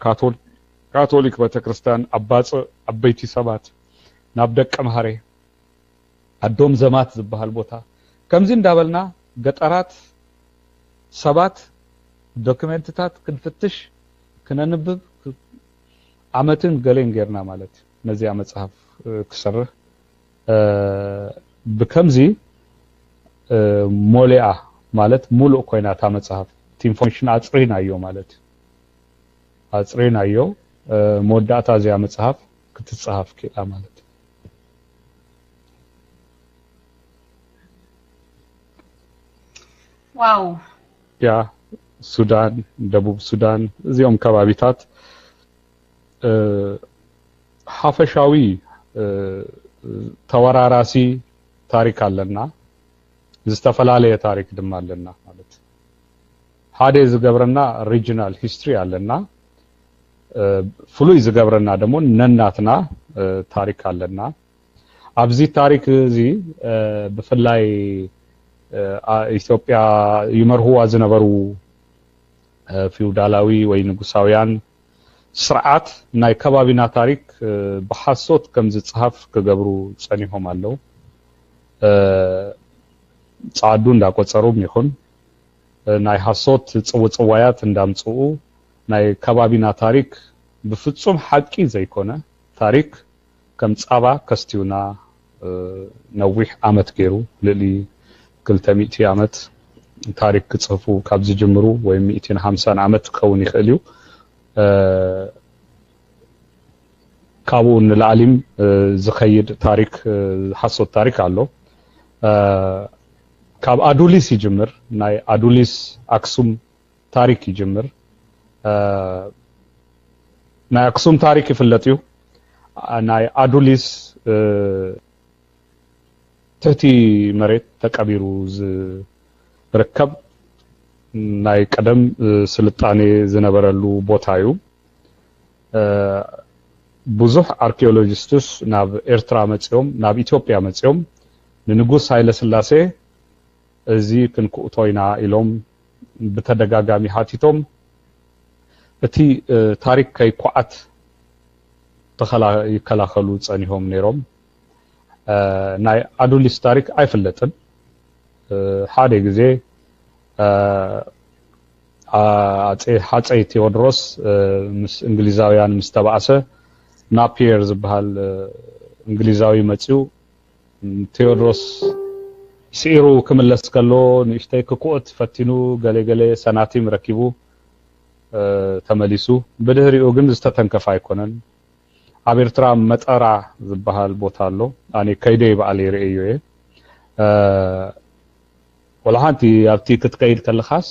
S2: ካቶሊክ ቤተክርስቲያን አባጽ አበይቲ ሰባት ናብ ደቀ መሃሬ አዶም ዘማት ዝበሃል ቦታ ከምዚ እንዳበልና ገጠራት ሰባት ዶክመንትታት ክንፍትሽ ክነንብብ ዓመትን ገሌን ጌርና ማለት ነዚያ መጽሐፍ ክሰርህ በከምዚ ሞሊአ ማለት ሙሉ ኮይናታ መጽሐፍ ኢንፎርሜሽን አጽሪናዮ ማለት አጽሪናዮ ሞዳታ ዚያ መጽሐፍ ክትጽሐፍ ኪላ ማለት
S1: ዋው
S2: ያ ሱዳን ደቡብ ሱዳን እዚኦም ከባቢታት ሐፈሻዊ ተወራራሲ ታሪክ አለና ዝተፈላለየ ታሪክ ድማ አለና ማለት ሓደ ዝገብረና ሪጂናል ሂስትሪ አለና ፍሉይ ዝገብረና ደግሞ ነናትና ታሪክ አለና አብዚ ታሪክ እዚ በፍላይ ኢትዮጵያ ይመርሁዋ ዝነበሩ ፊውዳላዊ ወይ ንጉሳውያን ስርዓት ናይ ከባቢና ታሪክ በሐሶት ከም ዝጽሐፍ ከገብሩ ጸኒሆም አለው ጻዱ እንዳቆጸሩም ይሁን ናይ ሐሶት ጽውጽዋያት እንዳምጽኡ ናይ ከባቢና ታሪክ በፍጹም ሐቂ ዘይኮነ ታሪክ ከም ጻባ ከስቲውና ነዊሕ ዓመት ገይሩ ለሊ 200 ዓመት ታሪክ ክጽፉ ካብ ዝጅምሩ ወይ 150 ዓመት ከውን ይኽእሉ ካብኡ ንላዕሊም ዝኸይድ ታሪክ ሐሶት ታሪክ አሎ ካብ አዱሊስ ይጅምር ናይ አዱሊስ አክሱም ታሪክ ይጅምር ናይ አክሱም ታሪክ ይፍለጥዩ ናይ አዱሊስ ትሕቲ መሬት ተቀቢሩ ዝርከብ ናይ ቀደም ስልጣኔ ዝነበረሉ ቦታ እዩ ብዙሕ አርኪኦሎጂስትስ ናብ ኤርትራ መጽኦም ናብ ኢትዮጵያ መጽኦም ንንጉስ ኃይለ ሥላሴ እዚ ክንኩቶይና ኢሎም በተደጋጋሚ ሐቲቶም እቲ ታሪክ ከይቋዓት ይከላኸሉ ጸኒሆም ነይሮም ናይ አዱሊስ ታሪክ አይፍለጥን ሓደ ጊዜ አፄ ቴዎድሮስ ምስ እንግሊዛውያን ምስተባዓሰ ናፒየር ዝበሃል እንግሊዛዊ መጽኡ ቴዎድሮስ ሲሩ ክምለስ ከሎ ንሽተይ ክኩት ፈቲኑ ገሌገሌ ሰናቲም ረኪቡ ተመሊሱ በድህሪኡ ግን ዝተተንከፋ አይኮነን ኣብ ኤርትራ መጠራ ዝበሃል ቦታ አሎ አኔ ከይደይ በዓል ይርእዩ ወላሃንቲ ኣብቲ ክትከይድ ከለኻስ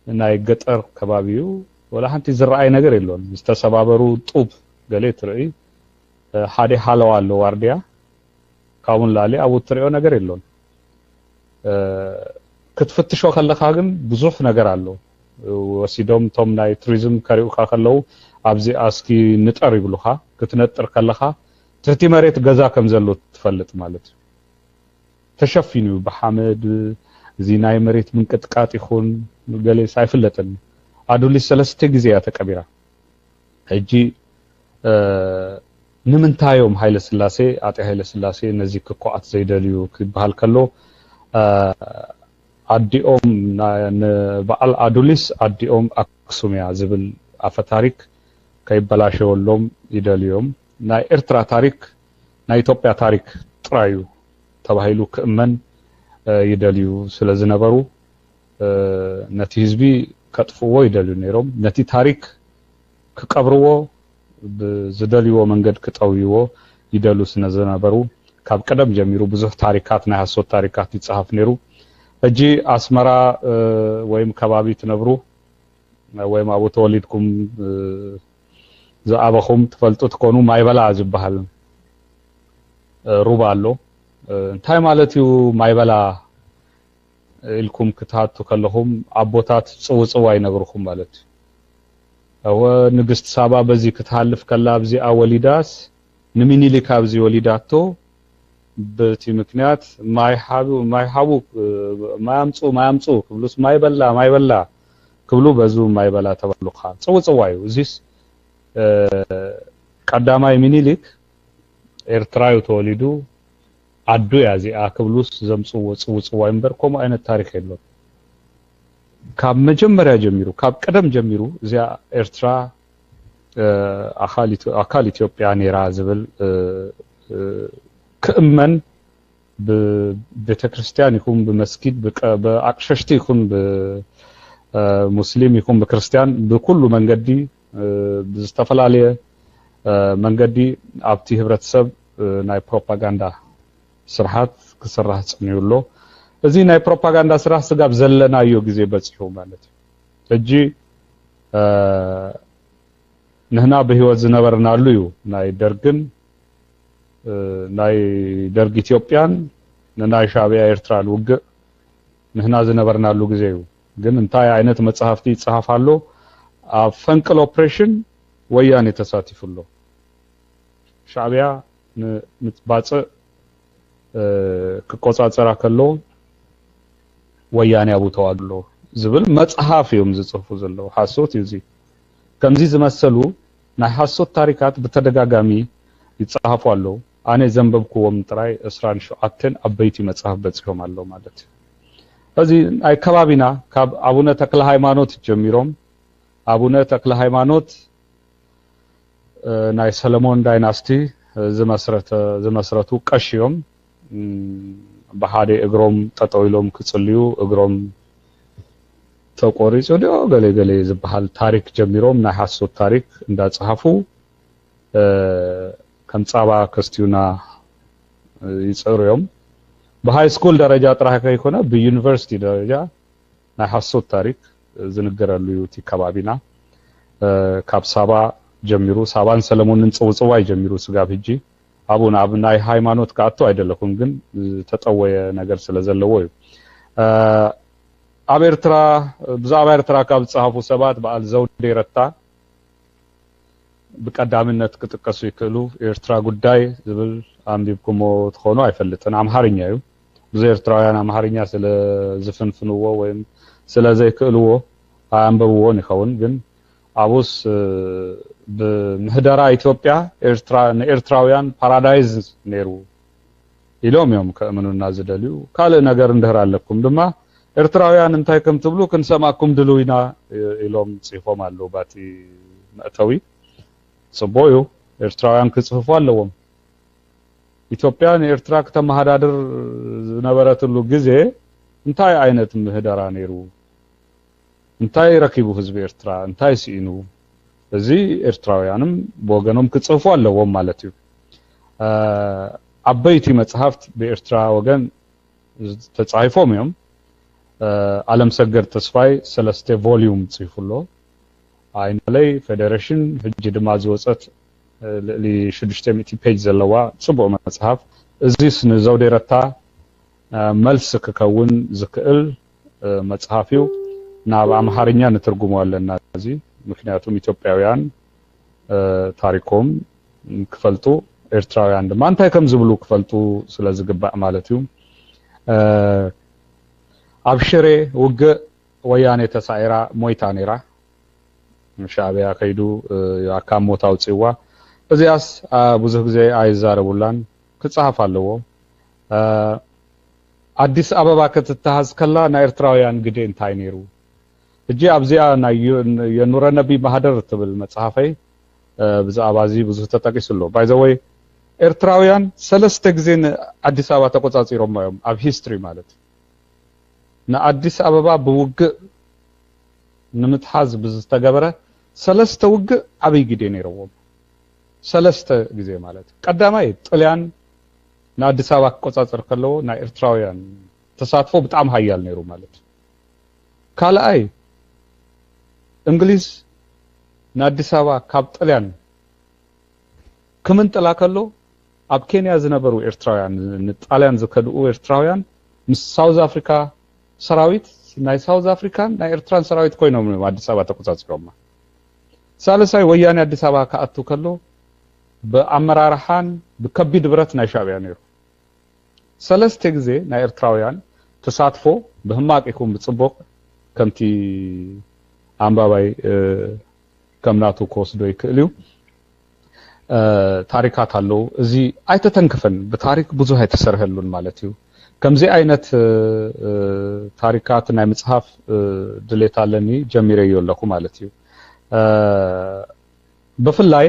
S2: ናይ ገጠር ከባቢው ወላሃንቲ ዝረአይ ነገር የሎን ዝተሰባበሩ ጡብ ገሌ ትርኢ ሓደ ሓለዋ አሎ ዋርዲያ ካውን ላሊ አቡ ትሪኦ ነገር የሎን ክትፍትሾ ከለኻ ግን ብዙሕ ነገር አሎ ወሲዶም ቶም ናይ ቱሪዝም ከሪኡካ ከለው ኣብዚ አስኪ ንጠር ይብሉኻ ክትነጥር ከለኻ ትሕቲ መሬት ገዛ ከም ዘሎ ትፈልጥ ማለት ተሸፊኑ በሐመድ እዚ ናይ መሬት ምንቅጥቃጥ ይኹን ገሌ ሳይፍለጥን አዱሊስ ሰለስተ ጊዜ ያተቀቢራ ሕጂ ንምንታዮም ኃይለ ሥላሴ አጤ ኃይለ ሥላሴ ነዚ ክቋዓት ዘይደልዩ ክበሃል ከሎ አዲኦም በዓል አዱሊስ አዲኦም አክሱምያ ዝብል አፈ ታሪክ ከይበላሸወሎም ይደልዮም ናይ ኤርትራ ታሪክ ናይ ኢትዮጵያ ታሪክ ጥራዩ ተባሂሉ ክእመን ይደልዩ ስለዝነበሩ ነቲ ህዝቢ ከጥፍዎ ይደልዩ ነይሮም ነቲ ታሪክ ክቀብርዎ በዝደልይዎ መንገድ ክጠውይዎ ይደሉ ስለዝነበሩ ካብ ቀደም ጀሚሩ ብዙሕ ታሪካት ናይ ሐሶት ታሪካት ይጻሐፍ ነይሩ እጂ አስመራ ወይም ከባቢ ትነብሩ ወይም አቡ ተወሊድኩም ዘአበኹም ትፈልጡ ትኮኑ ማይበላ ዝባሃል ሩባ አሎ እንታይ ማለት እዩ ማይበላ ኢልኩም ክትሃቱ ከለኹም አቦታት ጽውጽዋ ይነግሩኩም ማለት አወ ንግስት ሳባ በዚ ክትሃልፍ ከላ ኣብዚ አወሊዳስ ንምኒሊክ ኣብዚ ወሊዳቶ በቲ ምክንያት ማይሃቡ ማያምጹ ክብሉስ ማይበላ ክብሉ በዙ ማይበላ ተባሉኻ ጽውጽዋ እዩ እዚስ ቀዳማይ ምኒሊክ ኤርትራዊ ተወሊዱ አዱ ያዚአ ክብሉስ ዘምጽው ጽውጽዋ እምበር ኮም አይነት ታሪክ የለው ካብ መጀመሪያ ጀሚሩ ካብ ቀደም ጀሚሩ እዚያ ኤርትራ አካል ኢትዮጵያ ኔራ ዝብል ክእመን በቤተክርስቲያን ይኹን በመስጊድ በአቅሸሽቲ ይኹን በሙስሊም ይኹን በክርስቲያን በኩሉ መንገዲ በስተፈላለየ መንገዲ ኣብቲ ህብረተሰብ ናይ ፕሮፓጋንዳ ስርዓት ክስራሕ ጽንዩሎ እዚ ናይ ፕሮፓጋንዳ ስራሕ ስጋብ ዘለናዮ ግዜ በጽሑ ማለት እጂ ንህና በህይወት ዝነበርናሉ እዩ ናይ ደርግን ናይ ደርግ ኢትዮጵያን ናይ ሻዕቢያ ኤርትራ ውግእ ንህና ዝነበርናሉ ግዜ እዩ ግን እንታይ አይነት መጽሐፍቲ ይጻሐፋሉ ኣብ ፈንቅል ኦፕሬሽን ወያኔ ተሳቲፉሎ ሻዕቢያ ንባጽእ ክቆጻጸራ ከሎ ወያኔ አቡ ተዋግሎ ዝብል መጽሐፍ እዮም ዝጽፉ ዘለው ሐሶት እዩ እዚ ከምዚ ዝመሰሉ ናይ ሐሶት ታሪካት በተደጋጋሚ ይጻሐፉ አለው አኔ ዘንበብኩዎም ጥራይ 27 አበይቲ መጽሐፍ በጽሖም አለው ማለት እዚ አይ ከባቢና ካብ አቡነ ተክለ ሃይማኖት ጀሚሮም አቡነ ተክለ ሃይማኖት ናይ ሰለሞን ዳይናስቲ ዝመስረቱ ቀሽዮም በሃደ እግሮም ተጠውሎም ክጽልዩ እግሮም ተቆሪጹ ዲዮ ገለ ዝባሃል ታሪክ ጀሚሮም ናይ ሐሶት ታሪክ እንዳጽሐፉ ከም ጻባ ከስቲዩና ይጽሩዮም በሃይ ስኩል ደረጃ ጥራይ ከይኮነ በዩኒቨርሲቲ ደረጃ ናይ ሐሶት ታሪክ ዝንገረሉ ዩቲ ከባቢና ካብ ሳባ ጀሚሩ ሳባን ሰለሞንን ጽውጽዋ ይጀሚሩ ስጋብ ህጂ አቡና ናይ ሃይማኖት ካቶ አይደለኩም ግን ተጠወየ ነገር ስለዘለው እዩ ኣብ ኤርትራ ብዛዕባ ኤርትራ ካብ ጻሐፉ ሰባት በአል ዘውዴ ረታ በቀዳምነት ክጥቀሱ ይክሉ ኤርትራ ጉዳይ ዝብል አንቢብኩሞ ተኾኑ አይፈልጥን አምሃርኛ እዩ ብዙ ኤርትራውያን አምሃርኛ ስለ ዝፍንፍንዎ ወይም ስለ ዘይክልዎ አንበብዎን ይኸውን ግን አቡስ በምህደራ ኢትዮጵያ ኤርትራውያን ፓራዳይዝ ነሩ ኢሎም ከእምኑና ዝደልዩ ካለ ነገር እንደህር አለኩም ድማ ኤርትራውያን እንታይ ከም ትብሉ ክንሰማኩም ድሉይና ኢሎም ጽፎም አለው ባቲ መእተዊ ጽቦዩ ኤርትራውያን ክጽፉ አለዎም ኢትዮጵያን ኤርትራ ከተማሃዳድር ዝነበረትሉ ግዜ እንታይ አይነት ምህደራ ነሩ እንታይ ረኪቡ ህዝብ ኤርትራ እንታይ ሲኢኑ እዚ ኤርትራውያንም በወገኖም ክጽፉ አለዎም ማለት እዩ አበይቲ መጽሐፍት በኤርትራ ወገን ተጻይፎም እዮም ዓለም ሰገድ ተስፋይ 3 ቮሊዩም ጽፉሎ አይነለይ ፌዴሬሽን ህጅ ድማ ዝወጸት ለ600 ፔጅ ዘለዋ ጽቡቕ መጽሐፍ እዚስ ንዘውዴ ረታ መልስ ክከውን ዝክእል መጽሐፍ እዩ ናብ አምሃርኛ ንትርጉሙ አለና እዚ ምክንያቱም ኢትዮጵያውያን ታሪኮም ክፈልጡ ኤርትራውያን ድማ እንታይ ከም ዝብሉ ክፈልጡ ስለዝግባእ ማለት እዩ አብሽሬ ውግእ ወያኔ ተሳይራ ሞይታ ነራ ሻዕቢያ ከይዱ አካም ሞታው ጽዋ እዚያስ ብዙ ጊዜ አይዛረቡላን ክጻፍ አለዎ አዲስ አበባ ከተታሃዝ ከላ ና ኤርትራውያን ግዴ እንታይ ነሩ እጂ አብዚያ ና የኑረ ነቢ ማህደር ትብል መጽሐፈይ ብዛባዚ ብዙ ተጠቂስሎ ባይ ዘ ወይ ኤርትራውያን 3 ጊዜ አዲስ አበባ ተቆጻጽሮም ማዮም አብ ሂስትሪ ማለት ና አዲስ አበባ በውግእ ንምትሐዝ ብዝተገበረ 3 ውግእ አብይ ግዴ ነይረዎም 3 ጊዜ ማለት ቀዳማይ ጣሊያን ንአዲስ አበባ ክቆጻጸር ከለዎ ናይ ኤርትራውያን ተሳትፎ በጣም ሃያል ነይሩ ማለት ካልኣይ እንግሊዝ ንአዲስ አበባ ካብ ጣልያን ክምንጥላ ከሎ ኣብ ኬንያ ዝነበሩ ኤርትራውያን ንጣልያን ዝከድኡ ኤርትራውያን ምስ ሳውዝ አፍሪካ ሰራዊት ናይ ሳውዝ አፍሪካን ናይ ኤርትራን ሰራዊት ኮይኖም አዲስ አበባ ተቆጻጽሮም ሳልሳይ ወያኔ አዲስ አበባ ካአቱ ከሎ በአመራርሃን በከቢድ ብረት ናይ ሻዕቢያ ነይሩ ሰለስተ ግዜ ናይ ኤርትራውያን ተሳትፎ በህማቅ ይኹን ብጽቡቅ ከምቲ አንባባይ ከምናቱ ኮስዶ ይክእልዩ ታሪካት አለው እዚ አይተተንከፈን በታሪክ ብዙ አይተሰርህሉን ማለት እዩ ከምዚ አይነት ታሪካት ናይ መጽሐፍ ድሌታለኒ ጀሚረ ይወለኩ ማለት እዩ በፍላይ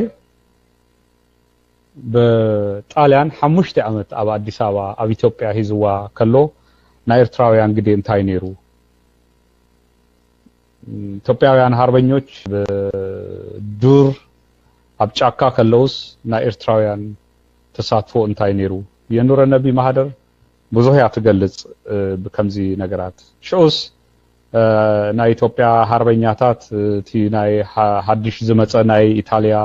S2: በጣሊያን 5 ዓመት ኣብ አዲስ አበባ ኣብ ኢትዮጵያ ሂዝዋ ከሎ ናይ ኤርትራውያን ግዴ እንታይ ነይሩ ኢትዮጵያውያን ሃርበኞች በዱር ኣብ ጫካ ከለውስ ናይ ኤርትራውያን ተሳትፎ እንታይ ነይሩ የኑረ ነቢ ማህደር ብዙ ያ ትገልጽ በከምዚ ነገራት ሾስ ናይ ኢትዮጵያ ሃርበኛታት ቲ ናይ ሐዲሽ ዝመጸ ናይ ኢጣሊያ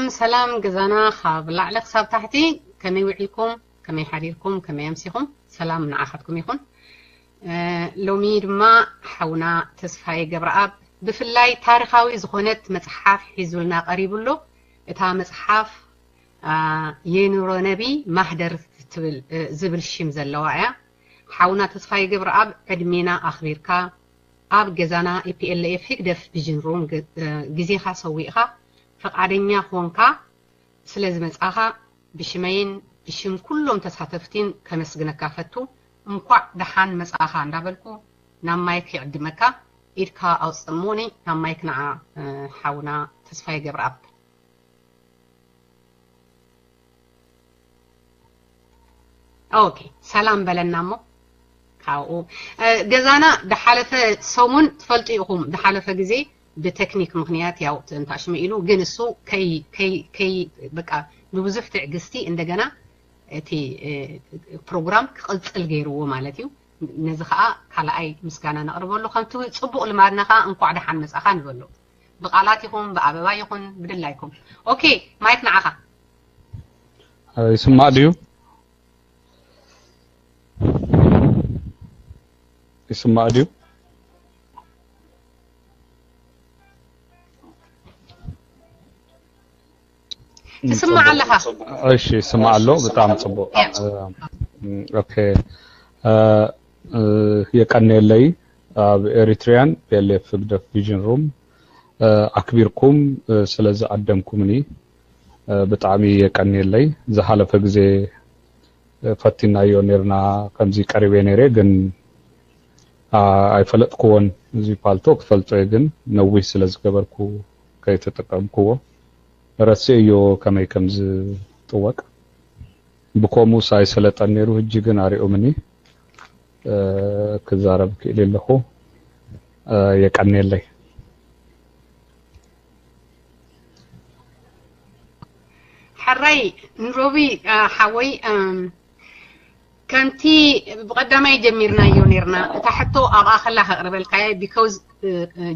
S1: سلام جزانا خاب لعلق ساب تحتي كمي وعيكم كمي حريركم كمي يمسيكم سلام نعاختكم يكون لوميد ما حونا تسفاي جبراب بفلاي تاريخاوي زخونت مصحف حيزولنا قريب له اتا مصحف ينورو نبي محدر زبل شيم زلوايا حونا تسفاي جبراب قدمينا اخبيركا اب جزانا اي بي ال اف هيكدف بيجن روم غزيخا سويخا فقعدنيا خونكا سلاز مصاخا بشمين بشم كلهم تساتفتين كمسغنكا فتو እንኳዕ ደሓን መጻኻ እንዳበልኩ ናብ ማይክ ይዕድመካ ኢድካ ኣውጽሙኒ ናብ ማይክ ንዓ ሓውና ተስፋይ ገብረኣብ ኦኬ ሰላም በለናሞ ካው ገዛና ደሓለፈ ሰሙን ትፈልጡ ኢኹም ደሓለፈ ግዜ ብቴክኒክ ምክንያት ያው እንታሽመ ኢሉ ግን እሱ ከይ በቃ ብብዙሕ ትዕግስቲ እንደገና እቲ ፕሮግራም ክቅጽል ገይርዎ ማለት እዩ ነዚ ከዓ ካልኣይ ምስጋና ነቕርበሉ ከምቲ ጽቡቕ ልማድና ከዓ እንኳዕ ደሓን መጻኻ ንበሉ ብቃላት ይኹን ብኣበባ ይኹን ብድላይኩም ኦኬ ማይክ ንዓኻ
S2: ይስማዕ ድዩ ይስማዕ ድዩ
S1: تسمع لها
S2: እሺ ስማዓለሁ በጣም ጽቡቕ ኦኬ የቀነለይ ኣብ ኤሪትሪያን ፒኤልኤፍ ግደፍ ቪዥን ሩም ኣክቢርኩም ስለዚ ኣደምኩምኒ ብጣዕሚ የቀነለይ ዝሓለፈ ግዜ ፈቲናዮ ነርና ከምዚ ቀሪቤ ነይረ ግን ኣይፈለጥኩዎን እዚ ፓልቶ ክፈልጦ ግን ነዊህ ስለ ዝገበርኩ ከይተጠቀምኩዎ ረስዮ ከመይ ከምዝ ጥወቅ ብኮሙ ሳይሰለጠን ነይሩ ሕጂ ግን ኣሪኦምኒ ክዛረብ ክኢለለኹ የቀነለይ
S1: حري نروبي حوي كنتي بقدامي جميرنا يونيرنا تحتو ابا خلاها اقرب الكاي بيكوز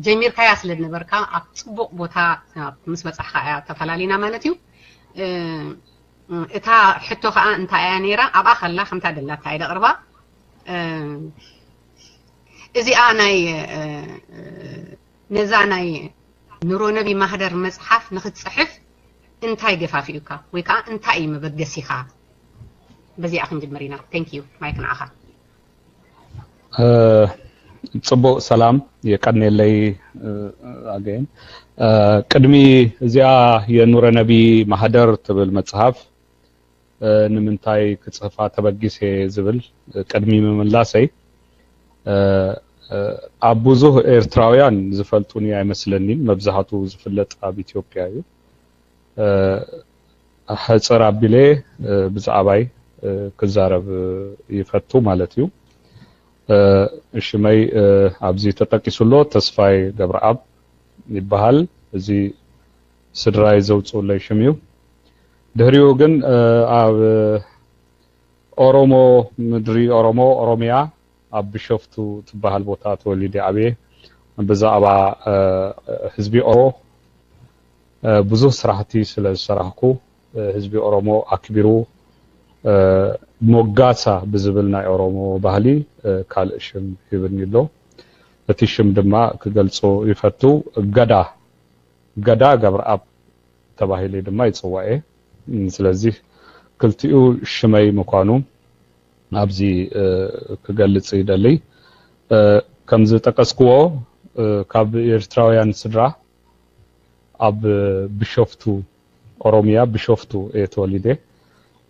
S1: جمير كاي اسلد نبركا اطبق بوتا مس بصحا تفلالينا مالتيو اتا حتو خا انت يانيرا ابا خلا خمتا دلا تايد قربا ازي اناي نزاناي نورو نبي مهدر مصحف نختصحف انتاي جفافيوكا ويكا انتاي مبدسيخا بزي اخن جمرينا ثانك يو مايك معها
S2: ጽቡቕ ሰላም የቀነለይ አገን ቅድሚ እዚያ የኑረ ነቢ ማህደር ትብል መጽሐፍ ንምንታይ ክጽፋ ተበጊሴ ዝብል ቅድሚ መምላሰይ ኣብ ብዙሕ ኤርትራውያን ዝፈልጡኒ ኣይመስለኒን መብዛሕቱ ዝፍለጥ ኣብ ኢትዮጵያ እዩ حصر አቢሌ ብዛዕባይ ክዛረብ ይፈቱ ማለት እዩ እሽመይ ኣብዚ ተጠቂሱሎ ተስፋይ ገብረአብ ይባሃል እዚ ስድራይ ዘውጽኡለይ ሽምዩ ድህሪኡ ግን ኣብ ኦሮሞ ምድሪ ኦሮሞ ኦሮሚያ ኣብ ቢሾፍቱ ትባሃል ቦታ ተወሊደ ዓብየ ብዛዕባ ህዝቢ ኦሮሞ ብዙ ስራሕቲ ስለ ዝሰራሕኩ ህዝቢ ኦሮሞ ኣክቢሩ ሞጋሳ ብዝብል ናይ ኦሮሞ ባህሊ ካልእ ሽም ይብንሎ እቲ ሽም ድማ ክገልጾ ይፈቱ ገዳ ገብረአብ ተባሂለ ድማ ይጽዋኤ ስለዚህ ክልቲኡ ሽመይ ምኳኑ ኣብዚ ክገልጽ ይደልይ ከምዚ ጠቀስክዎ ካብ ኤርትራውያን ስድራ ኣብ ቢሾፍቱ ኦሮሚያ ቢሾፍቱ የተወሊደ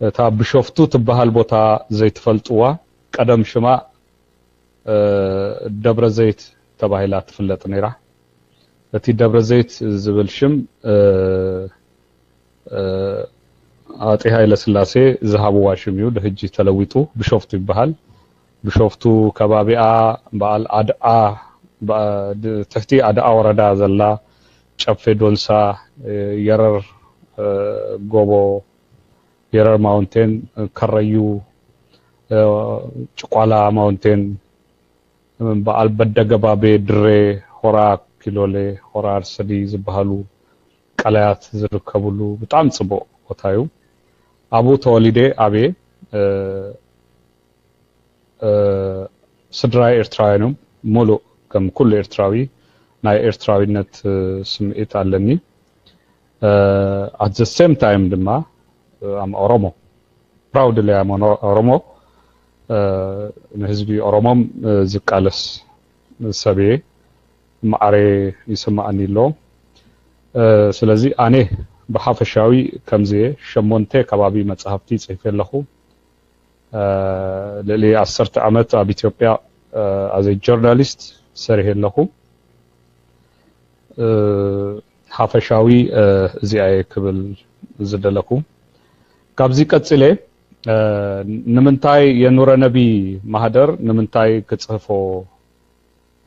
S2: እታ ቢሾፍቱ ትባሃል ቦታ ዘይትፈልጥዋ ቀደም ሽማ ደብረ ዘይት ተባሂላ ትፍለጥ ነይራ እቲ ደብረ ዘይት ዝብል ሽም አጤ ኃይለ ሥላሴ ዝሃብዋ ሽም እዩ ድሕጂ ተለዊጡ ቢሾፍቱ ይባሃል ቢሾፍቱ ከባቢኣ በዓል አድአ ትሕቲ አድአ ወረዳ ዘላ ጨፌ ዶልሳ የረር ጎቦ የረር ማውንቴን ከረዩ ጭቋላ ማውንቴን በዓል በደገባቤ ድሬ ሆራ ኪሎሌ ሆራ አርሰዲ ዝባሃሉ ቀላያት ዝርከብሉ በጣም ጽቡቅ ቦታ እዩ አቡ ተወሊዴ አቤ ስድራይ ኤርትራውያንም ሙሉ ከም ኩሉ ኤርትራዊ ናይ ኤርትራዊነት ስምዒት ኣለኒ at the same time ድማ am ኦሮሞ proudly am ኦሮሞ ንህዝቢ ኦሮሞም ዝቃለስ ሰቤ ማዕረ ይስማዓኒ ኣሎ ስለዚ ኣነ ብሓፈሻዊ ከምዚ ሸሞንተ ከባቢ መጽሐፍቲ ጽፌ ኣለኹ ለሊ 10 ዓመት ኣብ ኢትዮጵያ as a journalist ሰርሄ ኣለኹ ሓፈሻዊ እዚኣየ ክብል ዝደለኩ ካብዚ ቀጽለ ንምንታይ የኑረ ነቢ ማህደር ንምንታይ ክጽፎ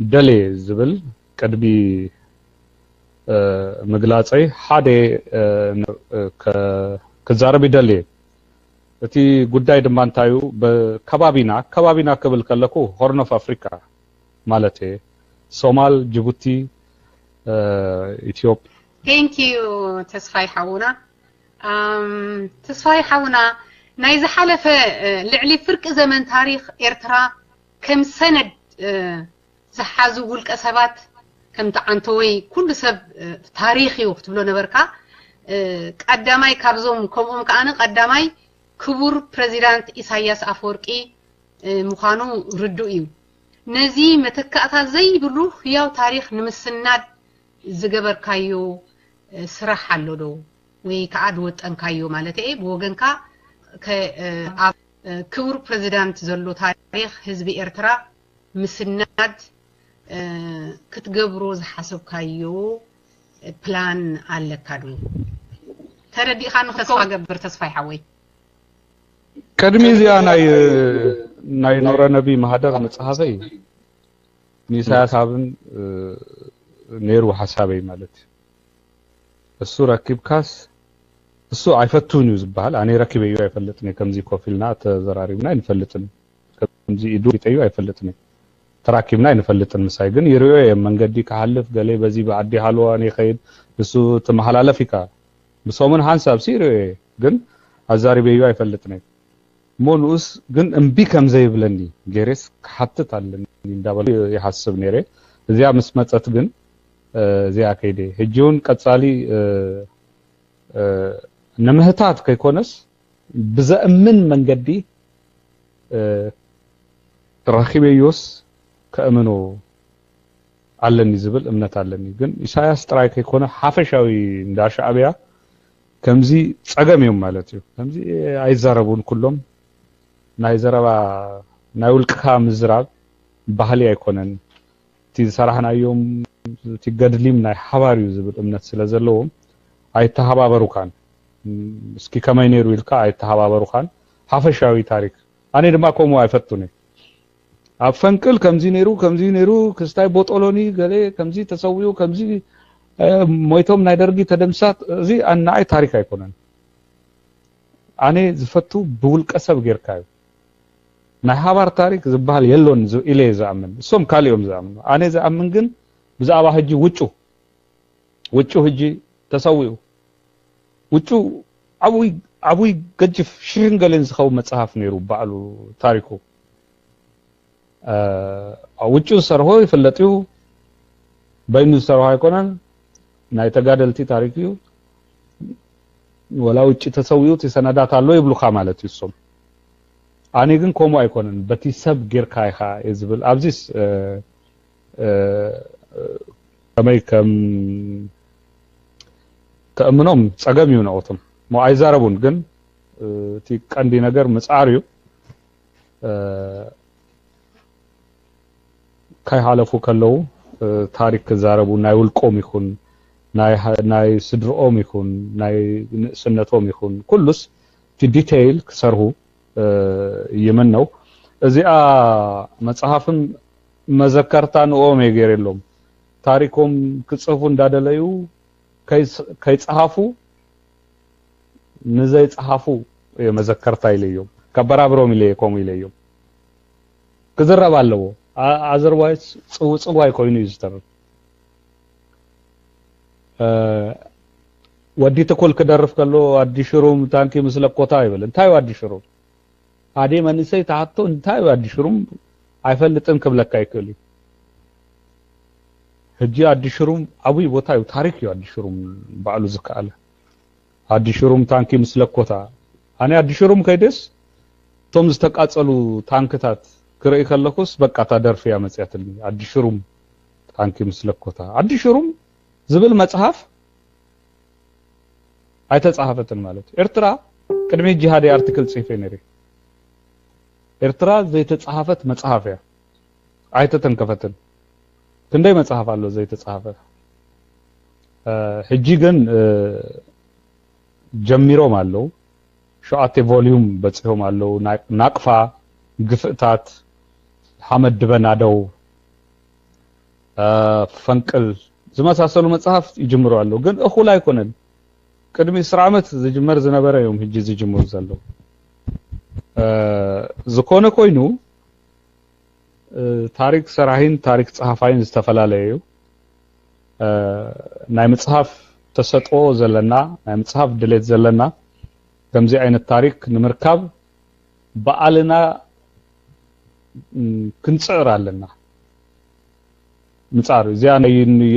S2: ደሌ ዝብል ቀድቢ ምግላጸይ ሓደ ከዛረብ ደሌ እቲ ጉዳይ ድማ እንታዩ በከባቢና ክብል ከለኩ ሆርን ኦፍ አፍሪካ ማለቴ ሶማል ጅቡቲ ኢትዮጵያ
S1: Thank you ተስፋይ ሓውና ተስፋይ ሓውና ናይ ዝሓለፈ ልዕሊ ፍርቂ ዘመን ታሪኽ ኤርትራ ከም ሰነድ ዝሓዙ ውልቀ ሰባት ከም ተዓንተወይ ኩሉ ሰብ ታሪኽ እዩ ክትብሎ ነበርካ ቀዳማይ ካብዞም ከምኦም ከኣነ ቀዳማይ ክቡር ፕሬዚዳንት ኢሳያስ አፈወርቂ ምዃኑ ርዱ እዩ ነዚ መተካእታ ዘይብሉ ህያው ታሪኽ ንምስናድ ዝገበርካዮ ስራሕ ኣሎ ዶ ወይ ከዓድ ወጠንካዮ ማለት እዩ ብወገንካ ክቡር ፕሬዚዳንት ዘሎ ታሪኽ ህዝቢ ኤርትራ ምስናድ ክትገብሮ ዝሓሰብካዮ ፕላን ኣለካ ዶ ተረዲኻ ንተስፋ ገብር ተስፋይ ሓወይ
S2: ቀድሚ እዚኣ ናይ ኑረ ነቢ ማህደር መጽሐፈይ ንኢሳያስ ኣብን ነይሩ ሓሳበይ ማለት እሱ ረኪብካስ እሱ አይፈቱን እዩ ዝባል ኣነ ረኪበዩ አይፈልጥኒ ከምዚ ኮፊልና ተዘራሪብና ይፈልጥን ከምዚ ኢዱ ይጠዩ አይፈልጥኒ ተራኪብና ይፈልጥን ምሳይ ግን ይርዮ የመንገዲ ከሐልፍ ገሌ በዚ በአዲ ሃልዋ እኔ ኸይድ እሱ ተመሐላለፍ ይካ ብሶምን ሓንሳብ ሲርዮ ግን አዛሪበዩ አይፈልጥኒ ሞኑስ ግን እምቢ ከምዘ ይብለኒ ገሬስ ከሐትት አለኒ እንዳበሉ ይሐስብ ነሬ እዚያ መስመጸት ግን እዚያ ከይደ ህጂውን ቀጻሊ ነምህታት ከይኮነስ ብዘእምን መንገዲ ረኺበዩስ ከእምኖ አለኒ ዝብል እምነት አለኒ ግን ኢሳያስ ጥራይ ከይኮነ ሓፈሻዊ እንዳሻዕብያ ከምዚ ጸገም እዮም ማለት እዩ ከምዚ አይዛረቡን ኩሎም ናይ ዘረባ ናይ ውልቅኻ ምዝራብ ባህሊ አይኮነን ቲ ሰራሕናዮም ቲ ገድሊም ናይ ሓባር እዩ ዝብል እምነት ስለዘለዎም አይተሃባበሩካን እስኪ ከመይ ነይሩ ኢልካ አይተሃባበሩካን ሓፈሻዊ ታሪክ ኣነ ድማ ኮሞ አይፈቱኒ ኣብ ፈንቅል ከምዚ ነይሩ ክስታይ ቦጦሎኒ ገሌ ከምዚ ተሰውዩ ከምዚ ሞይቶም ናይ ደርጊ ተደምሳት እዚ ኣናይ ታሪክ አይኮነን ኣነ ዝፈቱ ብውልቀ ሰብ ጌርካዩ ናይ ሓባር ታሪክ ዝበሃል የሎን ኢለ ዝኣምን እሶም ካልዮም ዝኣምኑ ኣነ ዝኣምን ግን ብዛዕባ ሕጂ ውጩ ሕጂ ተሰውዩ ውጩ ዓብይ ገጅፍ ሽርንገለን ዝኸው መጽሐፍ ነይሩ ባዕሉ ታሪኩ ውጩ ሰርሆ ይፈለጥዩ በይኑ ሰርሆ አይኮነን ናይ ተጋደልቲ ታሪክ እዩ ወላ ውጭ ተሰውዩ ተሰነዳት አሎ ይብሉካ ማለት ይሶም ኣነ ግን ኮሞ አይኮነን በቲ ሰብ ጌርካ ኢኻ ይዝብል ኣብዚስ ከመይ ከም ተእምኖም ጸገም እዩ ነውቶም ሞ አይዛረቡን ግን እቲ ቀንዲ ነገር መጻር እዩ ካይ ሓለፉ ከለው ታሪክ ክዛረቡ ናይ ውልቆም ይኹን ናይ ስድሮኦም ይኹን ናይ ንእስነቶም ይኹን ኩሉስ እቲ ዲቴይል ክሰርሁ ይመነው እዚኣ መጽሐፍም መዘከርታ ንኦም የገረሎም ታሪኮም ክጽፉ እንዳደለዩ ከይጽሐፉ ንዘይ ጽሐፉ የመዘከርታ ይለዮም ከበራብሮም ይለየቆም ይለዮም ክዝረብ ኣለዎ አዘርዋይስ ጽዋይ ኮይኑ ይዝተር ودي تقول كدرف كله ادي شروم تانكي مثل قطا يبل انتاي ودي شروم عادي من سي تعطو انتاي ودي شروم አይፈልጥም ከብለካ ይከሊ ህጂ ادي شروم ابي ቦታው ታሪክ እዩ ادي شروم ባዕሉ ዝካለ ادي شروم ታንኪ مثل قطا انا ادي شروم ከይደስ ቶም ዝተቃጸሉ ታንክታት ክርኢ ከለኩስ በቃ ታደርፍ ያ መጽያትልኝ ادي شروم ታንኪ مثل قطا ادي شروم ዝብል መጽሐፍ አይተጻፈተን ማለት ኤርትራ ቅድሜ ጂሃድ አርቲክል ጽፌ ነሪ ኤርትራ ዘይተጻፈት መጽሐፍያ አይተተንከፈተን ክንደይ መጽሐፍ አለው ዘይተጻፈ ህጂ ግን ጀሚሮም አለው ሸአቴ ቮሊዩም በጽፎም አለው ናቅፋ ግፍታት ሐመድ በናደው ፈንቅል ዝመሳሰሉ መጽሐፍ ይጀምሩ አለው ግን እኹል አይኮነን ቅድሚ 10 ዓመት ዝጅመር ዝነበረ ዮም ህጂ ዝጅመር ዘሎ ዝኮነ ኮይኑ ታሪክ ሰራሂን ታሪክ ጸሐፋይን ዝተፈላለዩ ናይ መጽሐፍ ተሰጥኦ ዘለና ናይ መጽሐፍ ድሌት ዘለና ከምዚ አይነት ታሪክ ንምርካብ በአልና ክንጽር ኣለና ምጻር እዚያ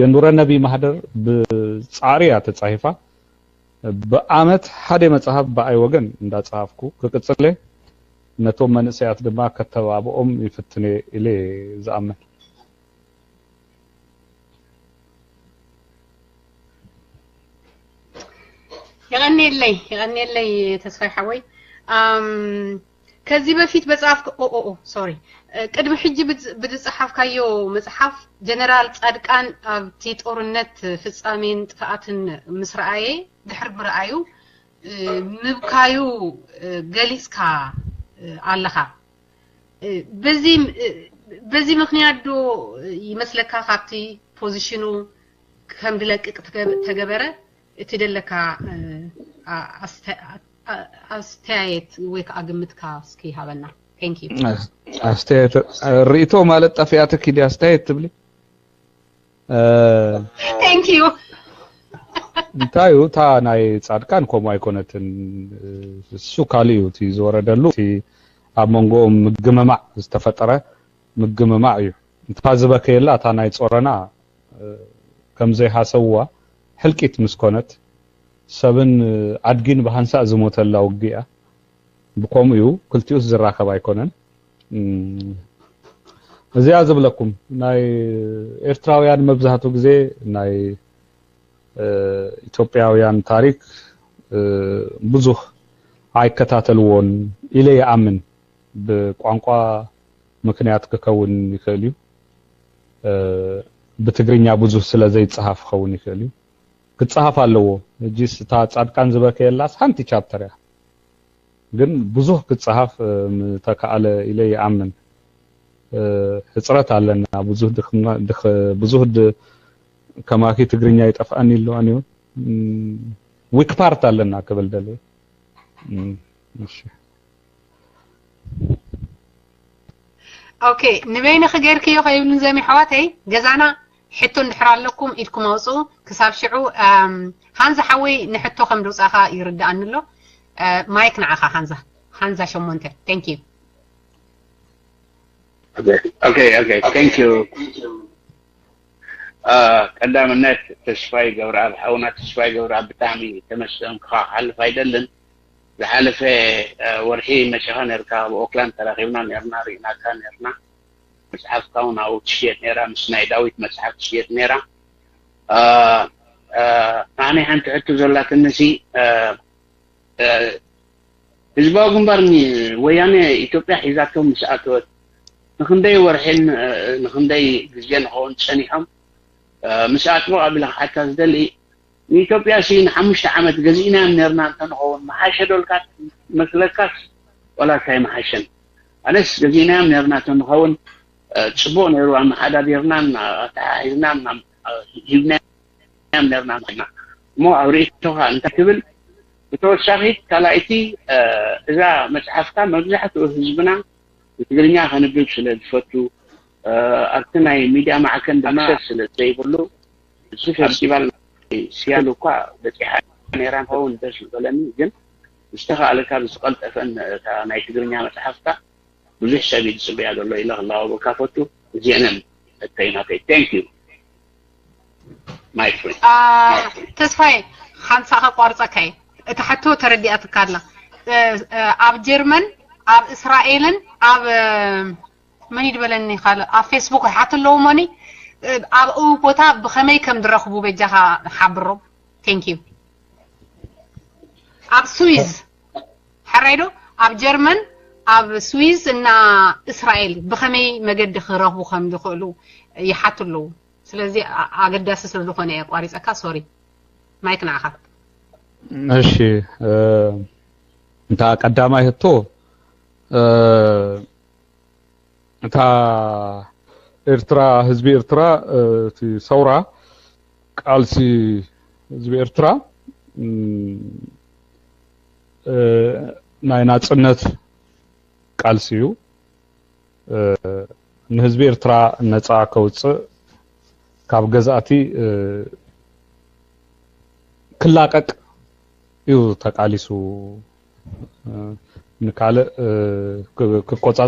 S2: የኑረ ነቢ ማህደር በጻሪያ ተጻሒፋ በአመት ሓደ መጽሐፍ በአይ ወገን እንዳጻፍኩ ከቅጽለ ነቶም መንሰያት ድማ ከተባብኦም ይፍትኔ ኢለ ዘአመን
S1: يغني لي تسفي حوي ከዚህ በፊት በጻፍክ ሶሪ ቅድም ሕጂ ብትጽሐፍ ካዮ መጽሐፍ ጀነራል ጻድቃን ኣብቲ ጦርነት ፍጻሜን ጥፋትን ምስራአዬ ድሕር ብራአዩ ምብካዩ ገሊስካ ኣለኻ በዚ ምክንያት ዶ ይመስለካ ካብቲ ፖዚሽኑ ከም ድለቅቅ ተገበረ እትደለካ አስተያየት ወይ ከአግምትካ እስኪ ሃበና ቴንክ ዩ
S2: አስተያየት ሪቶ ማለት ጠፊያትክ ዲ አስተያየት ትብሊ
S1: ቴንክ ዩ
S2: እንታዩ ታ ናይ ጻድቃን ኮሞ አይኮነትን እሱ ካሊዩ ቲ ዝወረደሉ ቲ አሞንጎ ምግመማ ዝተፈጠረ ምግመማ እዩ እንታዝበከየላ ታ ናይ ጾረና ከምዘይ ሓሰዋ ሕልቂት ምስኮነት ሰብን አድጊን በሃንሳ ዝሞተላ ውጊያ ብቆምዩ ክልቲውስ ዝራከብ አይኮነን እዚያ ዝብለኩም ናይ ኤርትራውያን መብዛህቱ ግዜ ናይ ኢትዮጵያውያን ታሪክ ብዙህ አይከታተልዎን ኢለ ያአምን በቋንቋ ምክንያት ከከውን ይከልዩ በትግርኛ ብዙህ ስለዘይ ጻፍ ከውን ይከልዩ ክጻፍ አለው እጂስ ታ ጻድቃን ዝበከየላስ ሓንቲ ቻፕተር ያ ግን ብዙህ ክጻፍ ተካለ ኢለ ያአምን ህጽረት አለና ብዙህ ከማኪ ትግርኛ ይጠፋን ይለው አንዩ ዊክ ፓርት አለና ከበልደለ እሺ
S1: ኦኬ ንበይነ خገርክዮ ከይብልን ዘሚ ሓዋተይ ገዛና ሕቶ እንድሕራለኩም ኢድኩም አውጹ ክሳብ ሽዑ ሃንዛ ሓወይ ንሕቶ ከም ድውጻኻ ይርዳአንሎ ማይክ ንዓኻ ሃንዛ ሸሞንተ ቴንክ ዩ
S3: Okay, thank you. ቀዳምነት ተስፋይ ገብረአብ ሓውና ተስፋይ ገብረአብ ብጣዕሚ ተመስገንካ ሓልፍ አይደለን ዝሓለፈ ወርሒ መሸኸ ነርካ በኦክላንድ ተራኺብና ነርና ሪናካ ነርና መጽሐፍካውን አው ትሽየጥ ነራ ምስ ናይ ዳዊት መጽሐፍ ትሽየጥ ነራ ኣነ ሓንቲ ሕቶ ዘላትንሲ ህዝባዊ ግንባር ወያነ ኢትዮጵያ ሒዛቶም ምስኣተወት ንክንደይ ወርሒን ንክንደይ ግዜ ንኸውን ፀኒሖም مساعدوا قبل حتى زدلي ኢትዮጵያ ሲን 5 ዓመት ገዚና ነርና እንተንኸውን ማሐሸዶል ካት መስለካስ ወላ ሳይ ማሐሸን አነስ ገዚና ነርና እንተንኸውን ጽቦ ነሩ አማሐዳዲርና ታሂዝና ይብና ነርና ሞ አውሪቶኻ እንተ ትብል በተወሳኺት ካላይቲ እዛ መጽሐፍታ መብዛሕቱ ህዝብና ትግርኛ ከንብብ ስለዝፈቱ አርተናይ ሚዲያ ማዕከን ደማክሰስ ስለዘይብሉ ፌስቲቫል ሲያሉኳ በጽሐ نيران هو انتش بلني جن اشتغل كان سقلت فن ما يتقرني متحفة بزح شبيد سبيع الله إله الله وكافته زينا التينا في thank you my friend
S1: تسفاي خمسة قارصة كي تحتو تردي أتكلم أب جيرمان أب إسرائيل أب من يدبلني خال أب فيسبوك حتى لو ماني أب أو بوتا بخمي كم درخبو بجها حبرو thank you أب سويس حريدو أب جيرمان أب سويس إن إسرائيل بخمي مجد خرافو خم دخلو يحتى لو سلازي أقدس سلزو خني قارص أكا سوري ما يكنا أخذ
S2: ماشي انت قدامي هتو انت إرترا حزب إرترا في ثورة قالسي حزب إرترا ناي ناصنت قالسيو حزب إرترا نصا كوص ካብ ገዛእቲ ክላቀቅ እዩ ተቃሊሱ ንካለ ክቆጻ